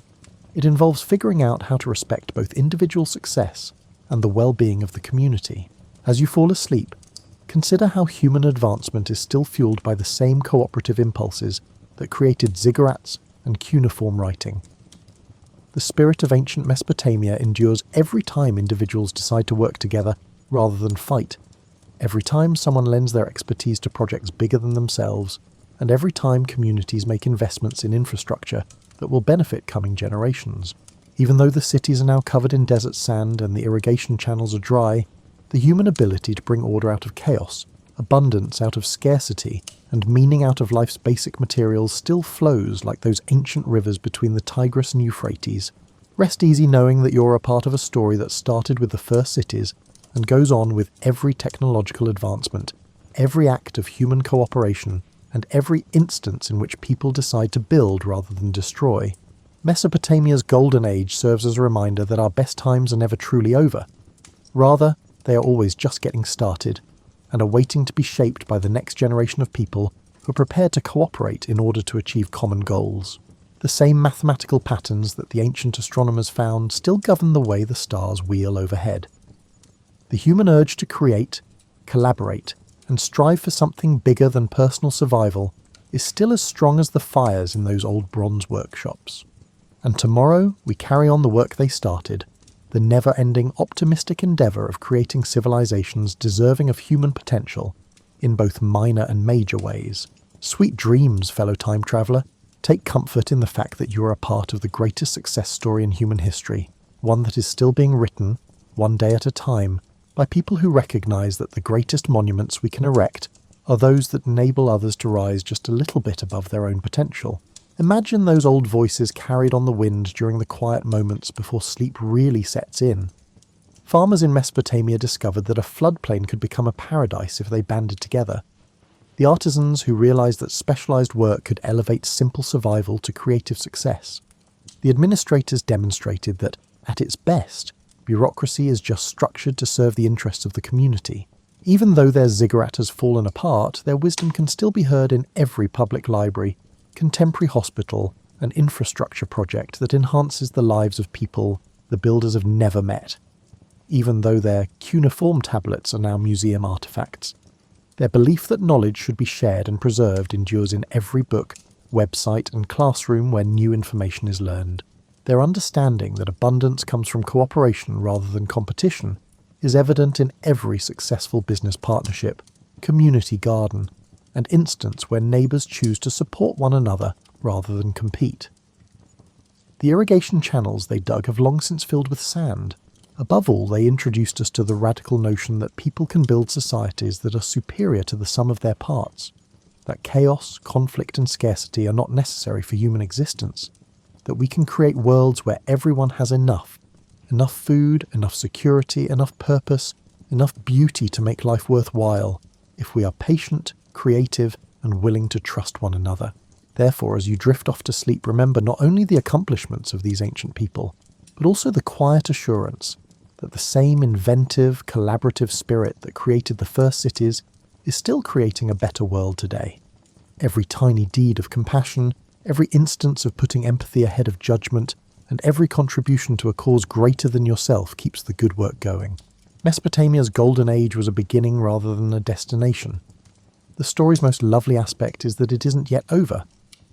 It involves figuring out how to respect both individual success and the well-being of the community. As you fall asleep, consider how human advancement is still fueled by the same cooperative impulses that created ziggurats and cuneiform writing. The spirit of ancient Mesopotamia endures every time individuals decide to work together rather than fight, every time someone lends their expertise to projects bigger than themselves, and every time communities make investments in infrastructure that will benefit coming generations. Even though the cities are now covered in desert sand and the irrigation channels are dry, the human ability to bring order out of chaos, abundance out of scarcity, and meaning out of life's basic materials still flows like those ancient rivers between the Tigris and Euphrates. Rest easy knowing that you're a part of a story that started with the first cities and goes on with every technological advancement, every act of human cooperation, and every instance in which people decide to build rather than destroy. Mesopotamia's golden age serves as a reminder that our best times are never truly over. Rather, they are always just getting started, and are waiting to be shaped by the next generation of people who are prepared to cooperate in order to achieve common goals. The same mathematical patterns that the ancient astronomers found still govern the way the stars wheel overhead. The human urge to create, collaborate, and strive for something bigger than personal survival is still as strong as the fires in those old bronze workshops. And tomorrow we carry on the work they started, the never-ending optimistic endeavour of creating civilizations deserving of human potential, in both minor and major ways. Sweet dreams, fellow time traveller. Take comfort in the fact that you are a part of the greatest success story in human history, one that is still being written, one day at a time, by people who recognise that the greatest monuments we can erect are those that enable others to rise just a little bit above their own potential. Imagine those old voices carried on the wind during the quiet moments before sleep really sets in. Farmers in Mesopotamia discovered that a floodplain could become a paradise if they banded together. The artisans who realised that specialised work could elevate simple survival to creative success. The administrators demonstrated that, at its best, bureaucracy is just structured to serve the interests of the community. Even though their ziggurat has fallen apart, their wisdom can still be heard in every public library, contemporary hospital, and infrastructure project that enhances the lives of people the builders have never met. Even though their cuneiform tablets are now museum artefacts. Their belief that knowledge should be shared and preserved endures in every book, website, and classroom where new information is learned. Their understanding that abundance comes from cooperation rather than competition is evident in every successful business partnership, community garden, and instance where neighbours choose to support one another rather than compete. The irrigation channels they dug have long since filled with sand. Above all, they introduced us to the radical notion that people can build societies that are superior to the sum of their parts, that chaos, conflict and scarcity are not necessary for human existence, that we can create worlds where everyone has enough food, enough security, enough purpose, enough beauty to make life worthwhile, if we are patient, creative, and willing to trust one another. Therefore, as you drift off to sleep, remember not only the accomplishments of these ancient people, but also the quiet assurance that the same inventive, collaborative spirit that created the first cities is still creating a better world today. Every tiny deed of compassion, every instance of putting empathy ahead of judgment, and every contribution to a cause greater than yourself keeps the good work going. Mesopotamia's golden age was a beginning rather than a destination. The story's most lovely aspect is that it isn't yet over.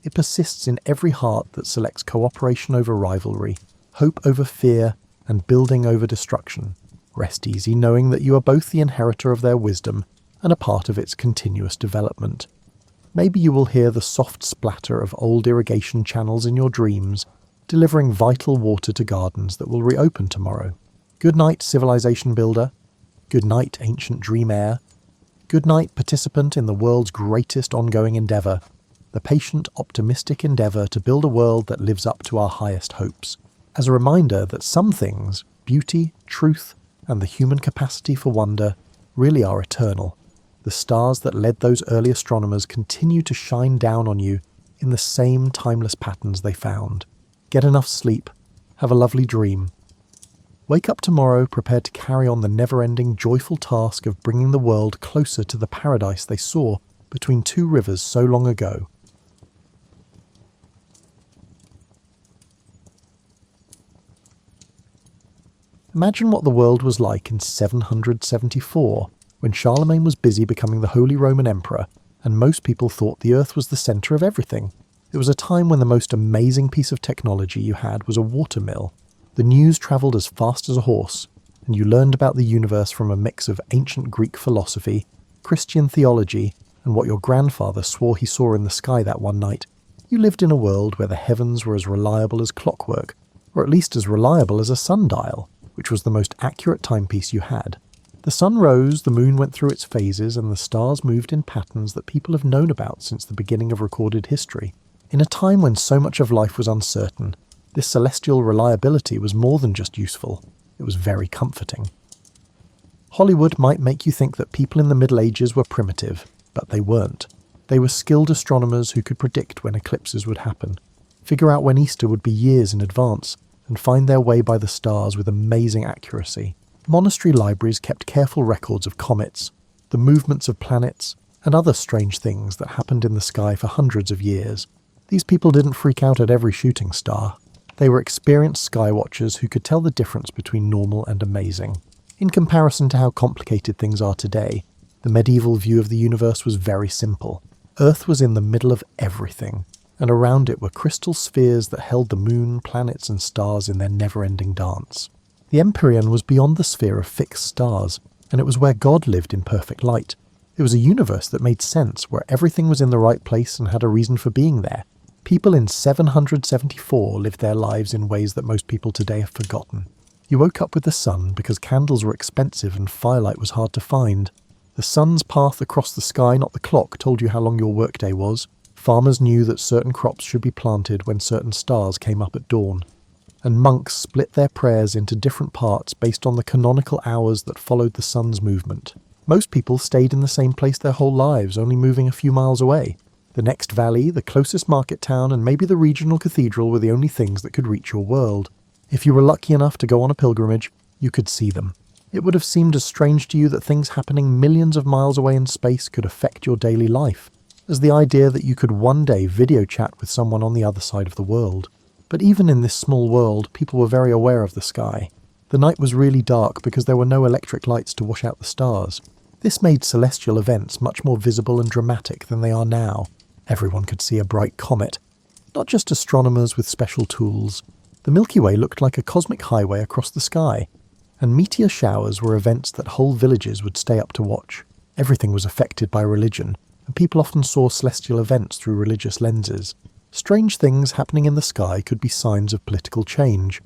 It persists in every heart that selects cooperation over rivalry, hope over fear, and building over destruction. Rest easy knowing that you are both the inheritor of their wisdom and a part of its continuous development. Maybe you will hear the soft splatter of old irrigation channels in your dreams, delivering vital water to gardens that will reopen tomorrow. Good night, civilization builder. Good night, ancient dream heir. Good night, participant in the world's greatest ongoing endeavour, the patient, optimistic endeavour to build a world that lives up to our highest hopes. As a reminder that some things, beauty, truth, and the human capacity for wonder, really are eternal. The stars that led those early astronomers continue to shine down on you in the same timeless patterns they found. Get enough sleep. Have a lovely dream. Wake up tomorrow prepared to carry on the never-ending joyful task of bringing the world closer to the paradise they saw between two rivers so long ago. Imagine what the world was like in 774, when Charlemagne was busy becoming the Holy Roman Emperor, and most people thought the Earth was the centre of everything. It was a time when the most amazing piece of technology you had was a water mill. The news travelled as fast as a horse, and you learned about the universe from a mix of ancient Greek philosophy, Christian theology, and what your grandfather swore he saw in the sky that one night. You lived in a world where the heavens were as reliable as clockwork, or at least as reliable as a sundial, which was the most accurate timepiece you had. The sun rose, the moon went through its phases, and the stars moved in patterns that people have known about since the beginning of recorded history. In a time when so much of life was uncertain, this celestial reliability was more than just useful, it was very comforting. Hollywood might make you think that people in the Middle Ages were primitive, but they weren't. They were skilled astronomers who could predict when eclipses would happen. figure out when Easter would be years in advance, and find their way by the stars with amazing accuracy. Monastery libraries kept careful records of comets, the movements of planets, and other strange things that happened in the sky for hundreds of years. These people didn't freak out at every shooting star. They were experienced sky watchers who could tell the difference between normal and amazing. In comparison to how complicated things are today, the medieval view of the universe was very simple. Earth was in the middle of everything, and around it were crystal spheres that held the moon, planets, and stars in their never-ending dance. The Empyrean was beyond the sphere of fixed stars, and it was where God lived in perfect light. It was a universe that made sense, where everything was in the right place and had a reason for being there. People in 774 lived their lives in ways that most people today have forgotten. You woke up with the sun because candles were expensive and firelight was hard to find. The sun's path across the sky, not the clock, told you how long your workday was. Farmers knew that certain crops should be planted when certain stars came up at dawn. And monks split their prayers into different parts based on the canonical hours that followed the sun's movement. Most people stayed in the same place their whole lives, only moving a few miles away. The next valley, the closest market town, and maybe the regional cathedral were the only things that could reach your world. If you were lucky enough to go on a pilgrimage, you could see them. It would have seemed as strange to you that things happening millions of miles away in space could affect your daily life, as the idea that you could one day video chat with someone on the other side of the world. But even in this small world, people were very aware of the sky. The night was really dark because there were no electric lights to wash out the stars. This made celestial events much more visible and dramatic than they are now. Everyone could see a bright comet, not just astronomers with special tools. The Milky Way looked like a cosmic highway across the sky, and meteor showers were events that whole villages would stay up to watch. Everything was affected by religion, and people often saw celestial events through religious lenses. Strange things happening in the sky could be signs of political change,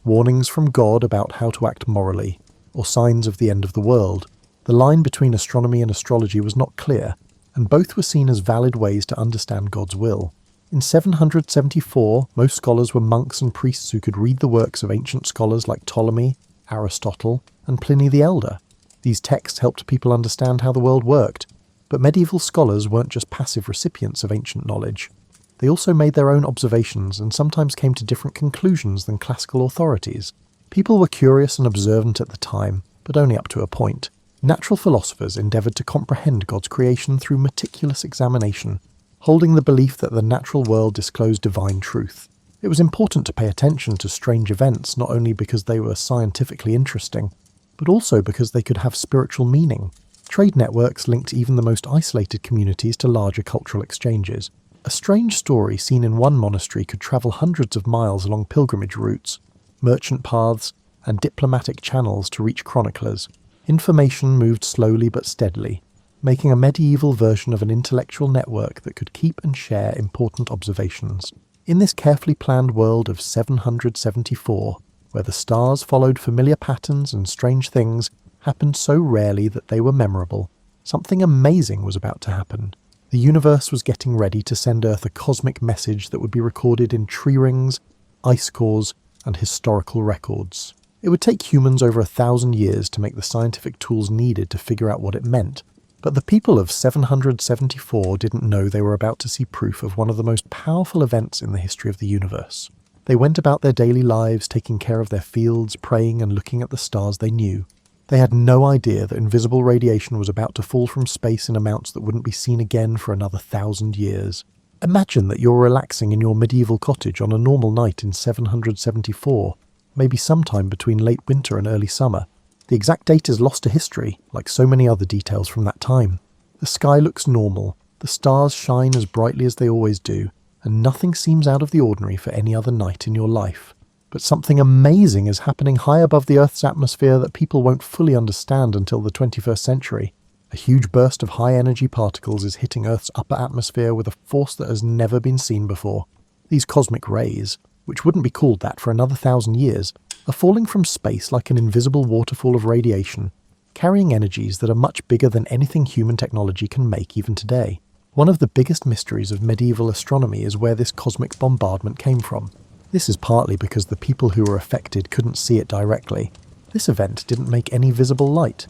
warnings from God about how to act morally, or signs of the end of the world. The line between astronomy and astrology was not clear, and both were seen as valid ways to understand God's will. In 774, most scholars were monks and priests who could read the works of ancient scholars like Ptolemy, Aristotle, and Pliny the Elder. These texts helped people understand how the world worked, but medieval scholars weren't just passive recipients of ancient knowledge. They also made their own observations and sometimes came to different conclusions than classical authorities. People were curious and observant at the time, but only up to a point. Natural philosophers endeavoured to comprehend God's creation through meticulous examination, holding the belief that the natural world disclosed divine truth. It was important to pay attention to strange events not only because they were scientifically interesting, but also because they could have spiritual meaning. Trade networks linked even the most isolated communities to larger cultural exchanges. A strange story seen in one monastery could travel hundreds of miles along pilgrimage routes, merchant paths, and diplomatic channels to reach chroniclers. Information moved slowly but steadily, making a medieval version of an intellectual network that could keep and share important observations. In this carefully planned world of 774, where the stars followed familiar patterns and strange things happened so rarely that they were memorable, something amazing was about to happen. The universe was getting ready to send Earth a cosmic message that would be recorded in tree rings, ice cores, and historical records. It would take humans over 1,000 years to make the scientific tools needed to figure out what it meant, but the people of 774 didn't know they were about to see proof of one of the most powerful events in the history of the universe. They went about their daily lives taking care of their fields, praying and looking at the stars they knew. They had no idea that invisible radiation was about to fall from space in amounts that wouldn't be seen again for another 1,000 years. Imagine that you're relaxing in your medieval cottage on a normal night in 774, maybe sometime between late winter and early summer. The exact date is lost to history, like so many other details from that time. The sky looks normal, the stars shine as brightly as they always do, and nothing seems out of the ordinary for any other night in your life. But something amazing is happening high above the Earth's atmosphere that people won't fully understand until the 21st century. A huge burst of high-energy particles is hitting Earth's upper atmosphere with a force that has never been seen before. These cosmic rays, which wouldn't be called that for another 1,000 years, are falling from space like an invisible waterfall of radiation, carrying energies that are much bigger than anything human technology can make even today. One of the biggest mysteries of medieval astronomy is where this cosmic bombardment came from. This is partly because the people who were affected couldn't see it directly. This event didn't make any visible light,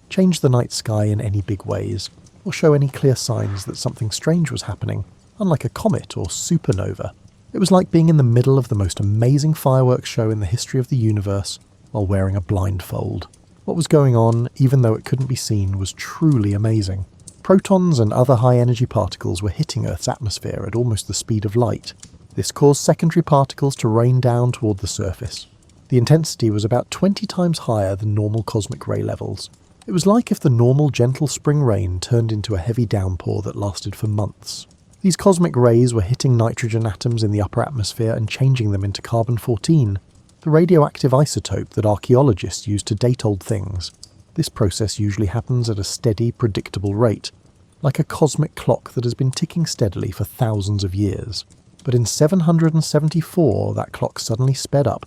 change the night sky in any big ways, or show any clear signs that something strange was happening, unlike a comet or supernova. It was like being in the middle of the most amazing fireworks show in the history of the universe while wearing a blindfold. What was going on, even though it couldn't be seen, was truly amazing. Protons and other high-energy particles were hitting Earth's atmosphere at almost the speed of light. This caused secondary particles to rain down toward the surface. The intensity was about 20 times higher than normal cosmic ray levels. It was like if the normal gentle spring rain turned into a heavy downpour that lasted for months. These cosmic rays were hitting nitrogen atoms in the upper atmosphere and changing them into carbon-14, the radioactive isotope that archaeologists use to date old things. This process usually happens at a steady, predictable rate, like a cosmic clock that has been ticking steadily for thousands of years. But in 774, that clock suddenly sped up,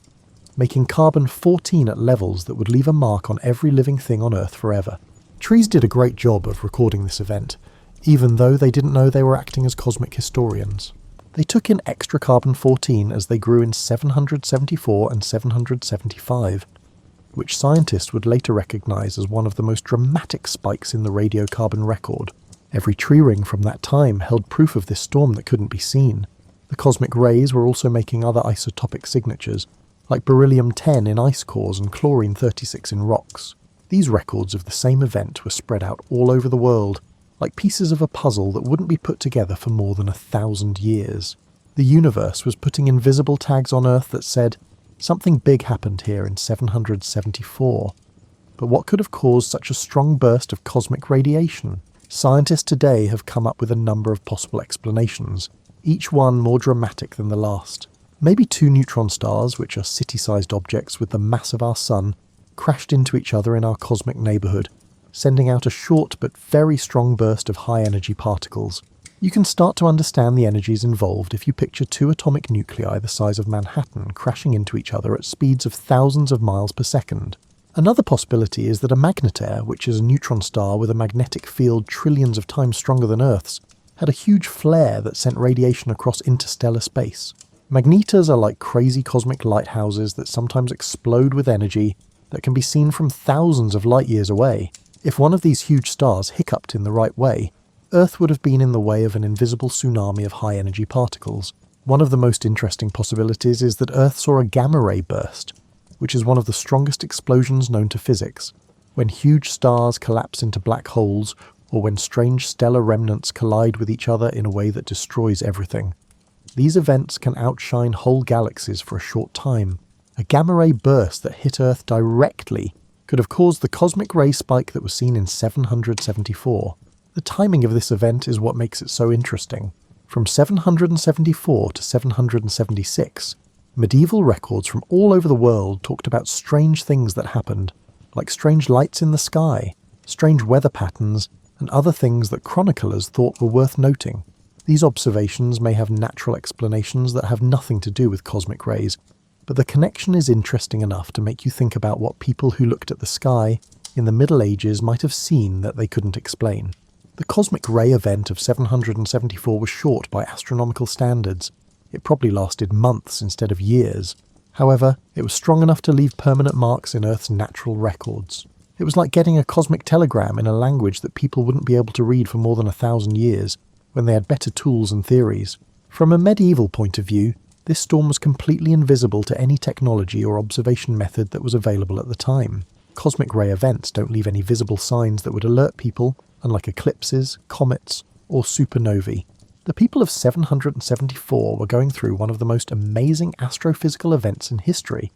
making carbon-14 at levels that would leave a mark on every living thing on Earth forever. Trees did a great job of recording this event, even though they didn't know they were acting as cosmic historians. They took in extra carbon-14 as they grew in 774 and 775, which scientists would later recognise as one of the most dramatic spikes in the radiocarbon record. Every tree ring from that time held proof of this storm that couldn't be seen. The cosmic rays were also making other isotopic signatures, like beryllium-10 in ice cores and chlorine-36 in rocks. These records of the same event were spread out all over the world, like pieces of a puzzle that wouldn't be put together for more than 1,000 years. The universe was putting invisible tags on Earth that said, something big happened here in 774. But what could have caused such a strong burst of cosmic radiation? Scientists today have come up with a number of possible explanations, each one more dramatic than the last. Maybe two neutron stars, which are city-sized objects with the mass of our Sun, crashed into each other in our cosmic neighbourhood, sending out a short but very strong burst of high-energy particles. You can start to understand the energies involved if you picture two atomic nuclei the size of Manhattan crashing into each other at speeds of thousands of miles per second. Another possibility is that a magnetar, which is a neutron star with a magnetic field trillions of times stronger than Earth's, had a huge flare that sent radiation across interstellar space. Magnetars are like crazy cosmic lighthouses that sometimes explode with energy that can be seen from thousands of light years away. If one of these huge stars hiccuped in the right way, Earth would have been in the way of an invisible tsunami of high-energy particles. One of the most interesting possibilities is that Earth saw a gamma-ray burst, which is one of the strongest explosions known to physics, when huge stars collapse into black holes or when strange stellar remnants collide with each other in a way that destroys everything. These events can outshine whole galaxies for a short time. A gamma-ray burst that hit Earth directly could have caused the cosmic ray spike that was seen in 774. The timing of this event is what makes it so interesting. From 774 to 776, medieval records from all over the world talked about strange things that happened, like strange lights in the sky, strange weather patterns, and other things that chroniclers thought were worth noting. These observations may have natural explanations that have nothing to do with cosmic rays, but the connection is interesting enough to make you think about what people who looked at the sky in the Middle Ages might have seen that they couldn't explain. The cosmic ray event of 774 was short by astronomical standards. It probably lasted months instead of years. However, it was strong enough to leave permanent marks in Earth's natural records. It was like getting a cosmic telegram in a language that people wouldn't be able to read for more than 1,000 years, when they had better tools and theories. From a medieval point of view, this storm was completely invisible to any technology or observation method that was available at the time. Cosmic ray events don't leave any visible signs that would alert people, unlike eclipses, comets, or supernovae. The people of 774 were going through one of the most amazing astrophysical events in history,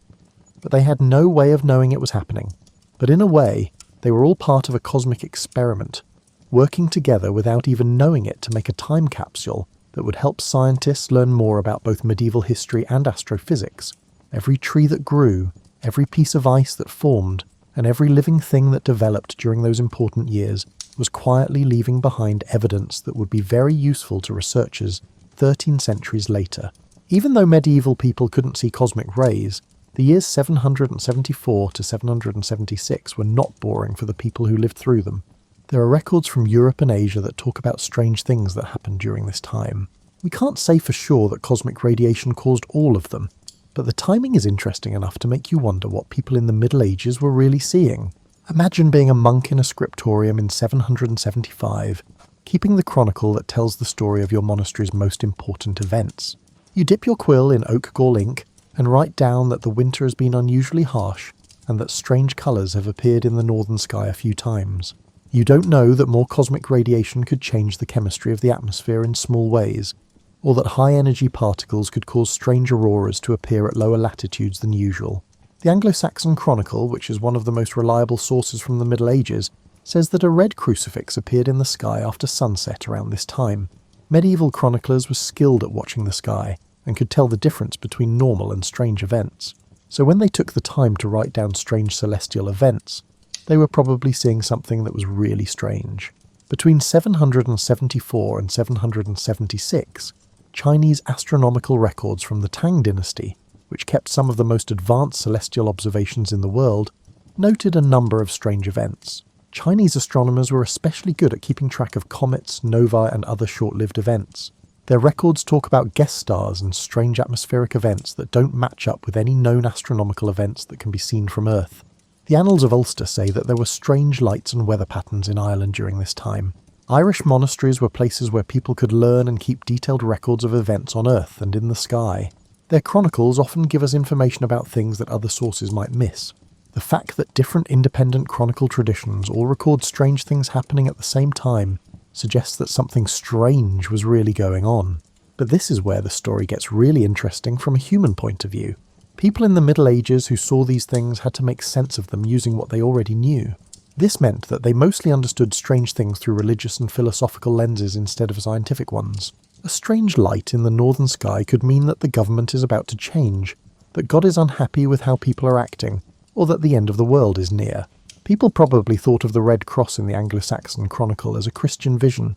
but they had no way of knowing it was happening. But in a way, they were all part of a cosmic experiment, working together without even knowing it to make a time capsule that would help scientists learn more about both medieval history and astrophysics. Every tree that grew, every piece of ice that formed, and every living thing that developed during those important years was quietly leaving behind evidence that would be very useful to researchers 13 centuries later. Even though medieval people couldn't see cosmic rays, the years 774 to 776 were not boring for the people who lived through them. There are records from Europe and Asia that talk about strange things that happened during this time. We can't say for sure that cosmic radiation caused all of them, but the timing is interesting enough to make you wonder what people in the Middle Ages were really seeing. Imagine being a monk in a scriptorium in 775, keeping the chronicle that tells the story of your monastery's most important events. You dip your quill in oak gall ink and write down that the winter has been unusually harsh and that strange colours have appeared in the northern sky a few times. You don't know that more cosmic radiation could change the chemistry of the atmosphere in small ways, or that high-energy particles could cause strange auroras to appear at lower latitudes than usual. The Anglo-Saxon Chronicle, which is one of the most reliable sources from the Middle Ages, says that a red crucifix appeared in the sky after sunset around this time. Medieval chroniclers were skilled at watching the sky and could tell the difference between normal and strange events. So when they took the time to write down strange celestial events, they were probably seeing something that was really strange. Between 774 and 776, Chinese astronomical records from the Tang dynasty, which kept some of the most advanced celestial observations in the world, noted a number of strange events. Chinese astronomers were especially good at keeping track of comets, novae, and other short-lived events. Their records talk about guest stars and strange atmospheric events that don't match up with any known astronomical events that can be seen from Earth. The Annals of Ulster say that there were strange lights and weather patterns in Ireland during this time. Irish monasteries were places where people could learn and keep detailed records of events on Earth and in the sky. Their chronicles often give us information about things that other sources might miss. The fact that different independent chronicle traditions all record strange things happening at the same time suggests that something strange was really going on. But this is where the story gets really interesting from a human point of view. People in the Middle Ages who saw these things had to make sense of them using what they already knew. This meant that they mostly understood strange things through religious and philosophical lenses instead of scientific ones. A strange light in the northern sky could mean that the government is about to change, that God is unhappy with how people are acting, or that the end of the world is near. People probably thought of the Red Cross in the Anglo-Saxon Chronicle as a Christian vision,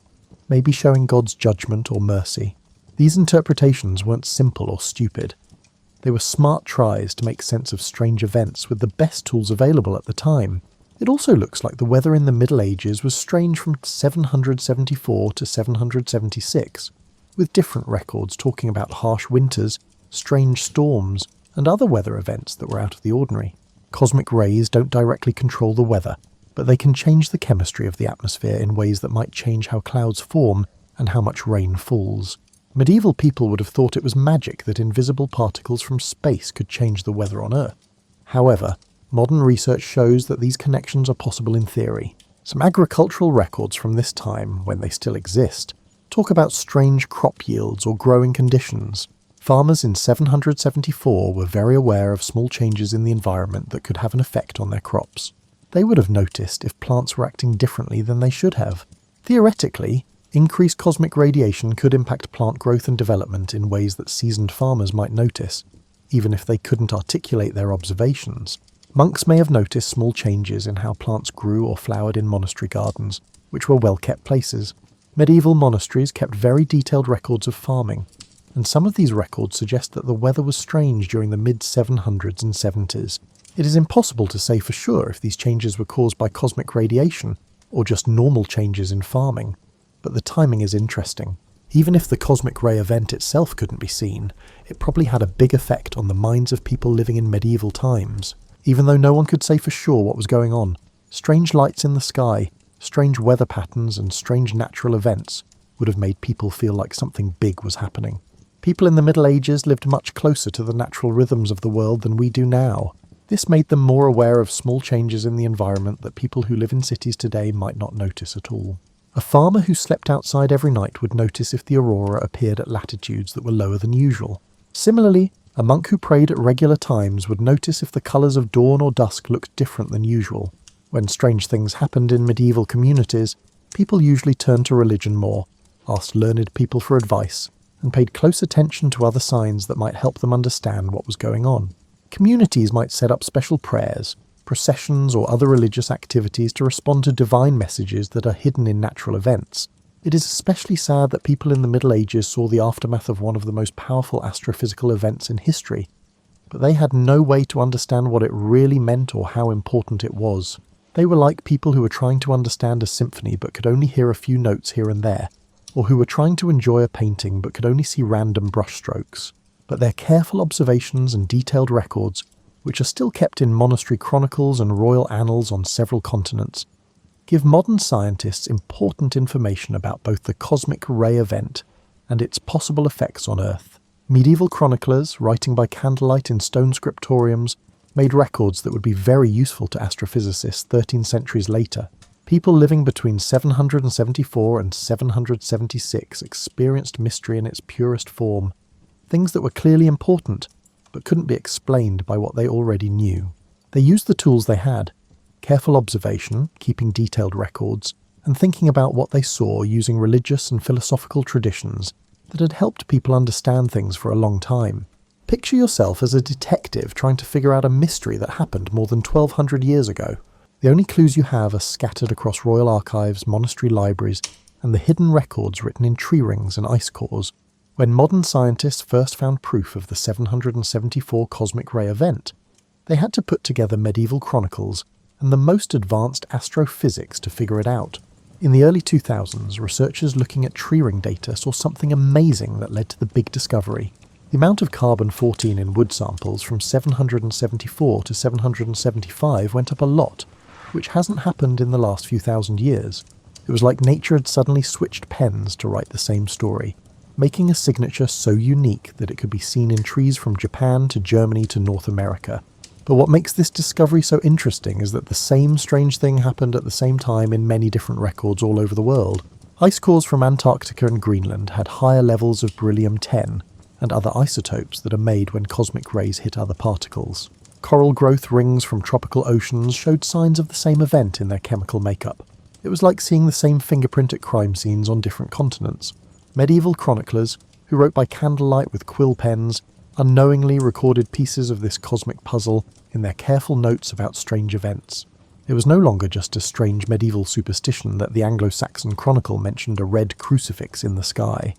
maybe showing God's judgment or mercy. These interpretations weren't simple or stupid. They were smart tries to make sense of strange events with the best tools available at the time. It also looks like the weather in the Middle Ages was strange from 774 to 776, with different records talking about harsh winters, strange storms, and other weather events that were out of the ordinary. Cosmic rays don't directly control the weather, but they can change the chemistry of the atmosphere in ways that might change how clouds form and how much rain falls. Medieval people would have thought it was magic that invisible particles from space could change the weather on Earth. However, modern research shows that these connections are possible in theory. Some agricultural records from this time, when they still exist, talk about strange crop yields or growing conditions. Farmers in 774 were very aware of small changes in the environment that could have an effect on their crops. They would have noticed if plants were acting differently than they should have. Theoretically, increased cosmic radiation could impact plant growth and development in ways that seasoned farmers might notice, even if they couldn't articulate their observations. Monks may have noticed small changes in how plants grew or flowered in monastery gardens, which were well-kept places. Medieval monasteries kept very detailed records of farming, and some of these records suggest that the weather was strange during the mid-700s and 70s. It is impossible to say for sure if these changes were caused by cosmic radiation or just normal changes in farming, but the timing is interesting. Even if the cosmic ray event itself couldn't be seen, it probably had a big effect on the minds of people living in medieval times. Even though no one could say for sure what was going on, strange lights in the sky, strange weather patterns, and strange natural events would have made people feel like something big was happening. People in the Middle Ages lived much closer to the natural rhythms of the world than we do now. This made them more aware of small changes in the environment that people who live in cities today might not notice at all. A farmer who slept outside every night would notice if the aurora appeared at latitudes that were lower than usual. Similarly, a monk who prayed at regular times would notice if the colours of dawn or dusk looked different than usual. When strange things happened in medieval communities, people usually turned to religion more, asked learned people for advice, and paid close attention to other signs that might help them understand what was going on. Communities might set up special prayers, processions, or other religious activities to respond to divine messages that are hidden in natural events. It is especially sad that people in the Middle Ages saw the aftermath of one of the most powerful astrophysical events in history, but they had no way to understand what it really meant or how important it was. They were like people who were trying to understand a symphony but could only hear a few notes here and there, or who were trying to enjoy a painting but could only see random brushstrokes. But their careful observations and detailed records, which are still kept in monastery chronicles and royal annals on several continents, give modern scientists important information about both the cosmic ray event and its possible effects on Earth. Medieval chroniclers, writing by candlelight in stone scriptoriums, made records that would be very useful to astrophysicists 13 centuries later. People living between 774 and 776 experienced mystery in its purest form, things that were clearly important, but couldn't be explained by what they already knew. They used the tools they had: careful observation, keeping detailed records, and thinking about what they saw using religious and philosophical traditions that had helped people understand things for a long time. Picture yourself as a detective trying to figure out a mystery that happened more than 1200 years ago. The only clues you have are scattered across royal archives, monastery libraries, and the hidden records written in tree rings and ice cores. When modern scientists first found proof of the 774 cosmic ray event, they had to put together medieval chronicles and the most advanced astrophysics to figure it out. In the early 2000s, researchers looking at tree ring data saw something amazing that led to the big discovery. The amount of carbon-14 in wood samples from 774 to 775 went up a lot, which hasn't happened in the last few thousand years. It was like nature had suddenly switched pens to write the same story, making a signature so unique that it could be seen in trees from Japan to Germany to North America. But what makes this discovery so interesting is that the same strange thing happened at the same time in many different records all over the world. Ice cores from Antarctica and Greenland had higher levels of beryllium-10 and other isotopes that are made when cosmic rays hit other particles. Coral growth rings from tropical oceans showed signs of the same event in their chemical makeup. It was like seeing the same fingerprint at crime scenes on different continents. Medieval chroniclers, who wrote by candlelight with quill pens, unknowingly recorded pieces of this cosmic puzzle in their careful notes about strange events. It was no longer just a strange medieval superstition that the Anglo-Saxon Chronicle mentioned a red crucifix in the sky.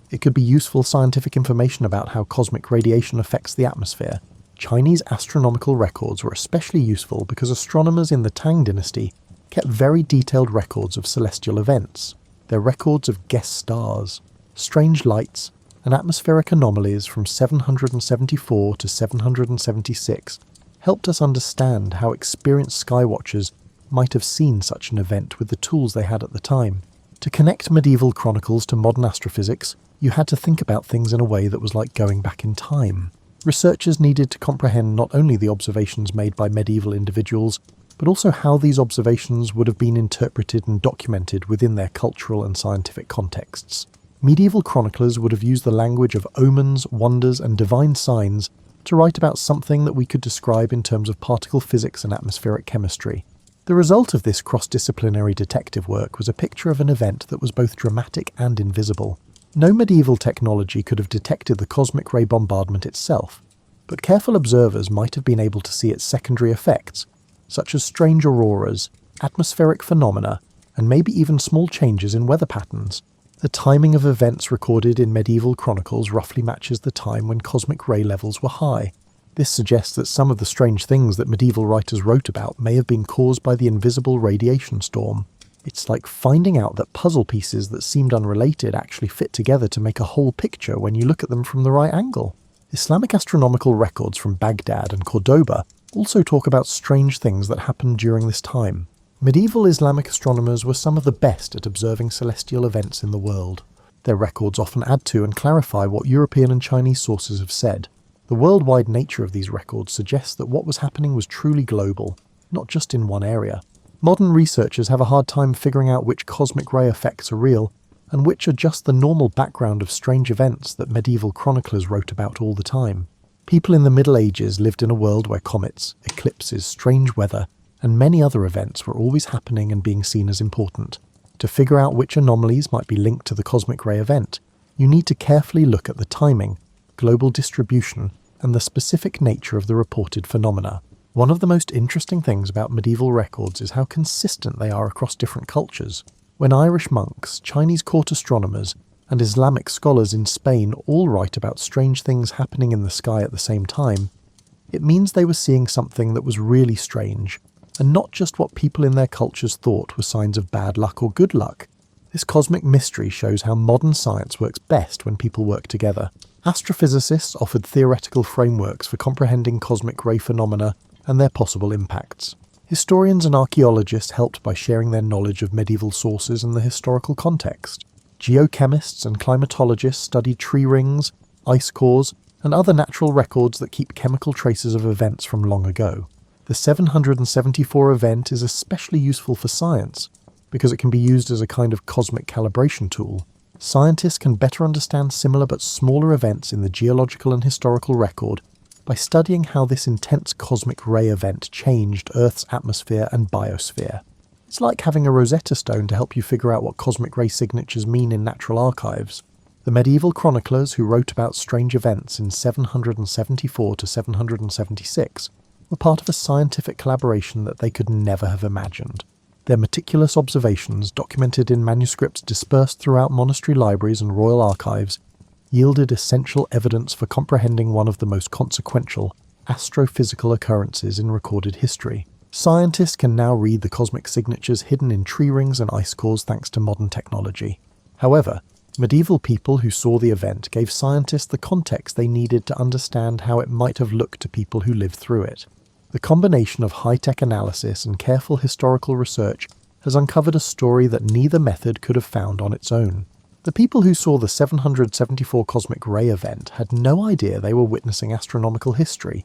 It could be useful scientific information about how cosmic radiation affects the atmosphere. Chinese astronomical records were especially useful because astronomers in the Tang dynasty kept very detailed records of celestial events. Their records of guest stars, strange lights, and atmospheric anomalies from 774 to 776 helped us understand how experienced skywatchers might have seen such an event with the tools they had at the time. To connect medieval chronicles to modern astrophysics, you had to think about things in a way that was like going back in time. Researchers needed to comprehend not only the observations made by medieval individuals, but also how these observations would have been interpreted and documented within their cultural and scientific contexts. Medieval chroniclers would have used the language of omens, wonders, and divine signs to write about something that we could describe in terms of particle physics and atmospheric chemistry. The result of this cross-disciplinary detective work was a picture of an event that was both dramatic and invisible. No medieval technology could have detected the cosmic ray bombardment itself, but careful observers might have been able to see its secondary effects, such as strange auroras, atmospheric phenomena, and maybe even small changes in weather patterns. The timing of events recorded in medieval chronicles roughly matches the time when cosmic ray levels were high. This suggests that some of the strange things that medieval writers wrote about may have been caused by the invisible radiation storm. It's like finding out that puzzle pieces that seemed unrelated actually fit together to make a whole picture when you look at them from the right angle. Islamic astronomical records from Baghdad and Cordoba also talk about strange things that happened during this time. Medieval Islamic astronomers were some of the best at observing celestial events in the world. Their records often add to and clarify what European and Chinese sources have said. The worldwide nature of these records suggests that what was happening was truly global, not just in one area. Modern researchers have a hard time figuring out which cosmic ray effects are real, and which are just the normal background of strange events that medieval chroniclers wrote about all the time. People in the Middle Ages lived in a world where comets, eclipses, strange weather, and many other events were always happening and being seen as important. To figure out which anomalies might be linked to the cosmic ray event, you need to carefully look at the timing, global distribution, and the specific nature of the reported phenomena. One of the most interesting things about medieval records is how consistent they are across different cultures. When Irish monks, Chinese court astronomers, and Islamic scholars in Spain all write about strange things happening in the sky at the same time, it means they were seeing something that was really strange, and not just what people in their cultures thought were signs of bad luck or good luck. This cosmic mystery shows how modern science works best when people work together. Astrophysicists offered theoretical frameworks for comprehending cosmic ray phenomena and their possible impacts. Historians and archaeologists helped by sharing their knowledge of medieval sources and the historical context. Geochemists and climatologists studied tree rings, ice cores, and other natural records that keep chemical traces of events from long ago. The 774 event is especially useful for science because it can be used as a kind of cosmic calibration tool. Scientists can better understand similar but smaller events in the geological and historical record by studying how this intense cosmic ray event changed Earth's atmosphere and biosphere. It's like having a Rosetta Stone to help you figure out what cosmic ray signatures mean in natural archives. The medieval chroniclers who wrote about strange events in 774 to 776 were part of a scientific collaboration that they could never have imagined. Their meticulous observations, documented in manuscripts dispersed throughout monastery libraries and royal archives, yielded essential evidence for comprehending one of the most consequential astrophysical occurrences in recorded history. Scientists can now read the cosmic signatures hidden in tree rings and ice cores thanks to modern technology. However, medieval people who saw the event gave scientists the context they needed to understand how it might have looked to people who lived through it. The combination of high-tech analysis and careful historical research has uncovered a story that neither method could have found on its own. The people who saw the 774 cosmic ray event had no idea they were witnessing astronomical history,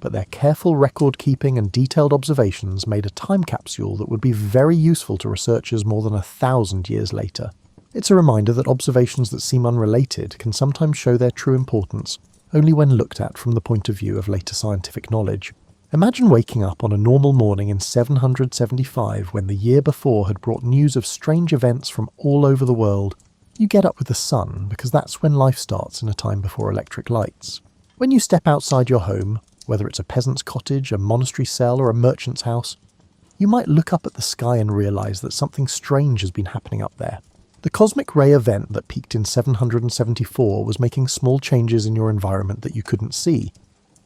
but their careful record-keeping and detailed observations made a time capsule that would be very useful to researchers more than 1,000 years later. It's a reminder that observations that seem unrelated can sometimes show their true importance only when looked at from the point of view of later scientific knowledge. Imagine waking up on a normal morning in 775 when the year before had brought news of strange events from all over the world. You get up with the sun because that's when life starts in a time before electric lights. When you step outside your home, whether it's a peasant's cottage, a monastery cell, or a merchant's house, you might look up at the sky and realize that something strange has been happening up there. The cosmic ray event that peaked in 774 was making small changes in your environment that you couldn't see,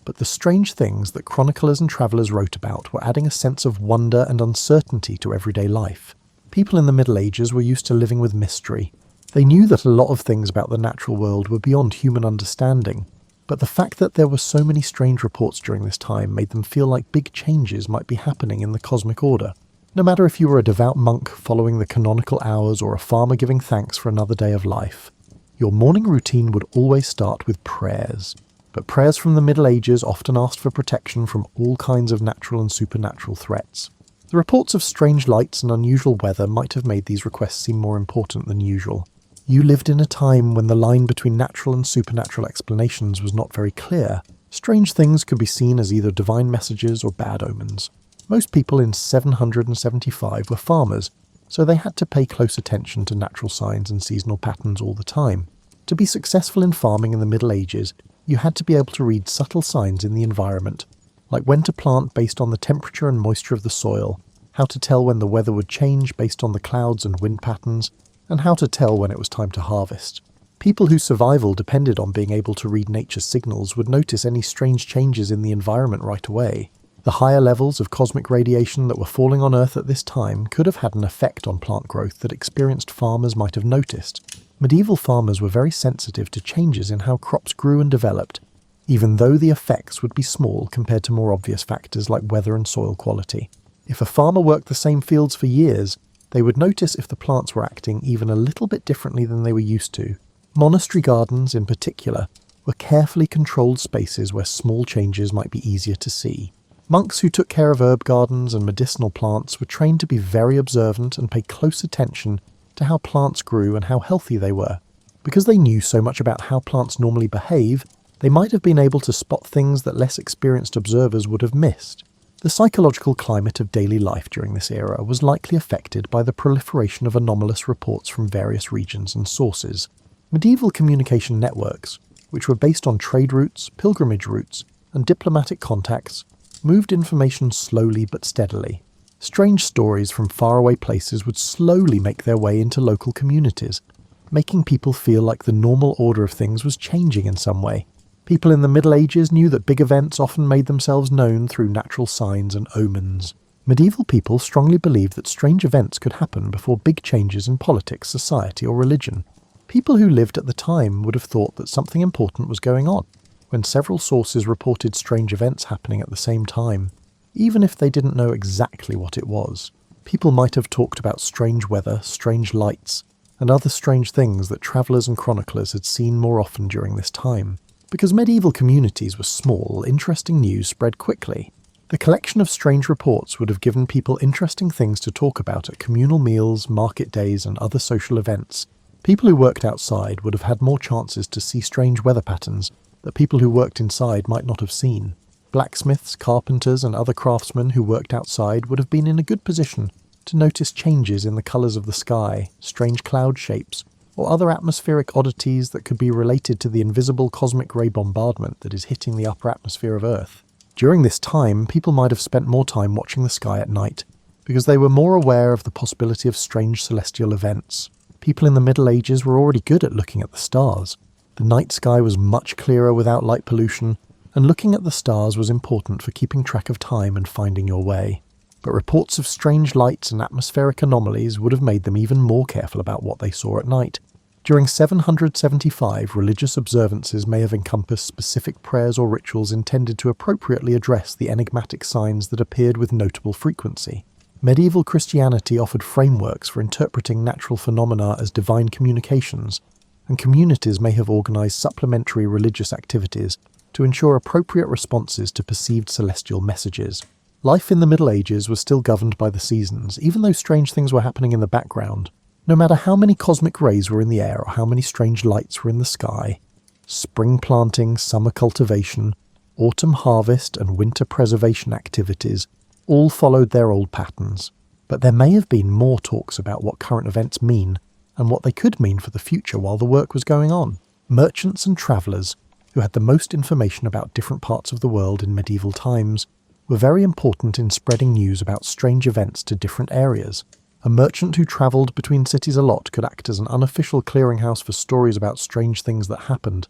but the strange things that chroniclers and travellers wrote about were adding a sense of wonder and uncertainty to everyday life. People in the Middle Ages were used to living with mystery. They knew that a lot of things about the natural world were beyond human understanding, but the fact that there were so many strange reports during this time made them feel like big changes might be happening in the cosmic order. No matter if you were a devout monk following the canonical hours or a farmer giving thanks for another day of life, your morning routine would always start with prayers. But prayers from the Middle Ages often asked for protection from all kinds of natural and supernatural threats. The reports of strange lights and unusual weather might have made these requests seem more important than usual. You lived in a time when the line between natural and supernatural explanations was not very clear. Strange things could be seen as either divine messages or bad omens. Most people in 775 were farmers, so they had to pay close attention to natural signs and seasonal patterns all the time. To be successful in farming in the Middle Ages, you had to be able to read subtle signs in the environment, like when to plant based on the temperature and moisture of the soil, how to tell when the weather would change based on the clouds and wind patterns, and how to tell when it was time to harvest. People whose survival depended on being able to read nature's signals would notice any strange changes in the environment right away. The higher levels of cosmic radiation that were falling on Earth at this time could have had an effect on plant growth that experienced farmers might have noticed. Medieval farmers were very sensitive to changes in how crops grew and developed, even though the effects would be small compared to more obvious factors like weather and soil quality. If a farmer worked the same fields for years, they would notice if the plants were acting even a little bit differently than they were used to. Monastery gardens, in particular, were carefully controlled spaces where small changes might be easier to see. Monks who took care of herb gardens and medicinal plants were trained to be very observant and pay close attention to how plants grew and how healthy they were. Because they knew so much about how plants normally behave, they might have been able to spot things that less experienced observers would have missed. The psychological climate of daily life during this era was likely affected by the proliferation of anomalous reports from various regions and sources. Medieval communication networks, which were based on trade routes, pilgrimage routes, and diplomatic contacts, moved information slowly but steadily. Strange stories from faraway places would slowly make their way into local communities, making people feel like the normal order of things was changing in some way. People in the Middle Ages knew that big events often made themselves known through natural signs and omens. Medieval people strongly believed that strange events could happen before big changes in politics, society, or religion. People who lived at the time would have thought that something important was going on, when several sources reported strange events happening at the same time. Even if they didn't know exactly what it was, people might have talked about strange weather, strange lights, and other strange things that travellers and chroniclers had seen more often during this time. Because medieval communities were small, interesting news spread quickly. The collection of strange reports would have given people interesting things to talk about at communal meals, market days, and other social events. People who worked outside would have had more chances to see strange weather patterns that people who worked inside might not have seen. Blacksmiths, carpenters, and other craftsmen who worked outside would have been in a good position to notice changes in the colours of the sky, strange cloud shapes, or other atmospheric oddities that could be related to the invisible cosmic ray bombardment that is hitting the upper atmosphere of Earth. During this time, people might have spent more time watching the sky at night, because they were more aware of the possibility of strange celestial events. People in the Middle Ages were already good at looking at the stars. The night sky was much clearer without light pollution, and looking at the stars was important for keeping track of time and finding your way. But reports of strange lights and atmospheric anomalies would have made them even more careful about what they saw at night. During 775, religious observances may have encompassed specific prayers or rituals intended to appropriately address the enigmatic signs that appeared with notable frequency. Medieval Christianity offered frameworks for interpreting natural phenomena as divine communications, and communities may have organised supplementary religious activities to ensure appropriate responses to perceived celestial messages. Life in the Middle Ages was still governed by the seasons, even though strange things were happening in the background. No matter how many cosmic rays were in the air or how many strange lights were in the sky, spring planting, summer cultivation, autumn harvest, and winter preservation activities all followed their old patterns. But there may have been more talks about what current events mean and what they could mean for the future while the work was going on. Merchants and travellers, who had the most information about different parts of the world in medieval times, were very important in spreading news about strange events to different areas. A merchant who travelled between cities a lot could act as an unofficial clearinghouse for stories about strange things that happened,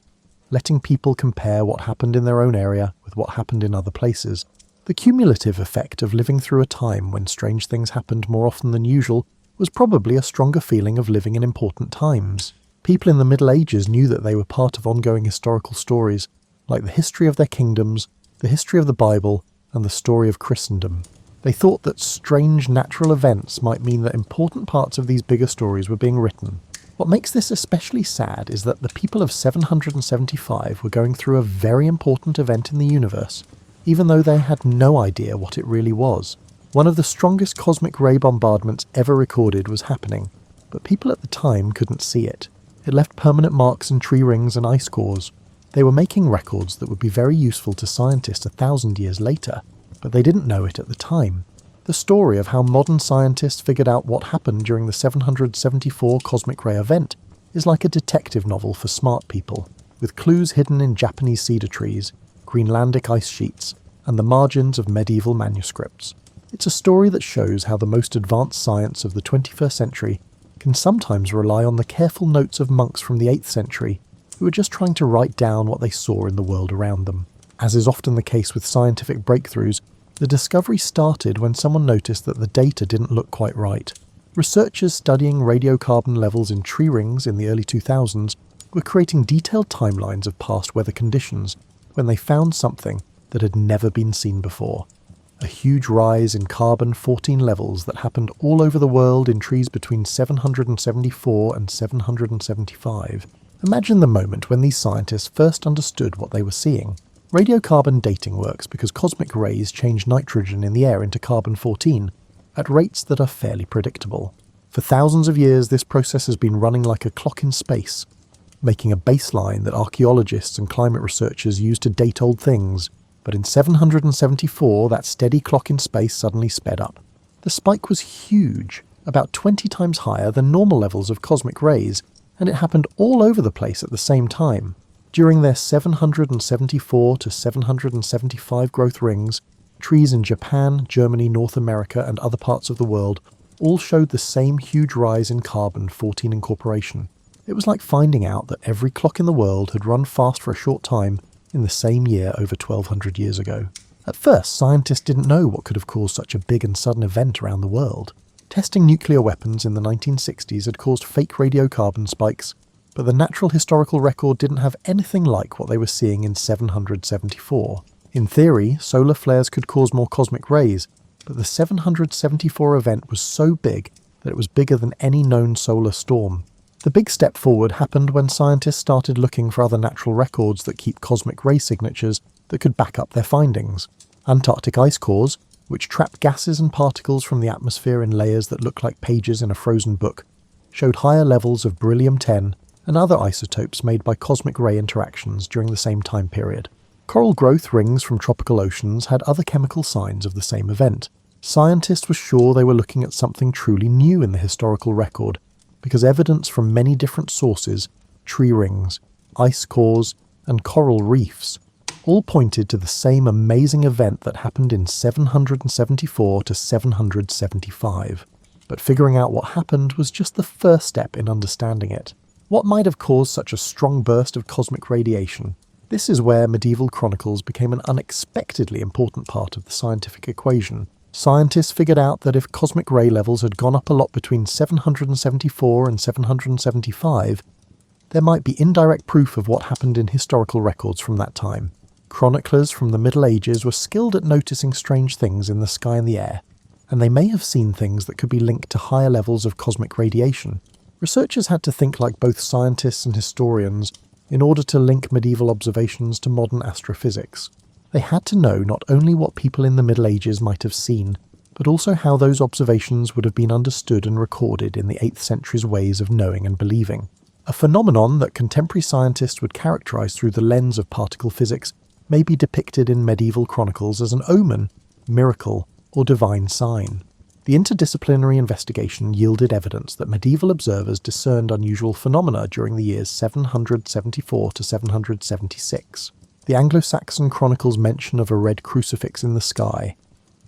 letting people compare what happened in their own area with what happened in other places. The cumulative effect of living through a time when strange things happened more often than usual was probably a stronger feeling of living in important times. People in the Middle Ages knew that they were part of ongoing historical stories, like the history of their kingdoms, the history of the Bible, and the story of Christendom. They thought that strange natural events might mean that important parts of these bigger stories were being written. What makes this especially sad is that the people of 775 were going through a very important event in the universe, even though they had no idea what it really was. One of the strongest cosmic ray bombardments ever recorded was happening, but people at the time couldn't see it. It left permanent marks in tree rings and ice cores. They were making records that would be very useful to scientists 1,000 years later, but they didn't know it at the time. The story of how modern scientists figured out what happened during the 774 cosmic ray event is like a detective novel for smart people, with clues hidden in Japanese cedar trees, Greenlandic ice sheets, and the margins of medieval manuscripts. It's a story that shows how the most advanced science of the 21st century can sometimes rely on the careful notes of monks from the 8th century who were just trying to write down what they saw in the world around them. As is often the case with scientific breakthroughs, the discovery started when someone noticed that the data didn't look quite right. Researchers studying radiocarbon levels in tree rings in the early 2000s were creating detailed timelines of past weather conditions when they found something that had never been seen before. A huge rise in carbon-14 levels that happened all over the world in trees between 774 and 775. Imagine the moment when these scientists first understood what they were seeing. Radiocarbon dating works because cosmic rays change nitrogen in the air into carbon-14 at rates that are fairly predictable. For thousands of years, this process has been running like a clock in space, making a baseline that archaeologists and climate researchers use to date old things. But in 774, that steady clock in space suddenly sped up. The spike was huge, about 20 times higher than normal levels of cosmic rays, and it happened all over the place at the same time. During their 774 to 775 growth rings, trees in Japan, Germany, North America, and other parts of the world all showed the same huge rise in carbon-14 incorporation. It was like finding out that every clock in the world had run fast for a short time in the same year over 1,200 years ago. At first, scientists didn't know what could have caused such a big and sudden event around the world. Testing nuclear weapons in the 1960s had caused fake radiocarbon spikes, but the natural historical record didn't have anything like what they were seeing in 774. In theory, solar flares could cause more cosmic rays, but the 774 event was so big that it was bigger than any known solar storm. The big step forward happened when scientists started looking for other natural records that keep cosmic ray signatures that could back up their findings. Antarctic ice cores, which trap gases and particles from the atmosphere in layers that look like pages in a frozen book, showed higher levels of beryllium-10 and other isotopes made by cosmic ray interactions during the same time period. Coral growth rings from tropical oceans had other chemical signs of the same event. Scientists were sure they were looking at something truly new in the historical record, because evidence from many different sources, tree rings, ice cores, and coral reefs, all pointed to the same amazing event that happened in 774 to 775. But figuring out what happened was just the first step in understanding it. What might have caused such a strong burst of cosmic radiation? This is where medieval chronicles became an unexpectedly important part of the scientific equation. Scientists figured out that if cosmic ray levels had gone up a lot between 774 and 775, there might be indirect proof of what happened in historical records from that time. Chroniclers from the Middle Ages were skilled at noticing strange things in the sky and the air, and they may have seen things that could be linked to higher levels of cosmic radiation. Researchers had to think like both scientists and historians in order to link medieval observations to modern astrophysics. They had to know not only what people in the Middle Ages might have seen, but also how those observations would have been understood and recorded in the 8th century's ways of knowing and believing. A phenomenon that contemporary scientists would characterize through the lens of particle physics may be depicted in medieval chronicles as an omen, miracle, or divine sign. The interdisciplinary investigation yielded evidence that medieval observers discerned unusual phenomena during the years 774 to 776. The Anglo-Saxon chronicles' mention of a red crucifix in the sky,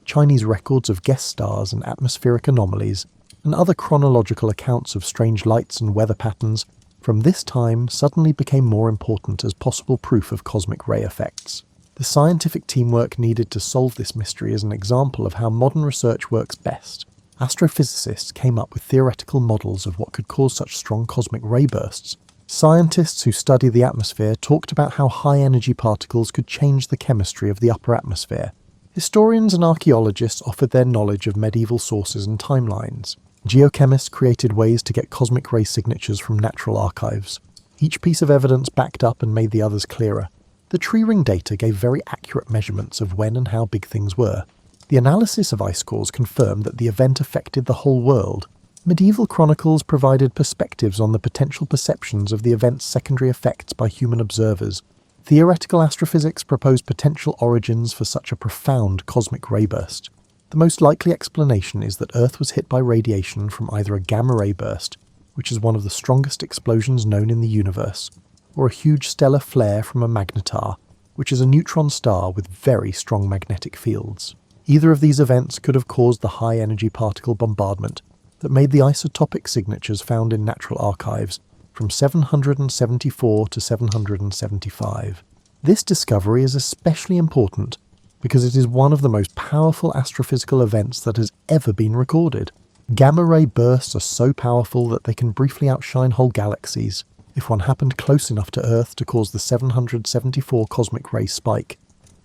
Chinese records of guest stars and atmospheric anomalies, and other chronological accounts of strange lights and weather patterns from this time suddenly became more important as possible proof of cosmic ray effects. The scientific teamwork needed to solve this mystery is an example of how modern research works best. Astrophysicists came up with theoretical models of what could cause such strong cosmic ray bursts. Scientists who study the atmosphere talked about how high-energy particles could change the chemistry of the upper atmosphere. Historians and archaeologists offered their knowledge of medieval sources and timelines. Geochemists created ways to get cosmic ray signatures from natural archives. Each piece of evidence backed up and made the others clearer. The tree ring data gave very accurate measurements of when and how big things were. The analysis of ice cores confirmed that the event affected the whole world. Medieval chronicles provided perspectives on the potential perceptions of the event's secondary effects by human observers. Theoretical astrophysics proposed potential origins for such a profound cosmic ray burst. The most likely explanation is that Earth was hit by radiation from either a gamma ray burst, which is one of the strongest explosions known in the universe, or a huge stellar flare from a magnetar, which is a neutron star with very strong magnetic fields. Either of these events could have caused the high-energy particle bombardment that made the isotopic signatures found in natural archives from 774 to 775. This discovery is especially important because it is one of the most powerful astrophysical events that has ever been recorded. Gamma-ray bursts are so powerful that they can briefly outshine whole galaxies. If one happened close enough to Earth to cause the 774 cosmic ray spike,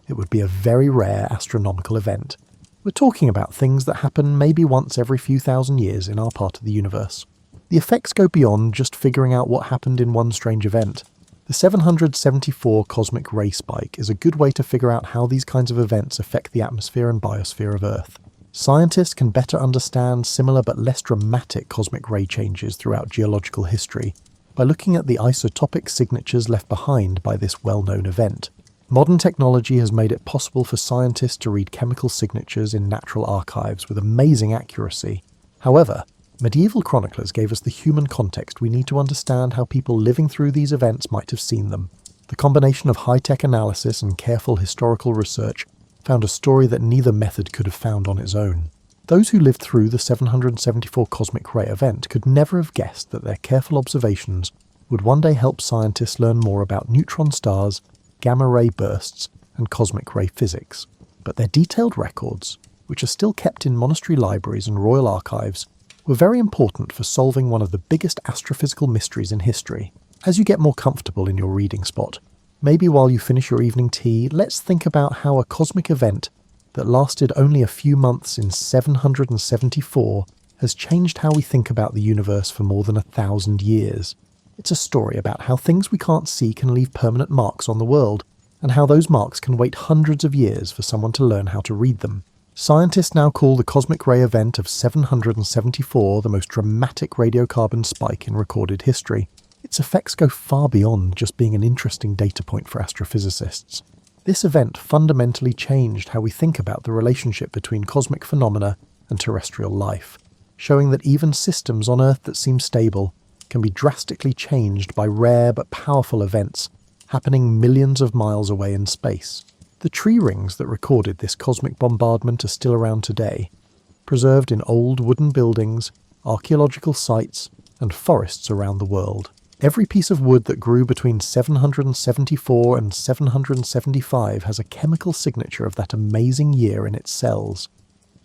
it would be a very rare astronomical event. We're talking about things that happen maybe once every few thousand years in our part of the universe. The effects go beyond just figuring out what happened in one strange event. The 774 cosmic ray spike is a good way to figure out how these kinds of events affect the atmosphere and biosphere of Earth. Scientists can better understand similar but less dramatic cosmic ray changes throughout geological history by looking at the isotopic signatures left behind by this well-known event. Modern technology has made it possible for scientists to read chemical signatures in natural archives with amazing accuracy. However, medieval chroniclers gave us the human context we need to understand how people living through these events might have seen them. The combination of high-tech analysis and careful historical research found a story that neither method could have found on its own. Those who lived through the 774 cosmic ray event could never have guessed that their careful observations would one day help scientists learn more about neutron stars, gamma-ray bursts, and cosmic ray physics. But their detailed records, which are still kept in monastery libraries and royal archives, were very important for solving one of the biggest astrophysical mysteries in history. As you get more comfortable in your reading spot, maybe while you finish your evening tea, let's think about how a cosmic event that lasted only a few months in 774 has changed how we think about the universe for more than 1,000 years. It's a story about how things we can't see can leave permanent marks on the world, and how those marks can wait hundreds of years for someone to learn how to read them. Scientists now call the cosmic ray event of 774 the most dramatic radiocarbon spike in recorded history. Its effects go far beyond just being an interesting data point for astrophysicists. This event fundamentally changed how we think about the relationship between cosmic phenomena and terrestrial life, showing that even systems on Earth that seem stable can be drastically changed by rare but powerful events happening millions of miles away in space. The tree rings that recorded this cosmic bombardment are still around today, preserved in old wooden buildings, archaeological sites, and forests around the world. Every piece of wood that grew between 774 and 775 has a chemical signature of that amazing year in its cells.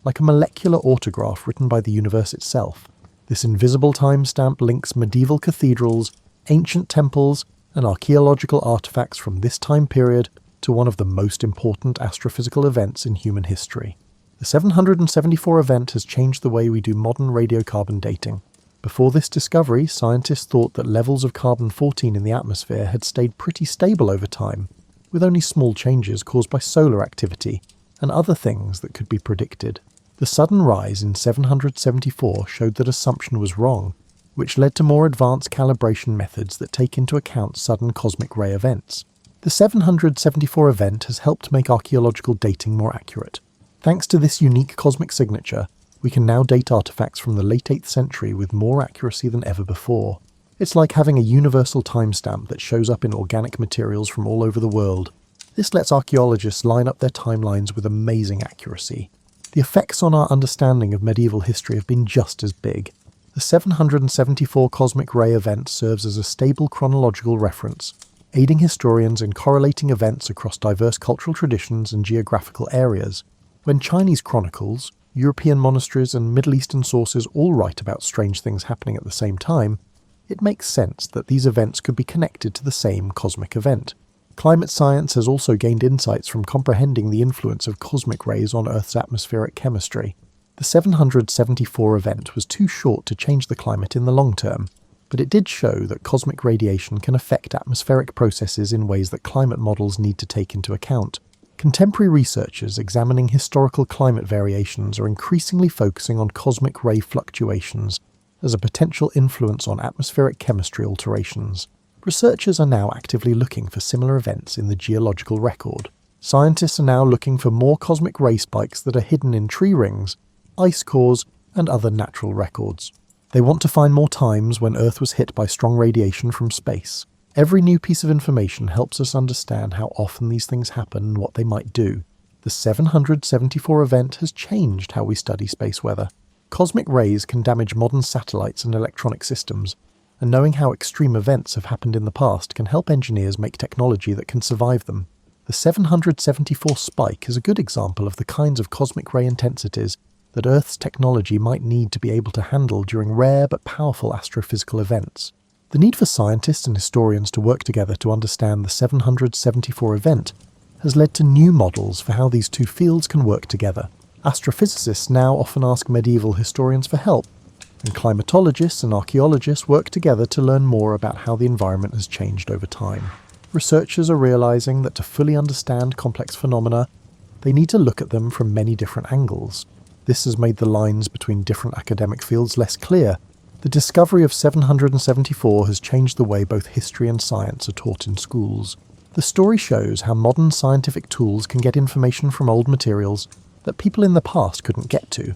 Like a molecular autograph written by the universe itself, this invisible timestamp links medieval cathedrals, ancient temples, and archaeological artifacts from this time period to one of the most important astrophysical events in human history. The 774 event has changed the way we do modern radiocarbon dating. Before this discovery, scientists thought that levels of carbon-14 in the atmosphere had stayed pretty stable over time, with only small changes caused by solar activity and other things that could be predicted. The sudden rise in 774 showed that assumption was wrong, which led to more advanced calibration methods that take into account sudden cosmic ray events. The 774 event has helped make archaeological dating more accurate. Thanks to this unique cosmic signature, we can now date artifacts from the late 8th century with more accuracy than ever before. It's like having a universal timestamp that shows up in organic materials from all over the world. This lets archaeologists line up their timelines with amazing accuracy. The effects on our understanding of medieval history have been just as big. The 774 cosmic ray event serves as a stable chronological reference, aiding historians in correlating events across diverse cultural traditions and geographical areas. When Chinese chronicles, European monasteries and Middle Eastern sources all write about strange things happening at the same time, it makes sense that these events could be connected to the same cosmic event. Climate science has also gained insights from comprehending the influence of cosmic rays on Earth's atmospheric chemistry. The 774 event was too short to change the climate in the long term, but it did show that cosmic radiation can affect atmospheric processes in ways that climate models need to take into account. Contemporary researchers examining historical climate variations are increasingly focusing on cosmic ray fluctuations as a potential influence on atmospheric chemistry alterations. Researchers are now actively looking for similar events in the geological record. Scientists are now looking for more cosmic ray spikes that are hidden in tree rings, ice cores, and other natural records. They want to find more times when Earth was hit by strong radiation from space. Every new piece of information helps us understand how often these things happen and what they might do. The 774 event has changed how we study space weather. Cosmic rays can damage modern satellites and electronic systems, and knowing how extreme events have happened in the past can help engineers make technology that can survive them. The 774 spike is a good example of the kinds of cosmic ray intensities that Earth's technology might need to be able to handle during rare but powerful astrophysical events. The need for scientists and historians to work together to understand the 774 event has led to new models for how these two fields can work together. Astrophysicists now often ask medieval historians for help, and climatologists and archaeologists work together to learn more about how the environment has changed over time. Researchers are realizing that to fully understand complex phenomena, they need to look at them from many different angles. This has made the lines between different academic fields less clear. The discovery of 774 has changed the way both history and science are taught in schools. The story shows how modern scientific tools can get information from old materials that people in the past couldn't get to,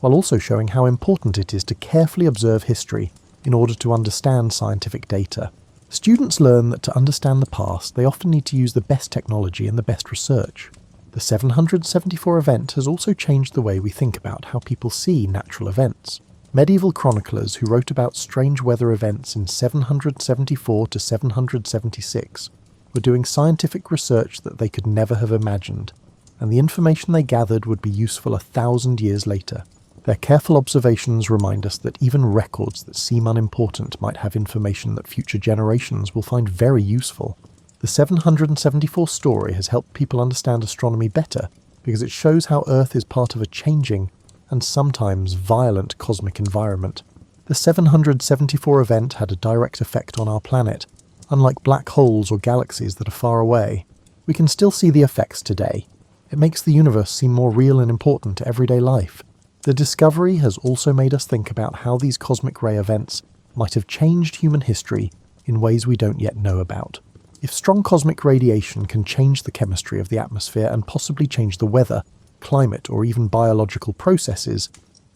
while also showing how important it is to carefully observe history in order to understand scientific data. Students learn that to understand the past, they often need to use the best technology and the best research. The 774 event has also changed the way we think about how people see natural events. Medieval chroniclers who wrote about strange weather events in 774 to 776 were doing scientific research that they could never have imagined, and the information they gathered would be useful 1,000 years later. Their careful observations remind us that even records that seem unimportant might have information that future generations will find very useful. The 774 story has helped people understand astronomy better because it shows how Earth is part of a changing, and sometimes violent cosmic environment. The 774 event had a direct effect on our planet. Unlike black holes or galaxies that are far away, we can still see the effects today. It makes the universe seem more real and important to everyday life. The discovery has also made us think about how these cosmic ray events might have changed human history in ways we don't yet know about. If strong cosmic radiation can change the chemistry of the atmosphere and possibly change the weather, climate, or even biological processes,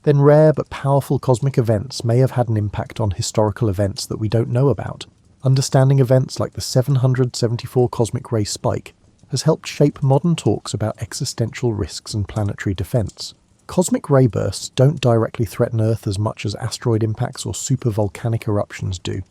then rare but powerful cosmic events may have had an impact on historical events that we don't know about. Understanding events like the 774 cosmic ray spike has helped shape modern talks about existential risks and planetary defense. Cosmic ray bursts don't directly threaten Earth as much as asteroid impacts or supervolcanic eruptions do,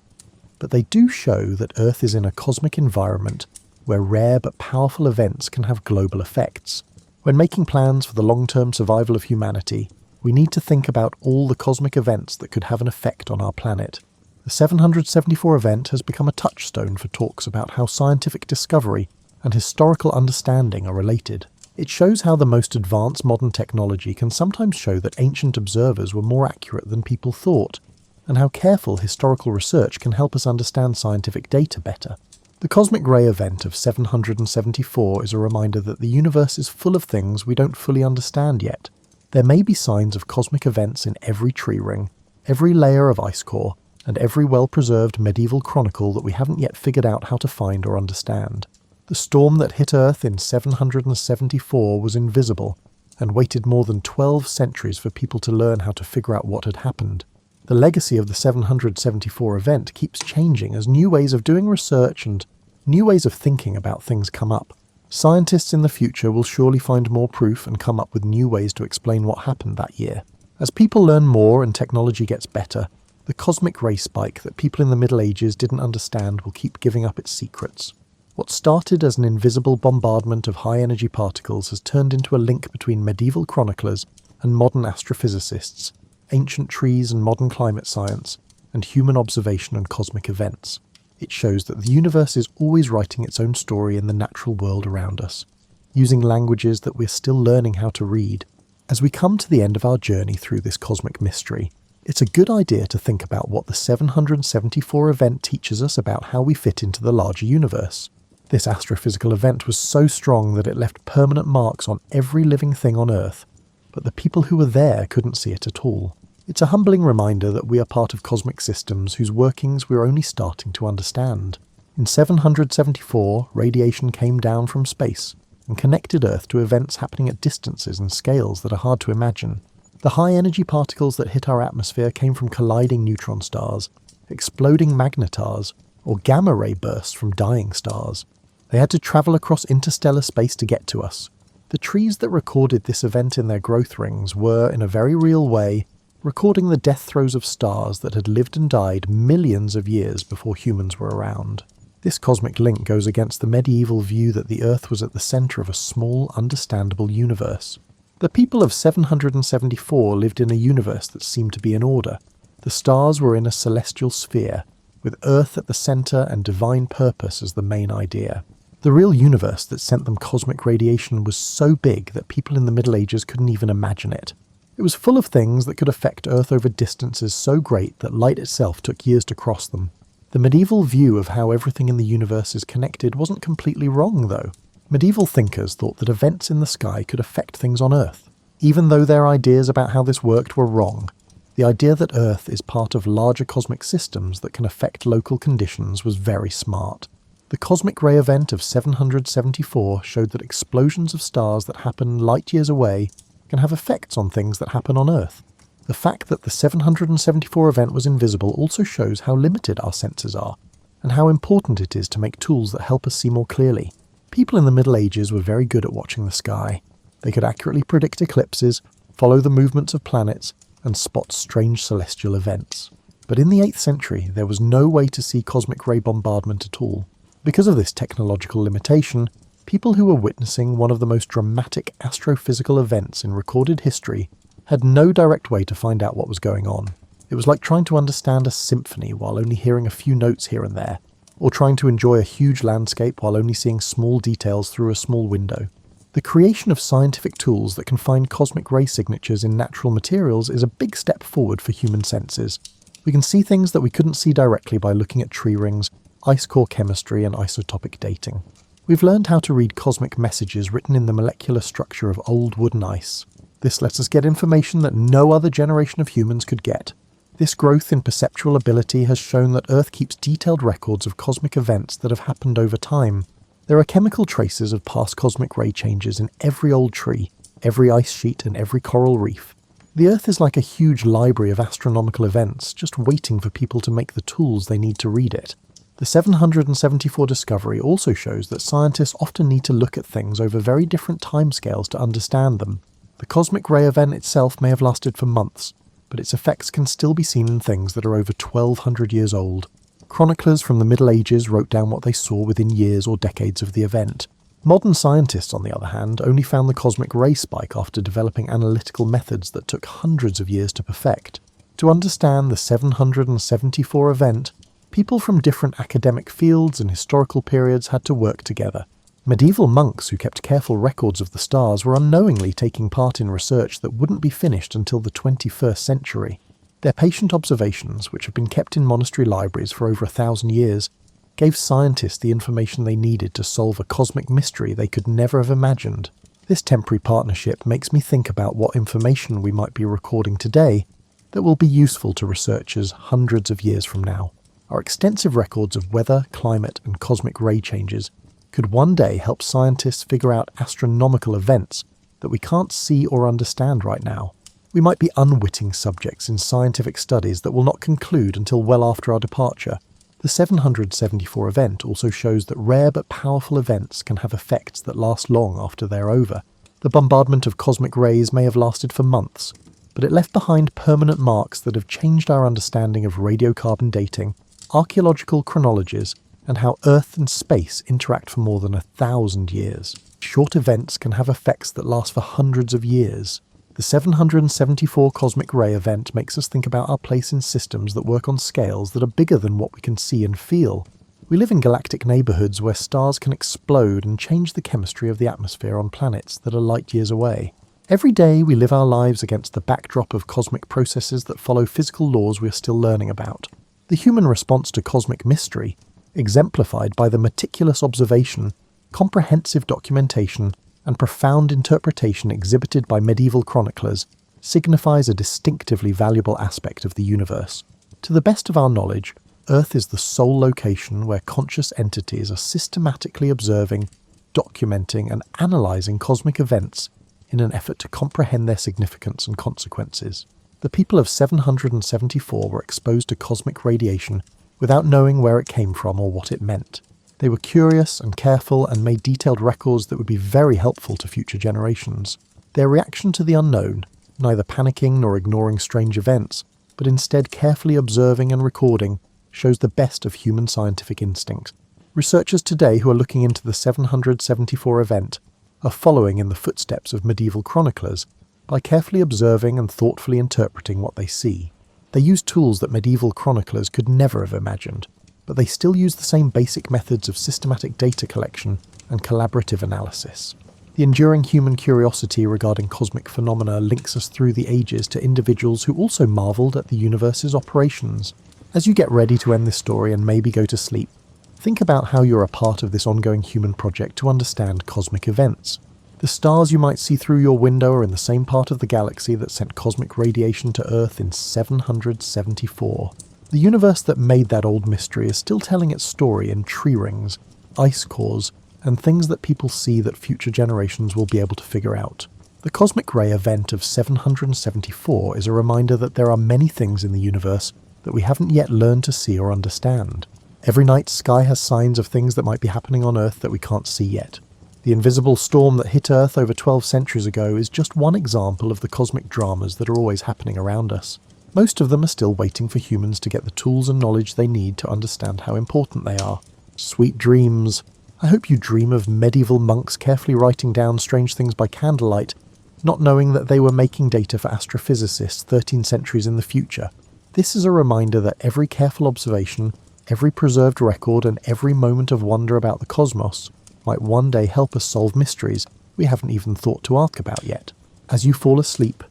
but they do show that Earth is in a cosmic environment where rare but powerful events can have global effects. When making plans for the long-term survival of humanity, we need to think about all the cosmic events that could have an effect on our planet. The 774 event has become a touchstone for talks about how scientific discovery and historical understanding are related. It shows how the most advanced modern technology can sometimes show that ancient observers were more accurate than people thought, and how careful historical research can help us understand scientific data better. The cosmic ray event of 774 is a reminder that the universe is full of things we don't fully understand yet. There may be signs of cosmic events in every tree ring, every layer of ice core, and every well-preserved medieval chronicle that we haven't yet figured out how to find or understand. The storm that hit Earth in 774 was invisible, and waited more than 12 centuries for people to learn how to figure out what had happened. The legacy of the 774 event keeps changing as new ways of doing research and new ways of thinking about things come up. Scientists in the future will surely find more proof and come up with new ways to explain what happened that year. As people learn more and technology gets better, the cosmic ray spike that people in the Middle Ages didn't understand will keep giving up its secrets. What started as an invisible bombardment of high-energy particles has turned into a link between medieval chroniclers and modern astrophysicists, ancient trees and modern climate science, and human observation and cosmic events. It shows that the universe is always writing its own story in the natural world around us, using languages that we're still learning how to read. As we come to the end of our journey through this cosmic mystery, it's a good idea to think about what the 774 event teaches us about how we fit into the larger universe. This astrophysical event was so strong that it left permanent marks on every living thing on Earth, but the people who were there couldn't see it at all. It's a humbling reminder that we are part of cosmic systems whose workings we're only starting to understand. In 774, radiation came down from space and connected Earth to events happening at distances and scales that are hard to imagine. The high-energy particles that hit our atmosphere came from colliding neutron stars, exploding magnetars, or gamma-ray bursts from dying stars. They had to travel across interstellar space to get to us. The trees that recorded this event in their growth rings were, in a very real way, recording the death throes of stars that had lived and died millions of years before humans were around. This cosmic link goes against the medieval view that the Earth was at the centre of a small, understandable universe. The people of 774 lived in a universe that seemed to be in order. The stars were in a celestial sphere, with Earth at the centre and divine purpose as the main idea. The real universe that sent them cosmic radiation was so big that people in the Middle Ages couldn't even imagine it. It was full of things that could affect Earth over distances so great that light itself took years to cross them. The medieval view of how everything in the universe is connected wasn't completely wrong, though. Medieval thinkers thought that events in the sky could affect things on Earth. Even though their ideas about how this worked were wrong, the idea that Earth is part of larger cosmic systems that can affect local conditions was very smart. The cosmic ray event of 774 showed that explosions of stars that happen light years away can have effects on things that happen on Earth. The fact that the 774 event was invisible also shows how limited our senses are, and how important it is to make tools that help us see more clearly. People in the Middle Ages were very good at watching the sky. They could accurately predict eclipses, follow the movements of planets, and spot strange celestial events. But in the 8th century, there was no way to see cosmic ray bombardment at all. Because of this technological limitation, people who were witnessing one of the most dramatic astrophysical events in recorded history had no direct way to find out what was going on. It was like trying to understand a symphony while only hearing a few notes here and there, or trying to enjoy a huge landscape while only seeing small details through a small window. The creation of scientific tools that can find cosmic ray signatures in natural materials is a big step forward for human senses. We can see things that we couldn't see directly by looking at tree rings, ice core chemistry, and isotopic dating. We've learned how to read cosmic messages written in the molecular structure of old wood and ice. This lets us get information that no other generation of humans could get. This growth in perceptual ability has shown that Earth keeps detailed records of cosmic events that have happened over time. There are chemical traces of past cosmic ray changes in every old tree, every ice sheet, and every coral reef. The Earth is like a huge library of astronomical events, just waiting for people to make the tools they need to read it. The 774 discovery also shows that scientists often need to look at things over very different timescales to understand them. The cosmic ray event itself may have lasted for months, but its effects can still be seen in things that are over 1200 years old. Chroniclers from the Middle Ages wrote down what they saw within years or decades of the event. Modern scientists, on the other hand, only found the cosmic ray spike after developing analytical methods that took hundreds of years to perfect. To understand the 774 event, people from different academic fields and historical periods had to work together. Medieval monks who kept careful records of the stars were unknowingly taking part in research that wouldn't be finished until the 21st century. Their patient observations, which have been kept in monastery libraries for over 1,000 years, gave scientists the information they needed to solve a cosmic mystery they could never have imagined. This temporary partnership makes me think about what information we might be recording today that will be useful to researchers hundreds of years from now. Our extensive records of weather, climate, and cosmic ray changes could one day help scientists figure out astronomical events that we can't see or understand right now. We might be unwitting subjects in scientific studies that will not conclude until well after our departure. The 774 event also shows that rare but powerful events can have effects that last long after they're over. The bombardment of cosmic rays may have lasted for months, but it left behind permanent marks that have changed our understanding of radiocarbon dating, archaeological chronologies, and how Earth and space interact for more than 1,000 years. Short events can have effects that last for hundreds of years. The 774 cosmic ray event makes us think about our place in systems that work on scales that are bigger than what we can see and feel. We live in galactic neighbourhoods where stars can explode and change the chemistry of the atmosphere on planets that are light years away. Every day we live our lives against the backdrop of cosmic processes that follow physical laws we are still learning about. The human response to cosmic mystery, exemplified by the meticulous observation, comprehensive documentation, and profound interpretation exhibited by medieval chroniclers, signifies a distinctively valuable aspect of the universe. To the best of our knowledge, Earth is the sole location where conscious entities are systematically observing, documenting, and analysing cosmic events in an effort to comprehend their significance and consequences. The people of 774 were exposed to cosmic radiation without knowing where it came from or what it meant. They were curious and careful and made detailed records that would be very helpful to future generations. Their reaction to the unknown, neither panicking nor ignoring strange events, but instead carefully observing and recording, shows the best of human scientific instinct. Researchers today who are looking into the 774 event are following in the footsteps of medieval chroniclers by carefully observing and thoughtfully interpreting what they see. They use tools that medieval chroniclers could never have imagined, but they still use the same basic methods of systematic data collection and collaborative analysis. The enduring human curiosity regarding cosmic phenomena links us through the ages to individuals who also marvelled at the universe's operations. As you get ready to end this story and maybe go to sleep, think about how you're a part of this ongoing human project to understand cosmic events. The stars you might see through your window are in the same part of the galaxy that sent cosmic radiation to Earth in 774. The universe that made that old mystery is still telling its story in tree rings, ice cores, and things that people see that future generations will be able to figure out. The cosmic ray event of 774 is a reminder that there are many things in the universe that we haven't yet learned to see or understand. Every night sky has signs of things that might be happening on Earth that we can't see yet. The invisible storm that hit Earth over 12 centuries ago is just one example of the cosmic dramas that are always happening around us. Most of them are still waiting for humans to get the tools and knowledge they need to understand how important they are. Sweet dreams. I hope you dream of medieval monks carefully writing down strange things by candlelight, not knowing that they were making data for astrophysicists 13 centuries in the future. This is a reminder that every careful observation, every preserved record, and every moment of wonder about the cosmos might one day help us solve mysteries we haven't even thought to ask about yet. As you fall asleep,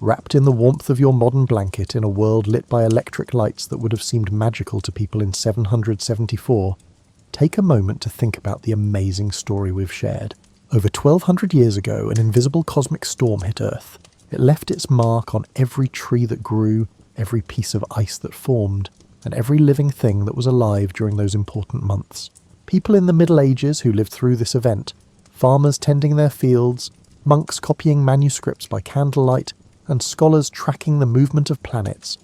wrapped in the warmth of your modern blanket in a world lit by electric lights that would have seemed magical to people in 774, take a moment to think about the amazing story we've shared. Over 1200 years ago, an invisible cosmic storm hit Earth. It left its mark on every tree that grew, every piece of ice that formed, and every living thing that was alive during those important months. People in the Middle Ages who lived through this event, farmers tending their fields, monks copying manuscripts by candlelight, and scholars tracking the movement of planets,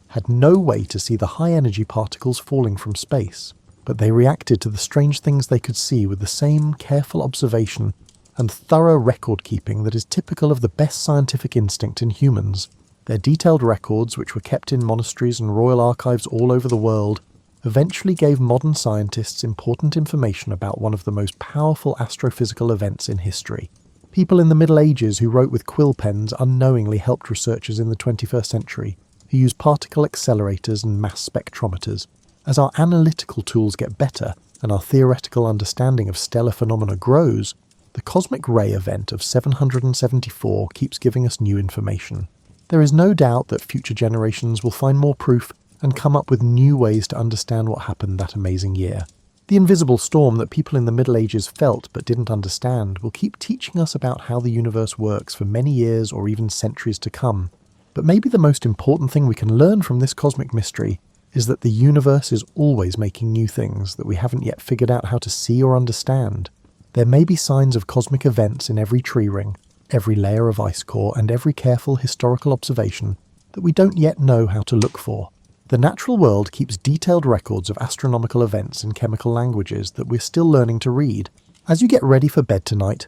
had no way to see the high-energy particles falling from space, but they reacted to the strange things they could see with the same careful observation and thorough record-keeping that is typical of the best scientific instinct in humans. Their detailed records, which were kept in monasteries and royal archives all over the world, eventually gave modern scientists important information about one of the most powerful astrophysical events in history. People in the Middle Ages who wrote with quill pens unknowingly helped researchers in the 21st century, who used particle accelerators and mass spectrometers. As our analytical tools get better and our theoretical understanding of stellar phenomena grows, the cosmic ray event of 774 keeps giving us new information. There is no doubt that future generations will find more proof and come up with new ways to understand what happened that amazing year. The invisible storm that people in the Middle Ages felt but didn't understand will keep teaching us about how the universe works for many years or even centuries to come. But maybe the most important thing we can learn from this cosmic mystery is that the universe is always making new things that we haven't yet figured out how to see or understand. There may be signs of cosmic events in every tree ring, every layer of ice core, and every careful historical observation that we don't yet know how to look for. The natural world keeps detailed records of astronomical events in chemical languages that we're still learning to read. As you get ready for bed tonight,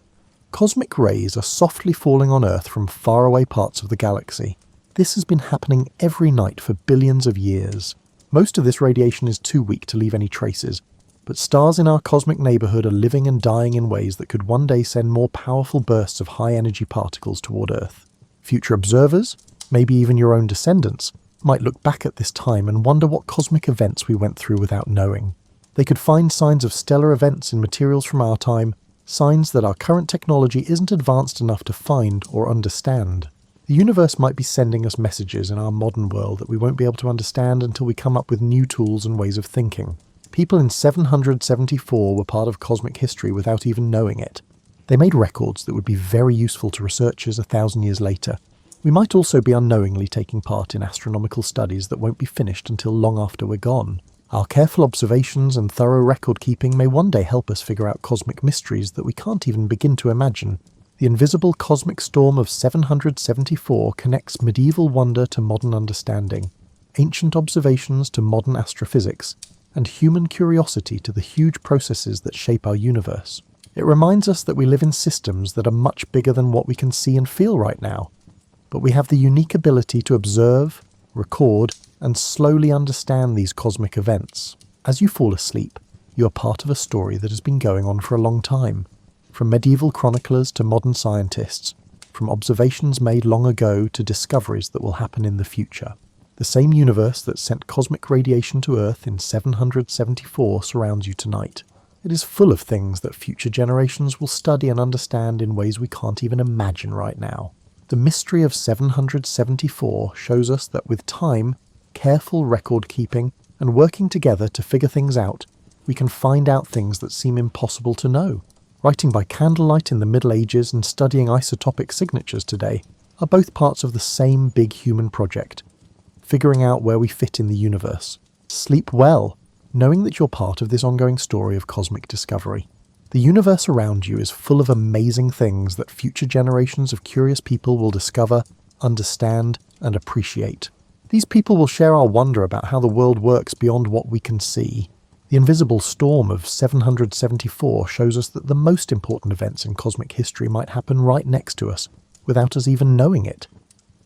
cosmic rays are softly falling on Earth from faraway parts of the galaxy. This has been happening every night for billions of years. Most of this radiation is too weak to leave any traces, but stars in our cosmic neighbourhood are living and dying in ways that could one day send more powerful bursts of high-energy particles toward Earth. Future observers, maybe even your own descendants, might look back at this time and wonder what cosmic events we went through without knowing. They could find signs of stellar events in materials from our time, signs that our current technology isn't advanced enough to find or understand. The universe might be sending us messages in our modern world that we won't be able to understand until we come up with new tools and ways of thinking. People in 774 were part of cosmic history without even knowing it. They made records that would be very useful to researchers 1,000 years later. We might also be unknowingly taking part in astronomical studies that won't be finished until long after we're gone. Our careful observations and thorough record-keeping may one day help us figure out cosmic mysteries that we can't even begin to imagine. The invisible cosmic storm of 774 connects medieval wonder to modern understanding, ancient observations to modern astrophysics, and human curiosity to the huge processes that shape our universe. It reminds us that we live in systems that are much bigger than what we can see and feel right now, but we have the unique ability to observe, record, and slowly understand these cosmic events. As you fall asleep, you are part of a story that has been going on for a long time. From medieval chroniclers to modern scientists, from observations made long ago to discoveries that will happen in the future. The same universe that sent cosmic radiation to Earth in 774 surrounds you tonight. It is full of things that future generations will study and understand in ways we can't even imagine right now. The mystery of 774 shows us that with time, careful record-keeping, and working together to figure things out, we can find out things that seem impossible to know. Writing by candlelight in the Middle Ages and studying isotopic signatures today are both parts of the same big human project, figuring out where we fit in the universe. Sleep well, knowing that you're part of this ongoing story of cosmic discovery. The universe around you is full of amazing things that future generations of curious people will discover, understand, and appreciate. These people will share our wonder about how the world works beyond what we can see. The invisible storm of 774 shows us that the most important events in cosmic history might happen right next to us, without us even knowing it,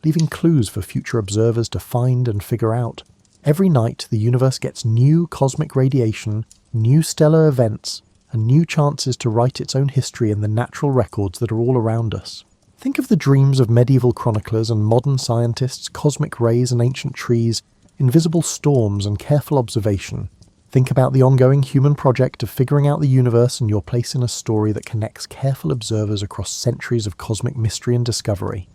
leaving clues for future observers to find and figure out. Every night, the universe gets new cosmic radiation, new stellar events, and new chances to write its own history in the natural records that are all around us. Think of the dreams of medieval chroniclers and modern scientists, cosmic rays and ancient trees, invisible storms and careful observation. Think about the ongoing human project of figuring out the universe and your place in a story that connects careful observers across centuries of cosmic mystery and discovery.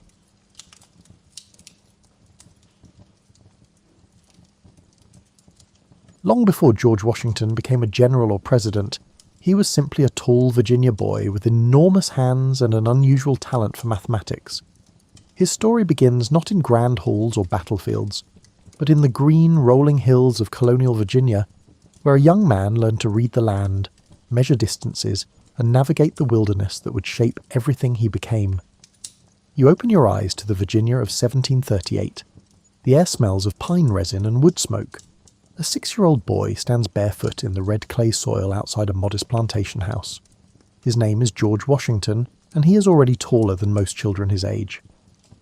Long before George Washington became a general or president, he was simply a tall Virginia boy with enormous hands and an unusual talent for mathematics. His story begins not in grand halls or battlefields, but in the green, rolling hills of colonial Virginia, where a young man learned to read the land, measure distances, and navigate the wilderness that would shape everything he became. You open your eyes to the Virginia of 1738. The air smells of pine resin and wood smoke. A 6-year-old boy stands barefoot in the red clay soil outside a modest plantation house. His name is George Washington, and he is already taller than most children his age.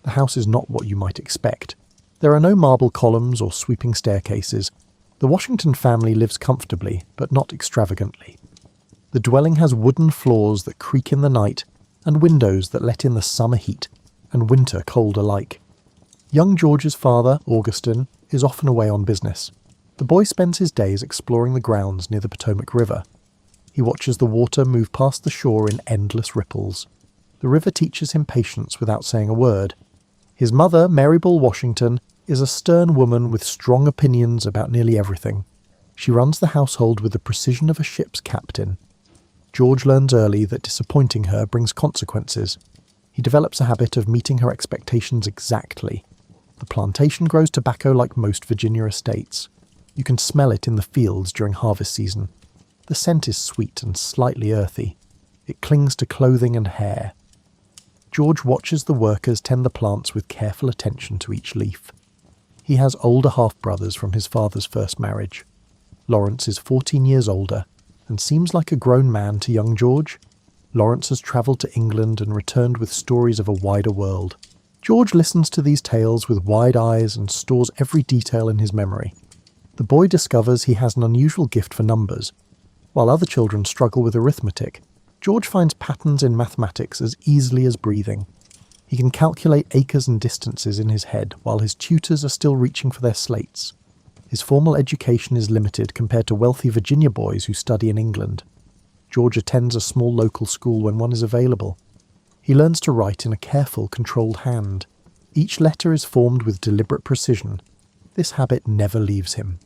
The house is not what you might expect. There are no marble columns or sweeping staircases. The Washington family lives comfortably, but not extravagantly. The dwelling has wooden floors that creak in the night, and windows that let in the summer heat and winter cold alike. Young George's father, Augustine, is often away on business. The boy spends his days exploring the grounds near the Potomac River. He watches the water move past the shore in endless ripples. The river teaches him patience without saying a word. His mother, Mary Ball Washington, is a stern woman with strong opinions about nearly everything. She runs the household with the precision of a ship's captain. George learns early that disappointing her brings consequences. He develops a habit of meeting her expectations exactly. The plantation grows tobacco like most Virginia estates. You can smell it in the fields during harvest season. The scent is sweet and slightly earthy. It clings to clothing and hair. George watches the workers tend the plants with careful attention to each leaf. He has older half-brothers from his father's first marriage. Lawrence is 14 years older and seems like a grown man to young George. Lawrence has travelled to England and returned with stories of a wider world. George listens to these tales with wide eyes and stores every detail in his memory. The boy discovers he has an unusual gift for numbers. While other children struggle with arithmetic, George finds patterns in mathematics as easily as breathing. He can calculate acres and distances in his head while his tutors are still reaching for their slates. His formal education is limited compared to wealthy Virginia boys who study in England. George attends a small local school when one is available. He learns to write in a careful, controlled hand. Each letter is formed with deliberate precision. This habit never leaves him.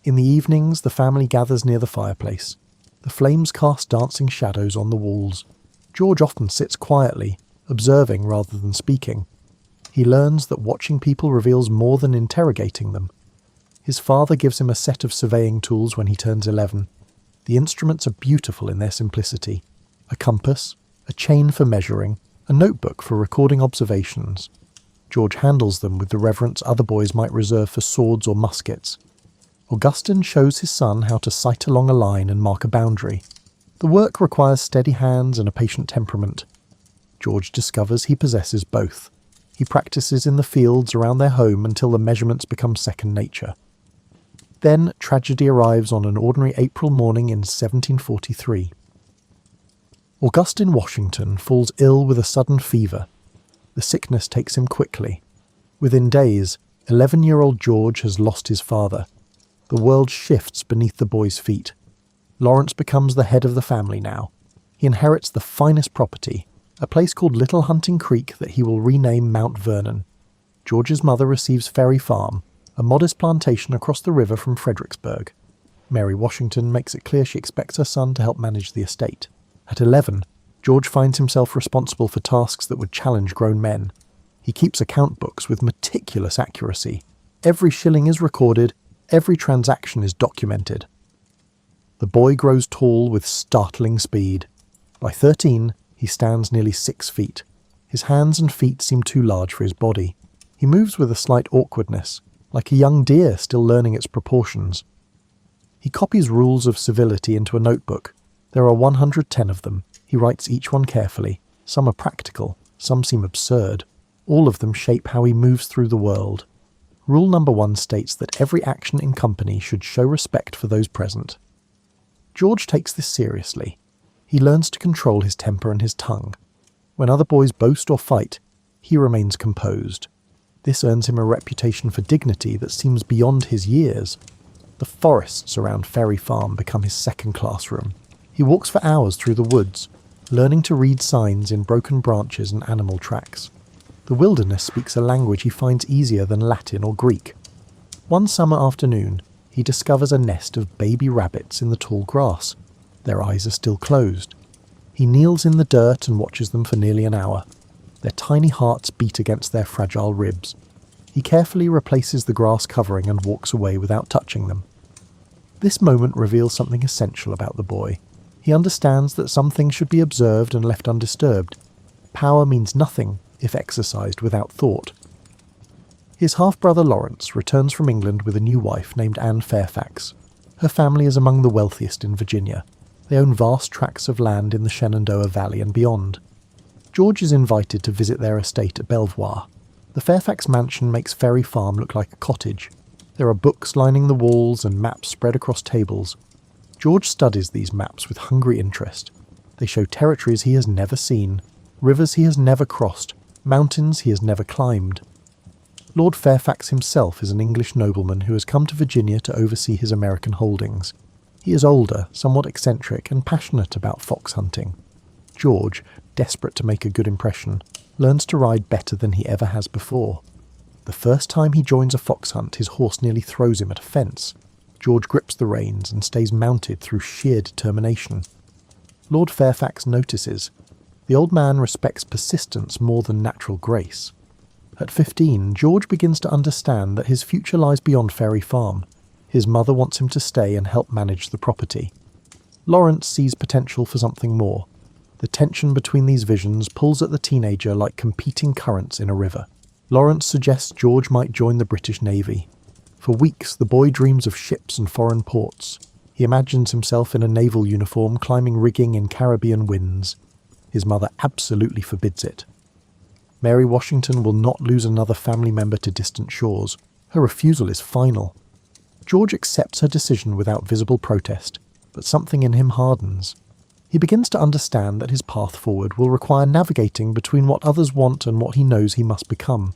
In the evenings, the family gathers near the fireplace. The flames cast dancing shadows on the walls. George often sits quietly, observing rather than speaking. He learns that watching people reveals more than interrogating them. His father gives him a set of surveying tools when he turns 11. The instruments are beautiful in their simplicity. A compass, a chain for measuring, a notebook for recording observations. George handles them with the reverence other boys might reserve for swords or muskets. Augustine shows his son how to sight along a line and mark a boundary. The work requires steady hands and a patient temperament. George discovers he possesses both. He practices in the fields around their home until the measurements become second nature. Then tragedy arrives on an ordinary April morning in 1743. Augustine Washington falls ill with a sudden fever. The sickness takes him quickly. Within days, 11-year-old George has lost his father. The world shifts beneath the boy's feet. Lawrence becomes the head of the family now. He inherits the finest property, a place called Little Hunting Creek that he will rename Mount Vernon. George's mother receives Ferry Farm, a modest plantation across the river from Fredericksburg. Mary Washington makes it clear she expects her son to help manage the estate. At 11, George finds himself responsible for tasks that would challenge grown men. He keeps account books with meticulous accuracy. Every shilling is recorded, every transaction is documented. The boy grows tall with startling speed. By 13, he stands nearly 6 feet. His hands and feet seem too large for his body. He moves with a slight awkwardness, like a young deer still learning its proportions. He copies rules of civility into a notebook. There are 110 of them. He writes each one carefully. Some are practical, some seem absurd. All of them shape how he moves through the world. Rule number 1 states that every action in company should show respect for those present. George takes this seriously. He learns to control his temper and his tongue. When other boys boast or fight, he remains composed. This earns him a reputation for dignity that seems beyond his years. The forests around Ferry Farm become his second classroom. He walks for hours through the woods, learning to read signs in broken branches and animal tracks. The wilderness speaks a language he finds easier than Latin or Greek. One summer afternoon, he discovers a nest of baby rabbits in the tall grass. Their eyes are still closed. He kneels in the dirt and watches them for nearly an hour. Their tiny hearts beat against their fragile ribs. He carefully replaces the grass covering and walks away without touching them. This moment reveals something essential about the boy. He understands that some things should be observed and left undisturbed. Power means nothing if exercised without thought. His half-brother Lawrence returns from England with a new wife named Anne Fairfax. Her family is among the wealthiest in Virginia. They own vast tracts of land in the Shenandoah Valley and beyond. George is invited to visit their estate at Belvoir. The Fairfax mansion makes Ferry Farm look like a cottage. There are books lining the walls and maps spread across tables. George studies these maps with hungry interest. They show territories he has never seen, rivers he has never crossed, mountains he has never climbed. Lord Fairfax himself is an English nobleman who has come to Virginia to oversee his American holdings. He is older, somewhat eccentric, and passionate about fox hunting. George, desperate to make a good impression, learns to ride better than he ever has before. The first time he joins a fox hunt, his horse nearly throws him at a fence. George grips the reins and stays mounted through sheer determination. Lord Fairfax notices. The old man respects persistence more than natural grace. At 15, George begins to understand that his future lies beyond Ferry Farm. His mother wants him to stay and help manage the property. Lawrence sees potential for something more. The tension between these visions pulls at the teenager like competing currents in a river. Lawrence suggests George might join the British Navy. For weeks, the boy dreams of ships and foreign ports. He imagines himself in a naval uniform climbing rigging in Caribbean winds. His mother absolutely forbids it. Mary Washington will not lose another family member to distant shores. Her refusal is final. George accepts her decision without visible protest, but something in him hardens. He begins to understand that his path forward will require navigating between what others want and what he knows he must become.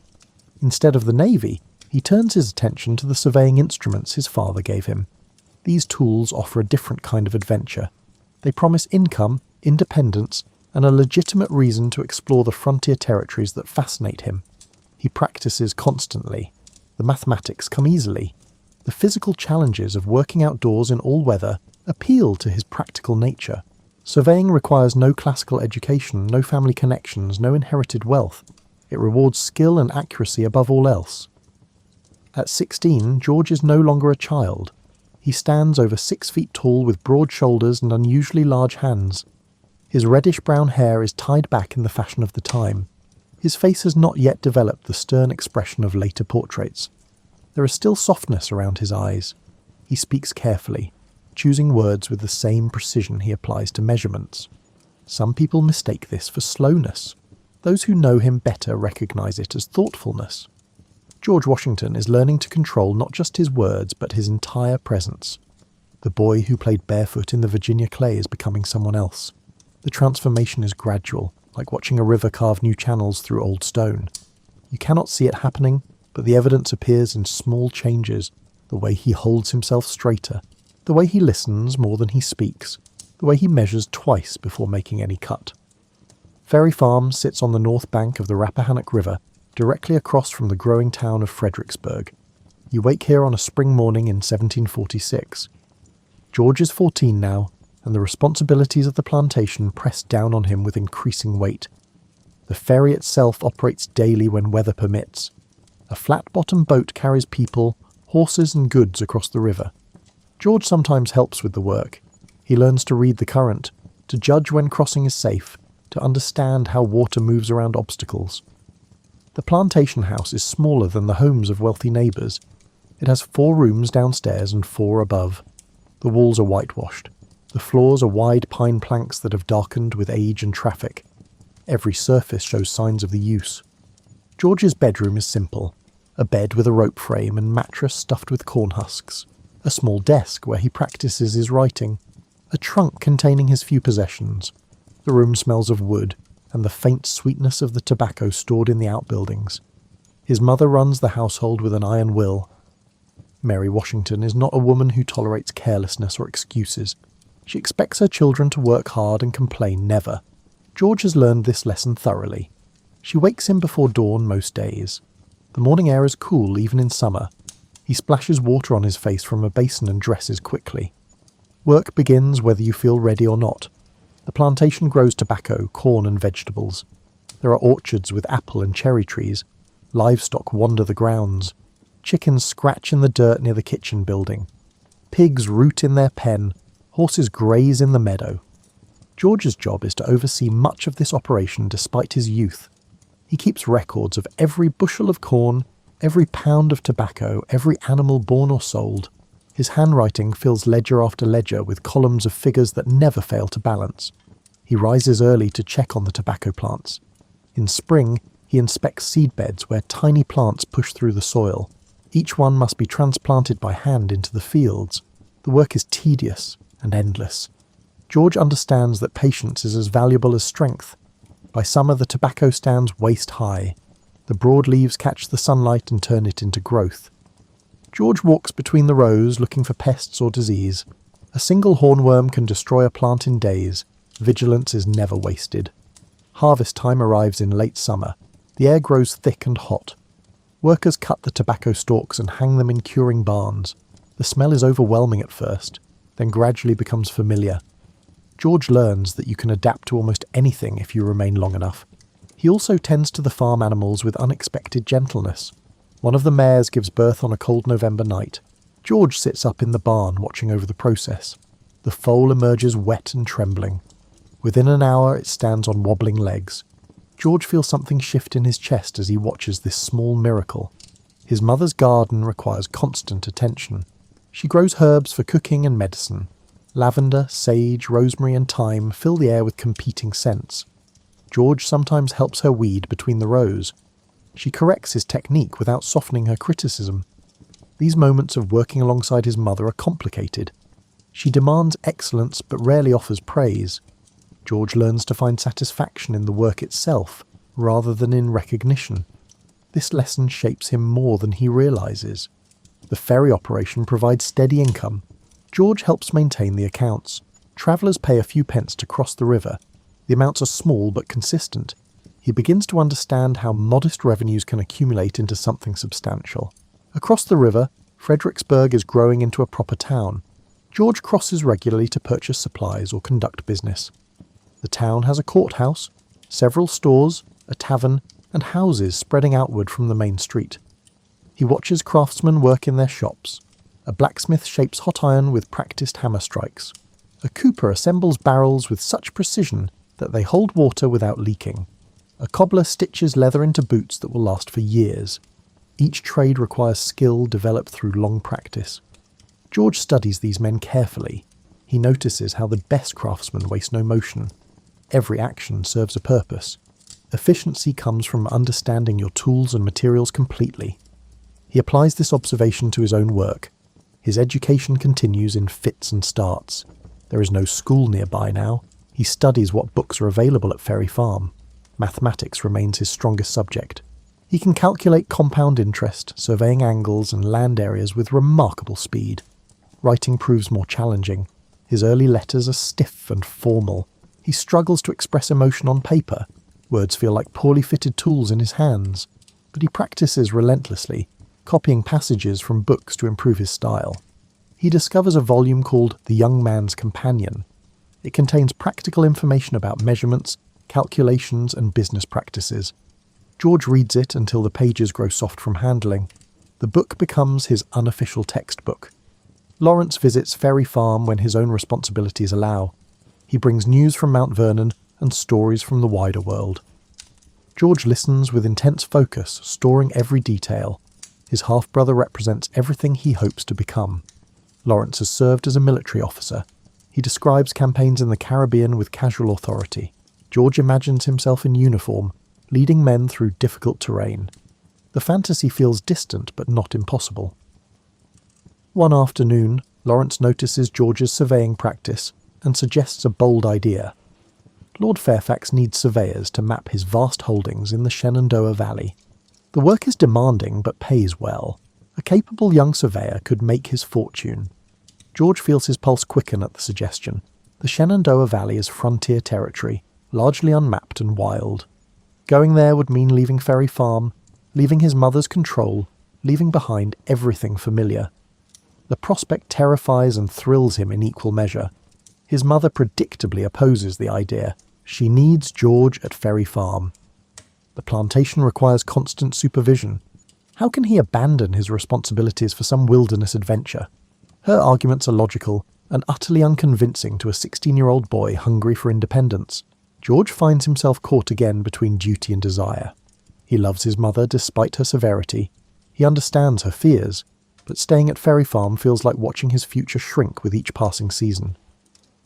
Instead of the Navy, he turns his attention to the surveying instruments his father gave him. These tools offer a different kind of adventure. They promise income, independence, and a legitimate reason to explore the frontier territories that fascinate him. He practices constantly. The mathematics come easily. The physical challenges of working outdoors in all weather appeal to his practical nature. Surveying requires no classical education, no family connections, no inherited wealth. It rewards skill and accuracy above all else. At 16, George is no longer a child. He stands over 6 feet tall with broad shoulders and unusually large hands. His reddish-brown hair is tied back in the fashion of the time. His face has not yet developed the stern expression of later portraits. There is still softness around his eyes. He speaks carefully, choosing words with the same precision he applies to measurements. Some people mistake this for slowness. Those who know him better recognize it as thoughtfulness. George Washington is learning to control not just his words, but his entire presence. The boy who played barefoot in the Virginia clay is becoming someone else. The transformation is gradual, like watching a river carve new channels through old stone. You cannot see it happening, but the evidence appears in small changes, the way he holds himself straighter, the way he listens more than he speaks, the way he measures twice before making any cut. Ferry Farm sits on the north bank of the Rappahannock River, directly across from the growing town of Fredericksburg. You wake here on a spring morning in 1746. George is 14 now, and the responsibilities of the plantation press down on him with increasing weight. The ferry itself operates daily when weather permits. A flat-bottom boat carries people, horses and goods across the river. George sometimes helps with the work. He learns to read the current, to judge when crossing is safe, to understand how water moves around obstacles. The plantation house is smaller than the homes of wealthy neighbours. It has 4 rooms downstairs and 4 above. The walls are whitewashed. The floors are wide pine planks that have darkened with age and traffic. Every surface shows signs of the use. George's bedroom is simple. A bed with a rope frame and mattress stuffed with corn husks. A small desk where he practices his writing. A trunk containing his few possessions. The room smells of wood and the faint sweetness of the tobacco stored in the outbuildings. His mother runs the household with an iron will. Mary Washington is not a woman who tolerates carelessness or excuses. She expects her children to work hard and complain never. George has learned this lesson thoroughly. She wakes him before dawn most days. The morning air is cool even in summer. He splashes water on his face from a basin and dresses quickly. Work begins whether you feel ready or not. The plantation grows tobacco, corn and vegetables. There are orchards with apple and cherry trees. Livestock wander the grounds. Chickens scratch in the dirt near the kitchen building. Pigs root in their pen. Horses graze in the meadow. George's job is to oversee much of this operation despite his youth. He keeps records of every bushel of corn, every pound of tobacco, every animal born or sold. His handwriting fills ledger after ledger with columns of figures that never fail to balance. He rises early to check on the tobacco plants. In spring, he inspects seed beds where tiny plants push through the soil. Each one must be transplanted by hand into the fields. The work is tedious and endless. George understands that patience is as valuable as strength. By summer, the tobacco stands waist high. The broad leaves catch the sunlight and turn it into growth. George walks between the rows looking for pests or disease. A single hornworm can destroy a plant in days. Vigilance is never wasted. Harvest time arrives in late summer. The air grows thick and hot. Workers cut the tobacco stalks and hang them in curing barns. The smell is overwhelming at first, then gradually becomes familiar. George learns that you can adapt to almost anything if you remain long enough. He also tends to the farm animals with unexpected gentleness. One of the mares gives birth on a cold November night. George sits up in the barn watching over the process. The foal emerges wet and trembling. Within an hour it stands on wobbling legs. George feels something shift in his chest as he watches this small miracle. His mother's garden requires constant attention. She grows herbs for cooking and medicine. Lavender, sage, rosemary and thyme fill the air with competing scents. George sometimes helps her weed between the rows. She corrects his technique without softening her criticism. These moments of working alongside his mother are complicated. She demands excellence but rarely offers praise. George learns to find satisfaction in the work itself rather than in recognition. This lesson shapes him more than he realizes. The ferry operation provides steady income. George helps maintain the accounts. Travellers pay a few pence to cross the river. The amounts are small but consistent. He begins to understand how modest revenues can accumulate into something substantial. Across the river, Fredericksburg is growing into a proper town. George crosses regularly to purchase supplies or conduct business. The town has a courthouse, several stores, a tavern, and houses spreading outward from the main street. He watches craftsmen work in their shops. A blacksmith shapes hot iron with practiced hammer strikes. A cooper assembles barrels with such precision that they hold water without leaking. A cobbler stitches leather into boots that will last for years. Each trade requires skill developed through long practice. George studies these men carefully. He notices how the best craftsmen waste no motion. Every action serves a purpose. Efficiency comes from understanding your tools and materials completely. He applies this observation to his own work. His education continues in fits and starts. There is no school nearby now. He studies what books are available at Ferry Farm. Mathematics remains his strongest subject. He can calculate compound interest, surveying angles and land areas with remarkable speed. Writing proves more challenging. His early letters are stiff and formal. He struggles to express emotion on paper. Words feel like poorly fitted tools in his hands. But he practices relentlessly, copying passages from books to improve his style. He discovers a volume called The Young Man's Companion. It contains practical information about measurements, calculations, and business practices. George reads it until the pages grow soft from handling. The book becomes his unofficial textbook. Lawrence visits Ferry Farm when his own responsibilities allow. He brings news from Mount Vernon and stories from the wider world. George listens with intense focus, storing every detail. His half-brother represents everything he hopes to become. Lawrence has served as a military officer. He describes campaigns in the Caribbean with casual authority. George imagines himself in uniform, leading men through difficult terrain. The fantasy feels distant but not impossible. One afternoon, Lawrence notices George's surveying practice and suggests a bold idea. Lord Fairfax needs surveyors to map his vast holdings in the Shenandoah Valley. The work is demanding but pays well. A A capable young surveyor could make his fortune. George feels his pulse quicken at the suggestion. The Shenandoah Valley is frontier territory, largely unmapped and wild. Going there would mean leaving Ferry Farm, leaving his mother's control, leaving behind everything familiar. The prospect terrifies and thrills him in equal measure. His mother predictably opposes the idea. She needs George at Ferry Farm. The plantation requires constant supervision. How can he abandon his responsibilities for some wilderness adventure? Her arguments are logical and utterly unconvincing to a 16-year-old boy hungry for independence. George finds himself caught again between duty and desire. He loves his mother despite her severity. He understands her fears, but staying at Ferry Farm feels like watching his future shrink with each passing season.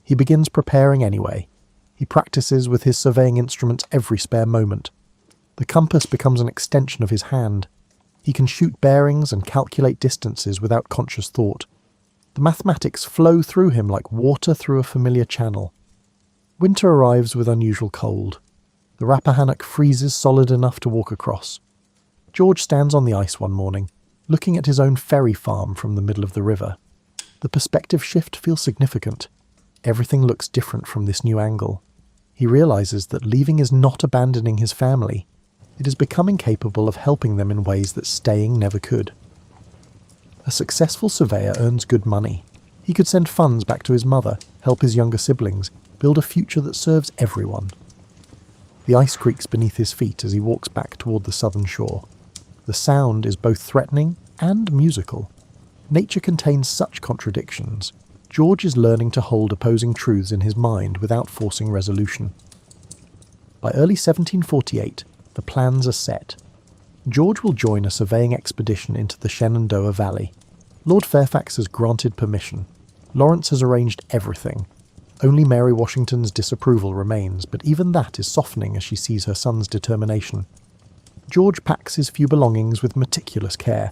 He begins preparing anyway. He practices with his surveying instruments every spare moment. The compass becomes an extension of his hand. He can shoot bearings and calculate distances without conscious thought. The mathematics flow through him like water through a familiar channel. Winter arrives with unusual cold. The Rappahannock freezes solid enough to walk across. George stands on the ice one morning, looking at his own ferry farm from the middle of the river. The perspective shift feels significant. Everything looks different from this new angle. He realizes that leaving is not abandoning his family. It is becoming capable of helping them in ways that staying never could. A successful surveyor earns good money. He could send funds back to his mother, help his younger siblings, build a future that serves everyone. The ice creaks beneath his feet as he walks back toward the southern shore. The sound is both threatening and musical. Nature contains such contradictions. George is learning to hold opposing truths in his mind without forcing resolution. By early 1748, the plans are set. George will join a surveying expedition into the Shenandoah Valley. Lord Fairfax has granted permission. Lawrence has arranged everything. Only Mary Washington's disapproval remains, but even that is softening as she sees her son's determination. George packs his few belongings with meticulous care.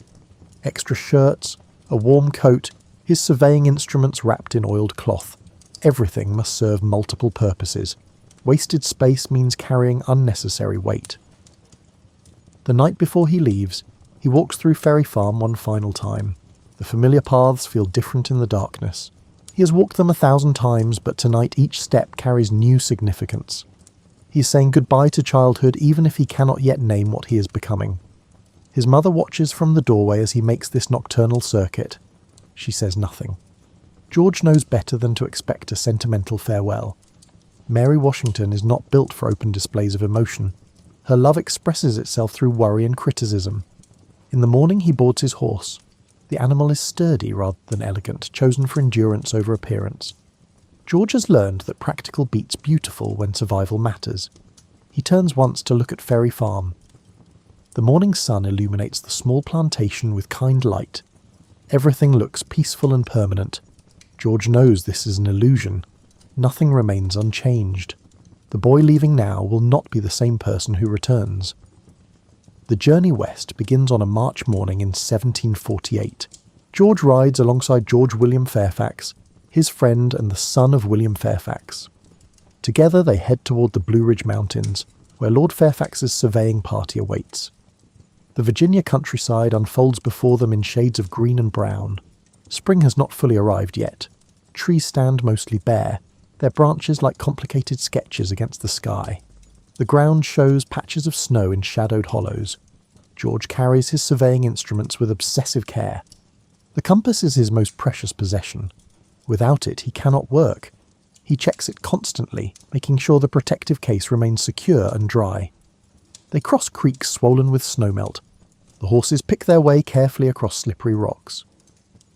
Extra shirts, a warm coat, his surveying instruments wrapped in oiled cloth. Everything must serve multiple purposes. Wasted space means carrying unnecessary weight. The night before he leaves, he walks through Ferry Farm one final time. The familiar paths feel different in the darkness. He has walked them 1,000 times, but tonight each step carries new significance. He is saying goodbye to childhood even if he cannot yet name what he is becoming. His mother watches from the doorway as he makes this nocturnal circuit. She says nothing. George knows better than to expect a sentimental farewell. Mary Washington is not built for open displays of emotion. Her love expresses itself through worry and criticism. In the morning he boards his horse. The animal is sturdy rather than elegant, chosen for endurance over appearance. George has learned that practical beats beautiful when survival matters. He turns once to look at Ferry Farm. The morning sun illuminates the small plantation with kind light. Everything looks peaceful and permanent. George knows this is an illusion. Nothing remains unchanged. The boy leaving now will not be the same person who returns. The journey west begins on a March morning in 1748. George rides alongside George William Fairfax, his friend and the son of William Fairfax. Together they head toward the Blue Ridge Mountains, where Lord Fairfax's surveying party awaits. The Virginia countryside unfolds before them in shades of green and brown. Spring has not fully arrived yet. Trees stand mostly bare, their branches like complicated sketches against the sky. The ground shows patches of snow in shadowed hollows. George carries his surveying instruments with obsessive care. The compass is his most precious possession. Without it, he cannot work. He checks it constantly, making sure the protective case remains secure and dry. They cross creeks swollen with snowmelt. The horses pick their way carefully across slippery rocks.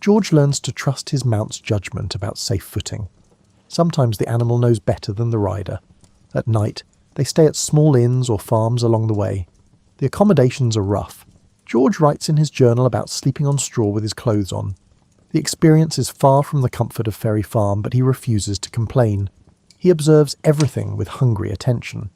George learns to trust his mount's judgment about safe footing. Sometimes the animal knows better than the rider. At night, they stay at small inns or farms along the way. The accommodations are rough. George writes in his journal about sleeping on straw with his clothes on. The experience is far from the comfort of Ferry Farm, but he refuses to complain. He observes everything with hungry attention.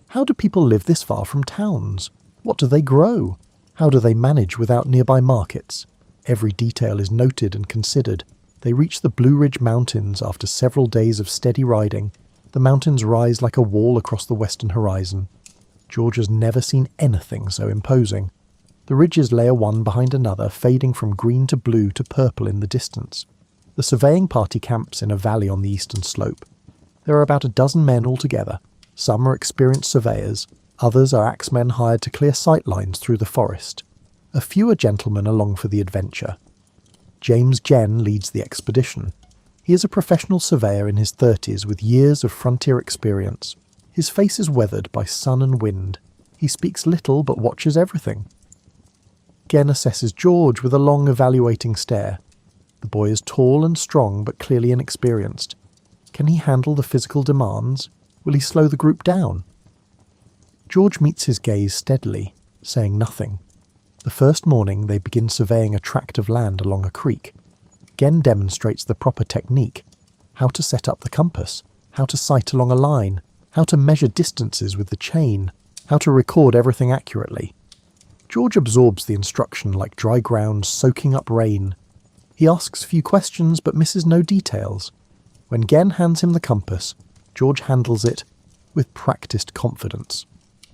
How do people live this far from towns? What do they grow? How do they manage without nearby markets? Every detail is noted and considered. They reach the Blue Ridge Mountains after several days of steady riding. The mountains rise like a wall across the western horizon. George has never seen anything so imposing. The ridges layer one behind another, fading from green to blue to purple in the distance. The surveying party camps in a valley on the eastern slope. There are about a dozen men altogether. Some are experienced surveyors, others are axemen hired to clear sight lines through the forest. A few are gentlemen along for the adventure. James Genn leads the expedition. He is a professional surveyor in his 30s with years of frontier experience. His face is weathered by sun and wind. He speaks little but watches everything. Genn assesses George with a long evaluating stare. The boy is tall and strong but clearly inexperienced. Can he handle the physical demands? Will he slow the group down? George meets his gaze steadily, saying nothing. The first morning they begin surveying a tract of land along a creek. Genn demonstrates the proper technique, how to set up the compass, how to sight along a line, how to measure distances with the chain, how to record everything accurately. George absorbs the instruction like dry ground soaking up rain. He asks few questions but misses no details. When Genn hands him the compass, George handles it with practiced confidence.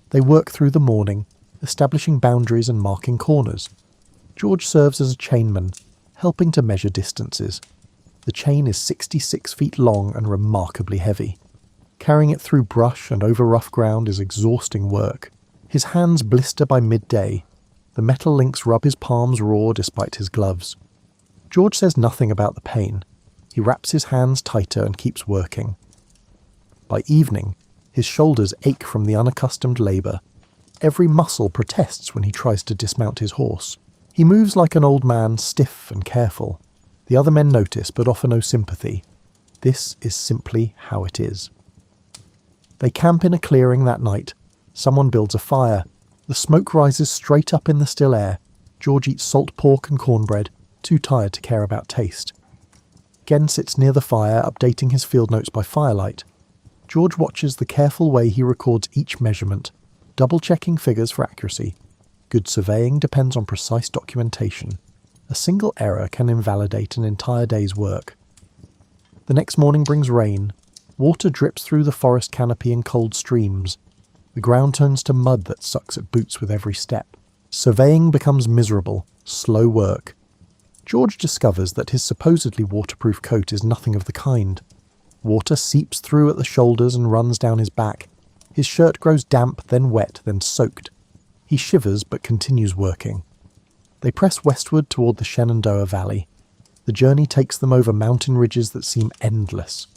They work through the morning, establishing boundaries and marking corners. George serves as a chainman, helping to measure distances. The chain is 66 feet long and remarkably heavy. Carrying it through brush and over rough ground is exhausting work. His hands blister by midday. The metal links rub his palms raw despite his gloves. George says nothing about the pain. He wraps his hands tighter and keeps working. By evening, his shoulders ache from the unaccustomed labour. Every muscle protests when he tries to dismount his horse. He moves like an old man, stiff and careful. The other men notice but offer no sympathy. This is simply how it is. They camp in a clearing that night. Someone builds a fire. The smoke rises straight up in the still air. George eats salt pork and cornbread, too tired to care about taste. Genn sits near the fire, updating his field notes by firelight. George watches the careful way he records each measurement, double-checking figures for accuracy. Good surveying depends on precise documentation. A single error can invalidate an entire day's work. The next morning brings rain. Water drips through the forest canopy in cold streams. The ground turns to mud that sucks at boots with every step. Surveying becomes miserable, slow work. George discovers that his supposedly waterproof coat is nothing of the kind. Water seeps through at the shoulders and runs down his back. His shirt grows damp, then wet, then soaked. He shivers but continues working. They press westward toward the Shenandoah Valley. The journey takes them over mountain ridges that seem endless.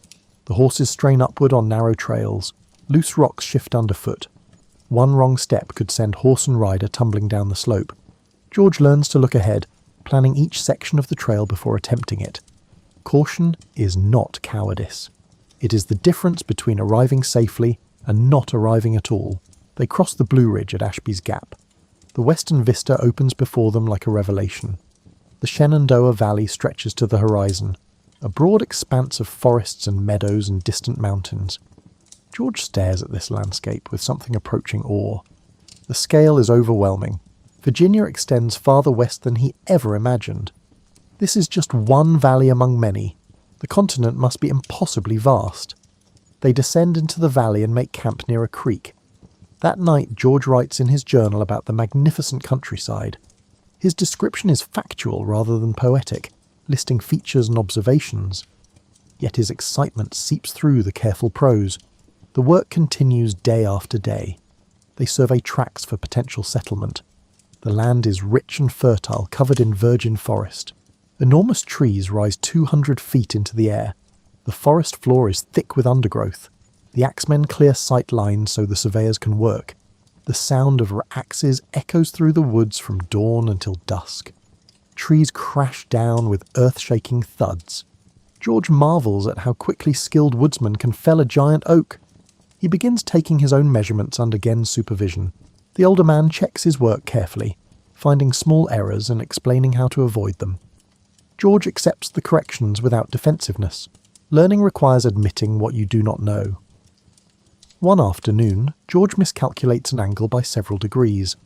The horses strain upward on narrow trails. Loose rocks shift underfoot. One wrong step could send horse and rider tumbling down the slope. George learns to look ahead, planning each section of the trail before attempting it. Caution is not cowardice. It is the difference between arriving safely and not arriving at all. They cross the Blue Ridge at Ashby's Gap. The western vista opens before them like a revelation. The Shenandoah Valley stretches to the horizon, a broad expanse of forests and meadows and distant mountains. George stares at this landscape with something approaching awe. The scale is overwhelming. Virginia extends farther west than he ever imagined. This is just one valley among many. The continent must be impossibly vast. They descend into the valley and make camp near a creek. That night, George writes in his journal about the magnificent countryside. His description is factual rather than poetic, listing features and observations. Yet his excitement seeps through the careful prose. The work continues day after day. They survey tracts for potential settlement. The land is rich and fertile, covered in virgin forest. Enormous trees rise 200 feet into the air. The forest floor is thick with undergrowth. The axemen clear sight lines so the surveyors can work. The sound of axes echoes through the woods from dawn until dusk. Trees crash down with earth-shaking thuds. George marvels at how quickly skilled woodsmen can fell a giant oak. He begins taking his own measurements under Genn's supervision. The older man checks his work carefully, finding small errors and explaining how to avoid them. George accepts the corrections without defensiveness. Learning requires admitting what you do not know. One afternoon, George miscalculates an angle by several degrees.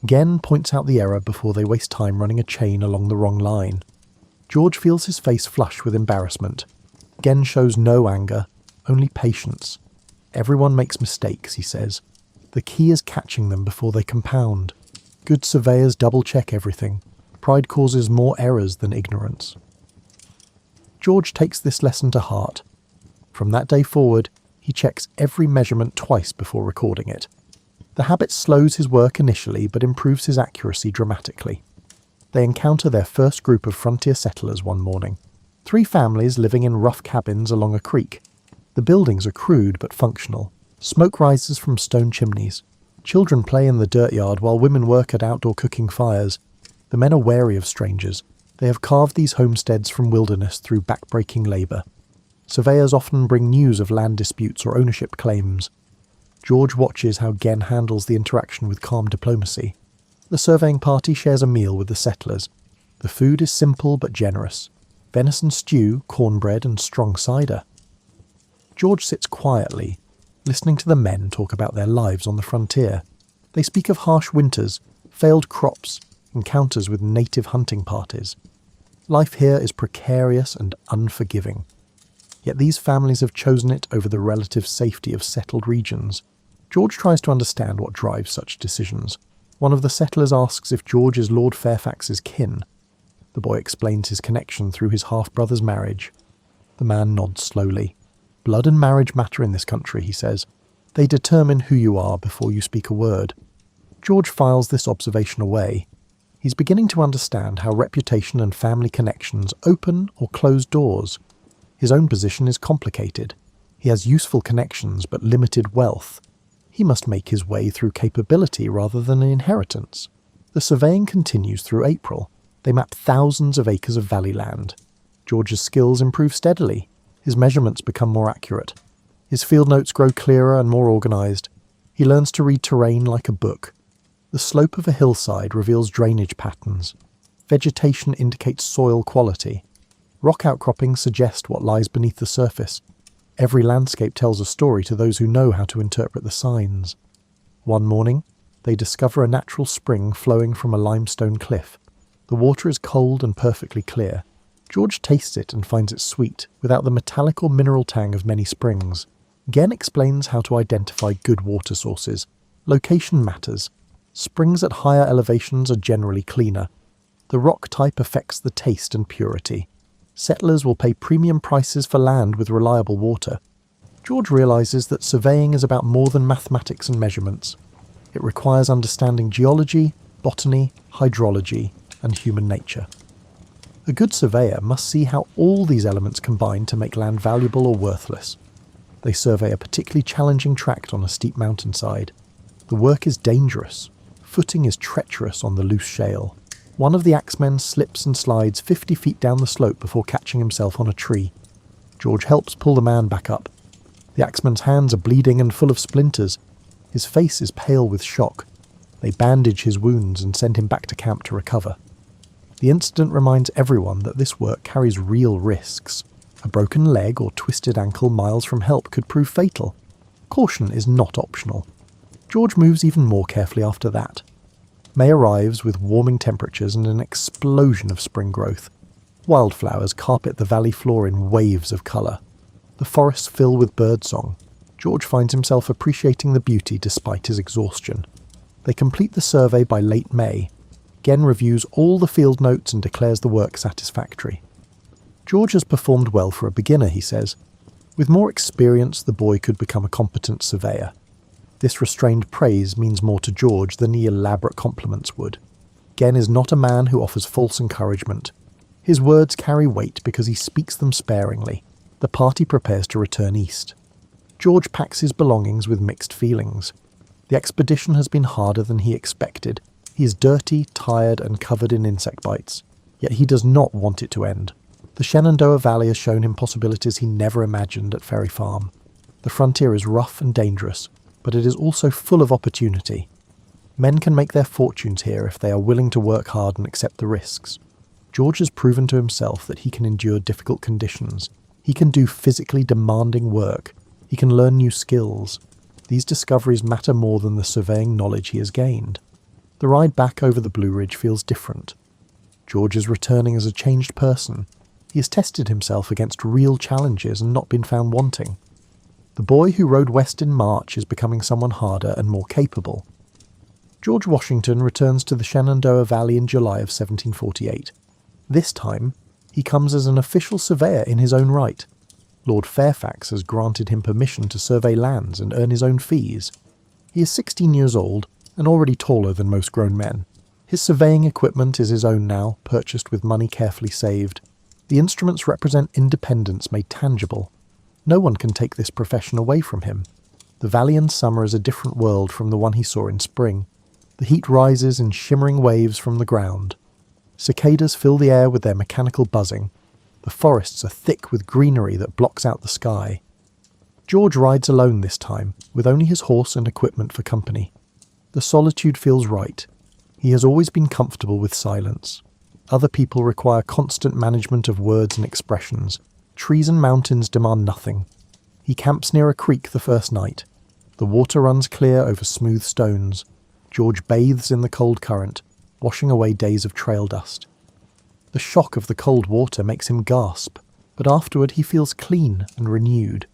Genn points out the error before they waste time running a chain along the wrong line. George feels his face flush with embarrassment. Genn shows no anger, only patience. Everyone makes mistakes, he says. The key is catching them before they compound. Good surveyors double-check everything. Pride causes more errors than ignorance. George takes this lesson to heart. From that day forward, he checks every measurement twice before recording it. The habit slows his work initially, but improves his accuracy dramatically. They encounter their first group of frontier settlers one morning. 3 families living in rough cabins along a creek. The buildings are crude but functional. Smoke rises from stone chimneys. Children play in the dirt yard while women work at outdoor cooking fires. The men are wary of strangers. They have carved these homesteads from wilderness through back-breaking labour. Surveyors often bring news of land disputes or ownership claims. George watches how Gen handles the interaction with calm diplomacy. The surveying party shares a meal with the settlers. The food is simple but generous. Venison stew, cornbread and strong cider. George sits quietly, listening to the men talk about their lives on the frontier. They speak of harsh winters, failed crops, encounters with native hunting parties. Life here is precarious and unforgiving. Yet these families have chosen it over the relative safety of settled regions. George tries to understand what drives such decisions. One of the settlers asks if George is Lord Fairfax's kin. The boy explains his connection through his half-brother's marriage. The man nods slowly. Blood and marriage matter in this country, he says. They determine who you are before you speak a word. George files this observation away. He's beginning to understand how reputation and family connections open or close doors. His own position is complicated. He has useful connections but limited wealth. He must make his way through capability rather than an inheritance. The surveying continues through April. They map thousands of acres of valley land. George's skills improve steadily. His measurements become more accurate. His field notes grow clearer and more organised. He learns to read terrain like a book. The slope of a hillside reveals drainage patterns. Vegetation indicates soil quality. Rock outcroppings suggest what lies beneath the surface. Every landscape tells a story to those who know how to interpret the signs. One morning, they discover a natural spring flowing from a limestone cliff. The water is cold and perfectly clear. George tastes it and finds it sweet, without the metallic or mineral tang of many springs. Gen explains how to identify good water sources. Location matters. Springs at higher elevations are generally cleaner. The rock type affects the taste and purity. Settlers will pay premium prices for land with reliable water. George realises that surveying is about more than mathematics and measurements. It requires understanding geology, botany, hydrology, and human nature. A good surveyor must see how all these elements combine to make land valuable or worthless. They survey a particularly challenging tract on a steep mountainside. The work is dangerous. Footing is treacherous on the loose shale. One of the axemen slips and slides 50 feet down the slope before catching himself on a tree. George helps pull the man back up. The axeman's hands are bleeding and full of splinters. His face is pale with shock. They bandage his wounds and send him back to camp to recover. The incident reminds everyone that this work carries real risks. A broken leg or twisted ankle miles from help could prove fatal. Caution is not optional. George moves even more carefully after that. May arrives with warming temperatures and an explosion of spring growth. Wildflowers carpet the valley floor in waves of colour. The forests fill with birdsong. George finds himself appreciating the beauty despite his exhaustion. They complete the survey by late May. Gen reviews all the field notes and declares the work satisfactory. George has performed well for a beginner, he says. With more experience, the boy could become a competent surveyor. This restrained praise means more to George than the elaborate compliments would. Gen is not a man who offers false encouragement. His words carry weight because he speaks them sparingly. The party prepares to return east. George packs his belongings with mixed feelings. The expedition has been harder than he expected. He is dirty, tired, and covered in insect bites. Yet he does not want it to end. The Shenandoah Valley has shown him possibilities he never imagined at Ferry Farm. The frontier is rough and dangerous, but it is also full of opportunity. Men can make their fortunes here if they are willing to work hard and accept the risks. George has proven to himself that he can endure difficult conditions. He can do physically demanding work. He can learn new skills. These discoveries matter more than the surveying knowledge he has gained. The ride back over the Blue Ridge feels different. George is returning as a changed person. He has tested himself against real challenges and not been found wanting. The boy who rode west in March is becoming someone harder and more capable. George Washington returns to the Shenandoah Valley in July of 1748. This time, he comes as an official surveyor in his own right. Lord Fairfax has granted him permission to survey lands and earn his own fees. He is 16 years old and already taller than most grown men. His surveying equipment is his own now, purchased with money carefully saved. The instruments represent independence made tangible. No one can take this profession away from him. The valley in summer is a different world from the one he saw in spring. The heat rises in shimmering waves from the ground. Cicadas fill the air with their mechanical buzzing. The forests are thick with greenery that blocks out the sky. George rides alone this time, with only his horse and equipment for company. The solitude feels right. He has always been comfortable with silence. Other people require constant management of words and expressions. Trees and mountains demand nothing. He camps near a creek the first night. The water runs clear over smooth stones. George bathes in the cold current, washing away days of trail dust. The shock of the cold water makes him gasp, but afterward he feels clean and renewed.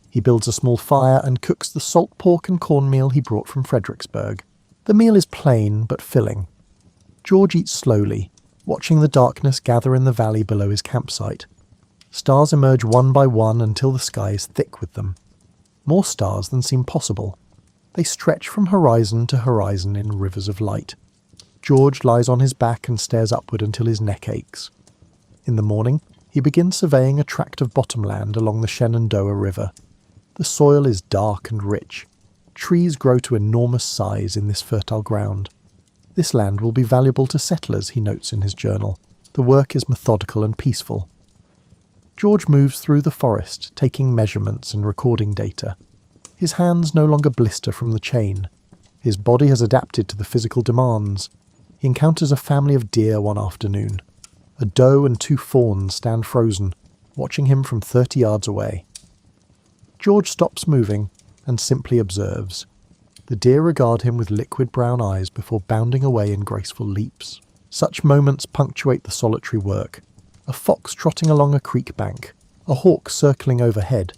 He builds a small fire and cooks the salt pork and cornmeal he brought from Fredericksburg. The meal is plain but filling. George eats slowly, watching the darkness gather in the valley below his campsite. Stars emerge one by one until the sky is thick with them. More stars than seem possible. They stretch from horizon to horizon in rivers of light. George lies on his back and stares upward until his neck aches. In the morning, he begins surveying a tract of bottomland along the Shenandoah River. The soil is dark and rich. Trees grow to enormous size in this fertile ground. This land will be valuable to settlers, he notes in his journal. The work is methodical and peaceful. George moves through the forest, taking measurements and recording data. His hands no longer blister from the chain. His body has adapted to the physical demands. He encounters a family of deer one afternoon. A doe and 2 fawns stand frozen, watching him from 30 yards away. George stops moving and simply observes. The deer regard him with liquid brown eyes before bounding away in graceful leaps. Such moments punctuate the solitary work. A fox trotting along a creek bank, a hawk circling overhead.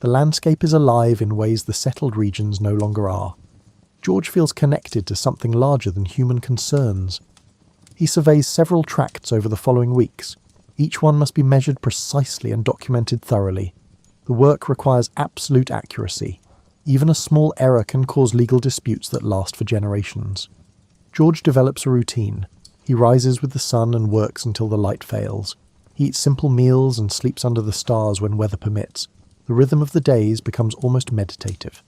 The landscape is alive in ways the settled regions no longer are. George feels connected to something larger than human concerns. He surveys several tracts over the following weeks. Each one must be measured precisely and documented thoroughly. The work requires absolute accuracy. Even a small error can cause legal disputes that last for generations. George develops a routine. He rises with the sun and works until the light fails. He eats simple meals and sleeps under the stars when weather permits. The rhythm of the days becomes almost meditative.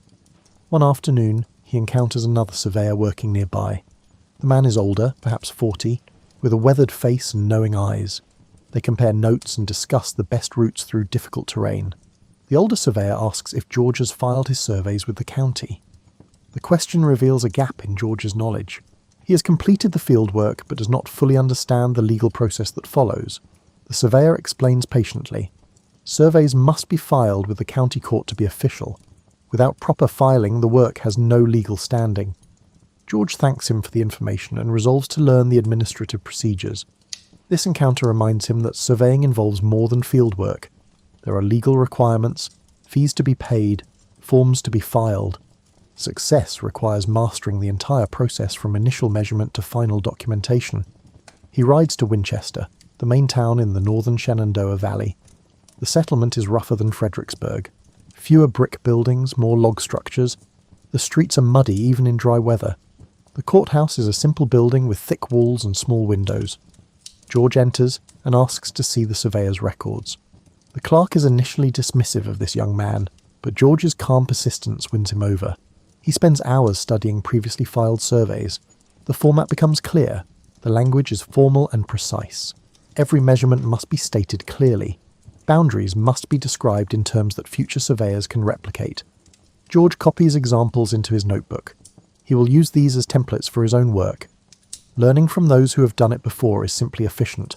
One afternoon, he encounters another surveyor working nearby. The man is older, perhaps 40, with a weathered face and knowing eyes. They compare notes and discuss the best routes through difficult terrain. The older surveyor asks if George has filed his surveys with the county. The question reveals a gap in George's knowledge. He has completed the field work but does not fully understand the legal process that follows. The surveyor explains patiently. Surveys must be filed with the county court to be official. Without proper filing, the work has no legal standing. George thanks him for the information and resolves to learn the administrative procedures. This encounter reminds him that surveying involves more than field work. There are legal requirements, fees to be paid, forms to be filed. Success requires mastering the entire process from initial measurement to final documentation. He rides to Winchester, the main town in the northern Shenandoah Valley. The settlement is rougher than Fredericksburg. Fewer brick buildings, more log structures. The streets are muddy even in dry weather. The courthouse is a simple building with thick walls and small windows. George enters and asks to see the surveyor's records. The clerk is initially dismissive of this young man, but George's calm persistence wins him over. He spends hours studying previously filed surveys. The format becomes clear. The language is formal and precise. Every measurement must be stated clearly. Boundaries must be described in terms that future surveyors can replicate. George copies examples into his notebook. He will use these as templates for his own work. Learning from those who have done it before is simply efficient.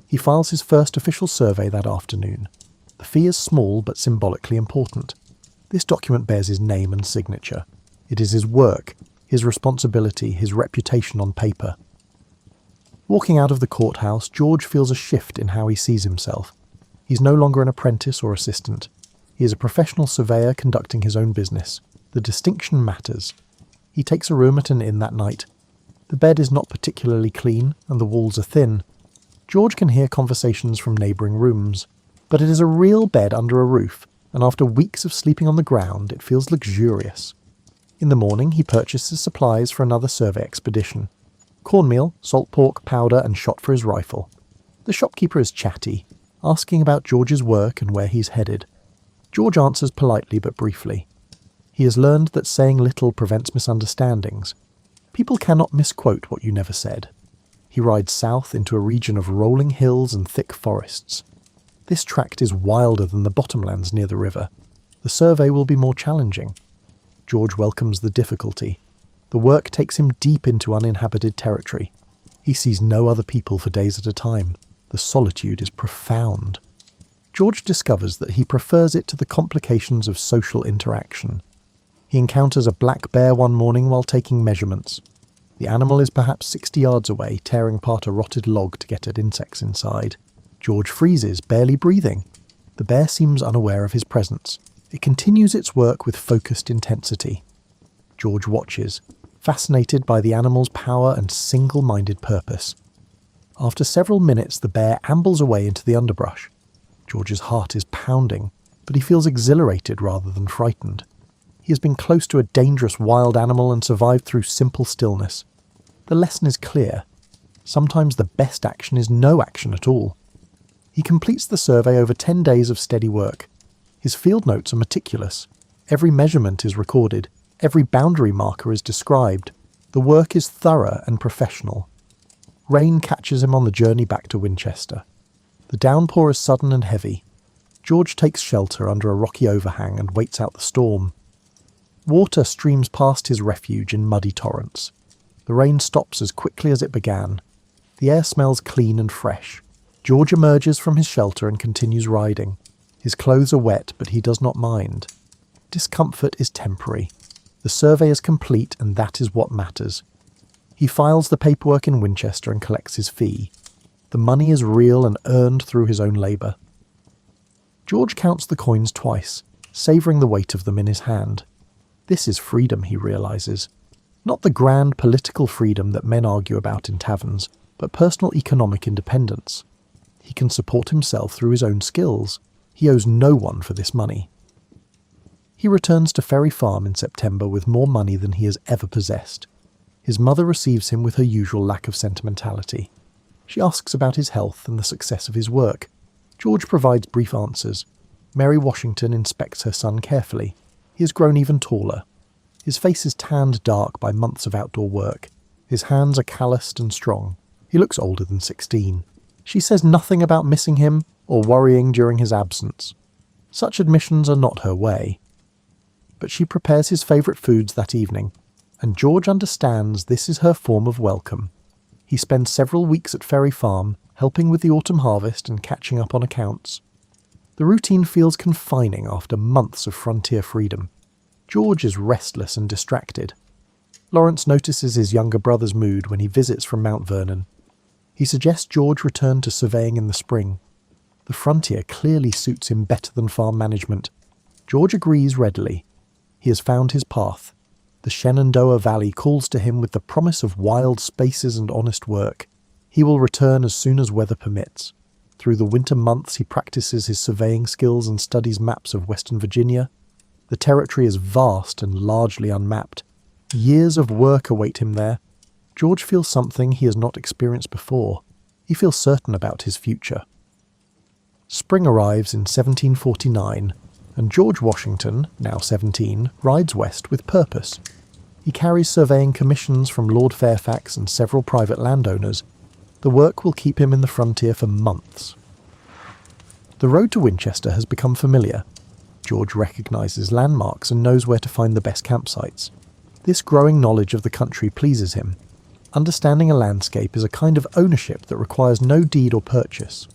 He files his first official survey that afternoon. The fee is small but symbolically important. This document bears his name and signature. It is his work, his responsibility, his reputation on paper. Walking out of the courthouse, George feels a shift in how he sees himself. He's no longer an apprentice or assistant. He is a professional surveyor conducting his own business. The distinction matters. He takes a room at an inn that night. The bed is not particularly clean, and the walls are thin. George can hear conversations from neighbouring rooms, but it is a real bed under a roof, and after weeks of sleeping on the ground, it feels luxurious. In the morning, he purchases supplies for another survey expedition. Cornmeal, salt pork, powder, and shot for his rifle. The shopkeeper is chatty, asking about George's work and where he's headed. George answers politely but briefly. He has learned that saying little prevents misunderstandings. People cannot misquote what you never said. He rides south into a region of rolling hills and thick forests. This tract is wilder than the bottomlands near the river. The survey will be more challenging. George welcomes the difficulty. The work takes him deep into uninhabited territory. He sees no other people for days at a time. The solitude is profound. George discovers that he prefers it to the complications of social interaction. He encounters a black bear one morning while taking measurements. The animal is perhaps 60 yards away, tearing apart a rotted log to get at insects inside. George freezes, barely breathing. The bear seems unaware of his presence. It continues its work with focused intensity. George watches, fascinated by the animal's power and single-minded purpose. After several minutes, the bear ambles away into the underbrush. George's heart is pounding, but he feels exhilarated rather than frightened. He has been close to a dangerous wild animal and survived through simple stillness. The lesson is clear. Sometimes the best action is no action at all. He completes the survey over 10 days of steady work. His field notes are meticulous. Every measurement is recorded. Every boundary marker is described. The work is thorough and professional. Rain catches him on the journey back to Winchester. The downpour is sudden and heavy. George takes shelter under a rocky overhang and waits out the storm. Water streams past his refuge in muddy torrents. The rain stops as quickly as it began. The air smells clean and fresh. George emerges from his shelter and continues riding. His clothes are wet, but he does not mind. Discomfort is temporary. The survey is complete, and that is what matters. He files the paperwork in Winchester and collects his fee. The money is real and earned through his own labour. George counts the coins twice, savouring the weight of them in his hand. This is freedom, he realises. Not the grand political freedom that men argue about in taverns, but personal economic independence. He can support himself through his own skills. He owes no one for this money. He returns to Ferry Farm in September with more money than he has ever possessed. His mother receives him with her usual lack of sentimentality. She asks about his health and the success of his work. George provides brief answers. Mary Washington inspects her son carefully. He has grown even taller. His face is tanned dark by months of outdoor work. His hands are calloused and strong. He looks older than 16. She says nothing about missing him or worrying during his absence. Such admissions are not her way. But she prepares his favourite foods that evening, and George understands this is her form of welcome. He spends several weeks at Ferry Farm, helping with the autumn harvest and catching up on accounts. The routine feels confining after months of frontier freedom. George is restless and distracted. Lawrence notices his younger brother's mood when he visits from Mount Vernon. He suggests George return to surveying in the spring. The frontier clearly suits him better than farm management. George agrees readily. He has found his path. The Shenandoah Valley calls to him with the promise of wild spaces and honest work. He will return as soon as weather permits. Through the winter months he practices his surveying skills and studies maps of Western Virginia. The territory is vast and largely unmapped. Years of work await him there. George feels something he has not experienced before. He feels certain about his future. Spring arrives in 1749, and George Washington, now 17, rides west with purpose. He carries surveying commissions from Lord Fairfax and several private landowners. The work will keep him in the frontier for months. The road to Winchester has become familiar. George recognises landmarks and knows where to find the best campsites. This growing knowledge of the country pleases him. Understanding a landscape is a kind of ownership that requires no deed or purchase.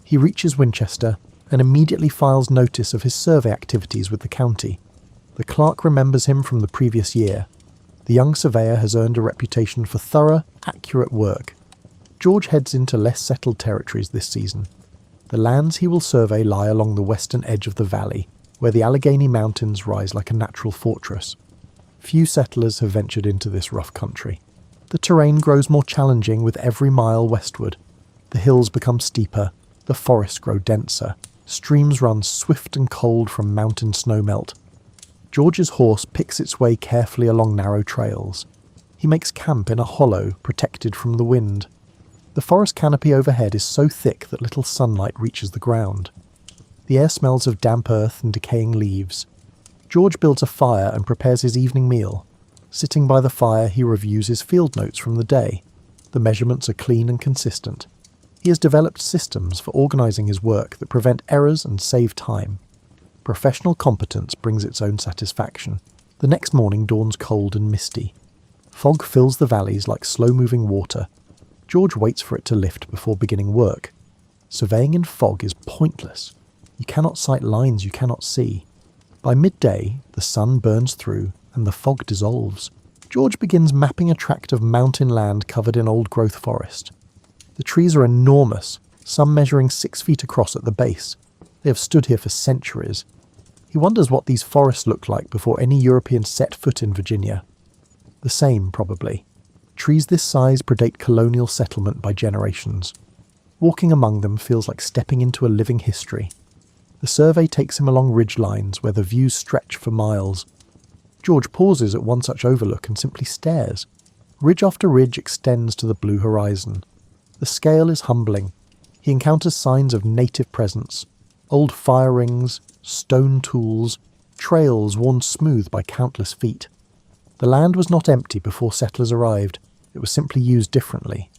He reaches Winchester and immediately files notice of his survey activities with the county. The clerk remembers him from the previous year. The young surveyor has earned a reputation for thorough, accurate work. George heads into less settled territories this season. The lands he will survey lie along the western edge of the valley, where the Allegheny Mountains rise like a natural fortress. Few settlers have ventured into this rough country. The terrain grows more challenging with every mile westward. The hills become steeper, the forests grow denser, streams run swift and cold from mountain snowmelt. George's horse picks its way carefully along narrow trails. He makes camp in a hollow protected from the wind. The forest canopy overhead is so thick that little sunlight reaches the ground. The air smells of damp earth and decaying leaves. George builds a fire and prepares his evening meal. Sitting by the fire, he reviews his field notes from the day. The measurements are clean and consistent. He has developed systems for organising his work that prevent errors and save time. Professional competence brings its own satisfaction. The next morning dawns cold and misty. Fog fills the valleys like slow-moving water. George waits for it to lift before beginning work. Surveying in fog is pointless. You cannot sight lines you cannot see. By midday, the sun burns through and the fog dissolves. George begins mapping a tract of mountain land covered in old-growth forest. The trees are enormous, some measuring 6 feet across at the base. They have stood here for centuries. He wonders what these forests looked like before any European set foot in Virginia. The same, probably. Trees this size predate colonial settlement by generations. Walking among them feels like stepping into a living history. The survey takes him along ridge lines where the views stretch for miles. George pauses at one such overlook and simply stares. Ridge after ridge extends to the blue horizon. The scale is humbling. He encounters signs of native presence. Old fire rings, stone tools, trails worn smooth by countless feet. The land was not empty before settlers arrived. It was simply used differently.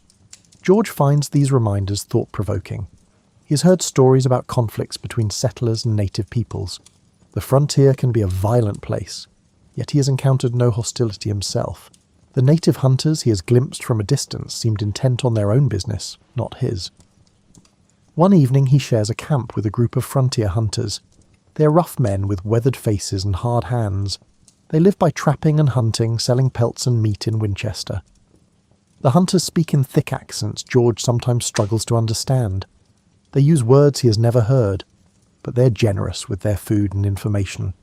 George finds these reminders thought-provoking. He has heard stories about conflicts between settlers and native peoples. The frontier can be a violent place, yet he has encountered no hostility himself. The native hunters he has glimpsed from a distance seemed intent on their own business, not his. One evening he shares a camp with a group of frontier hunters. They are rough men with weathered faces and hard hands. They live by trapping and hunting, selling pelts and meat in Winchester. The hunters speak in thick accents George sometimes struggles to understand. They use words he has never heard, but they're generous with their food and information.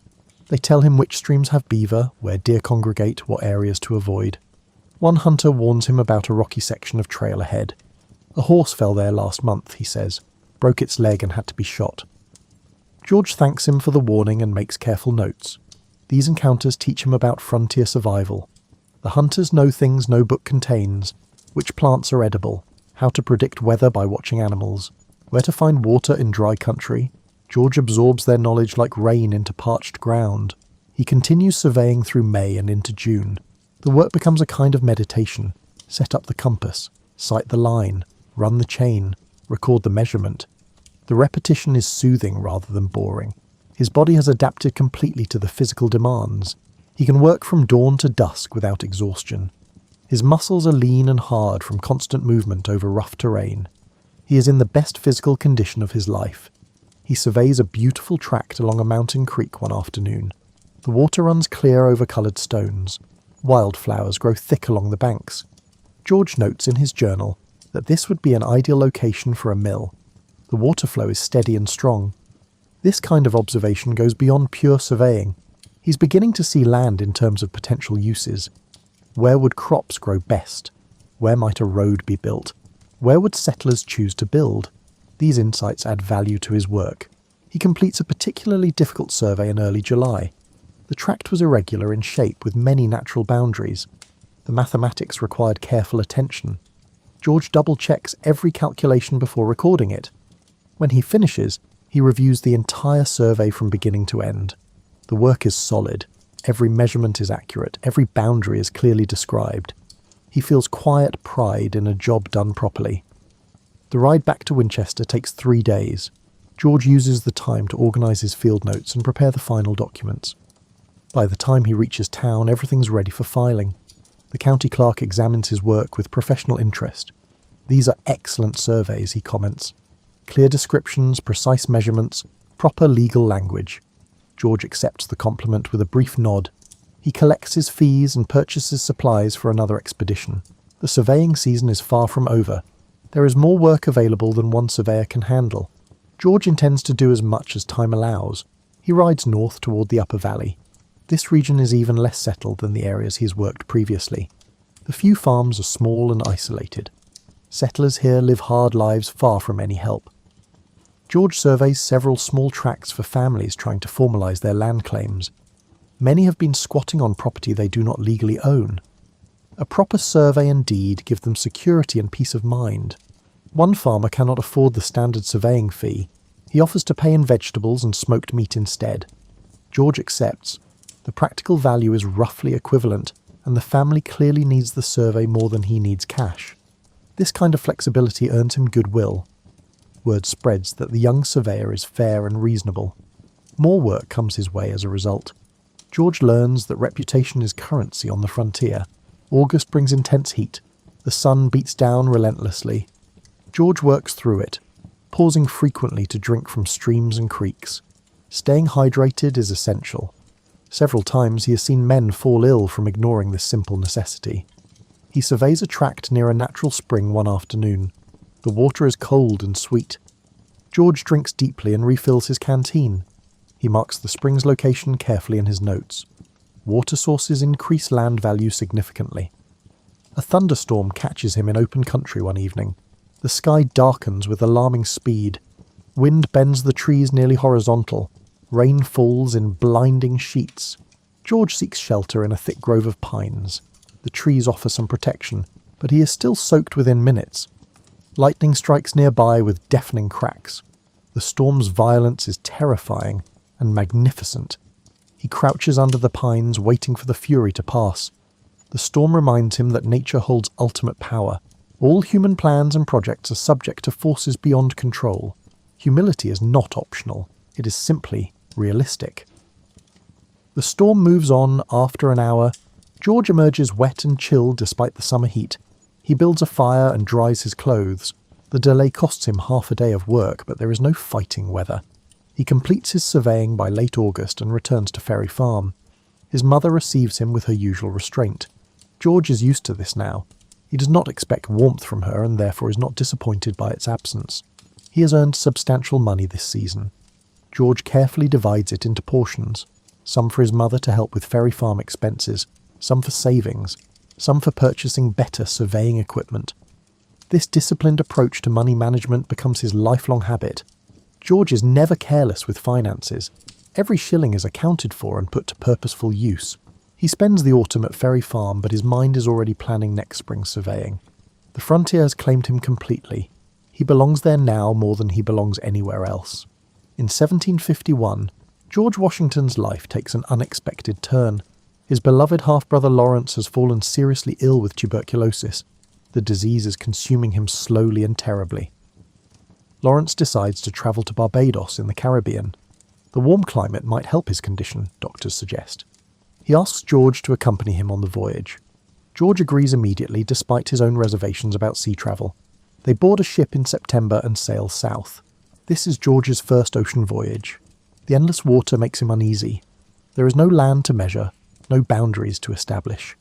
They tell him which streams have beaver, where deer congregate, what areas to avoid. One hunter warns him about a rocky section of trail ahead. A horse fell there last month, he says, broke its leg and had to be shot. George thanks him for the warning and makes careful notes. These encounters teach him about frontier survival. The hunters know things no book contains, which plants are edible, how to predict weather by watching animals, where to find water in dry country. George absorbs their knowledge like rain into parched ground. He continues surveying through May and into June. The work becomes a kind of meditation. Set up the compass, sight the line, run the chain, record the measurement. The repetition is soothing rather than boring. His body has adapted completely to the physical demands. He can work from dawn to dusk without exhaustion. His muscles are lean and hard from constant movement over rough terrain. He is in the best physical condition of his life. He surveys a beautiful tract along a mountain creek one afternoon. The water runs clear over coloured stones. Wildflowers grow thick along the banks. George notes in his journal that this would be an ideal location for a mill. The water flow is steady and strong. This kind of observation goes beyond pure surveying. He's beginning to see land in terms of potential uses. Where would crops grow best? Where might a road be built? Where would settlers choose to build? These insights add value to his work. He completes a particularly difficult survey in early July. The tract was irregular in shape with many natural boundaries. The mathematics required careful attention. George double-checks every calculation before recording it. When he finishes, he reviews the entire survey from beginning to end. The work is solid. Every measurement is accurate. Every boundary is clearly described. He feels quiet pride in a job done properly. The ride back to Winchester takes 3 days. George uses the time to organise his field notes and prepare the final documents. By the time he reaches town, everything's ready for filing. The county clerk examines his work with professional interest. "These are excellent surveys," he comments. "Clear descriptions, precise measurements, proper legal language." George accepts the compliment with a brief nod. He collects his fees and purchases supplies for another expedition. The surveying season is far from over. There is more work available than one surveyor can handle. George intends to do as much as time allows. He rides north toward the upper valley. This region is even less settled than the areas he's worked previously. The few farms are small and isolated. Settlers here live hard lives far from any help. George surveys several small tracts for families trying to formalise their land claims. Many have been squatting on property they do not legally own. A proper survey and deed give them security and peace of mind. One farmer cannot afford the standard surveying fee. He offers to pay in vegetables and smoked meat instead. George accepts. The practical value is roughly equivalent, and the family clearly needs the survey more than he needs cash. This kind of flexibility earns him goodwill. Word spreads that the young surveyor is fair and reasonable. More work comes his way as a result. George learns that reputation is currency on the frontier. August brings intense heat. The sun beats down relentlessly. George works through it, pausing frequently to drink from streams and creeks. Staying hydrated is essential. Several times he has seen men fall ill from ignoring this simple necessity. He surveys a tract near a natural spring one afternoon. The water is cold and sweet. George drinks deeply and refills his canteen. He marks the spring's location carefully in his notes. Water sources increase land value significantly. A thunderstorm catches him in open country one evening. The sky darkens with alarming speed. Wind bends the trees nearly horizontal. Rain falls in blinding sheets. George seeks shelter in a thick grove of pines. The trees offer some protection, but he is still soaked within minutes. Lightning strikes nearby with deafening cracks. The storm's violence is terrifying and magnificent. He crouches under the pines, waiting for the fury to pass. The storm reminds him that nature holds ultimate power. All human plans and projects are subject to forces beyond control. Humility is not optional. It is simply realistic. The storm moves on after an hour. George emerges wet and chilled despite the summer heat. He builds a fire and dries his clothes. The delay costs him half a day of work, but there is no fighting weather. He completes his surveying by late August and returns to Ferry Farm. His mother receives him with her usual restraint. George is used to this now. He does not expect warmth from her and therefore is not disappointed by its absence. He has earned substantial money this season. George carefully divides it into portions, some for his mother to help with Ferry Farm expenses, some for savings, some for purchasing better surveying equipment. This disciplined approach to money management becomes his lifelong habit. George is never careless with finances. Every shilling is accounted for and put to purposeful use. He spends the autumn at Ferry Farm, but his mind is already planning next spring's surveying. The frontier has claimed him completely. He belongs there now more than he belongs anywhere else. In 1751, George Washington's life takes an unexpected turn. His beloved half-brother Lawrence has fallen seriously ill with tuberculosis. The disease is consuming him slowly and terribly. Lawrence decides to travel to Barbados in the Caribbean. The warm climate might help his condition, doctors suggest. He asks George to accompany him on the voyage. George agrees immediately despite his own reservations about sea travel. They board a ship in September and sail south. This is George's first ocean voyage. The endless water makes him uneasy. There is no land to measure, no boundaries to establish.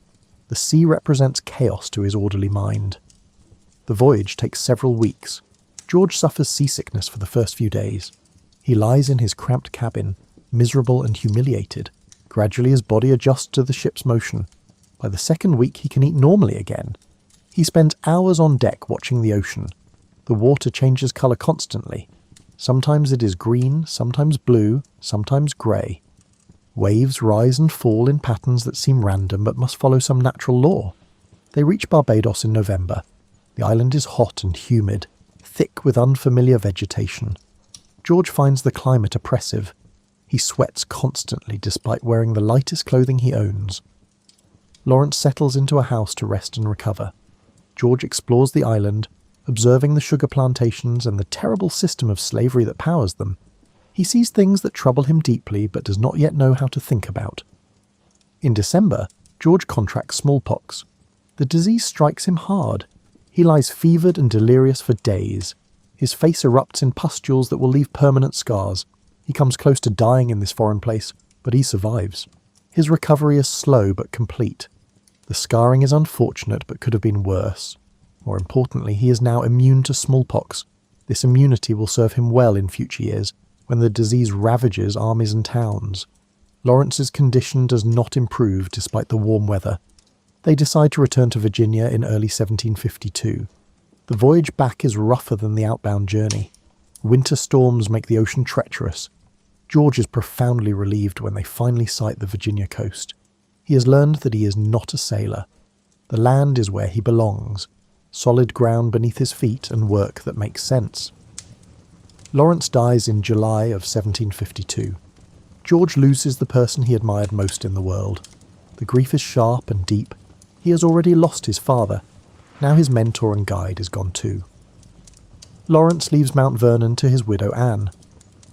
The sea represents chaos to his orderly mind. The voyage takes several weeks. George suffers seasickness for the first few days. He lies in his cramped cabin, miserable and humiliated. Gradually his body adjusts to the ship's motion. By the second week he can eat normally again. He spends hours on deck watching the ocean. The water changes colour constantly. Sometimes it is green, sometimes blue, sometimes grey. Waves rise and fall in patterns that seem random but must follow some natural law. They reach Barbados in November. The island is hot and humid, thick with unfamiliar vegetation. George finds the climate oppressive. He sweats constantly despite wearing the lightest clothing he owns. Lawrence settles into a house to rest and recover. George explores the island, observing the sugar plantations and the terrible system of slavery that powers them. He sees things that trouble him deeply but does not yet know how to think about. In December, George contracts smallpox. The disease strikes him hard. He lies fevered and delirious for days. His face erupts in pustules that will leave permanent scars. He comes close to dying in this foreign place, but he survives. His recovery is slow but complete. The scarring is unfortunate but could have been worse. More importantly, he is now immune to smallpox. This immunity will serve him well in future years, when the disease ravages armies and towns. Lawrence's condition does not improve despite the warm weather. They decide to return to Virginia in early 1752. The voyage back is rougher than the outbound journey. Winter storms make the ocean treacherous. George is profoundly relieved when they finally sight the Virginia coast. He has learned that he is not a sailor. The land is where he belongs, solid ground beneath his feet and work that makes sense. Lawrence dies in July of 1752. George loses the person he admired most in the world. The grief is sharp and deep. He has already lost his father. Now his mentor and guide is gone too. Lawrence leaves Mount Vernon to his widow Anne,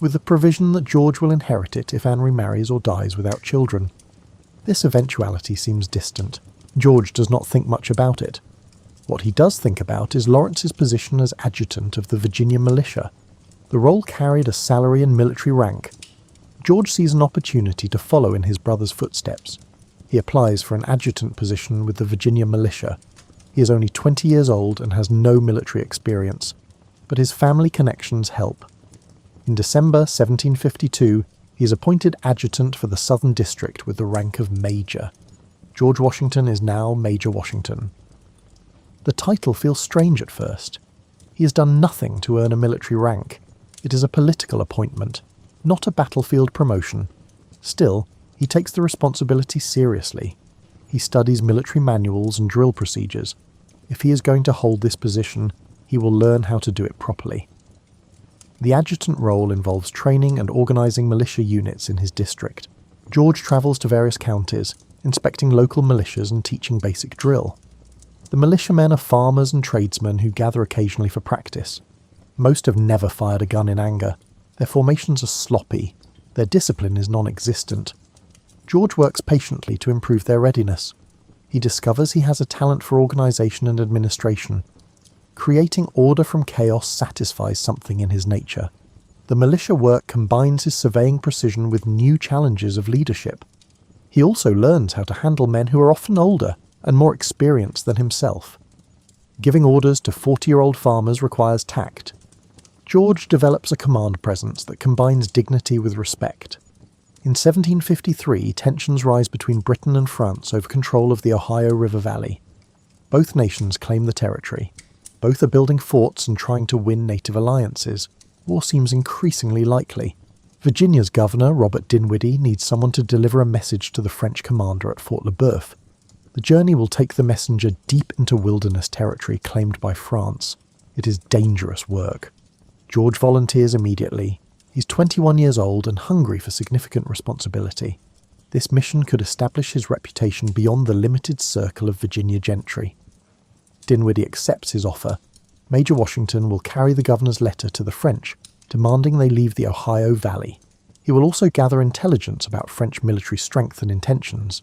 with the provision that George will inherit it if Anne remarries or dies without children. This eventuality seems distant. George does not think much about it. What he does think about is Lawrence's position as adjutant of the Virginia militia. The role carried a salary and military rank. George sees an opportunity to follow in his brother's footsteps. He applies for an adjutant position with the Virginia militia. He is only 20 years old and has no military experience, but his family connections help. In December 1752, he is appointed adjutant for the Southern District with the rank of Major. George Washington is now Major Washington. The title feels strange at first. He has done nothing to earn a military rank. It is a political appointment, not a battlefield promotion. Still, he takes the responsibility seriously. He studies military manuals and drill procedures. If he is going to hold this position, he will learn how to do it properly. The adjutant role involves training and organising militia units in his district. George travels to various counties, inspecting local militias and teaching basic drill. The militiamen are farmers and tradesmen who gather occasionally for practice. Most have never fired a gun in anger. Their formations are sloppy. Their discipline is non-existent. George works patiently to improve their readiness. He discovers he has a talent for organisation and administration. Creating order from chaos satisfies something in his nature. The militia work combines his surveying precision with new challenges of leadership. He also learns how to handle men who are often older and more experienced than himself. Giving orders to 40-year-old farmers requires tact. George develops a command presence that combines dignity with respect. In 1753, tensions rise between Britain and France over control of the Ohio River Valley. Both nations claim the territory. Both are building forts and trying to win native alliances. War seems increasingly likely. Virginia's governor, Robert Dinwiddie, needs someone to deliver a message to the French commander at Fort Le Boeuf. The journey will take the messenger deep into wilderness territory claimed by France. It is dangerous work. George volunteers immediately. He's 21 years old and hungry for significant responsibility. This mission could establish his reputation beyond the limited circle of Virginia gentry. Dinwiddie accepts his offer. Major Washington will carry the governor's letter to the French, demanding they leave the Ohio Valley. He will also gather intelligence about French military strength and intentions.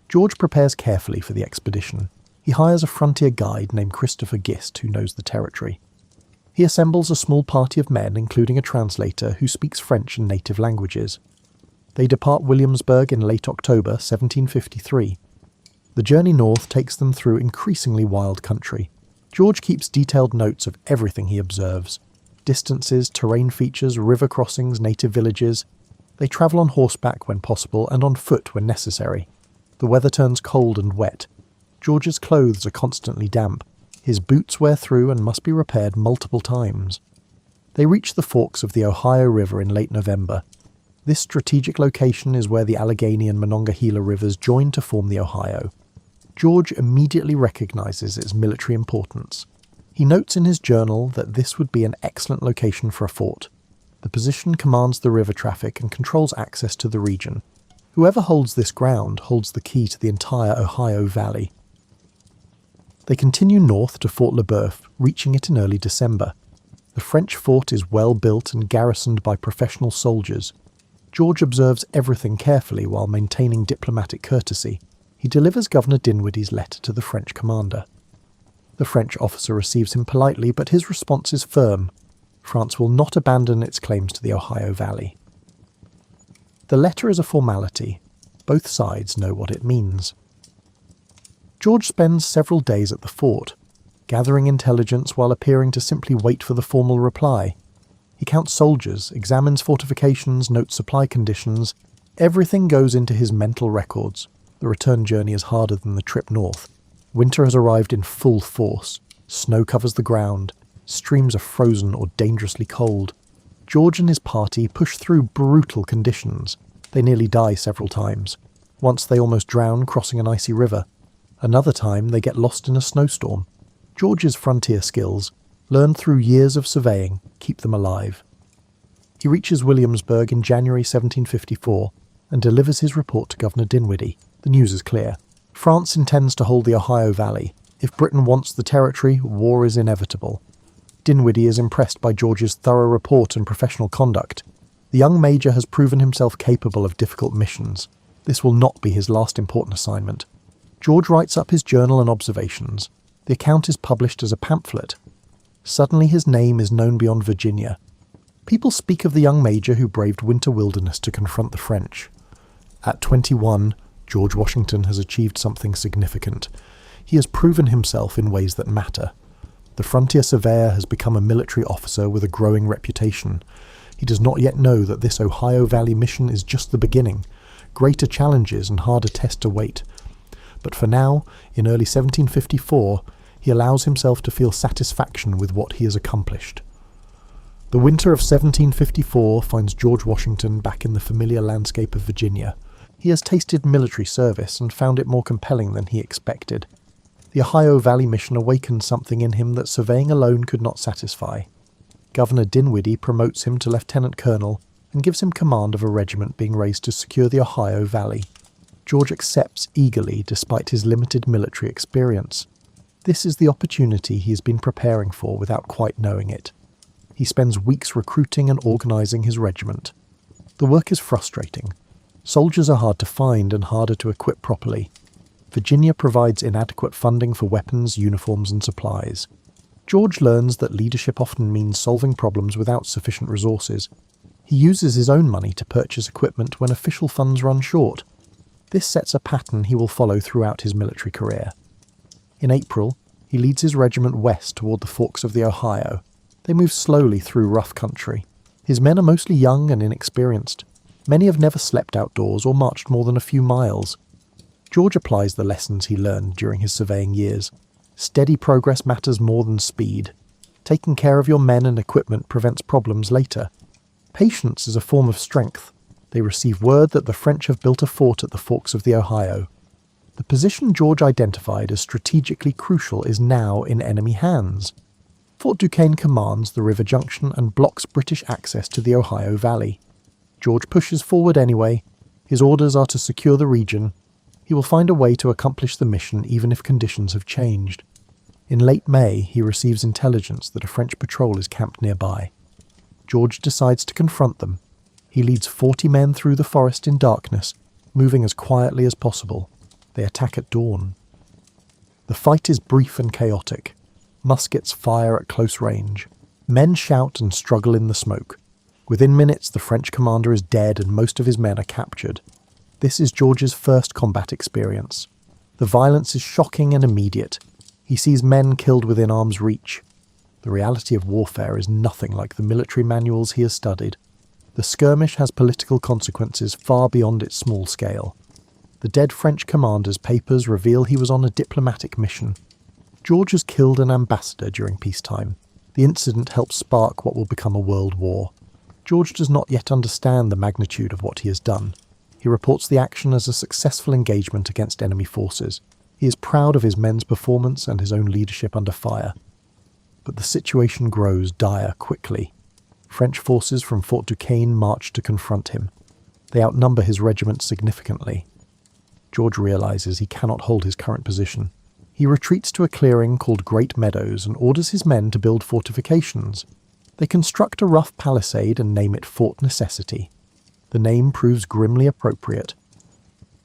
George prepares carefully for the expedition. He hires a frontier guide named Christopher Gist who knows the territory. He assembles a small party of men, including a translator who speaks French and native languages. They depart Williamsburg in late October 1753. The journey north takes them through increasingly wild country. George keeps detailed notes of everything he observes. Distances, terrain features, river crossings, native villages. They travel on horseback when possible and on foot when necessary. The weather turns cold and wet. George's clothes are constantly damp. His boots wear through and must be repaired multiple times. They reach the forks of the Ohio River in late November. This strategic location is where the Allegheny and Monongahela rivers join to form the Ohio. George immediately recognizes its military importance. He notes in his journal that this would be an excellent location for a fort. The position commands the river traffic and controls access to the region. Whoever holds this ground holds the key to the entire Ohio Valley. They continue north to Fort Le Boeuf, reaching it in early December. The French fort is well built and garrisoned by professional soldiers. George observes everything carefully while maintaining diplomatic courtesy. He delivers Governor Dinwiddie's letter to the French commander. The French officer receives him politely, but his response is firm. France will not abandon its claims to the Ohio Valley. The letter is a formality. Both sides know what it means. George spends several days at the fort, gathering intelligence while appearing to simply wait for the formal reply. He counts soldiers, examines fortifications, notes supply conditions. Everything goes into his mental records. The return journey is harder than the trip north. Winter has arrived in full force. Snow covers the ground. Streams are frozen or dangerously cold. George and his party push through brutal conditions. They nearly die several times. Once they almost drown crossing an icy river. Another time they get lost in a snowstorm. George's frontier skills, learned through years of surveying, keep them alive. He reaches Williamsburg in January 1754 and delivers his report to Governor Dinwiddie. The news is clear. France intends to hold the Ohio Valley. If Britain wants the territory, war is inevitable. Dinwiddie is impressed by George's thorough report and professional conduct. The young major has proven himself capable of difficult missions. This will not be his last important assignment. George writes up his journal and observations. The account is published as a pamphlet. Suddenly his name is known beyond Virginia. People speak of the young major who braved winter wilderness to confront the French. At 21, George Washington has achieved something significant. He has proven himself in ways that matter. The frontier surveyor has become a military officer with a growing reputation. He does not yet know that this Ohio Valley mission is just the beginning. Greater challenges and harder tests await. But for now, in early 1754, he allows himself to feel satisfaction with what he has accomplished. The winter of 1754 finds George Washington back in the familiar landscape of Virginia. He has tasted military service and found it more compelling than he expected. The Ohio Valley mission awakened something in him that surveying alone could not satisfy. Governor Dinwiddie promotes him to lieutenant colonel and gives him command of a regiment being raised to secure the Ohio Valley. George accepts eagerly despite his limited military experience. This is the opportunity he has been preparing for without quite knowing it. He spends weeks recruiting and organising his regiment. The work is frustrating. Soldiers are hard to find and harder to equip properly. Virginia provides inadequate funding for weapons, uniforms and supplies. George learns that leadership often means solving problems without sufficient resources. He uses his own money to purchase equipment when official funds run short. This sets a pattern he will follow throughout his military career. In April, he leads his regiment west toward the forks of the Ohio. They move slowly through rough country. His men are mostly young and inexperienced. Many have never slept outdoors or marched more than a few miles. George applies the lessons he learned during his surveying years. Steady progress matters more than speed. Taking care of your men and equipment prevents problems later. Patience is a form of strength. They receive word that the French have built a fort at the forks of the Ohio. The position George identified as strategically crucial is now in enemy hands. Fort Duquesne commands the river junction and blocks British access to the Ohio Valley. George pushes forward anyway. His orders are to secure the region. He will find a way to accomplish the mission even if conditions have changed. In late May, he receives intelligence that a French patrol is camped nearby. George decides to confront them. He leads 40 men through the forest in darkness, moving as quietly as possible. They attack at dawn. The fight is brief and chaotic. Muskets fire at close range. Men shout and struggle in the smoke. Within minutes, the French commander is dead and most of his men are captured. This is George's first combat experience. The violence is shocking and immediate. He sees men killed within arm's reach. The reality of warfare is nothing like the military manuals he has studied. The skirmish has political consequences far beyond its small scale. The dead French commander's papers reveal he was on a diplomatic mission. George has killed an ambassador during peacetime. The incident helps spark what will become a world war. George does not yet understand the magnitude of what he has done. He reports the action as a successful engagement against enemy forces. He is proud of his men's performance and his own leadership under fire. But the situation grows dire quickly. French forces from Fort Duquesne march to confront him. They outnumber his regiment significantly. George realizes he cannot hold his current position. He retreats to a clearing called Great Meadows and orders his men to build fortifications. They construct a rough palisade and name it Fort Necessity. The name proves grimly appropriate.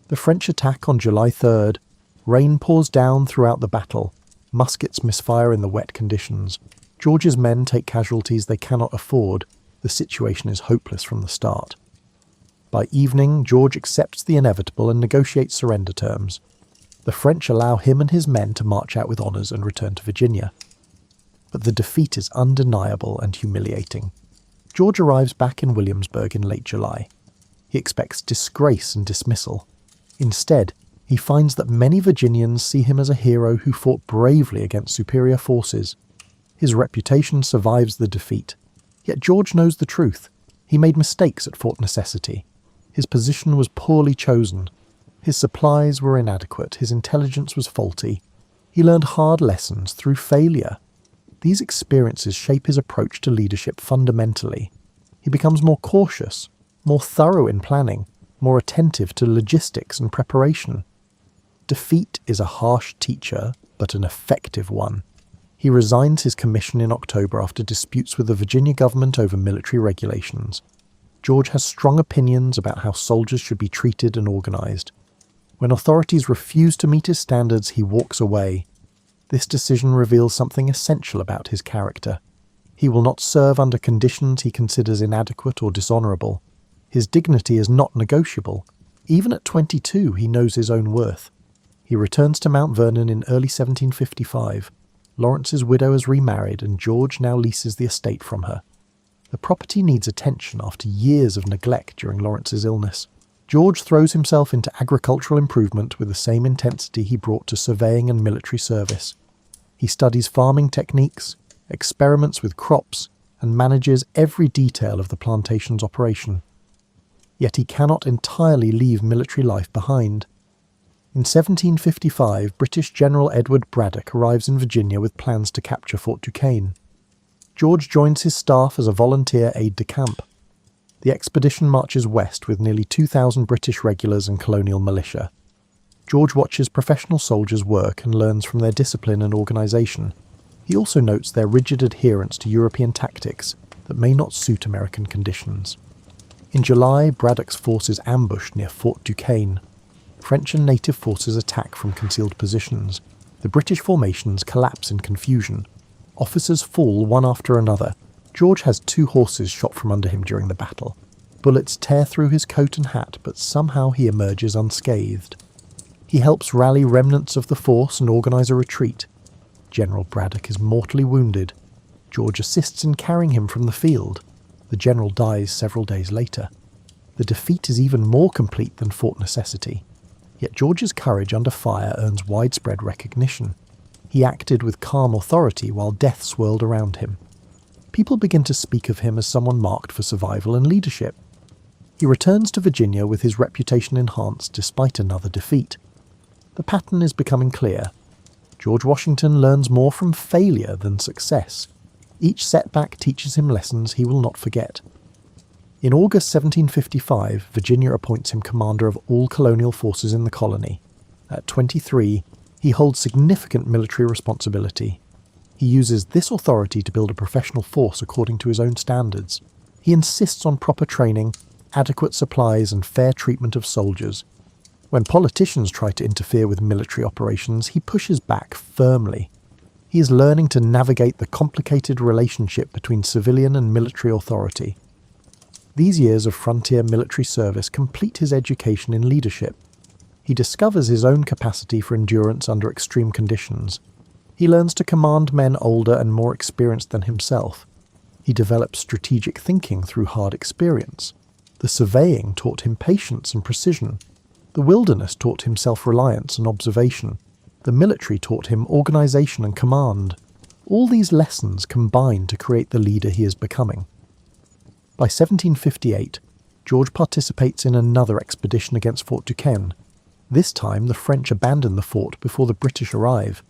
The French attack on July 3rd. Rain pours down throughout the battle. Muskets misfire in the wet conditions. George's men take casualties they cannot afford. The situation is hopeless from the start. By evening, George accepts the inevitable and negotiates surrender terms. The French allow him and his men to march out with honours and return to Virginia. But the defeat is undeniable and humiliating. George arrives back in Williamsburg in late July. He expects disgrace and dismissal. Instead, he finds that many Virginians see him as a hero who fought bravely against superior forces. His reputation survives the defeat. Yet George knows the truth. He made mistakes at Fort Necessity. His position was poorly chosen. His supplies were inadequate. His intelligence was faulty. He learned hard lessons through failure. These experiences shape his approach to leadership fundamentally. He becomes more cautious, more thorough in planning, more attentive to logistics and preparation. Defeat is a harsh teacher, but an effective one. He resigns his commission in October after disputes with the Virginia government over military regulations. George has strong opinions about how soldiers should be treated and organized. When authorities refuse to meet his standards, he walks away. This decision reveals something essential about his character. He will not serve under conditions he considers inadequate or dishonorable. His dignity is not negotiable. Even at 22, he knows his own worth. He returns to Mount Vernon in early 1755. Lawrence's widow has remarried, and George now leases the estate from her. The property needs attention after years of neglect during Lawrence's illness. George throws himself into agricultural improvement with the same intensity he brought to surveying and military service. He studies farming techniques, experiments with crops, and manages every detail of the plantation's operation. Yet he cannot entirely leave military life behind. In 1755, British General Edward Braddock arrives in Virginia with plans to capture Fort Duquesne. George joins his staff as a volunteer aide-de-camp. The expedition marches west with nearly 2,000 British regulars and colonial militia. George watches professional soldiers work and learns from their discipline and organisation. He also notes their rigid adherence to European tactics that may not suit American conditions. In July, Braddock's forces ambush near Fort Duquesne. French and native forces attack from concealed positions. The British formations collapse in confusion. Officers fall one after another. George has 2 horses shot from under him during the battle. Bullets tear through his coat and hat, but somehow he emerges unscathed. He helps rally remnants of the force and organise a retreat. General Braddock is mortally wounded. George assists in carrying him from the field. The general dies several days later. The defeat is even more complete than Fort Necessity. Yet George's courage under fire earns widespread recognition. He acted with calm authority while death swirled around him. People begin to speak of him as someone marked for survival and leadership. He returns to Virginia with his reputation enhanced despite another defeat. The pattern is becoming clear. George Washington learns more from failure than success. Each setback teaches him lessons he will not forget. In August 1755, Virginia appoints him commander of all colonial forces in the colony. At 23, he holds significant military responsibility. He uses this authority to build a professional force according to his own standards. He insists on proper training, adequate supplies, and fair treatment of soldiers. When politicians try to interfere with military operations, he pushes back firmly. He is learning to navigate the complicated relationship between civilian and military authority. These years of frontier military service complete his education in leadership. He discovers his own capacity for endurance under extreme conditions. He learns to command men older and more experienced than himself. He develops strategic thinking through hard experience. The surveying taught him patience and precision. The wilderness taught him self-reliance and observation. The military taught him organisation and command. All these lessons combine to create the leader he is becoming. By 1758, George participates in another expedition against Fort Duquesne. This time, the French abandon the fort before the British arrive.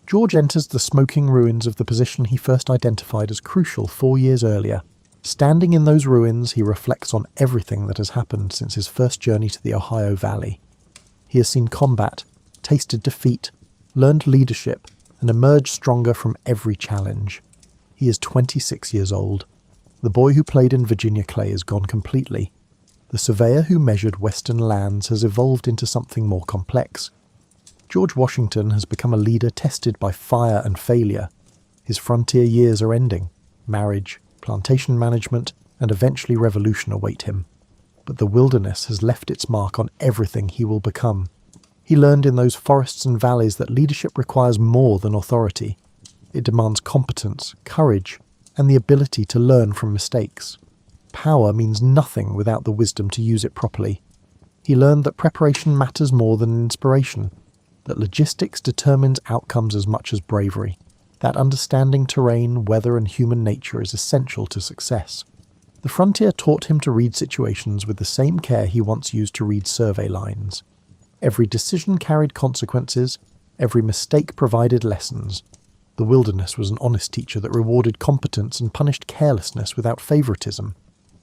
George enters the smoking ruins of the position he first identified as crucial 4 years earlier. Standing in those ruins, he reflects on everything that has happened since his first journey to the Ohio Valley. He has seen combat, tasted defeat, learned leadership, and emerged stronger from every challenge. He is 26 years old. The boy who played in Virginia clay is gone completely. The surveyor who measured western lands has evolved into something more complex. George Washington has become a leader tested by fire and failure. His frontier years are ending. Marriage, plantation management, and eventually revolution await him. But the wilderness has left its mark on everything he will become. He learned in those forests and valleys that leadership requires more than authority. It demands competence, courage, and the ability to learn from mistakes. Power means nothing without the wisdom to use it properly. He learned that preparation matters more than inspiration, that logistics determines outcomes as much as bravery, that understanding terrain, weather, and human nature is essential to success. The frontier taught him to read situations with the same care he once used to read survey lines. Every decision carried consequences, every mistake provided lessons. The wilderness was an honest teacher that rewarded competence and punished carelessness without favoritism.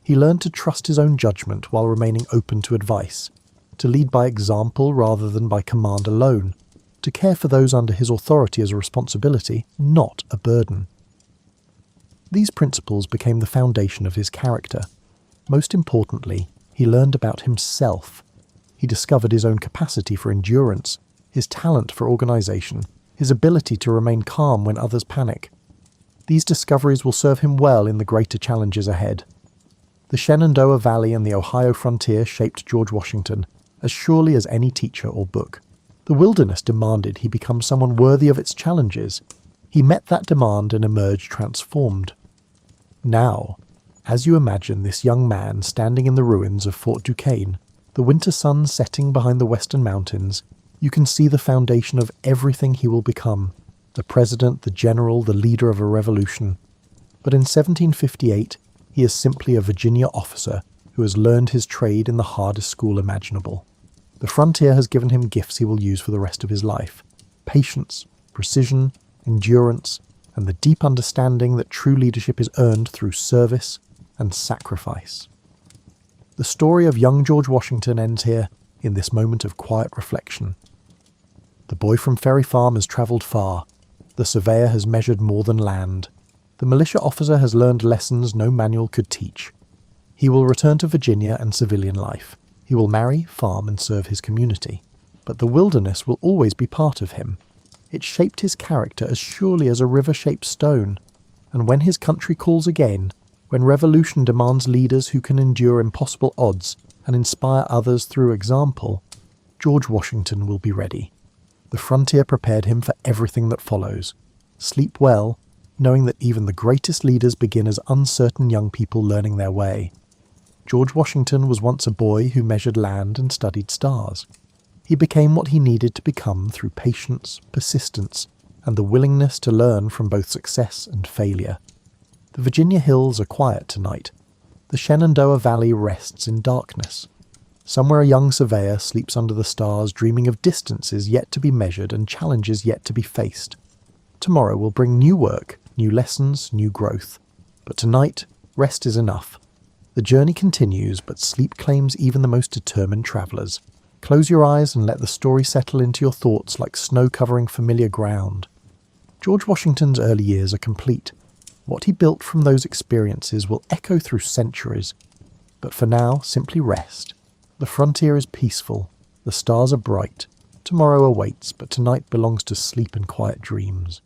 He learned to trust his own judgment while remaining open to advice, to lead by example rather than by command alone, to care for those under his authority as a responsibility, not a burden. These principles became the foundation of his character. Most importantly, he learned about himself. He discovered his own capacity for endurance, his talent for organization, his ability to remain calm when others panic. These discoveries will serve him well in the greater challenges ahead. The Shenandoah Valley and the Ohio frontier shaped George Washington as surely as any teacher or book. The wilderness demanded he become someone worthy of its challenges. He met that demand and emerged transformed. Now, as you imagine this young man standing in the ruins of Fort Duquesne, the winter sun setting behind the western mountains, you can see the foundation of everything he will become, the president, the general, the leader of a revolution. But in 1758, he is simply a Virginia officer who has learned his trade in the hardest school imaginable. The frontier has given him gifts he will use for the rest of his life: patience, precision, endurance, and the deep understanding that true leadership is earned through service and sacrifice. The story of young George Washington ends here, in this moment of quiet reflection. The boy from Ferry Farm has travelled far. The surveyor has measured more than land. The militia officer has learned lessons no manual could teach. He will return to Virginia and civilian life. He will marry, farm, and serve his community. But the wilderness will always be part of him. It shaped his character as surely as a river shapes stone. And when his country calls again, when revolution demands leaders who can endure impossible odds and inspire others through example, George Washington will be ready. The frontier prepared him for everything that follows. Sleep well, knowing that even the greatest leaders begin as uncertain young people learning their way. George Washington was once a boy who measured land and studied stars. He became what he needed to become through patience, persistence, and the willingness to learn from both success and failure. The Virginia hills are quiet tonight. The Shenandoah Valley rests in darkness. Somewhere a young surveyor sleeps under the stars, dreaming of distances yet to be measured and challenges yet to be faced. Tomorrow will bring new work, new lessons, new growth. But tonight, rest is enough. The journey continues, but sleep claims even the most determined travellers. Close your eyes and let the story settle into your thoughts like snow covering familiar ground. George Washington's early years are complete. What he built from those experiences will echo through centuries. But for now, simply rest. The frontier is peaceful. The stars are bright. Tomorrow awaits, but tonight belongs to sleep and quiet dreams.